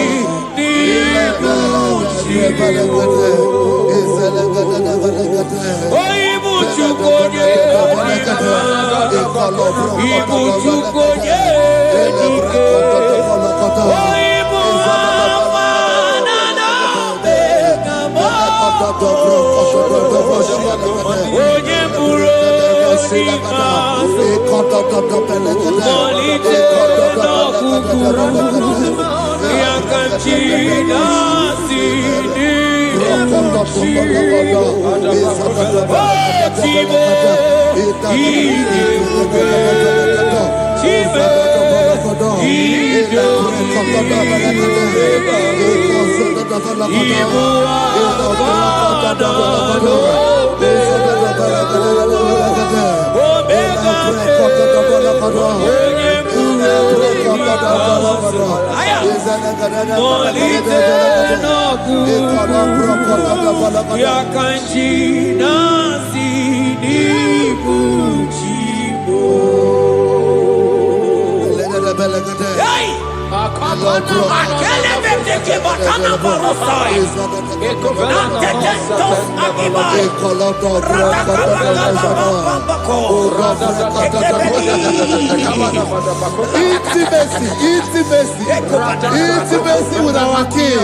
Intimacy with our King.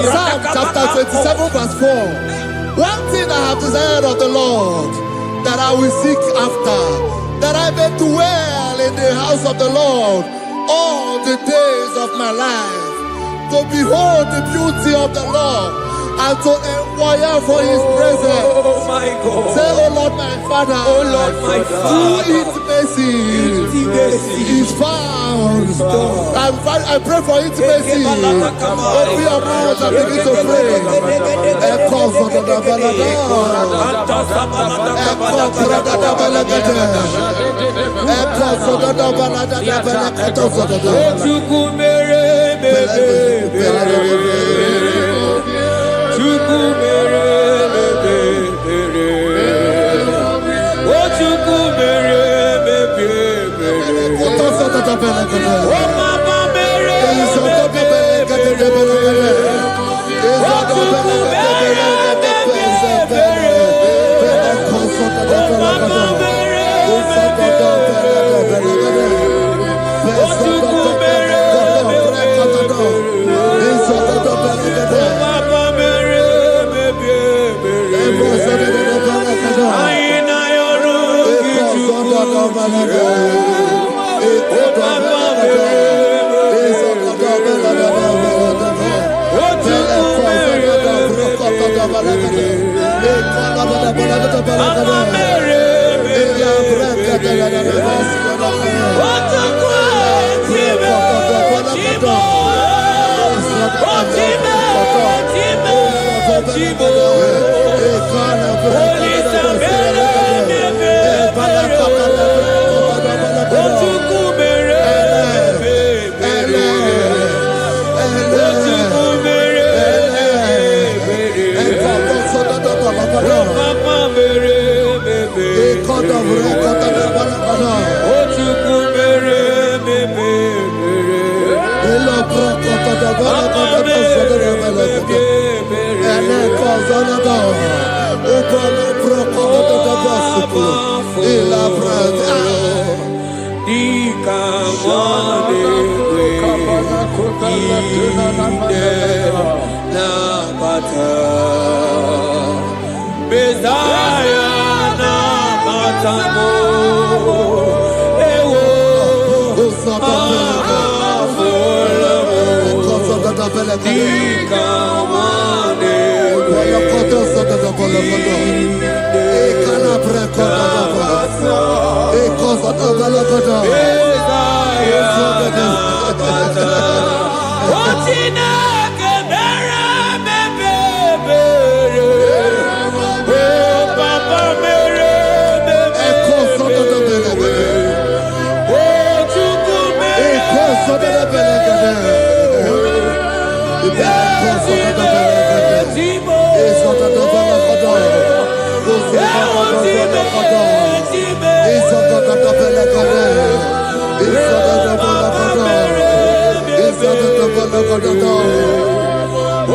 Psalm chapter 27 verse 4. One thing I have desired of the Lord, that I will seek after, that I may dwell in the house of the Lord all the days of my life, to behold the beauty of the Lord, and to inquire for his presence. Oh my God. Say, oh Lord my Father, Oh Lord my Father, intimacy is found. I pray for intimacy. Open your mouth and begin to pray.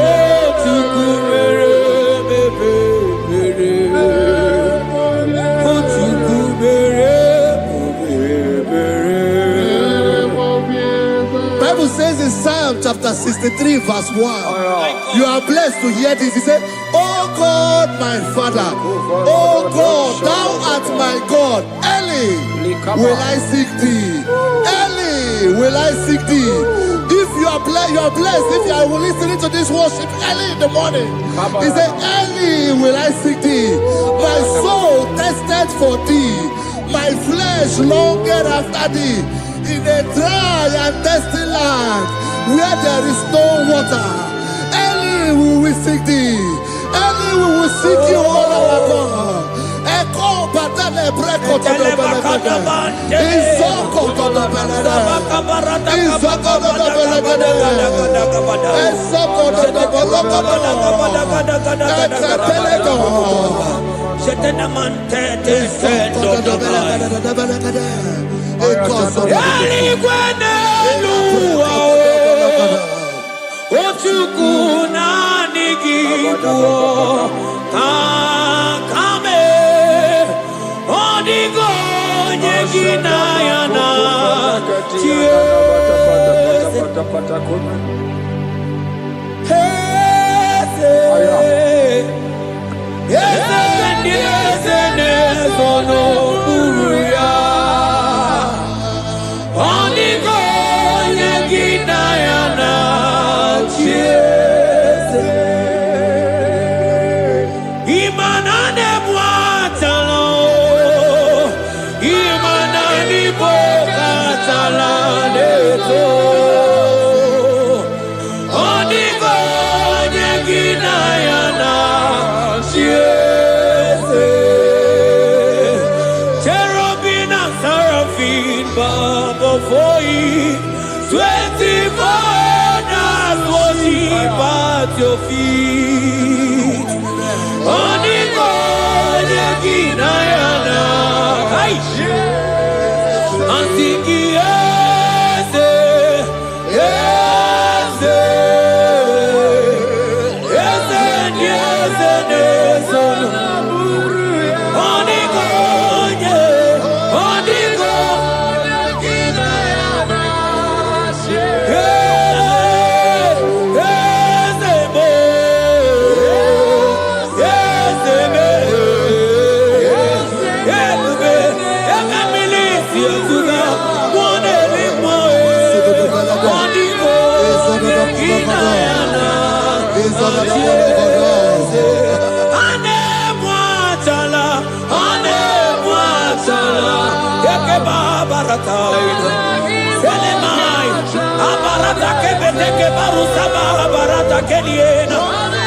Oh, Psalm chapter 63 verse 1. You are blessed to hear this. He said, Oh God, my Father, oh God, thou art my God. Early will I seek thee. Early will I seek thee. If you are blessed if you are listening to this worship early in the morning. He said, early will I seek thee. My soul thirsted for thee. My flesh longed after thee. In a dry and thirsty land where there is no water. Early will we seek thee. Early we will seek you, all our God. Echo batale breko to the belagada. Izoko to the belagada. Izoko to the belagada. Izoko to the belagada. Your feet, Onigo, Yaginayana, Antiki, yes, yes, yes, Onigo, Onigo, Yaginayana,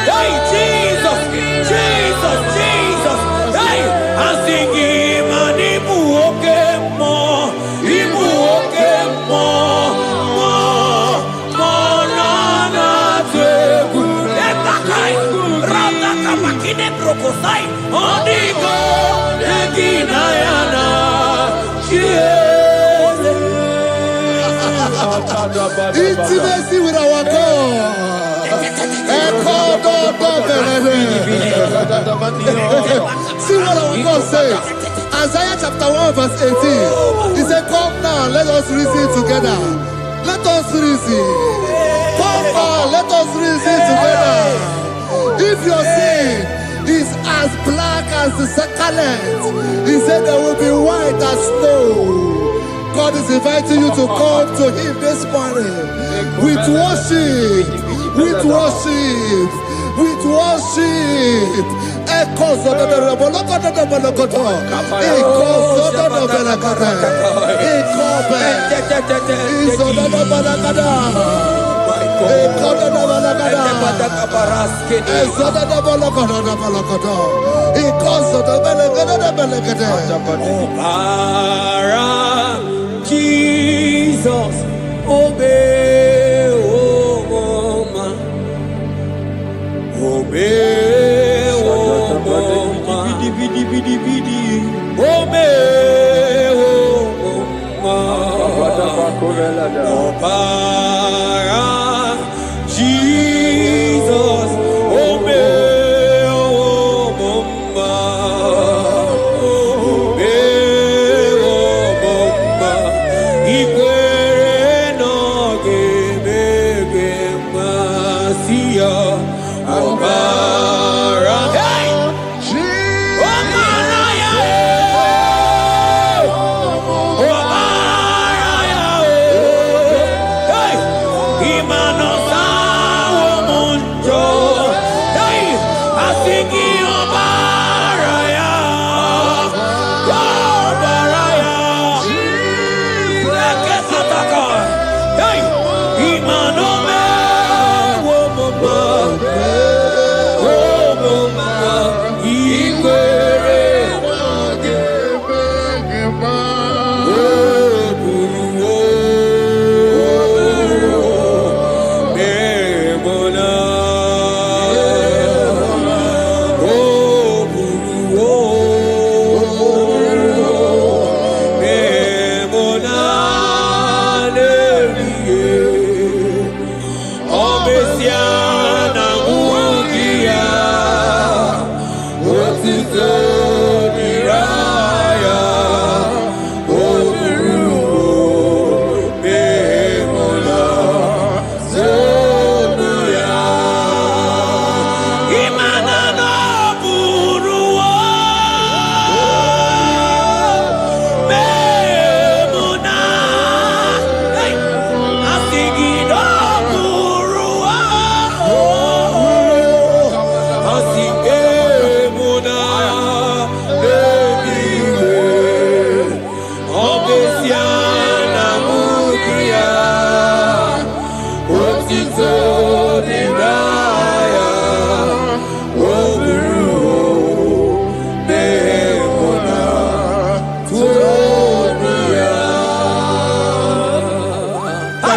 Hey, Jesus, Jesus, Jesus. Hey, I'm singing, man, Ibu okemo, na tebu. Etakai, rata kamakine brokosai, onigo, eginayana, Intimacy with our God. See what our God says. Isaiah chapter 1 verse 18. He said, come now, let us reason together. Let us reason. Come now, let us reason together. If your sin is as black as the scarlet, he said there will be white as snow. God is inviting you to come to him this morning with worship, with worship, with worship. Echoes of the Jesus, obey, oh mama, obey, oh mama, obey, oh mama, Jesus, obey, oh mama. Igwe no gebe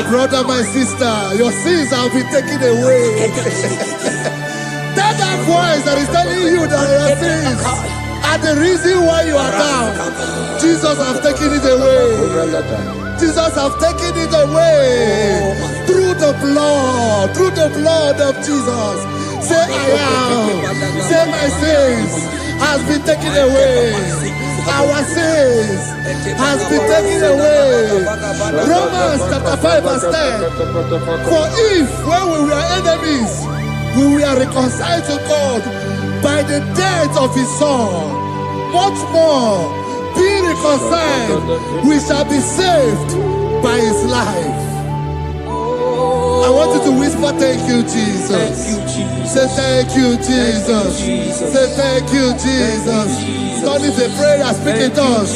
Brother, my sister, your sins have been taken away. That voice that is telling you that your sins are the reason why you are down. Jesus has taken it away. Jesus has taken it away through the blood of Jesus. Say I am. Say my sins has been taken away. Our sins has been taken away. Romans chapter 5 verse 10. For if when we were enemies, we were reconciled to God by the death of his son, much more, being reconciled, we shall be saved by his life. I want you to whisper, thank you, Jesus. Thank you, Jesus. Say thank you, Jesus. Say thank you, Jesus. God is a prayer, speak in tongues.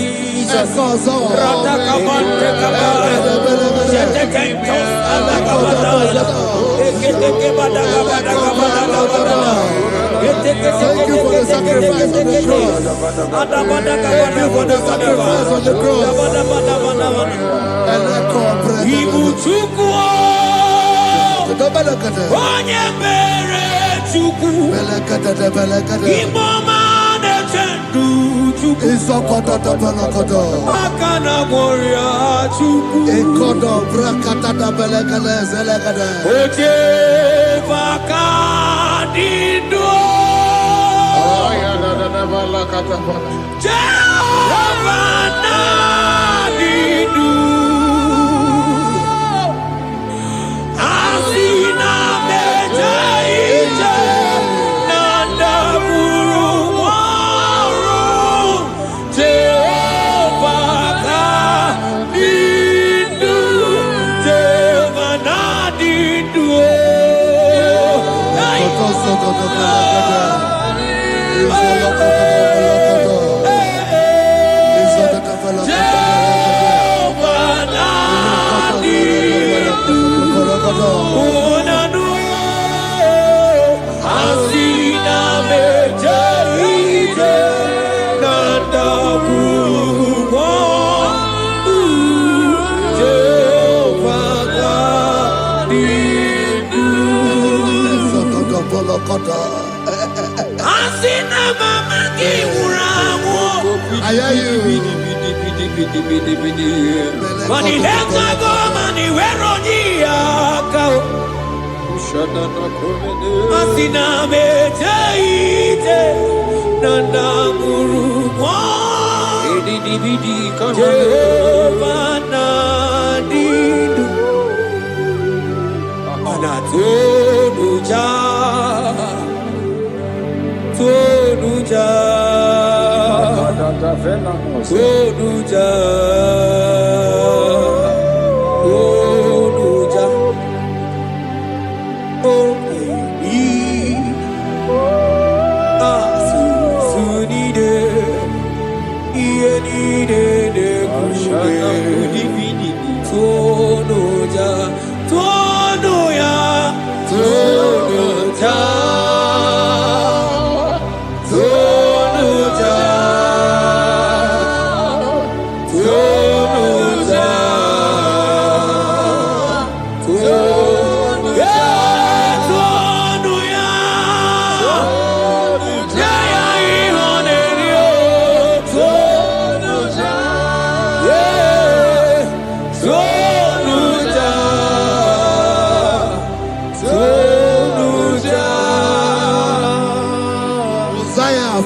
Thank you for the sacrifice on the cross. Thank you for the sacrifice on the cross.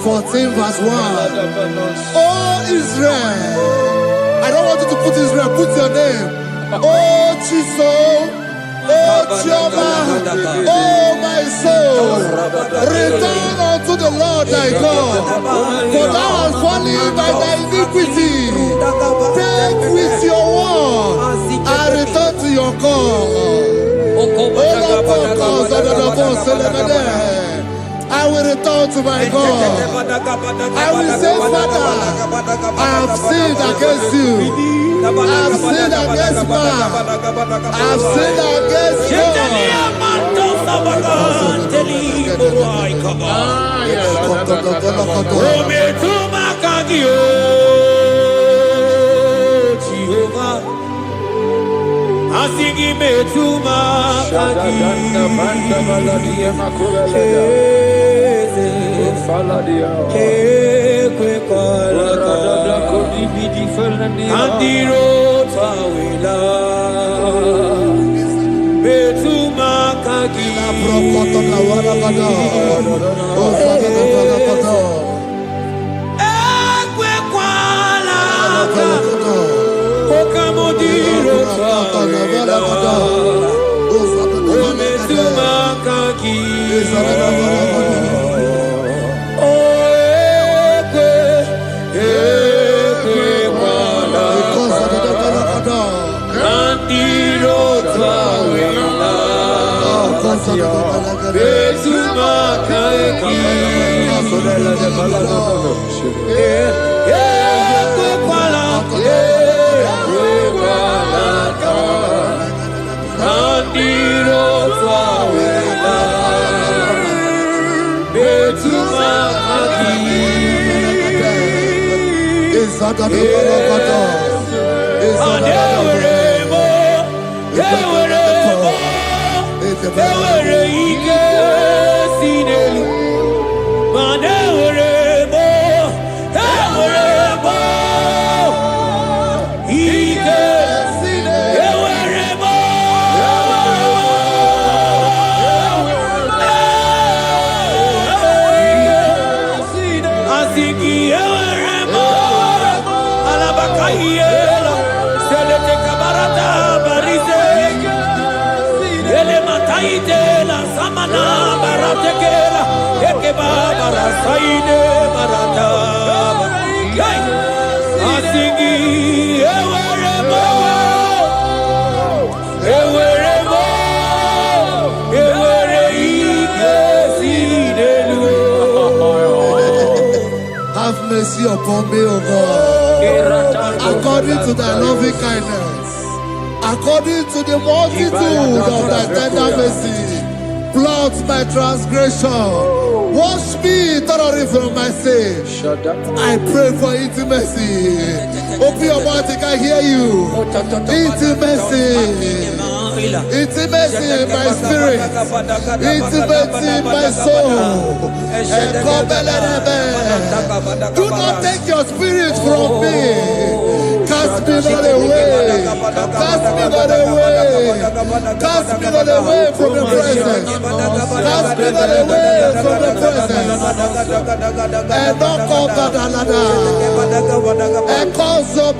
14 verse 1. Oh Israel, I don't want you to put Israel, put your name. Oh Chiso, oh Chioma, oh my soul, return unto the Lord thy God, for thou hast fallen by thy iniquity. Take with your word and return to your God. I will return to my God. I will say, Father, I have sinned against you. I have sinned against man. I have sinned against Asigi metuma kagi kwe kola kandiro tawila metuma kagi kwe kola Okamodiro tawila ometuma kagi Have mercy upon me, O God, according to thy loving kindness, according to the multitude of thy tender mercy. Blot my transgression, wash me thoroughly from my sin. I pray for intimacy. Open your mouth, I can hear you. Intimacy. Intimacy in my spirit, intimacy in my soul. Do not take your spirit from me. Cast me not away. Cast me not away. Cast me not away from the presence. Cast me not away from the presence. And not come back another. And cause of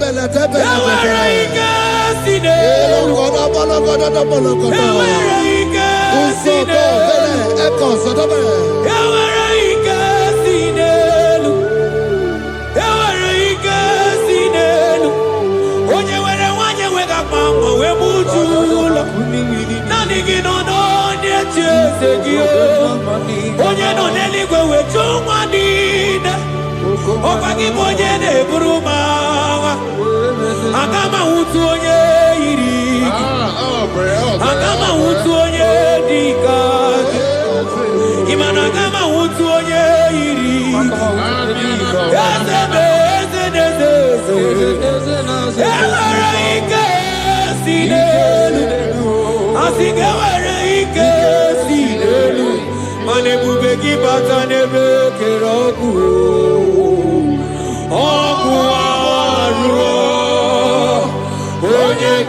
Onye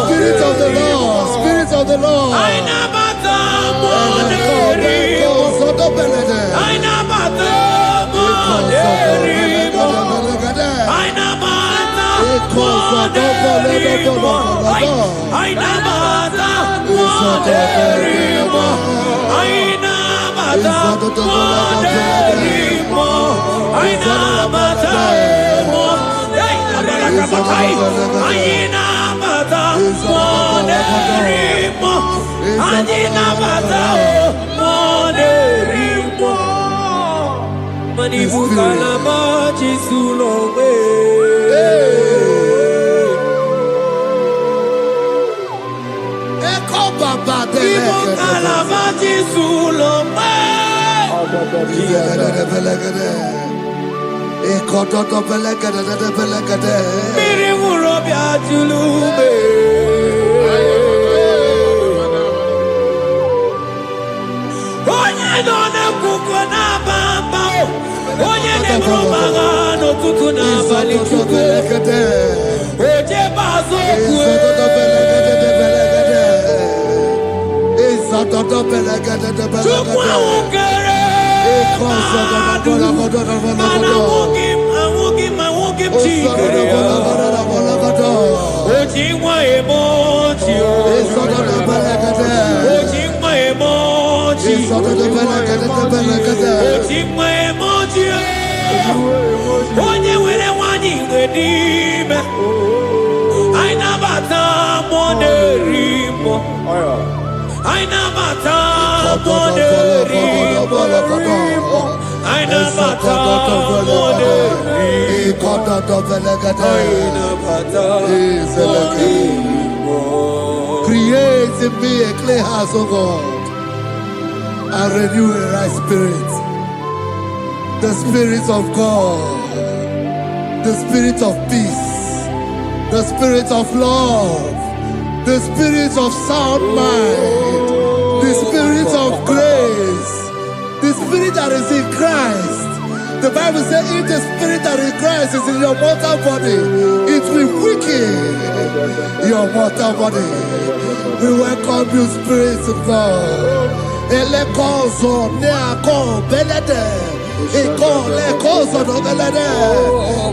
Spirit of the Lord, Spirit of the Lord. Create in me a clean house, O God, and renew a right spirit. The Spirit of God, the Spirit of peace, the Spirit of love, the Spirit of sound mind, the Spirit of grace, the Spirit that is in Christ. The Bible says if the Spirit that is in Christ is in your mortal body, it will weaken your mortal body. We welcome you, Spirit of God. Elekozo neako belede, eko lekozo no belede,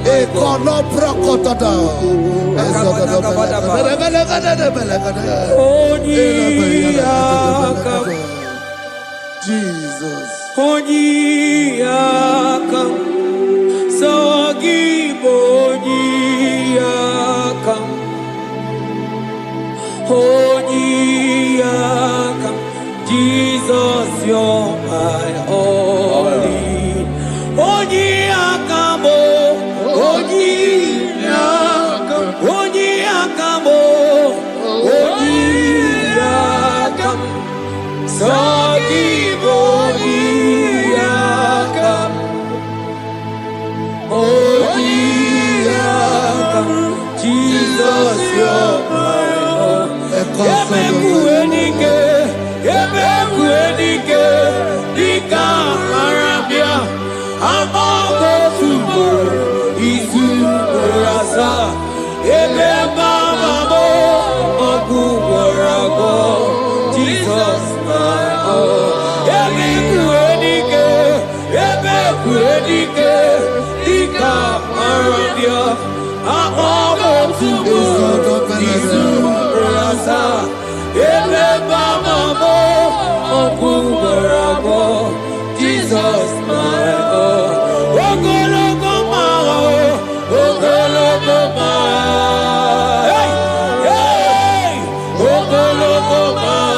eko no prokotoda, Jesus. Onyiyakam, Sogibo Onyiyakam, Onyiyakam, Jesus, you're my only. Onyiyakam, Onyiyakam, Onyiyakam, Onyiyakam, Sogibo Onyiyakam, Onyiyakam, Jesus, you're my Lord. Yebekuenike, Yebekuenike, Dika Arabia, Amoko Subo, Isu Rasa, Yebe Mama Mo, Oku Wara. Kuedike, Ika, Arabia, Amogo Tubo, Isu, Rasa, Ele Bamamo, Okubarabo, Jesus, my God. Ogologo Mao, Ogologo Mao, hey, hey, Ogologo Mao,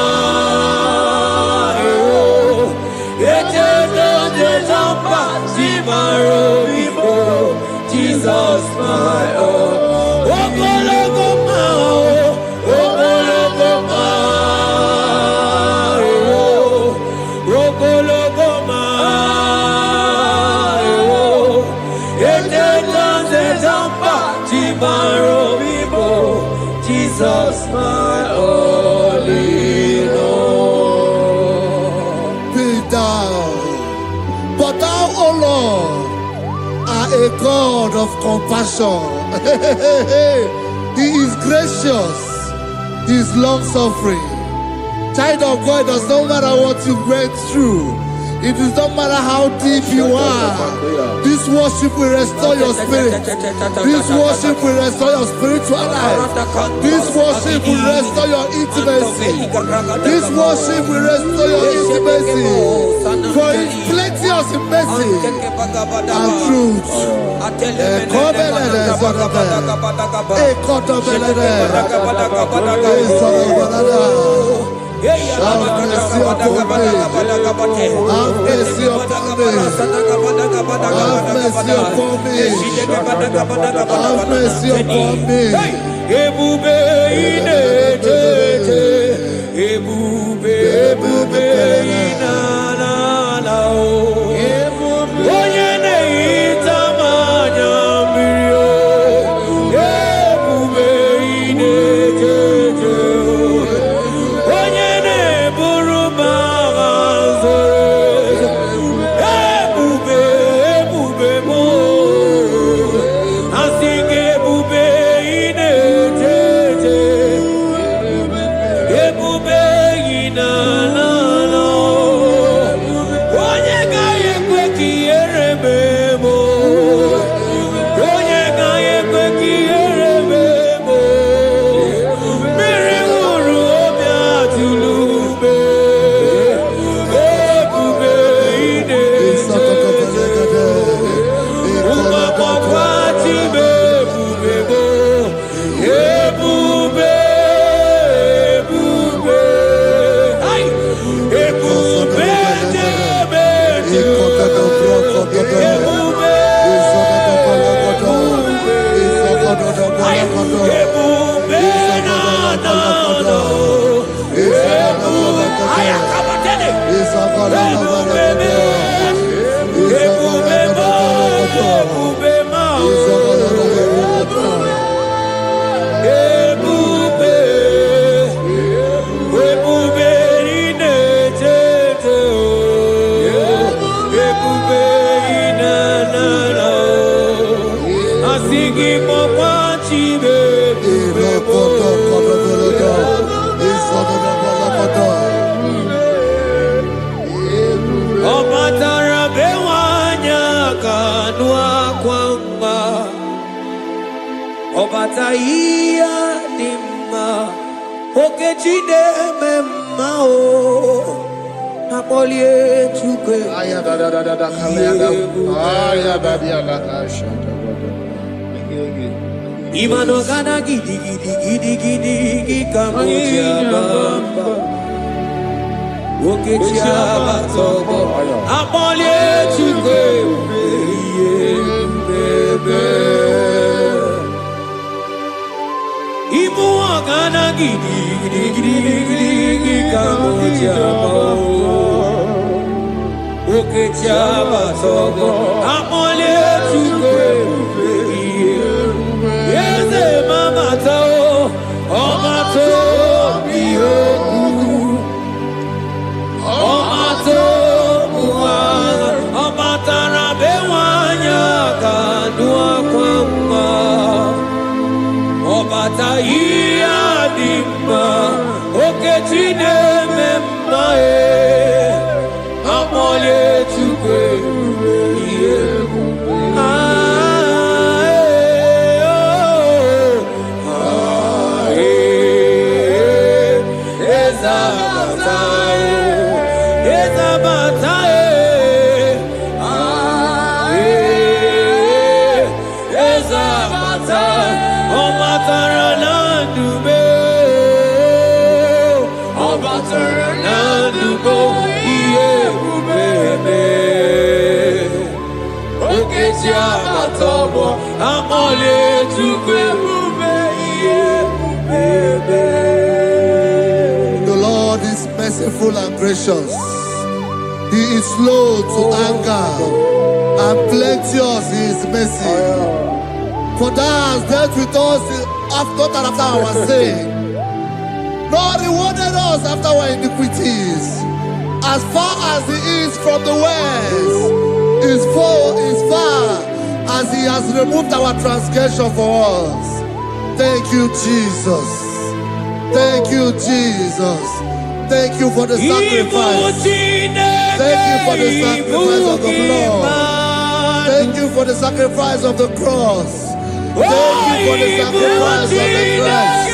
Jesus, my own. Ogologo Mao, Ogologo Mao, Ogologo Mao, Jesus, my only Lord. Be thou, but thou, O Lord, are a God of compassion. He is gracious. He is long-suffering. Child of God, it does not matter what you went through. It does not matter how deep you are. This worship will restore your spirit. This worship will restore your spiritual life. This worship will restore your intimacy. This worship will restore your intimacy. For it's plenteous in mercy and truth. Have mercy upon me. Have mercy upon me. Have mercy upon me. Have mercy upon me. Ebube ine tete, ebube ina na na o. Onye na-ehita manya mmiri o. Ebube ine tete o. Onye na-eburu m agha nzere. Ebube m o. Asị gị ebube ine tete. Ebube ina na na o. Onye gaghị ekwe ka ihere mee m o. Onye gaghị ekwe ka ihere mee m o. Mmiri ṅụrụ obi atụrụ ume. Ebube ine tete. Ụmụagbọghọ atibe ebube m o. Ebube, ebube. Ai! Ebube debe ebube. Ai! Ebube na na na. Ebube. Ai, akabatene. Ebube me. Ebube ma. Ebube ma. Ebube. Ebube ine tete o. Ebube ina na na o. Asị gị kpọkwa Chibe ebube ọ batara be nwanyị aka nụ akwa mma. Ọ bata ihe dị mma. Okechi na-eme mma o. Akpọlie Chukwu. Imano gana gidi gidi gidi gidi gidi kamoji abamba. Okechi abatobo. Akpọlie Chukwu ebube. Imu gana gidi gidi gidi gidi gidi kamoji abamba. Okechi abatobo. Akpọlie Chukwu ebube. Eze mama tao, ọma to biyoku, ọma to buwa, ọma tara be nwanyị aka nụ akwa mma. Ọbata ihe dị mma, Okechi na-eme mma. Akpọlie Chukwu ebube. The Lord is merciful and gracious. He is slow to anger and plenteous in his mercy. For thou hast dealt with us not after our sin, nor rewarded us after our iniquities. As far as the east from the west is far as he has removed our transgression for us. Thank you, Jesus. Thank you, Jesus. Thank you for the sacrifice. Thank you for the sacrifice of the blood. Thank you for the sacrifice of the cross. Thank you for the sacrifice of the cross.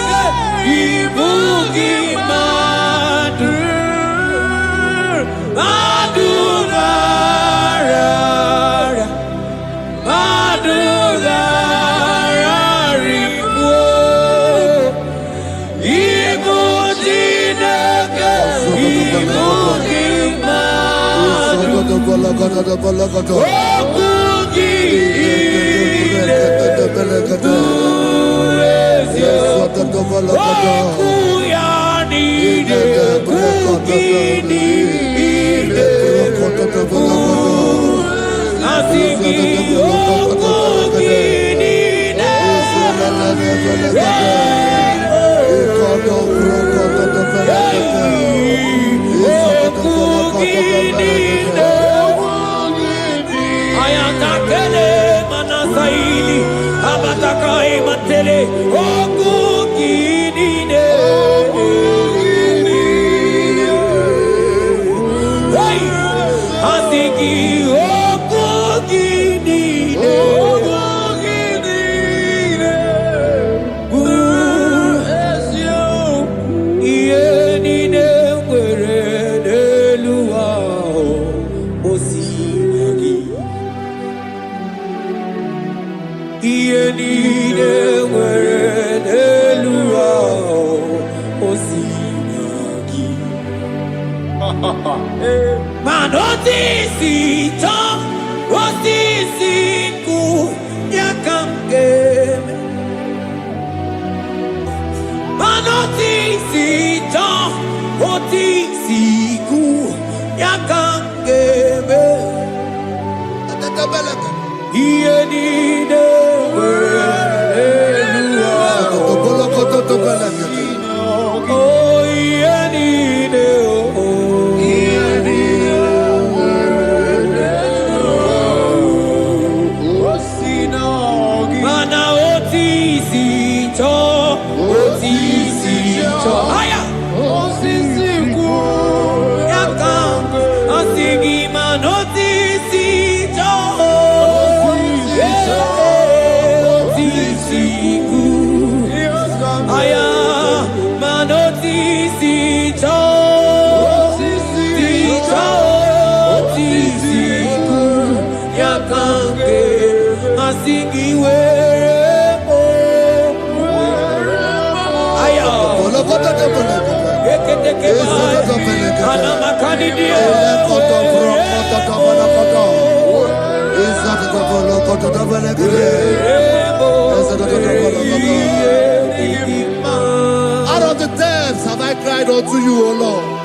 Out of the depths have I cried unto you, O Lord.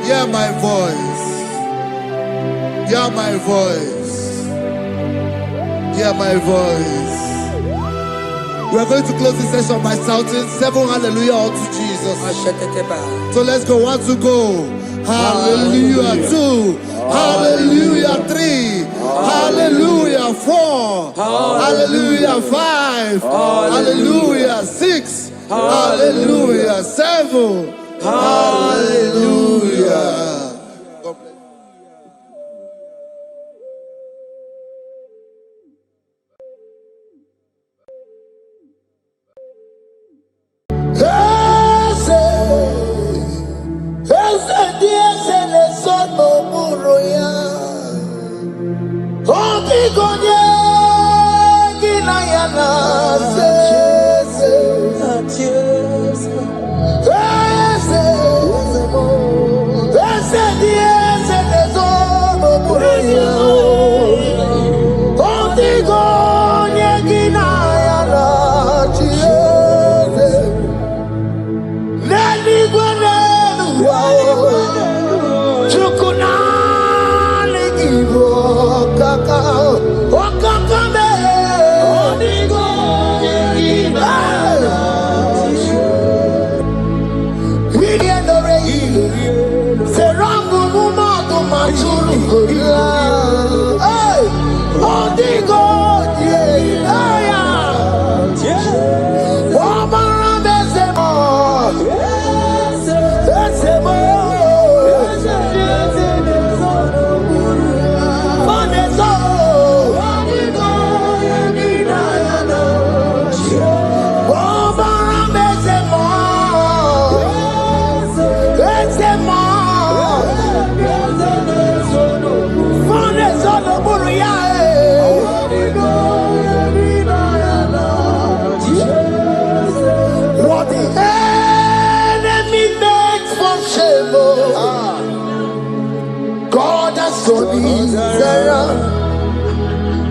Hear my voice. Hear my voice. Hear my voice. We are going to close this session by shouting 7 hallelujah unto Jesus. So let's go. 1, 2, go. Hallelujah. 2. Hallelujah. 3. Hallelujah. 4. Hallelujah. 5. Hallelujah. 6. Hallelujah. 7. Hallelujah. God bless.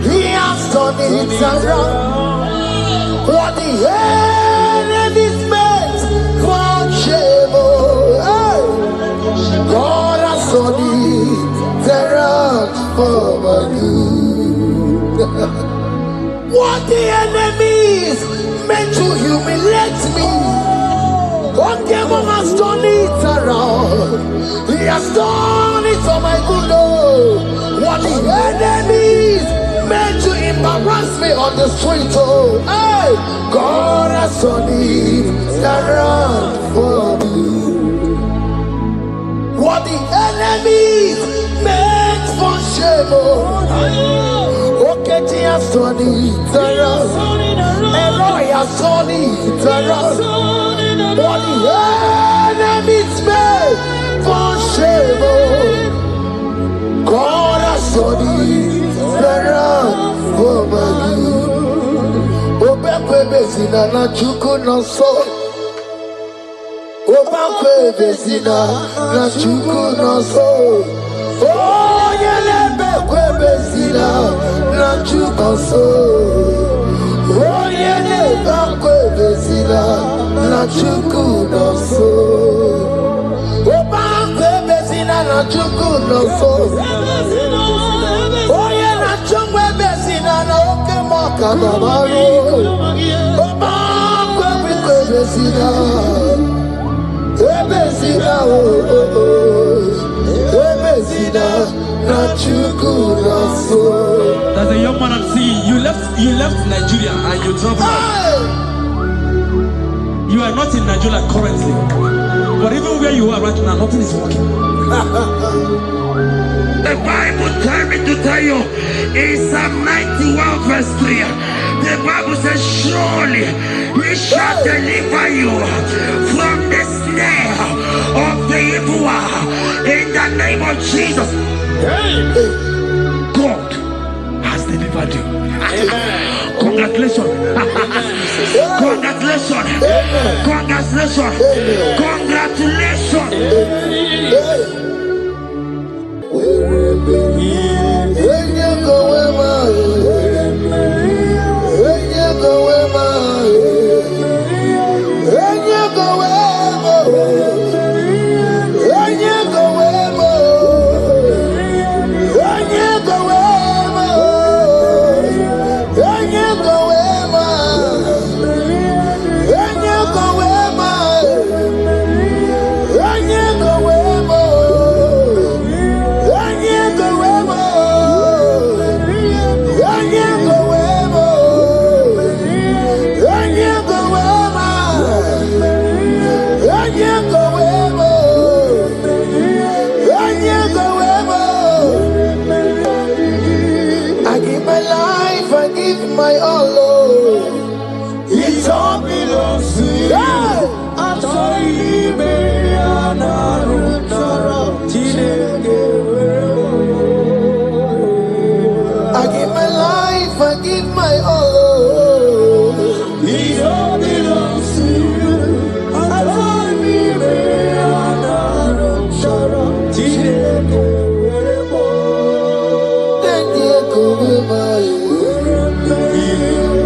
He has turned it around. What the enemy's meant for shame, hey, God has turned it around for my good. What the enemy's meant to humiliate me, what devil has turned it around. He has done it for my good. What the enemies meant to embarrass me on the street, oh, hey, God has turned it around for me. What the enemies meant for shame, oh, okay, He has turned it around. Elroy has turned it around. What the enemies meant for shame, oh, God has turned it around for my good. Obekwe bezina na chuku no so. Obekwe bezina na chuku no so. Oh, yelebekwe bezina na chuku no so. Oh, yelebekwe bezina na chuku no so. Obekwe bezina na chuku no so. Oh, yeah, na chungwe bezina na oke moka babaro. Obekwe bezina, bezina bezina na chuku no so. There's a young man I'm seeing. You left Nigeria and you traveled. You are not in Nigeria currently, but even where you are right now, nothing is working. The Bible tells me to tell you in Psalm 91 verse 3, the Bible says, surely He shall deliver you from the snare of the evil one in the name of Jesus. God has delivered you. Congratulations. Congratulations. Congratulations. Congratulations. When you go where my all, oh, it all belongs to you. I give my life, I give my all, oh, it all belongs to you. Thank you.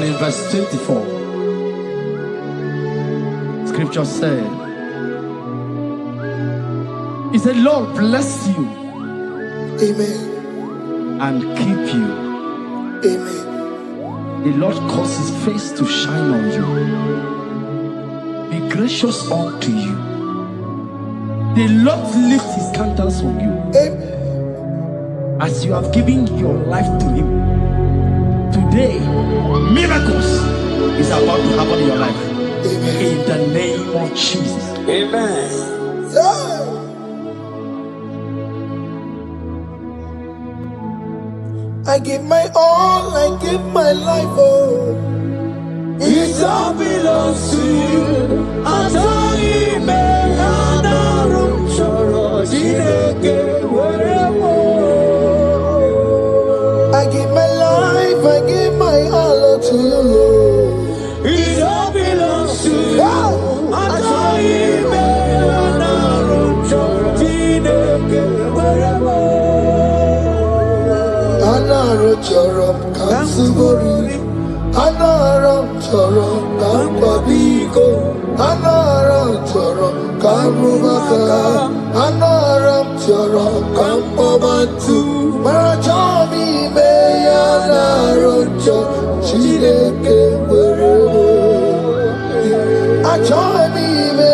in verse 24, scripture said, he said, Lord bless you. Amen. And keep you. Amen. The Lord cause his face to shine on you. Be gracious unto you. The Lord lift his countenance on you. Amen. As you have given your life to him. Today, miracles is about to happen in your life. Amen. In the name of Jesus. Amen. Yeah. I give my all, I give my life, oh. It all belongs to you. I tell you, man, I don't trust you. I give my life, I give my all to you, Lord. It all belongs to you. Yeah. I tell you, man, I don't trust you. Anaro chorom kansubori, anaro chorom kampabiko, anaro chorom karubaka, anaro chorom kampabantu. Marachomi me anaro chorom chileke werebo. Achomi me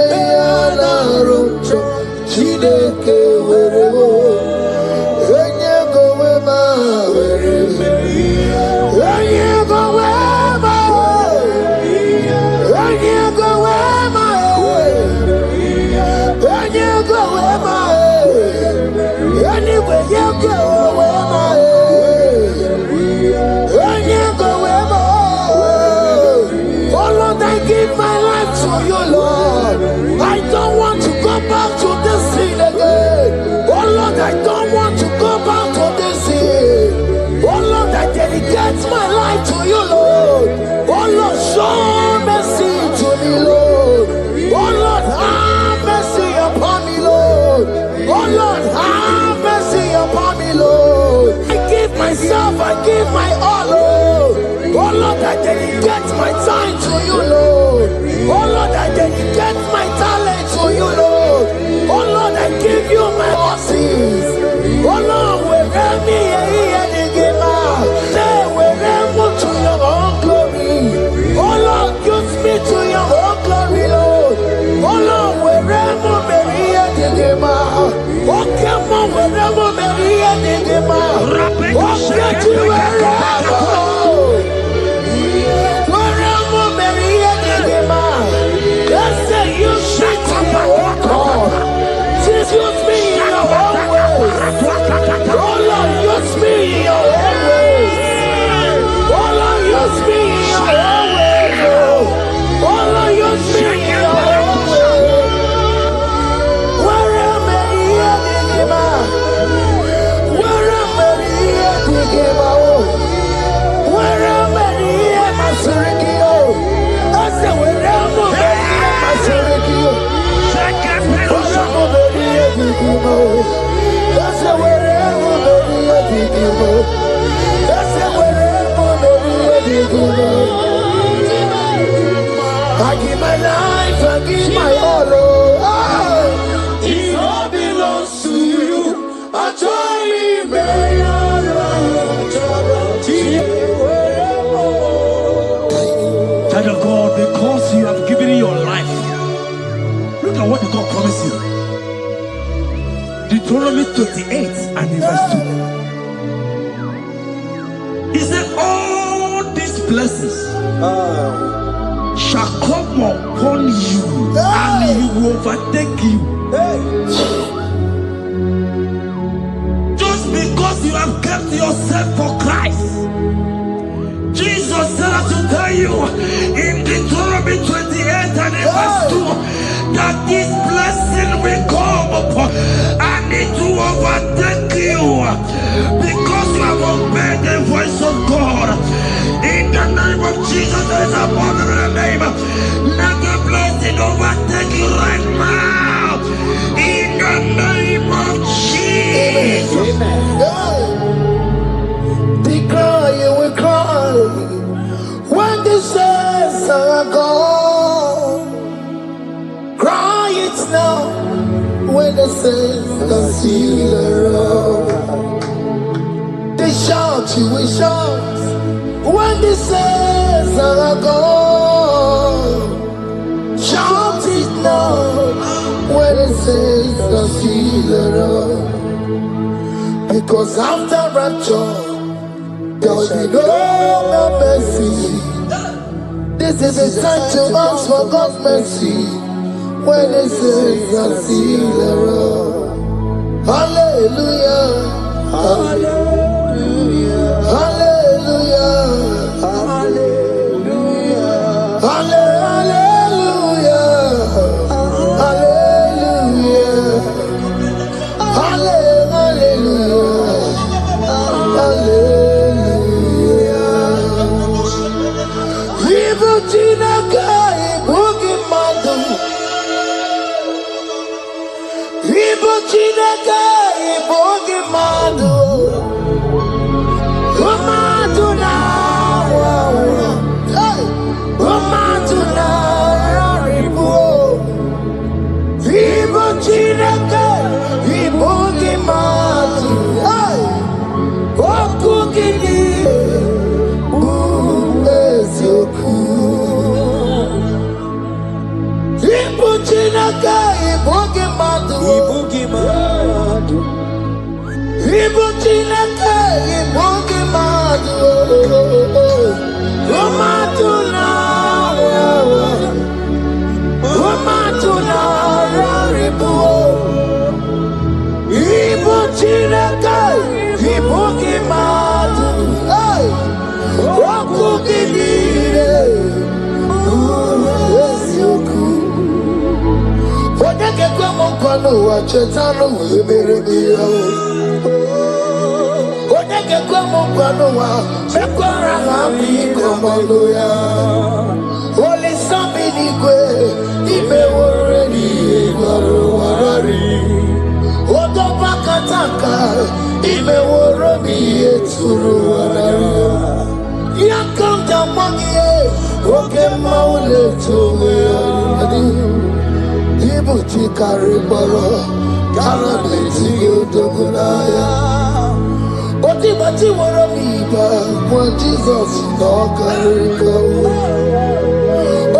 anaro chorom chileke werebo. Dedicate my life to you, Lord. Oh Lord, show mercy to me, Lord. Oh Lord, have mercy upon me, Lord. Oh Lord, have mercy upon me, Lord. I give myself, I give my all, Lord. Oh Lord, I dedicate my time to you, Lord. Oh Lord, I dedicate my talent to you, Lord. Oh Lord, I give you my horses. Oh Lord, wherever me to your own glory. Oh Lord, use me to your own glory, Lord. Oh Lord, wherever Maria did him, oh come on, wherever Maria did him, oh get to wherever Maria did him. Let's say you shut up, God. Just use me in your own ways. Oh Lord, use me in your own ways. Use me in your own way, Lord. Oh Lord, use me in your own way. Where am I here, Digima? Where am I here, Digima? Where am I here, Masurikio? I said, where am I here, Masurikio? Where am I here, Digima? I said, where am I here, Digima? I said, where I give my life, I give my all. It all belongs to you. I try Child of God, because you have given your life, look at what God promised you. Deuteronomy 28 and verse 2. He said, all these blessings shall come upon you and he will overtake you. Just because you have kept yourself for Christ. Jesus said to tell you in Deuteronomy 28 and verse 2 that this blessing will come upon and it will overtake you because you have obeyed the voice of God. In the name of Jesus, there is a mother in the name. Let the blessing overtake you right now. In the name of Jesus. They cry, you will cry. When when the saints are still around. They shout, you will shout when the saints are gone. Shout it now when the saints are still around. Because after rapture, there will be no more mercy. This is the time to ask for God's mercy when the saints are still around. Hallelujah, hallelujah, hallelujah, hallelujah, hallelujah, hallelujah, hallelujah, hallelujah. Ibu Chineke, Ibu Gimadu. Ibu Chineke, Ibu Gimadu. Gimadu na, hey, Gimadu na, Ibu. Ibu Chineke, Ibu Gimadu. Hey, Oku Gini. Ibu Chineke, Ibu Gimadu. Ibu Chineke, Ibu Gimadu. Gimadu na, Gimadu na, Ibu. Ibu Chineke, Ibu Gimadu. Hey, Oku Gini. Odeke kwa mkwano wa chetano wemerebiya. Odeke kwa mkwano wa mekwara hami komando ya. Ole sami nikwe ime woreni egwaro warari. Odo bakataka ime woromi eturu warari. Yakam jamangiye oke maule towe adi. Ibu chikari boro kara beti odogunaya. Oti bati woro miba kwa Jesus no kariko.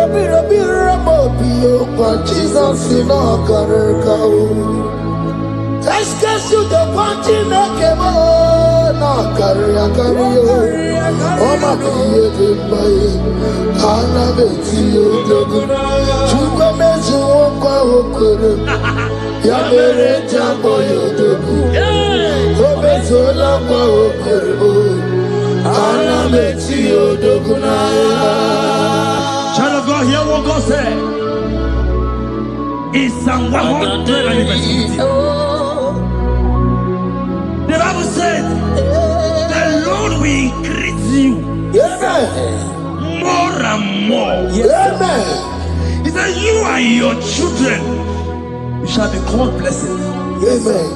Obi robi ramo biyo kwa Jesus no kariko. Eskesu do panti mekebo no kariya kariyo. Oma kiye dembaye ana beti odogunaya. Chukwe mezu okwa okoro ya mere jambo yodogu. Obezo lakwa okoro ana beti odogunaya. Child of God, hear what God said. In Psalm 100. The Bible said, the Lord will increase you more and more. Amen. He said, you and your children, you shall be called blessed. Amen.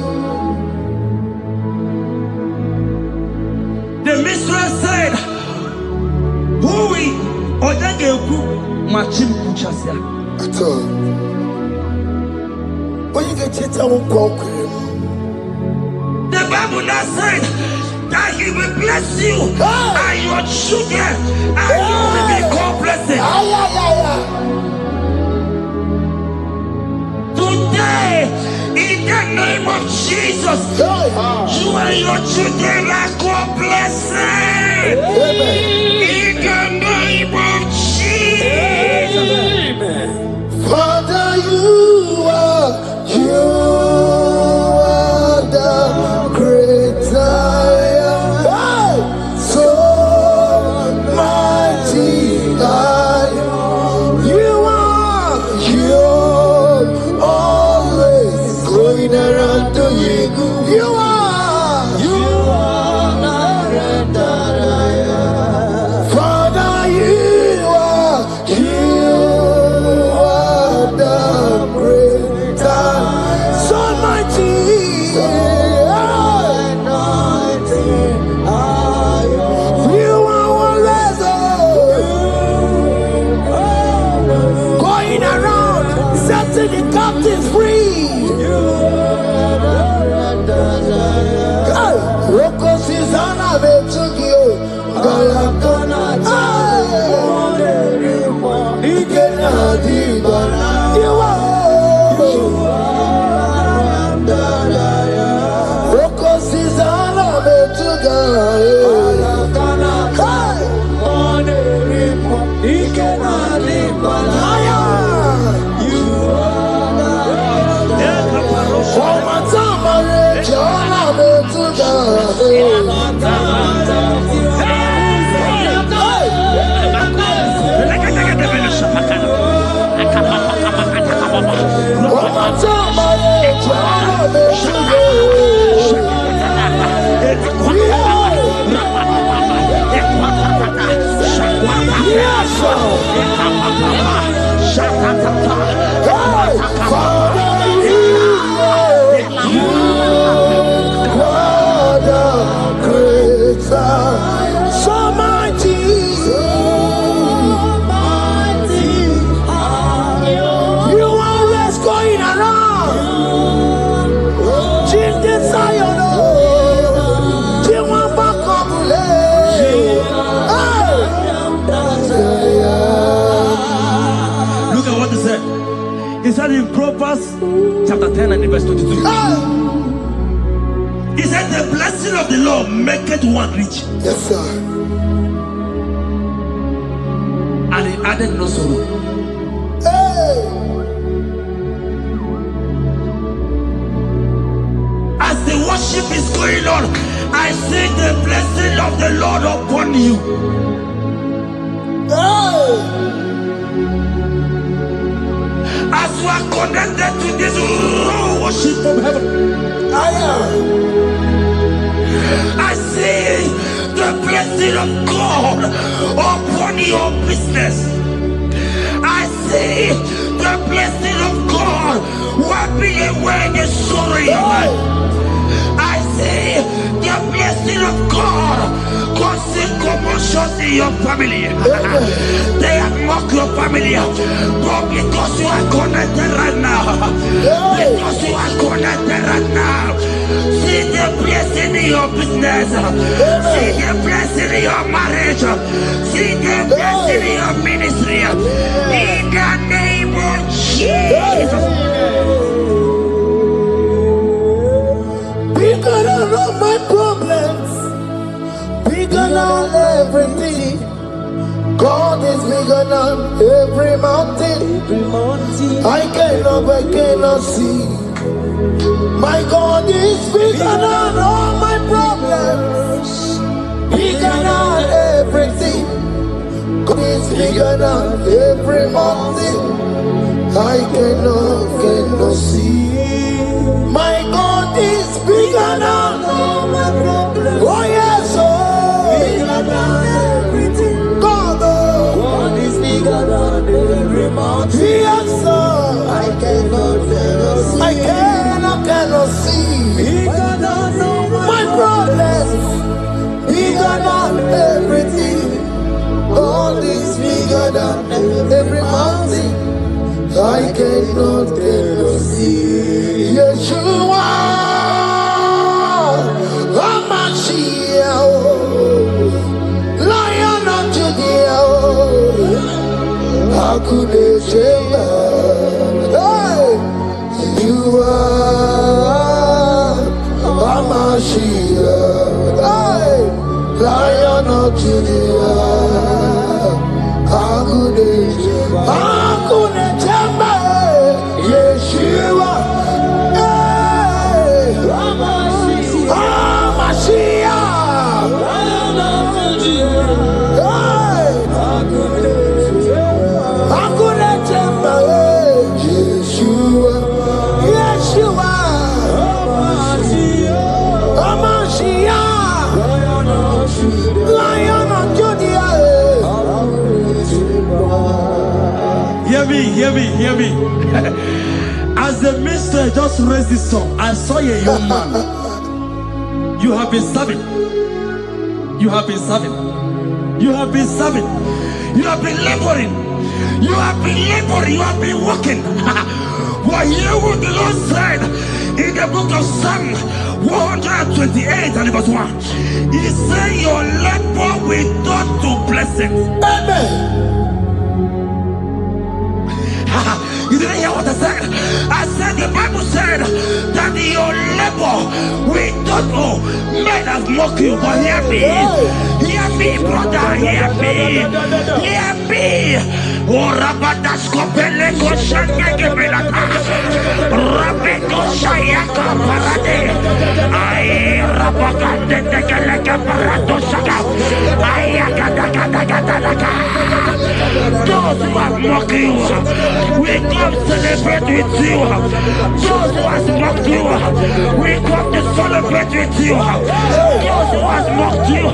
The mistress said, who will Odageku Machim Kuchasia? At all. When you get it, I won't walk with him. The Bible now said that he will bless you and your children, and you will be called blessed. Today, in the name of Jesus, you and your children are called blessed. In the name of Jesus. Father, you are the great I am. So mighty I am. You are always going around to you. You are that I am. Father, you are the great I am. So mighty. You are always going around setting the captives free. He said in Proverbs chapter 10 and verse 22. He said the blessing of the Lord maketh one rich. Yes, sir. And he added no sorrow. Hey. As the worship is going on, I see the blessing of the Lord upon you. Hey. As you are connected to this worship from heaven, I see the blessing of God upon your business. I see the blessing of God wiping away the sorrow in your life. I see the blessing of God causing commotions in your family. They have mocked your family, but because you are connected right now, because you are connected right now, see the blessing in your business, see the blessing in your marriage, see the blessing in your ministry. In the name of Jesus. Bigger than all my problems, bigger than everything. God is bigger than every mountain. I cannot see. My God is bigger than all my problems, bigger than everything. God is bigger than every mountain. I cannot see. My God is bigger than all my problems. Oh yes, oh, bigger than everything. God is bigger than every mountain. Yes, sir. I cannot see. Bigger than all my problems. Bigger than everything. God is bigger than every mountain. I cannot see. Yeshua, Hamashiach, Lion of Judea, Hakudeshema. Hey, you are Hamashiach, hey, Lion of Judea, Hakudeshema. Hakudeshema. Yeshua, hey, Hamashiach, hey, Hakudeshema, Yeshua, Yeshua, Hamashiach, Lion of Judea. Hear me. As the minister just raised this song, I saw a young man. You have been serving. You have been serving. You have been serving. You have been laboring. You have been laboring. You have been working. What hear what the Lord said in the book of Psalm 128 and verse 1. He said, your labor will turn to blessings. Amen. You didn't hear what I said? I said the Bible said that your labor will not know. Men have mocked you, but hear me. Hear me, brother. Hear me. Hear me. Oh, Rabadasko Peleko Shangeke Belata. Rabeko Shayaka Parade. I Those who are mocking you, we come celebrate with you. Those who have mocked you, we come to celebrate with you. Those who have mocked you,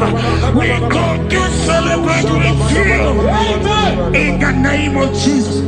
we come to celebrate with you. In the name of Jesus.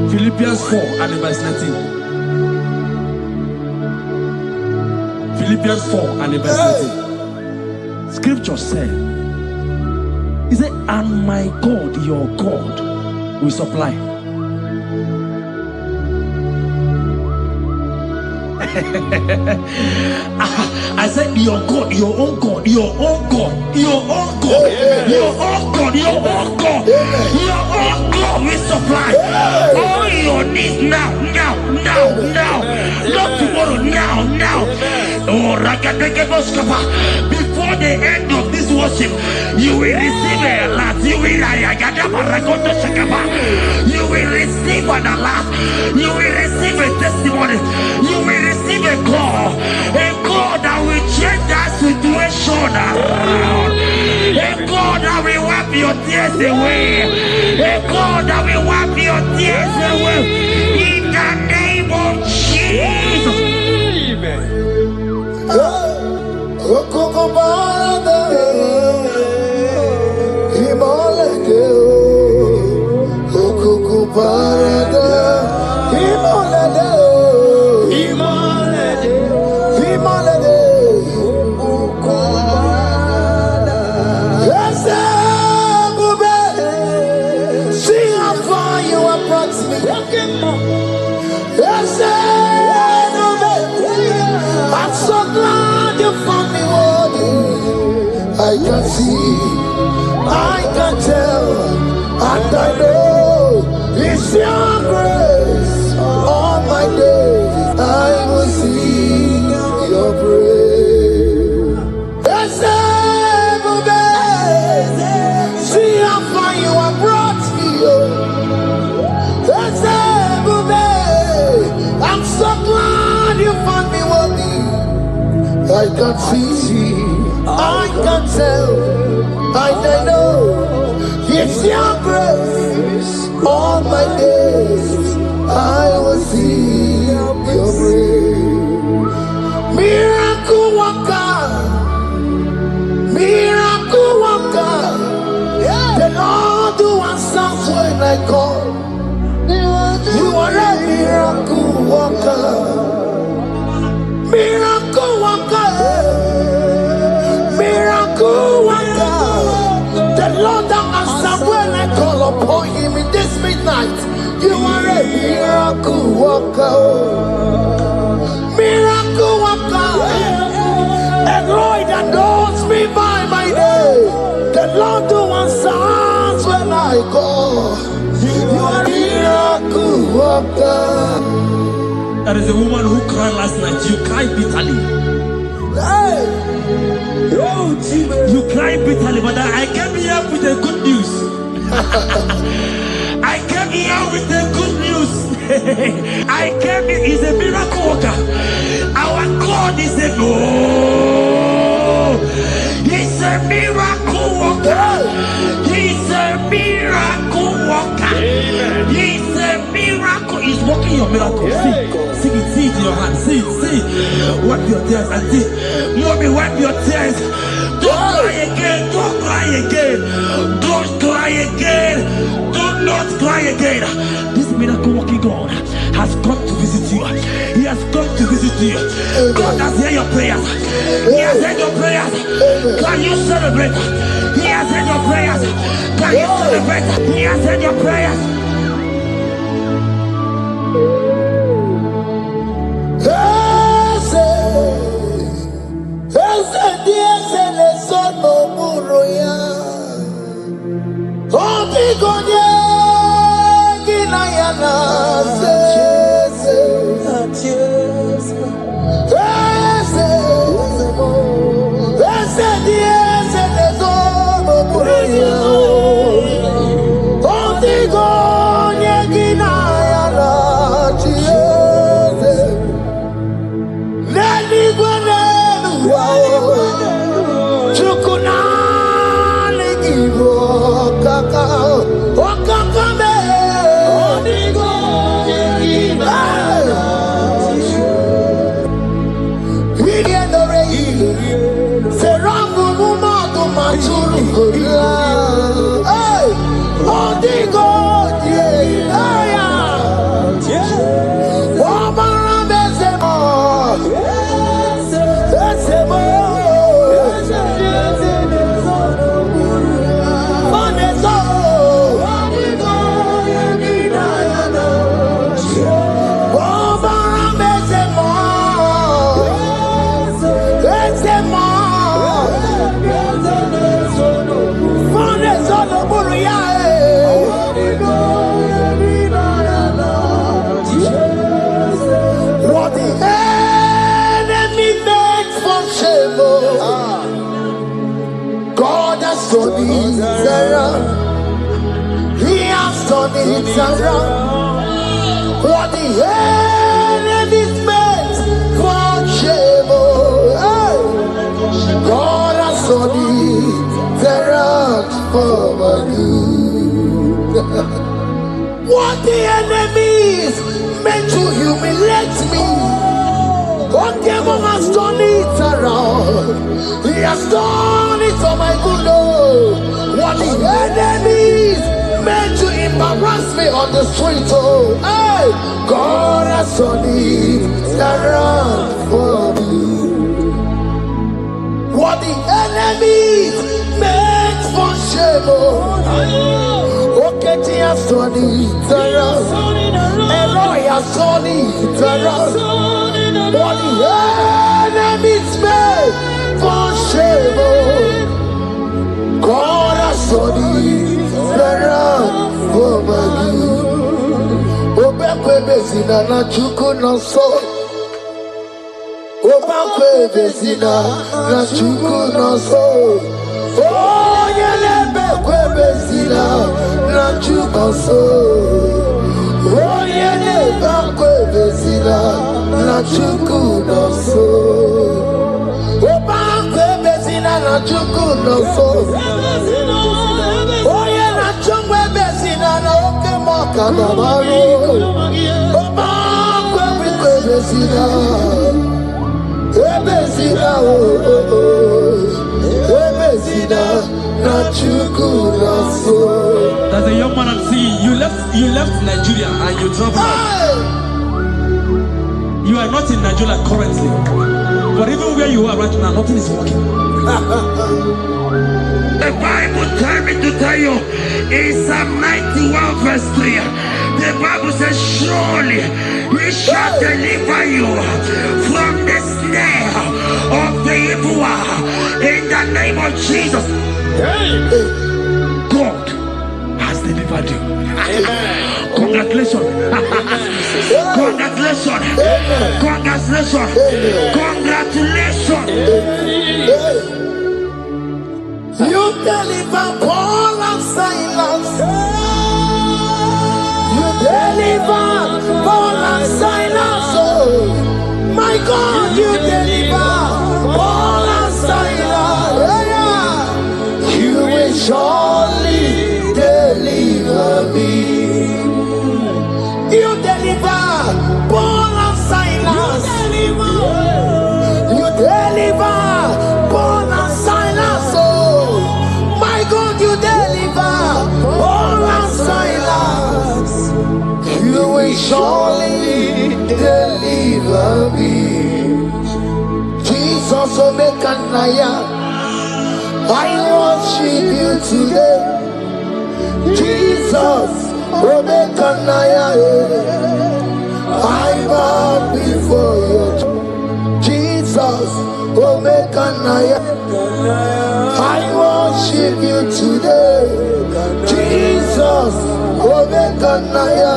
Philippians 4 and verse 19. Philippians 4 and verse 19. Scripture said, he said, and my God, your God, will supply. I said, your God, your own God, your own God, your own God, your own God, your own God, your own God will supply all your needs now, now, not tomorrow, now. Oh, before the end of this worship, you will receive a lot. You will receive an alert. You will receive a testimony. You will receive a God that will change that situation around. A God that will wipe your tears away. A God that will wipe your tears away. In the name of Jesus. I'm so glad you found me worthy. I can see, I can tell, and I know it's your grace. All my days I will sing your praise. See how far you have brought me. I'm so glad you found me worthy. I can see, I can tell, I know it's your grace. All my days I will see your grace. Miracle worker, miracle worker. The Lord who answers when I call. You are a miracle worker. Miracle worker, miracle worker. The Lord that answers when I call upon him in this midnight. You are a miracle worker. Miracle worker. And Lord that knows me by my name. The Lord who answers when I call. You are a miracle worker. There is a woman who cried last night. You cried bitterly. Hey. You cried bitterly, but I came here with the good news. I came here with the good news. I came here, he's a miracle worker. Our God is a he's a miracle worker. He's a miracle worker. He's a miracle. He's working your miracle. See it in your hand. See it. Wipe your tears and see. Mommy, wipe your tears. Don't cry again. Don't cry again. Do not cry again. This miracle working God has come to visit you. He has come to visit you. God has heard your prayers. He has heard your prayers. Can you celebrate? He has heard your prayers. Can you celebrate? He has heard your prayers. He has done it around. What the enemy's meant for shame. God has done it around for my good. What the enemy's meant to humiliate me, what devil has done it around. He has done it for my good. What the enemies meant to embarrass me on the street, hey, God has done it around for me. What the enemies meant for shame, okay, he has done it around. Elroy has done it around. What the enemies meant for shame, God has done it around for my good. Obekwe bezina na chuku no so. Obekwe bezina na chuku no so. Oh, yelebekwe bezina na chuku no so. Oh, yelebekwe bezina na chuku no so. Obekwe bezina na chuku no so. Oh, yeah, na chungwe bezina na oke moka na maru. Obekwe bezina. Ebezina Ebezina na chuku na so. There's a young man I'm seeing. You left Nigeria and you traveled out. You are not in Nigeria currently, but even where you are right now, nothing is working. The Bible tells me to tell you in Psalm 91 verse 3, the Bible says, surely he shall deliver you from the snare of the evil one in the name of Jesus. God has delivered you. Congratulations. Congratulations. Congratulations. Congratulations. You deliver Paul and Silas. You deliver Paul and Silas. Oh, my God, you deliver Paul and Silas. You will surely deliver me. You deliver Paul and Silas. You deliver Paul and Silas. Oh, my deliver me. Jesus, Omega Naya, I worship you today. Jesus, Omega Naya, I bow before you. Jesus, Omega Naya, I worship you today. Jesus, Omega Naya,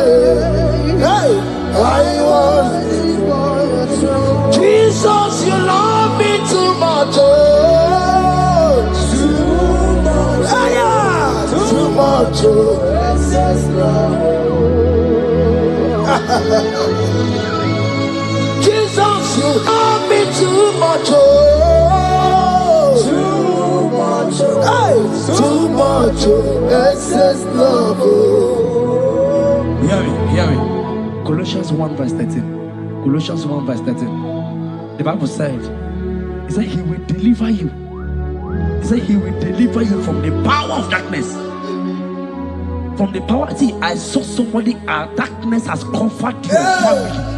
hey, I worship you. Jesus, you love me too much, oh, too much, too much, oh. Jesus, you love me too much, oh, too much, hey, too much, oh, excess love, oh. Hear me. Colossians 1 verse 13. Colossians 1 verse 13. The Bible said, he said he will deliver you. He said he will deliver you from the power of darkness. From the power. See, I saw somebody, darkness has covered your family.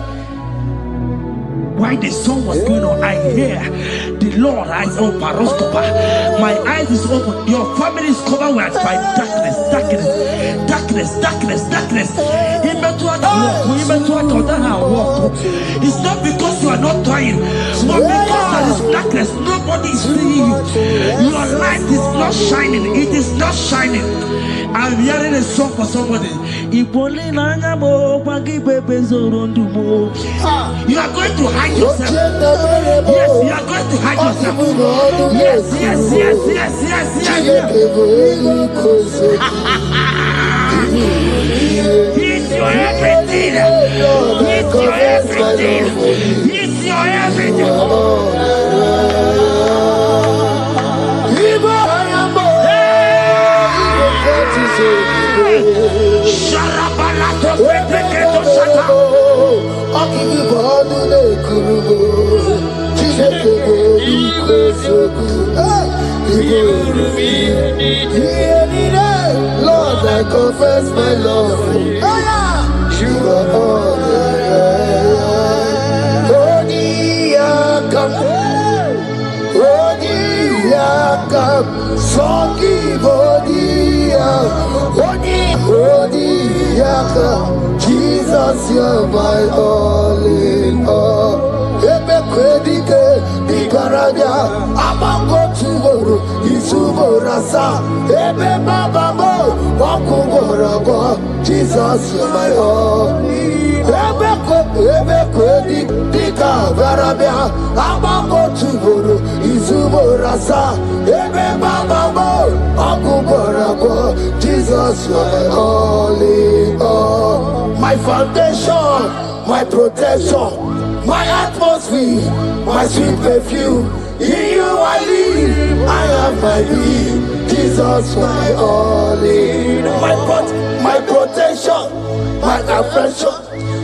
While the song was going on, I hear the Lord eyes open. My eyes is open. Your family is covered by darkness. It's not because you are not trying, but because there is darkness, nobody is seeing you. Your light is not shining. It is not shining. I'm hearing a song for somebody. You are going to hide yourself. Yes, you are going to hide yourself. Yes. He's your everything. He's your everything. He's your everything. Lord, I confess my love. You are all Jesus, you're my all in all. Ebe kwedike dikaranya amango tugoro isumorasa ebe babamo wakugoragwa. Jesus, you're my all. Ebe kwedike dikaranya amango tugoro isumorasa ebe babamo wakugoragwa. Jesus, you're my all in all. My foundation, my protection, my atmosphere, my sweet perfume. In you I live, I have my being. Jesus, my all in all. My protection, my affection,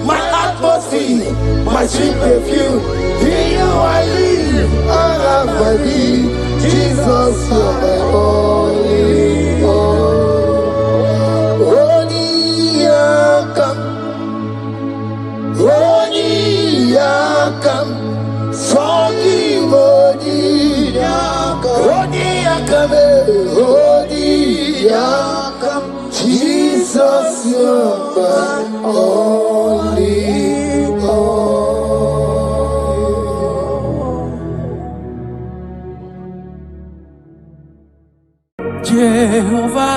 my atmosphere, my sweet perfume. In you I live, I have my being. Jesus, you're my all in all. Yakam, Sogi Bodi Yakam, Jesus, you're my only Jehovah,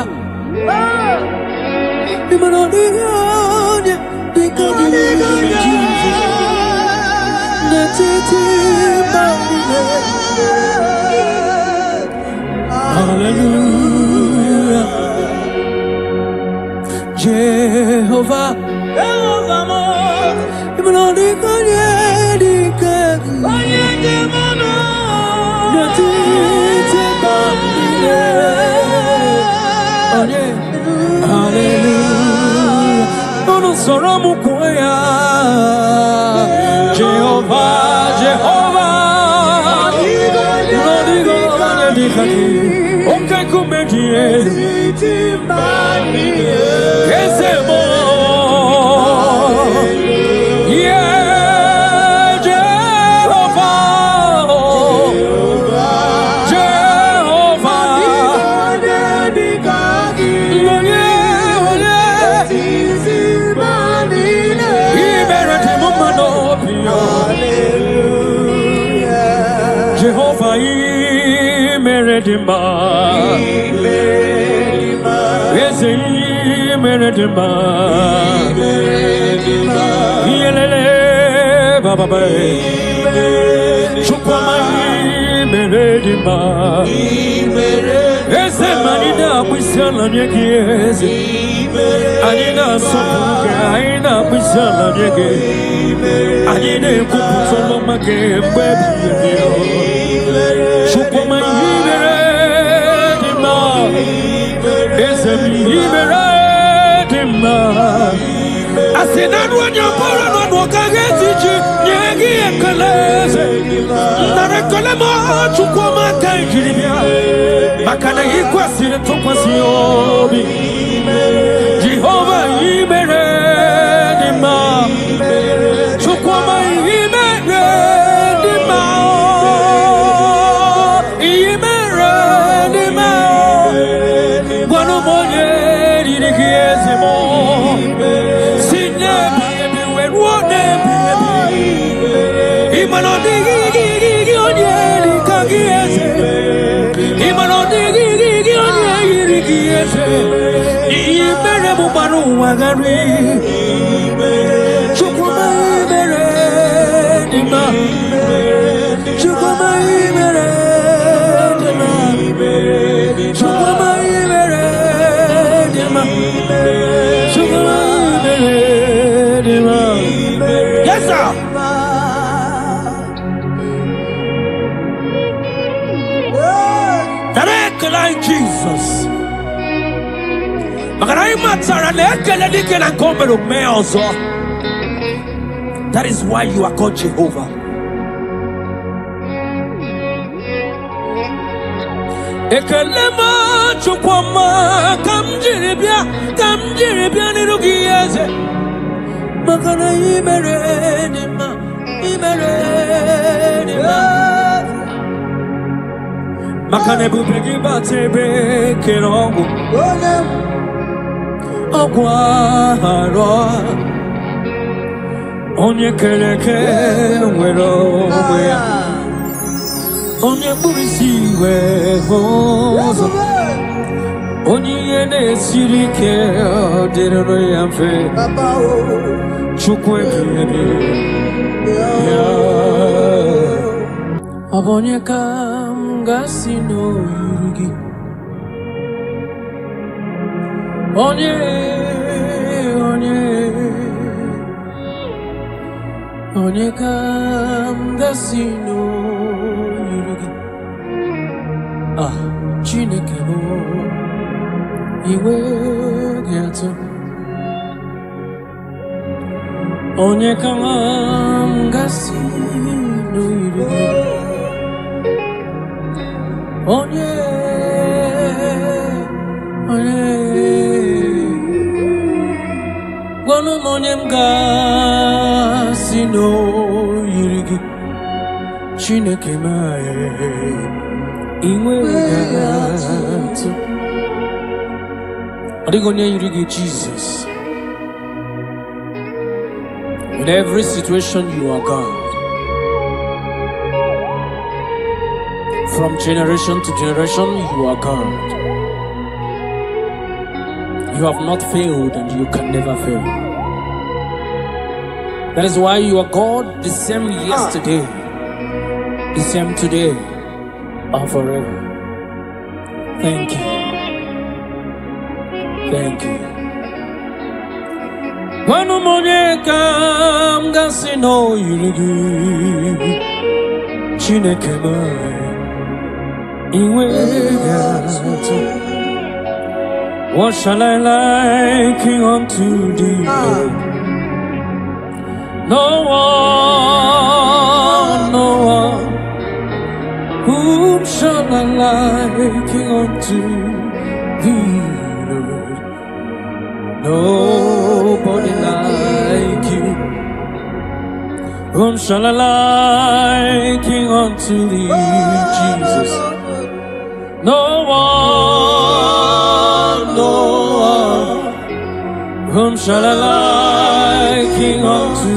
hallelujah. Jehovah, Meredima, Meredima, Yelele, Baba, Meredima, Manida, Wissel, and Yagis, Anina, Sopuka, Wissel, and Yagis, Anina, Kupusomake, baby, Shupama, is a Meredima. I said, that when you're born, not walk against you, Yagi and Kalese, Narakalama, Chukoma, Kajibia, Makana, Equasi, Topasiobi, Jehovah, Imeredima, Chukoma, Imeredima, Imeredima, Guanamoye, Idikiesimo. Yes, sir. Like Jesus. That is why you are called Jehovah. Ekelema chukwama kamjiribia nirugieze makana imeredima Makane bubegi batebe kerongo Ogwaro Onye keleke wero Onye burisi we hozo Onye yene sirike Dirano yamfe Chukwe kiyebi Abonye kam gasino yurugi Onye kam gasino yurugi Chineke mo iwe gato Onye kam gasino yurugi Onye Gwanu monyem gasino yirigi Chineke mae Iwe gato Adigonye yirigi Jesus. In every situation you are God. From generation to generation, you are God. You have not failed and you can never fail. That is why you are God, the same yesterday, the same today, and forever. Thank you. Thank you. When umonye kam gasino yirigi Chineke mai Iwe gato. What shall I liken unto thee? No one. Whom shall I liken unto thee, Lord? Nobody like you. Whom shall I liken unto thee, Jesus? No one. Whom shall I liken unto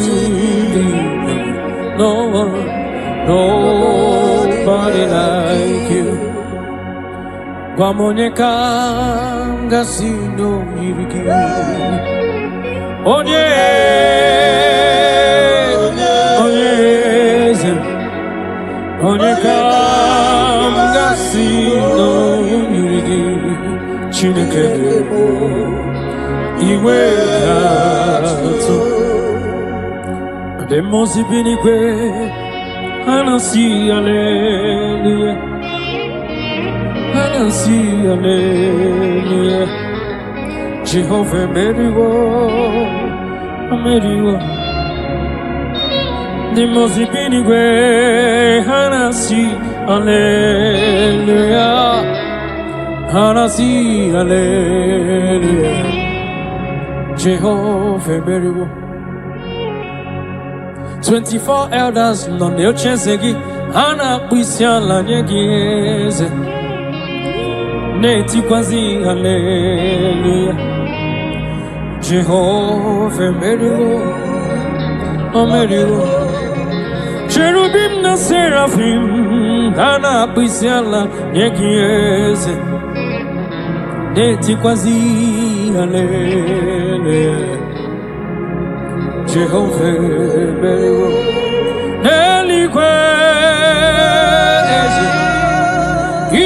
thee? No one. nobody like you. Guamonyeka ngasino yiriki. Onye ngasino yiriki. Chineke iwe atụ. The most binigwe anasi hallelujah. Anasi hallelujah. Jehovah meriwo. The most binigwe anasi hallelujah. Anasi hallelujah. Jehovah meriwo. 24 elders non ne ochesegi ana kwisiala nyegeze neti kwazi hallelujah. Jehovah meriwo omeriwo. Cherubim na seraphim ana kwisiala nyegeze neti kwazi hallelujah. Jehovah meriwo neligwe eze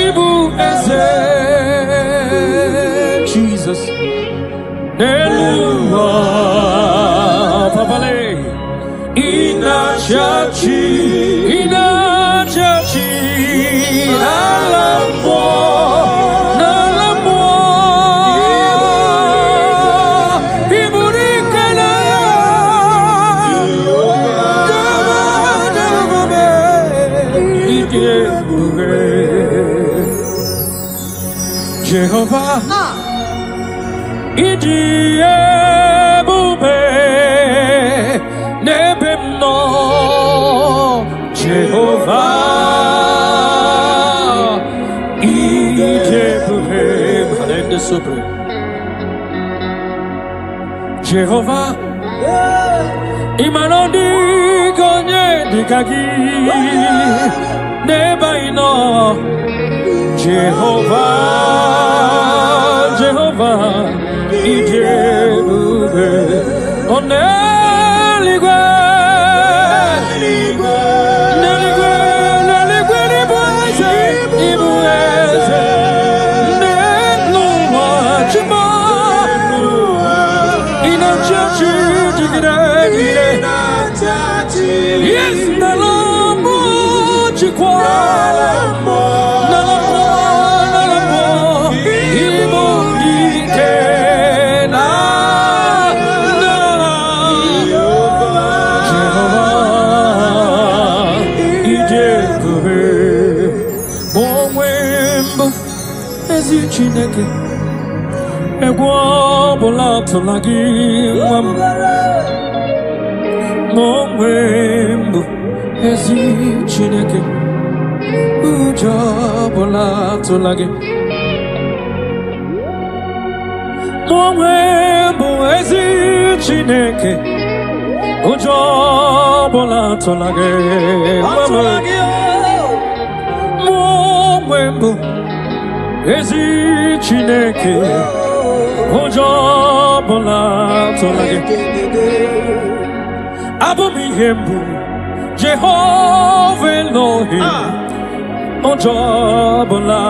ibu eze Jesus neluwa papale inachachi alambo Jehovah, idi ebube nebem no. Jehovah, idi ebube malende sobre. Jehovah, imanodi gonye dikagi nebaino. Jehovah, Ijebube, Oneligwe, Ibueze, Nenuma, Chima, Inachachi, yes, Nalamu, Chikwa. Chineke egwo bụla tụla gị nwa m onwe mbụ ezi Chineke ụjọ bụla tụla gị onwe mbụ ezi Chineke ụjọ bụla tụla gị onwe mbụ ezi Chineke ụjọ ọbụla tụla gị abụ m ihe mbụ Jehova Elohim ụjọ ọbụla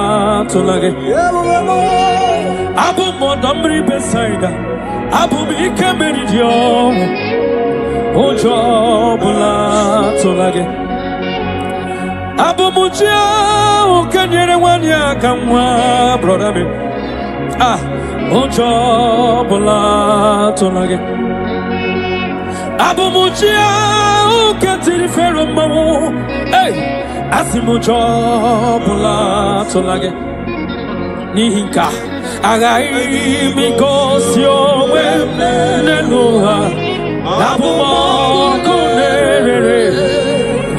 tụla gị abụ m ọdọ mmiri Besaida abụ m ike mmiri dị ọnwụ ụjọ ọbụla tụla gị abụ m chi ahụ kenyere nwanyị aka nwa brọda m ụjọ ọbụla tụla gị abụ m chi ahụ ketiri Fero mmanwụ asị m ụjọ ọbụla tụla gị n'ihi nke a aghaghị m igosi onwe m n'elu ụwa abụ m ọkụ na-erere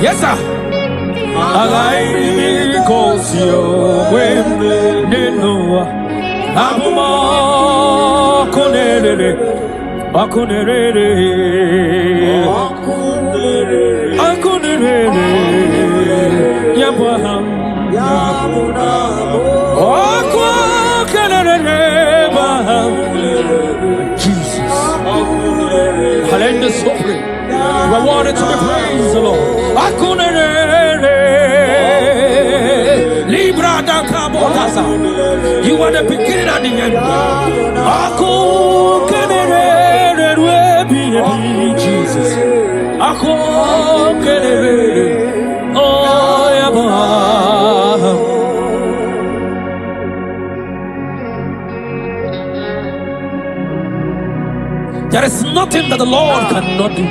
yes sir aghaghị m igosi onwe m n'elu ụwa abụ m ọkụ na-erere ọkụ na-erere ọkụ na-erere Jesus. Hallelujah, supreme. You are worthy to be praised, the Lord. You are the beginning and the end. Jesus. There is nothing that the Lord cannot do.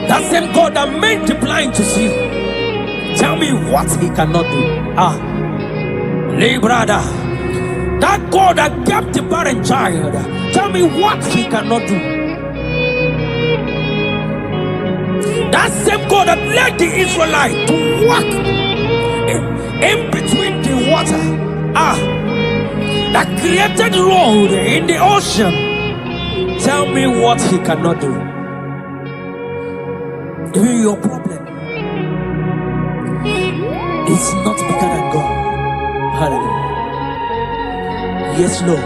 That same God that made the blind to see, tell me what he cannot do. Brother, that God that kept the barren child, tell me what he cannot do. That same God that led the Israelites to walk in between the water, that created road in the ocean, tell me what he cannot do. Even your problem is not bigger than God. Hallelujah. Yes, Lord.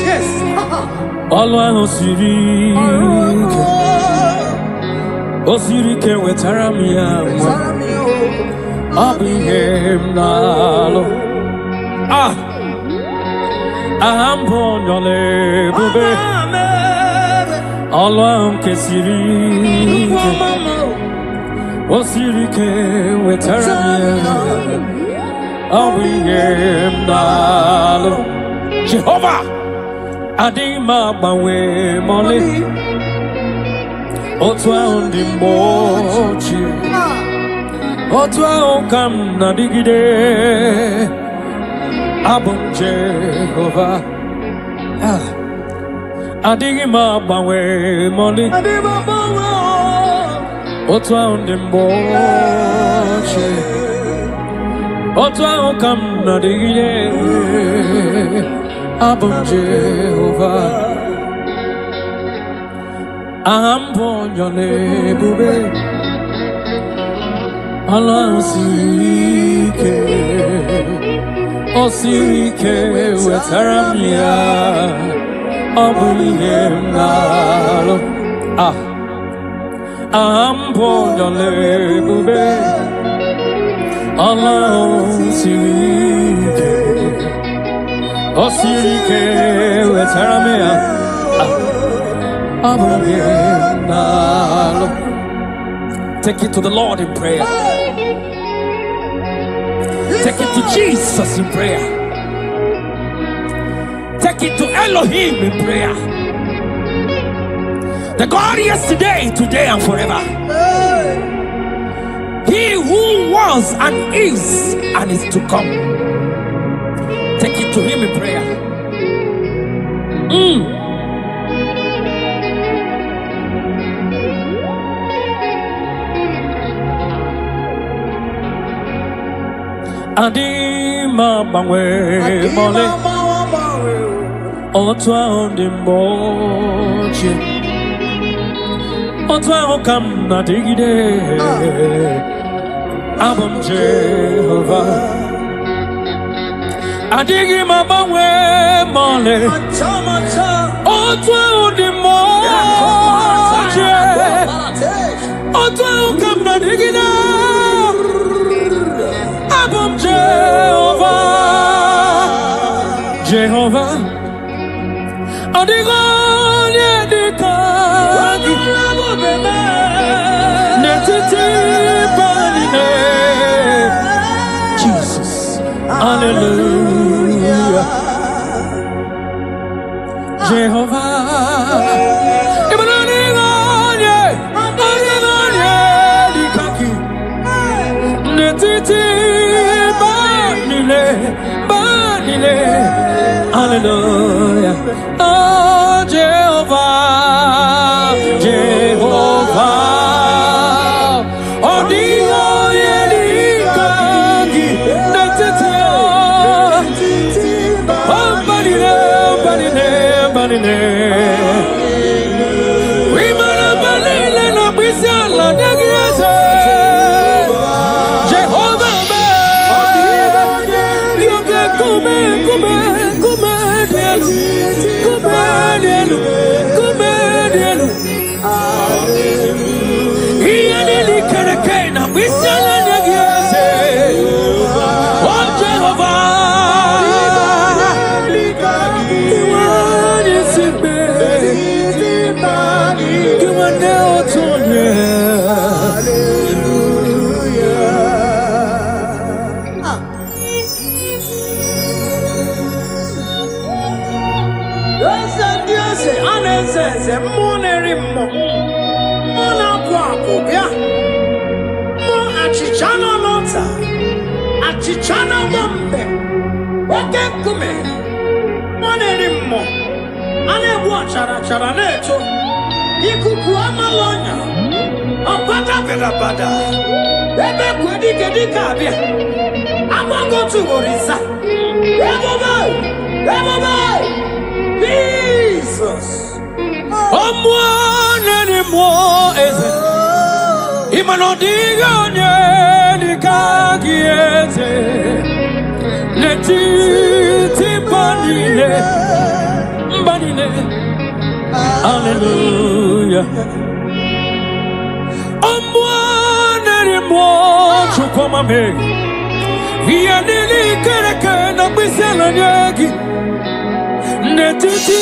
Yes. Osirike wetaramia abihem nalo ahambonyole bube alwam kesirike osirike wetaramia abihem nalo Jehovah adima bawe mole Otwa undi mochi Otwa ukam na digide Abum Jehovah Adigi mabawe moli Otwa undi mochi Otwa ukam na digide Abum Jehovah Ambonyole bube Alasirike Osirike wetaramia Abuliem nalo Ambonyole bube Alasirike Osirike wetaramia Take it to the Lord in prayer. Take it to Jesus in prayer. Take it to Elohim in prayer. The God yesterday, today, and forever. He who was and is to come. Take it to him in prayer. Adima bawe mole Otwa undi mochi Otwa ukam na digide Abum Jehovah Adigi mabawe mole Otwa undi mochi Otwa ukam na digide Abum Jehovah, Adigonye dikagi, netiti banine, Jesus, Hallelujah, Jehovah, Adigonye dikagi, netiti banile, hallelujah. Oh, Jehovah, Jehovah. Oh, Dio, Yelikangi, Natatia. Oh, Banine, Banine, Banine. We must Banine, no Bisala, Nagiasa. Jehovah, you can come, Chichana bombe, wake kume, monerimo, ane chara chara neto, ikuku amalonya, apata bada, ebe kwedi kedi kabia, amago tu orisa, ebobai, Jesus, monerimo eze, imanodiga nye. Banine, hallelujah. Chukoma me, via nili kereke na bisela nyegi. Netiti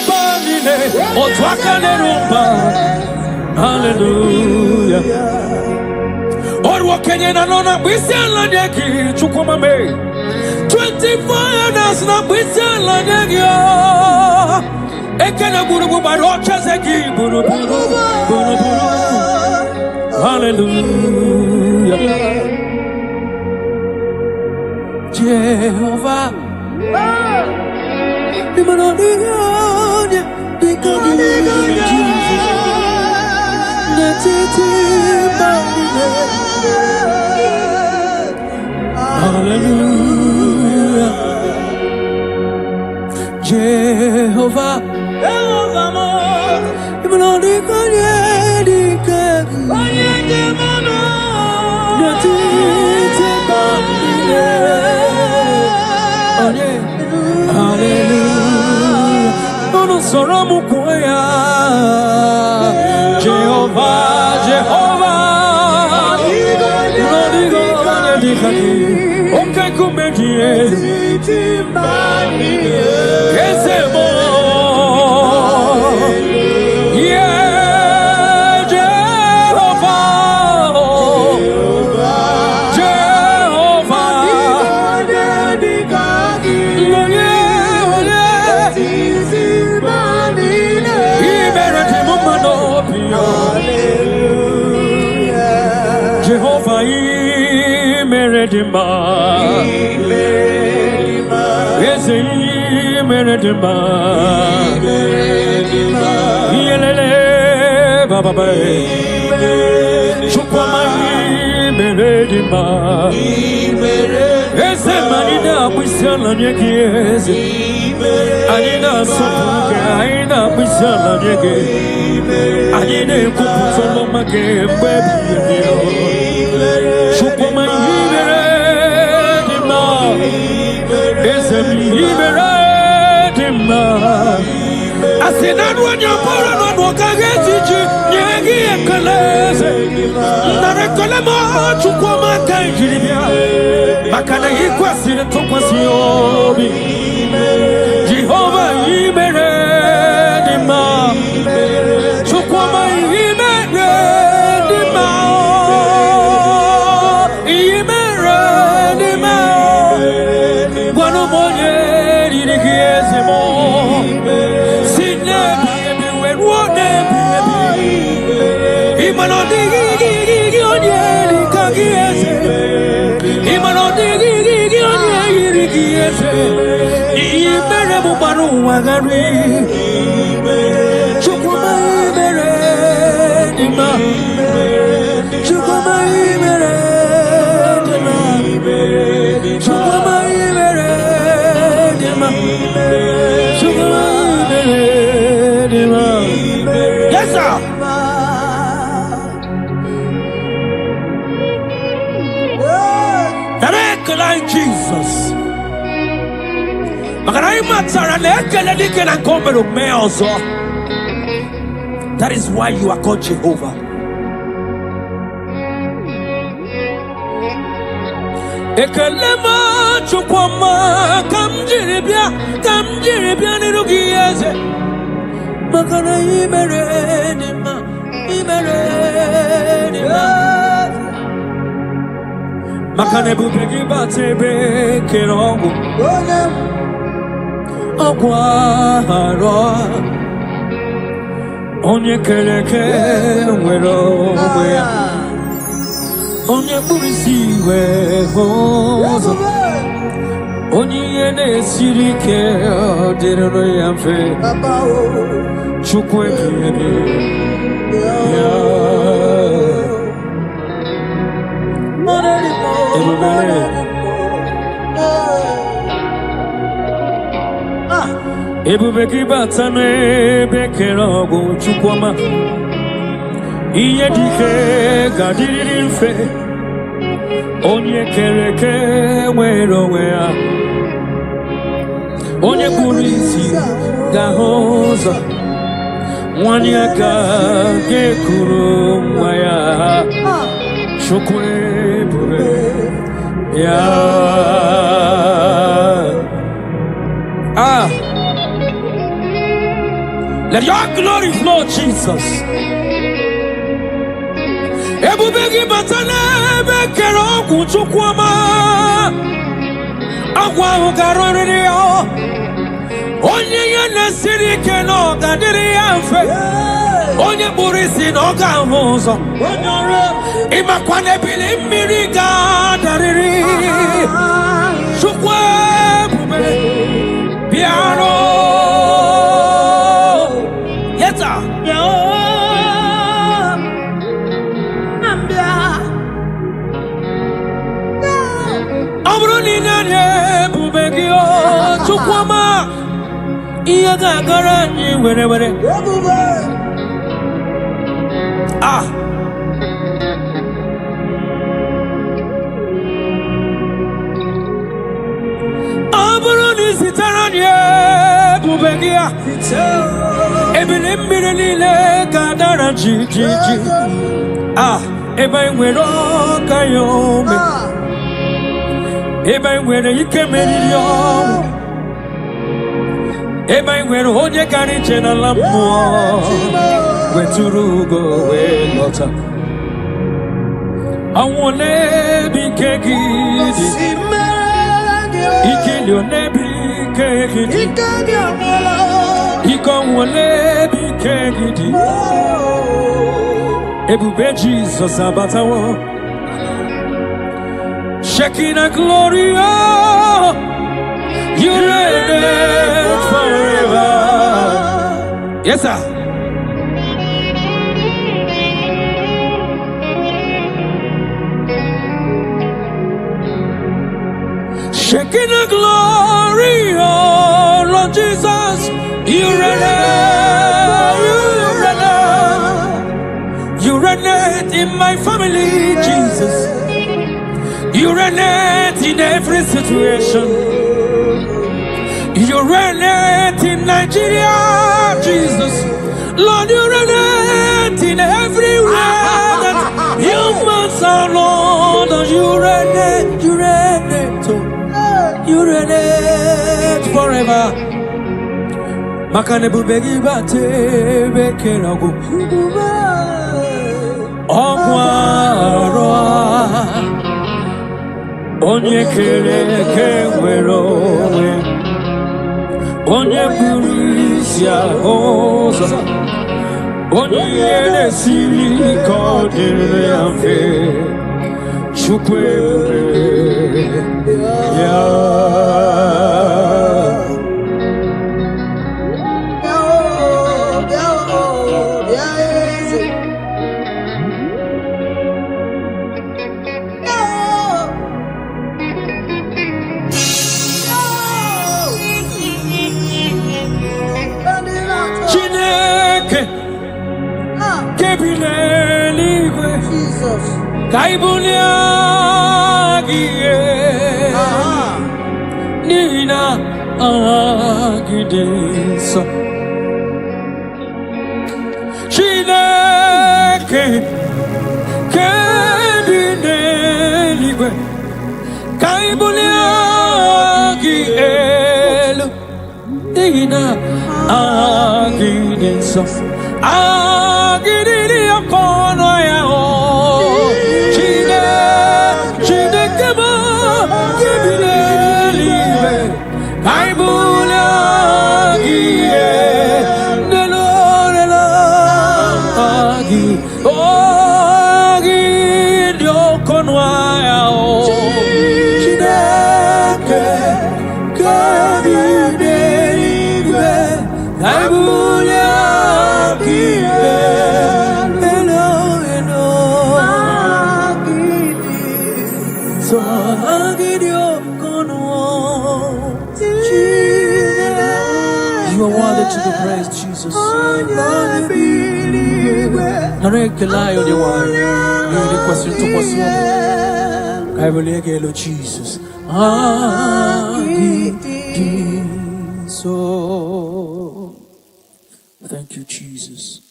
banine, otwaka nerumba, hallelujah. Orwa Kenya na nona bisela nyegi chukoma me 24 years na bisela nyegi ekena burubu barocha zegi burubu hallelujah Jehovah hallelujah Jehovah okay, come here. Yes, yeah, Jehovah, Jehovah, Jehovah, Meredima, Meredima, Yelele, Baba, Chupama, Meredima, Ezemanina, Pisala, Yegis, Anina, Sopuka, Aina, Pisala, Yegis, Anina, Kupusoma, baby, Chupama, I said, not when you're born, not what I get you, Yagi and Kalese. Narakalama, Chukoma, Kajibia, Makana, Equasin, and Topasiobi, Jehovah, Iberedima, Chukoma, Iberedima, Iberedima, one of more. Mubaru Wagari Chukuma Ibere Dima Chukuma Ibere Dima Chukuma Ibere Dima Chukuma Ibere Dima. Yes sir. Like Jesus. That is why you are called Jehovah. Ekelema chukwama kamjiribia nirugieze makana imeredima makane bubegi batebe kerongo Aguaro Onye kereke wero Onye burisi we hozo Onye yene sirike Dirano yamfe Chukwe kiyebe Ebubeki batane bekerogo chukwama Iye dike gadiri fe Onye kereke wero wea Onye burisi gahoza Wanyaka gekuru mwaya Chukwe bube ya Let your glory flow, Jesus. Ebubegi batane bekero kuchukwama Agwa ugarore yo Onye yene sirike no gadiri yanfe Onye burisi no gahozo Ima kwane bili miriga dariri Chukwe bube piano Amruni nane bubegio chukwama iya gagara ni were Amruni sitaranye bubegia Ebilimbiri nile gadara jiji eba nwere kayome eba nwere ikemeri yo eba nwere onye kari chena la mmụọ weturu go we lọta àwọn nebi kegidi ikili onebi kegidi Ikon wole bi kegidi Ebube Jesus abatawo Shekinah glory oh You reign forever Yes sir Shekinah glory oh Lord Jesus You reign in my family, Jesus. You reign in every situation. You reign in Nigeria, Jesus. Lord, you reign in everywhere that humans are, Lord. You reign forever. Makane bubegi bate bekerago Ogwaro Onye kereke werowe Onye burisia hoza Onye yele siri kodire amfe Chukwe bube ya Kaibuliagie Nina Agidisa Chineke Kedineliwe Kaibuliagie Nina Agidisa Agidili Akono Yao You are worthy to be praised, Jesus. Jesus. Thank you, Jesus.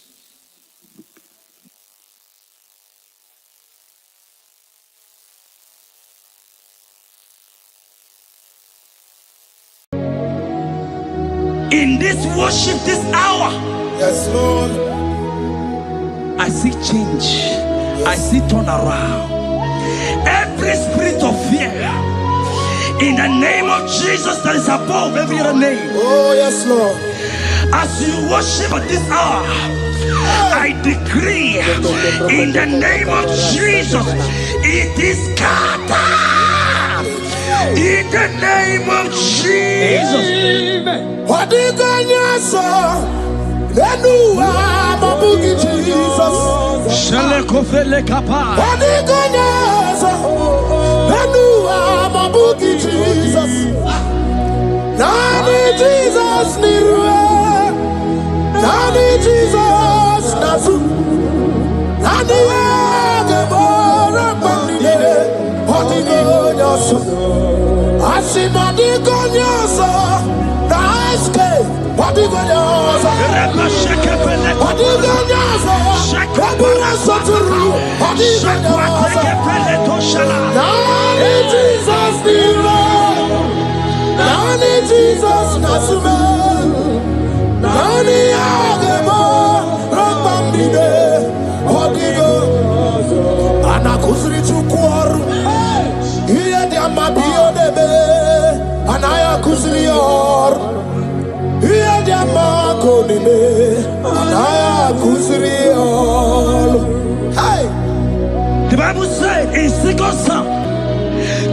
In this worship, this hour, Yes, Lord. I see change. I see turnaround. Every spirit of fear, in the name of Jesus that is above every other name. Oh, yes, Lord. As you worship at this hour, I decree in the name of Jesus, it is scattered. In the name of Jesus. What did God say? Jesus. Shalekofele kapa. What did God say? Jesus. Nani Jesus nirwe. Nani Jesus nasu. Nani agemora bandide. What did God say? Asimadi konyoso. Naiske. What did God say? What did God say? Kabura soturu. What did God say? Nani Jesus nirwe. Nani Jesus nasume. Nani agemo rabandide. Odigo anakusri chukwaru. Iye di amabiyo debe. Anaya kusri yor. Iye di amako debe. Anaya kusri yor. Hey. The Bible said in 2 Psalm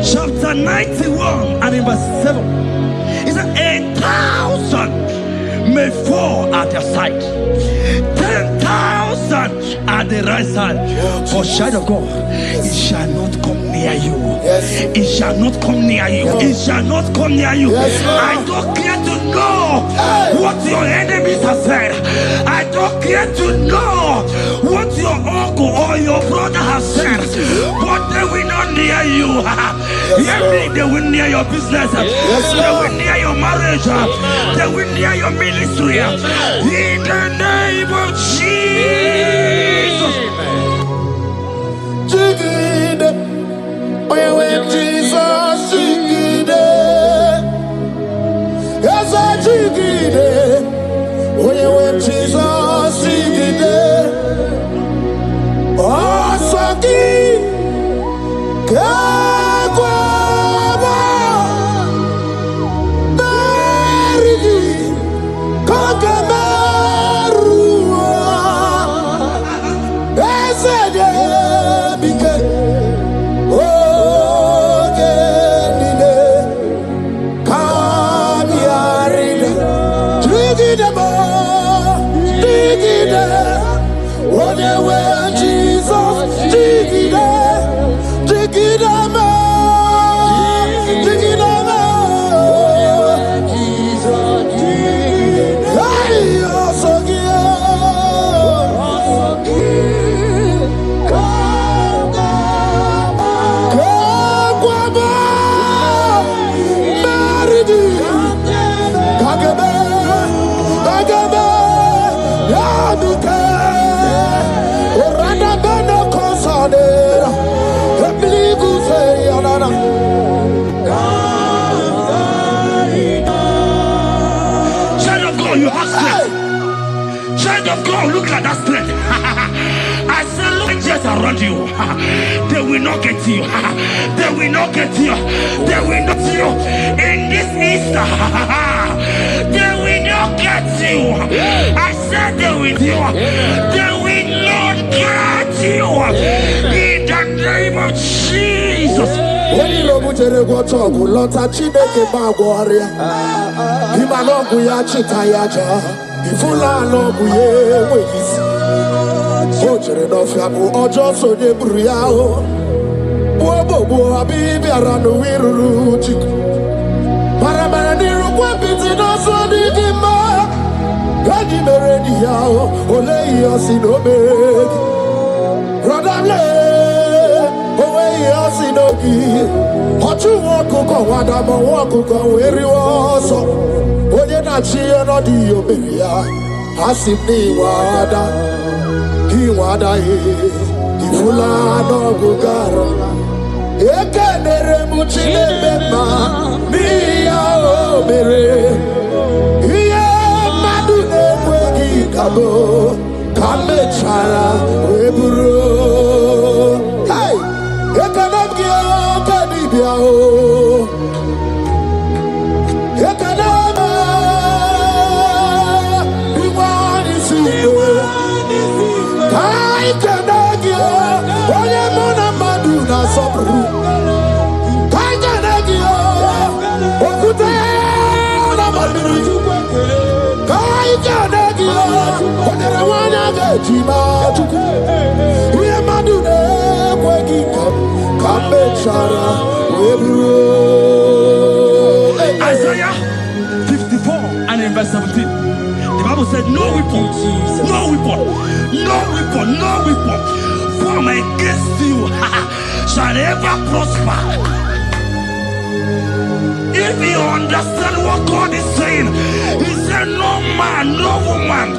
chapter 91 and in verse 7, it said 1,000 may fall at your side, 10,000 at the right side, but child of God, it shall not come near you. It shall not come near you. It shall not come near you. I don't care to know what your enemies have said. I don't care to know what your uncle or your brother has said, but they will not near you. They will near your business. They will near your marriage. They will near your ministry. In the name of Jesus. Jigide, oye we Jesus jigide. Yes, I jigide, oye we Jesus jigide. Oh, saki, kakwaba, berigi, kakabarua. Esede bike, ogenine, kabiarida. Jigide mo, jigide, oye we Jesus jigide, jigide mo, jigide mo, Jesus jigide. Hey, osogie. of God, look at that strength. I said, look at just around you. They will not get you. They will not get you. They will not get you. In this Easter, they will not get you. I said they will do. They will not get you. In the name of Jesus. When you know what you're going to talk, lot of Chineke Magwaria. Himanogu ya chitayaja. Ifula logu ye wezi. Ojere no fiabu ojo so de buriao. Bobo abibi aranu wiruru chiku. Maramara niru kwa biti no so di dima. Gadi meredi yao. Ole yosi no beg. Brother le. Owe yosi no gi. Ochu wako kwa wadama wako kwa weri woso. Oye na chiyo no di yoberia. Asini wada. Iwada ifula no gugara ekenere muchile bema miya o mere iye madu nekwegi kabo kamechara weburo hey ekanabgi o kanibia o ekanaba iwani siyo I cannot give onye mona madu na sobru. I cannot give okute na madu. I cannot give onye wana gejima tuku. Iye madu ne kwegi kambe chara webro. Isaiah 54 and in verse 17. The Bible said, no weapon, no weapon, no weapon, no weapon form against you shall ever prosper. If you understand what God is saying, He said, no man, no woman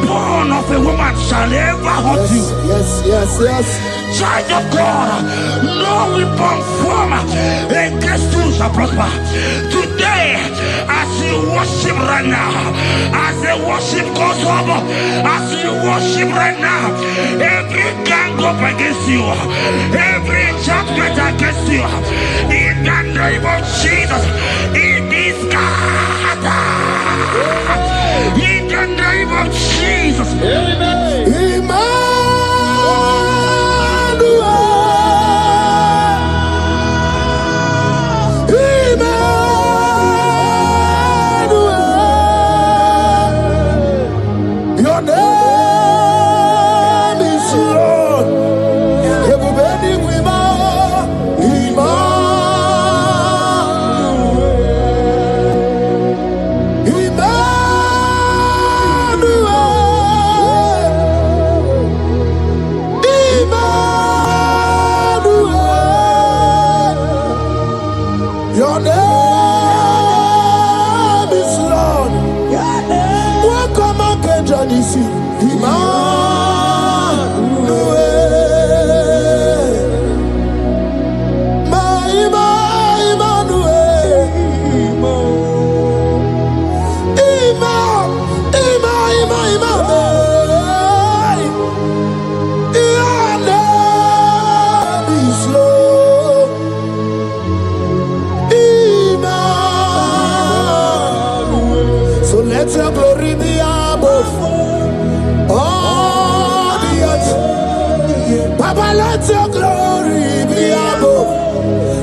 born of a woman shall ever hurt you. Yes. Child of God, no weapon form against you shall prosper. Today, as you worship right now, as the worship goes over, as you worship right now, every gang up against you, every judgment against you, in the name of Jesus, it is God. In the name of Jesus. Amen. Let your glory be above all the earth. Papa, let your glory be above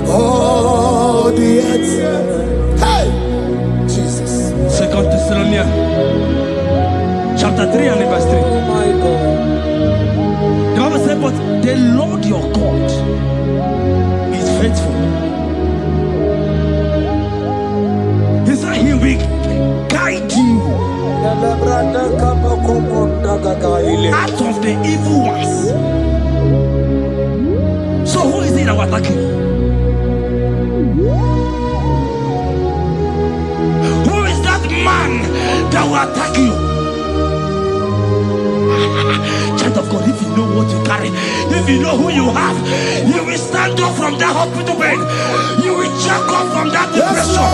all the earth. Hey, Jesus. 2 Thessalonians chapter 3 and verse 3. Oh my God. The Bible said, but the Lord your God is faithful. He said He will guide you out of the evil ones. So who is it that will attack you? Who is that man that will attack you? Child of God, if you know what you carry, if you know who you have, you will stand up from that hospital bed. You will check up from that depression.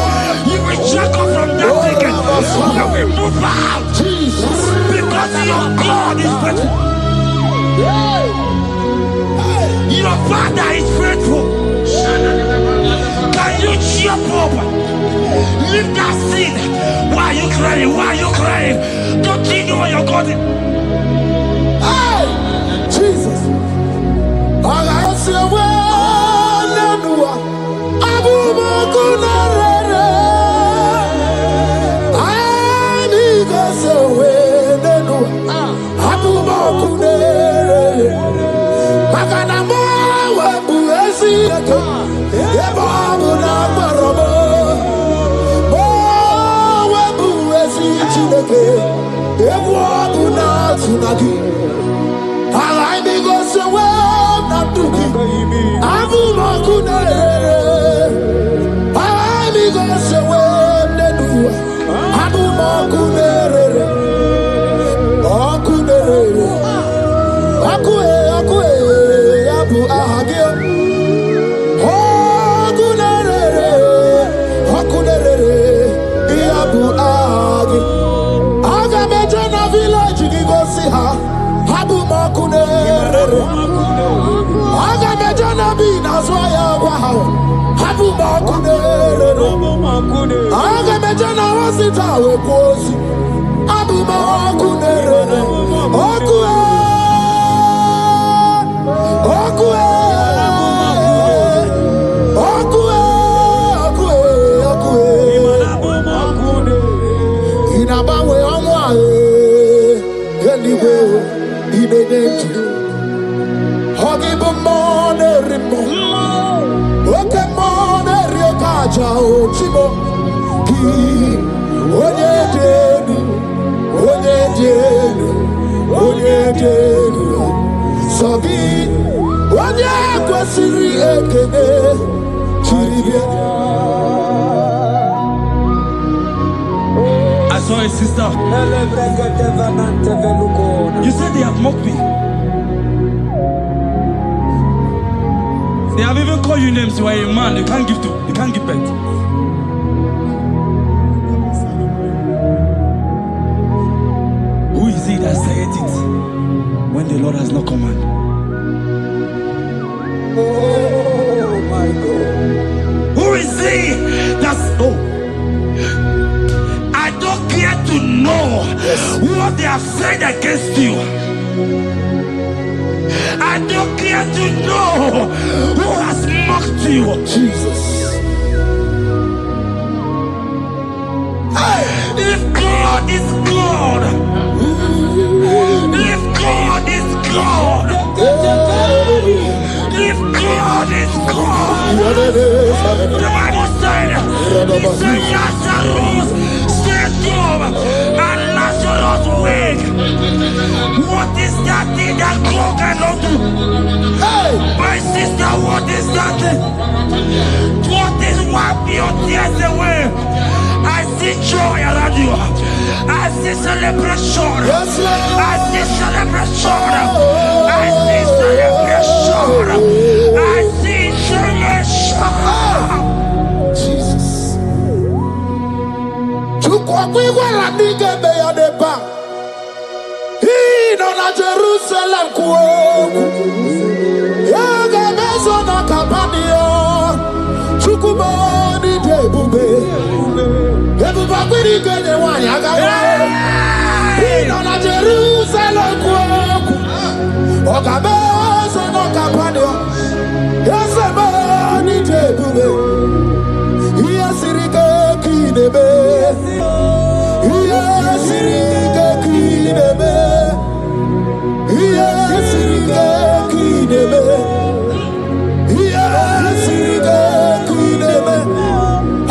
You will check up from that ticket. You will move out. Because your battle. Your father is faithful. Can you cheer up? Leave that sin. Why are you crying? Why are you crying? Don't you know you're God? Hey, Jesus. I say, I saw a sister. You said they have mocked me. They have even called you names. You are a man. You can't give birth. Who is he that saith it when the Lord has not commanded? oh my God. Who is he that's I don't care to know what they have said against you. I don't care to know who has mocked you. Jesus. If God is God, if God is God, if God is God, the Bible said, he said Lazarus stayed up and Lazarus wake. What is that thing that God cannot do? Hey, my sister, what is that thing? What is wipe your tears away? I see joy around you. I see celebration. Yes, Lord. I see celebration. I see celebration. I see celebration. Jesus. Chukwa la nige be ya deba. Hino na Jerusalem kuoku. Yaga meso na kapanio. Chukumoni debube. Ebuba kwiri kwenye wanyaga wa. Hino na Jerusalem kuoku. Oga meso na kapanio. Yasemani debube. Iyasirike kinebe. Iyasirike kinebe. Iyasirike kinebe. Iyasirike kinebe.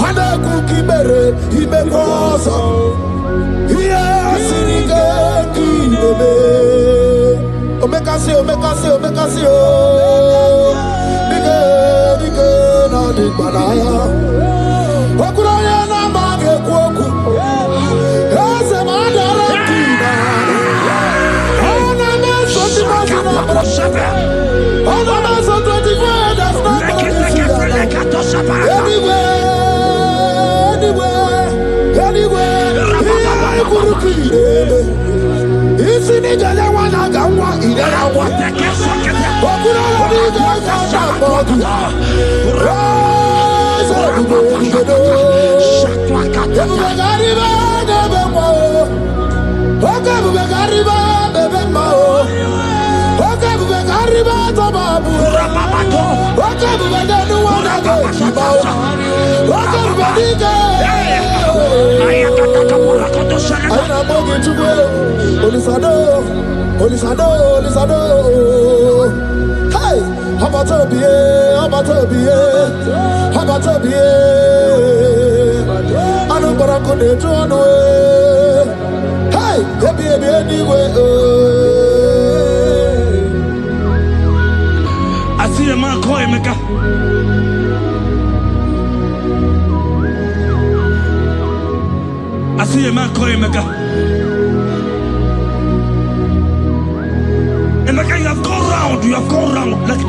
Hana kukibere imekosa. Iyasirike kinebe. Omekasi, omekasi, omekasi, oh. Nige, nige, na digbanaya. Okuroya na mage kwoku. Ese madara kina. Ona meso timazina. Ona meso 24 that's not anywhere. Isi ni jale wana gamwa idara wata kesha. Okuna lori gaga bodu. Raza ubedo. Ebegariba bebe mo. Oke bebegariba bebe mo. Oke bebegariba tobabu. Oke bebeganu wana gaga. Oke bebediga. Aina mogi chukwe. Olisado. Hey, Habatobie. Anu barakone tuano. Hey, ebi anyway. I see a man call Emeka. I see a man call Emeka. Emeka, you have gone round. Like,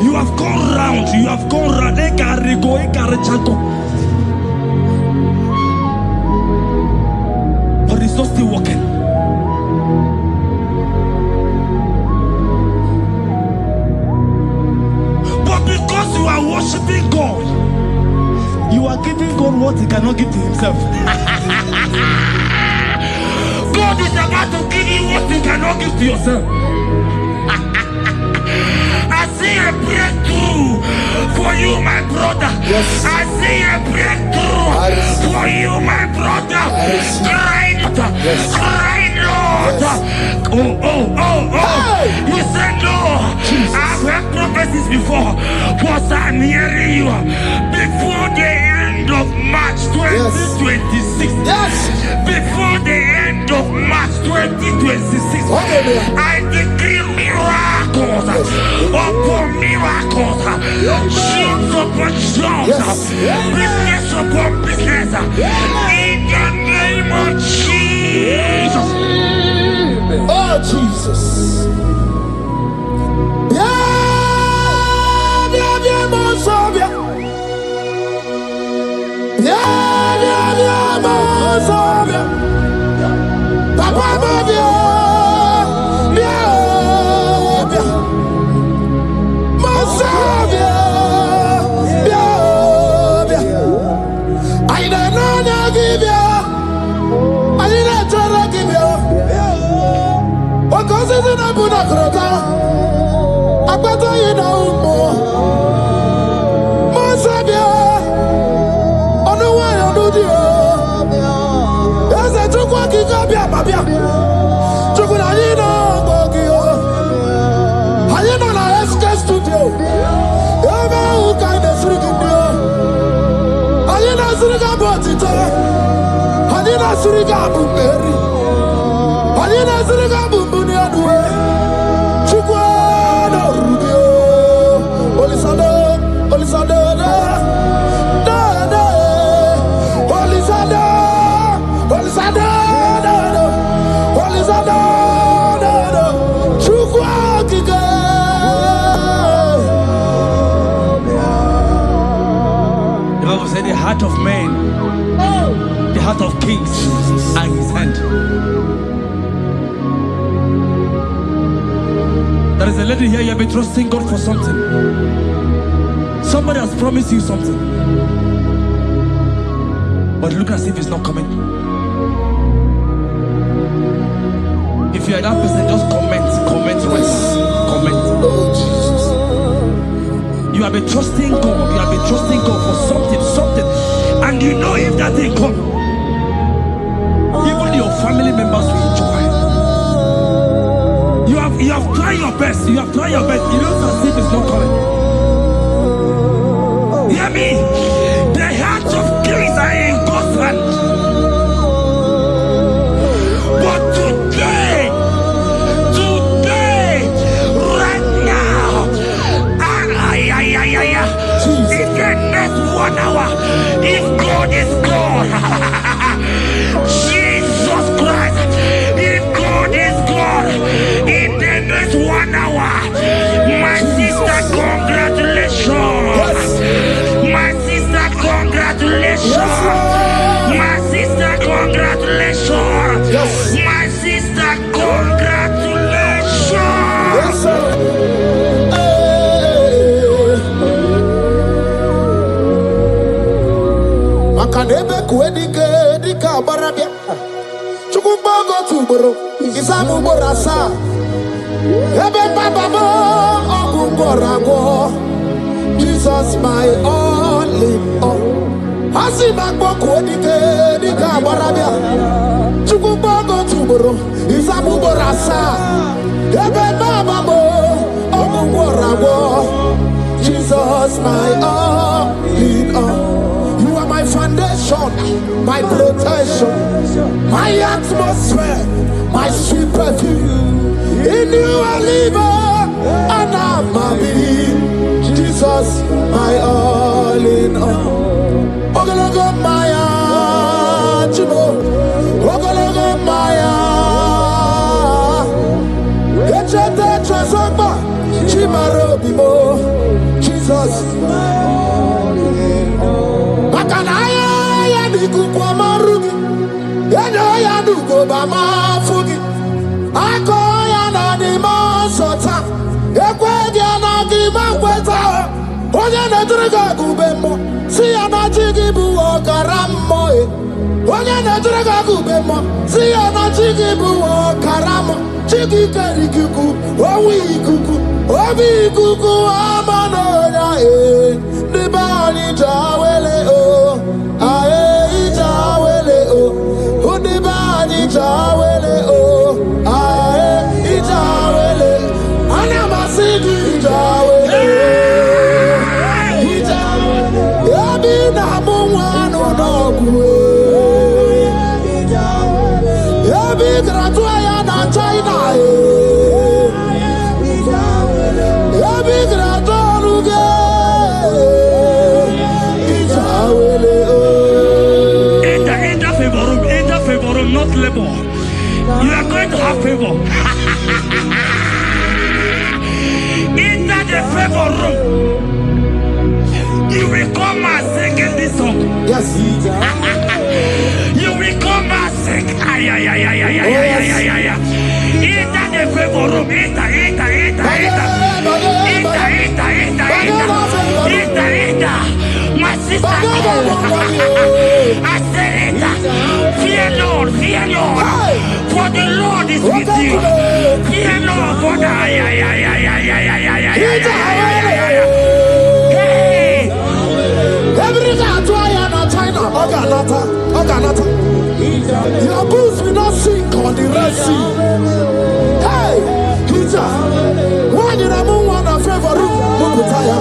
you have gone round. But it's not still working. But because you are worshiping God, you are giving God what He cannot give to Himself. God is about to give you what you cannot give to yourself. I see a breakthrough for you, my brother. Yes. I see a breakthrough for you, my brother. Cry, Yes. Lord. Yes. Oh. Hey. You said no. I've heard prophecies before, but I'm hearing you. Before the end of March 2026. Yes. Before the end of March 2026. I decree miracles upon miracles. Shields upon shields. Business upon business. In the name of Jesus. Oh, Jesus. The heart of man, the heart of kings are in His hand. There is a lady here, you have been trusting God for something. Somebody has promised you something, but look as if it's not coming. If you are that person, just comment. Oh, Jesus. You have been trusting God. You have been trusting God for something, and you know if that thing come, even your family members will enjoy. You have tried your best. You know as if it's not coming. Hear me? The hearts of kings are in God's hand. But today, right now, in the next 1 hour, if God is God, Jesus Christ, if God is God, in the next 1 hour, my sister, congratulations. My sister, Chukwubogo tuboro, Isamu borasa. Ebe baba mo, Ogungorago. Jesus my all in all. Asimakbo kodike, dika barabia. Chukwubogo tuboro, Isamu borasa. Ebe baba mo, Ogungorago. Jesus my all in all. You are my foundation, my protection, my atmosphere, my sweet perfume. In you I live and I'm my being. Jesus, my all in all. Ogologo Maya, Chibo. Ogologo Maya. Echete Chazamba, Chimaro Bibo. Jesus, my all in all. Bakanaya ya dikuku marugi. Yano ya dugo bama fugi. Ako ya na di masota. Ekwe ya na di makweta. Onye na driga gubemo. Si ya na jigibu okaramo. Onye na driga gubemo. Si ya na jigibu okaramo. Chigi kerikuku. Owi kuku. Obi kuku amano ya Nibani jawele o. Ae jawele o. Nibani jawele o. Ae jawele. Anamasigi jawele. Yabi na mungwano nogwe. Yabi gratua ya na China. Yabi gratua ruge. Enter favor room, not labor. You are going to have favor. Enter the favor room. You will come and sing in this song. Yes. You will come and sing. Enter the favor room. Enter. My sister, I said it. Fear Lord, for the Lord is with you. Fear Lord, for the hey. Every China, Oganata. Your boots will not sink on the Red Sea. Hey, Hija, why did I move on a favor room? Muputaya.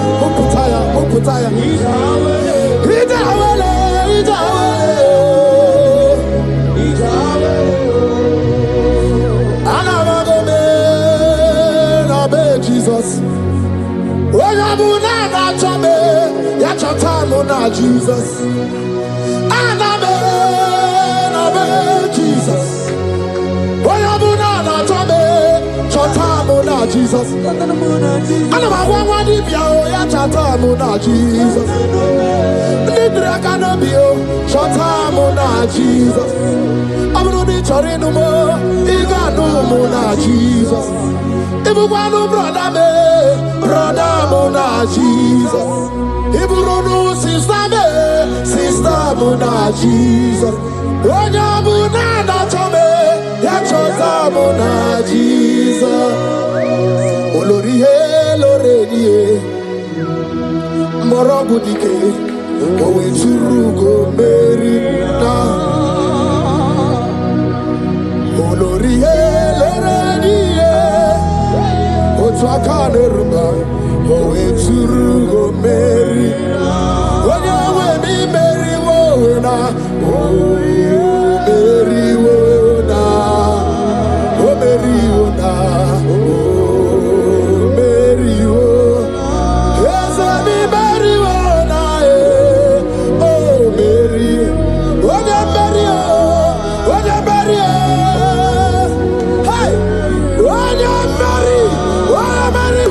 Jesus. Jesus. Jesus. Jesus. And I want to be a chatamuna Jesus. Nidra can be a chatamuna Jesus. I'm not the Chorino, Igano Jesus. If you want to brother Mona Jesus. If you don't sister Mona Jesus. When you're Mona Chame, Yachota Mona Jesus. Olori Loredi Morobudike Owe Turugo Merina Olori Loredi Otwakane Rumba Owe Turugo Merina Owe mi Meri Wona Owe Meri Wona O Meri Wona Mary,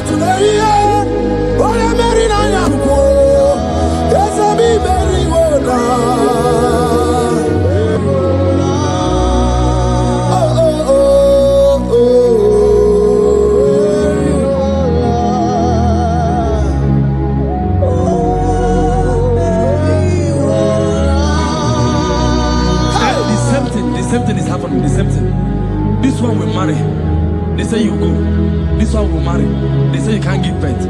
same thing is happening. The same thing. This one will marry. They say you go. This one will marry. They say you can't give birth.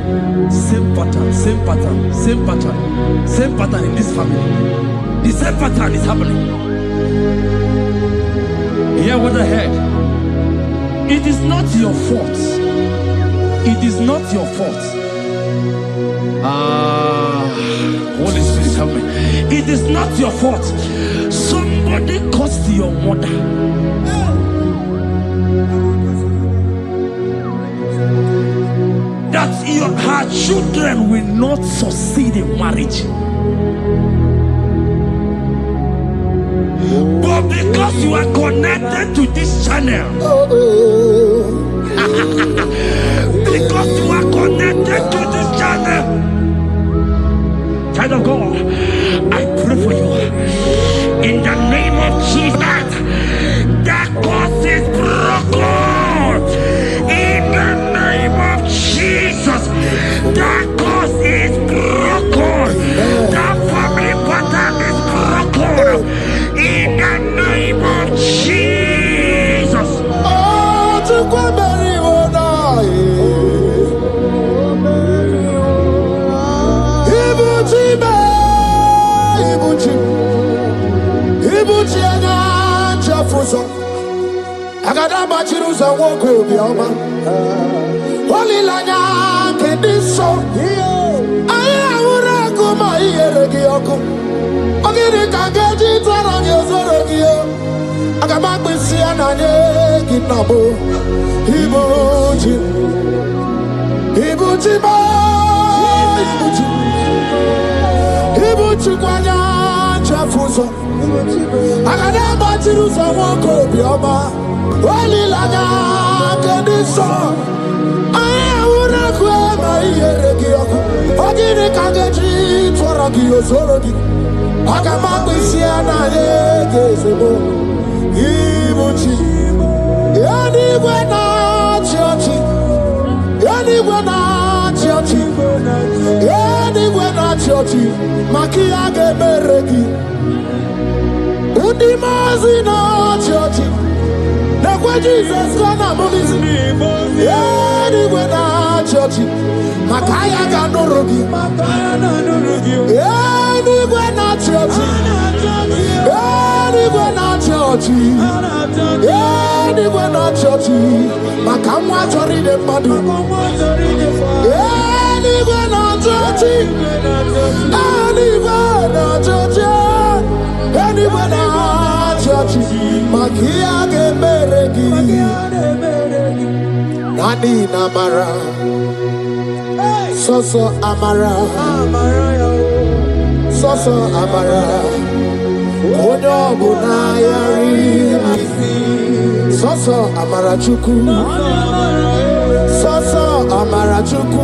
Same pattern, same pattern, same pattern, same pattern in this family. The same pattern is happening. Hear what I heard. It is not your fault. It is not your fault. Holy Spirit, help me. It is not your fault. Somebody caused your mother. That her children will not succeed in marriage. But because you are connected to this channel, because you are connected to this channel, child of God, I pray for you in the name of Jesus. That cause is broken in the name of Jesus. That cause is broken. That family pattern is broken in the name of Jesus. Oh, to go bury Ibuchi anya chafuso agada bachiruza woko bioma olilanya kediso aya ura kuma iyeregi oku ogiri kangeji twarangi ozorogi agama kwisi ananye kinabo Ibuchi ba Ibuchi kwanya chafuso agada bachiruza woko bioma olilanya kediso aya ura kuma iyeregi oku ogiri kangeji twarangi ozorogi agama kwisi ananye kezebo Ibuchi anigwe na chiochi anigwe na chiochi anigwe na chiochi makia geberegi udimazi na chiochi na kwa Jesus gonna movizi anigwe na chiochi makaya ganorogi anigwe na chiochi anigwe na chiochi anigwe na chiochi makamwa chori de madu anigwe na chiochi anigwe na chiochi anigwe na chiochi makia geberegi nani namara soso amara soso amara Odo bunayari soso amara chuku soso amara chuku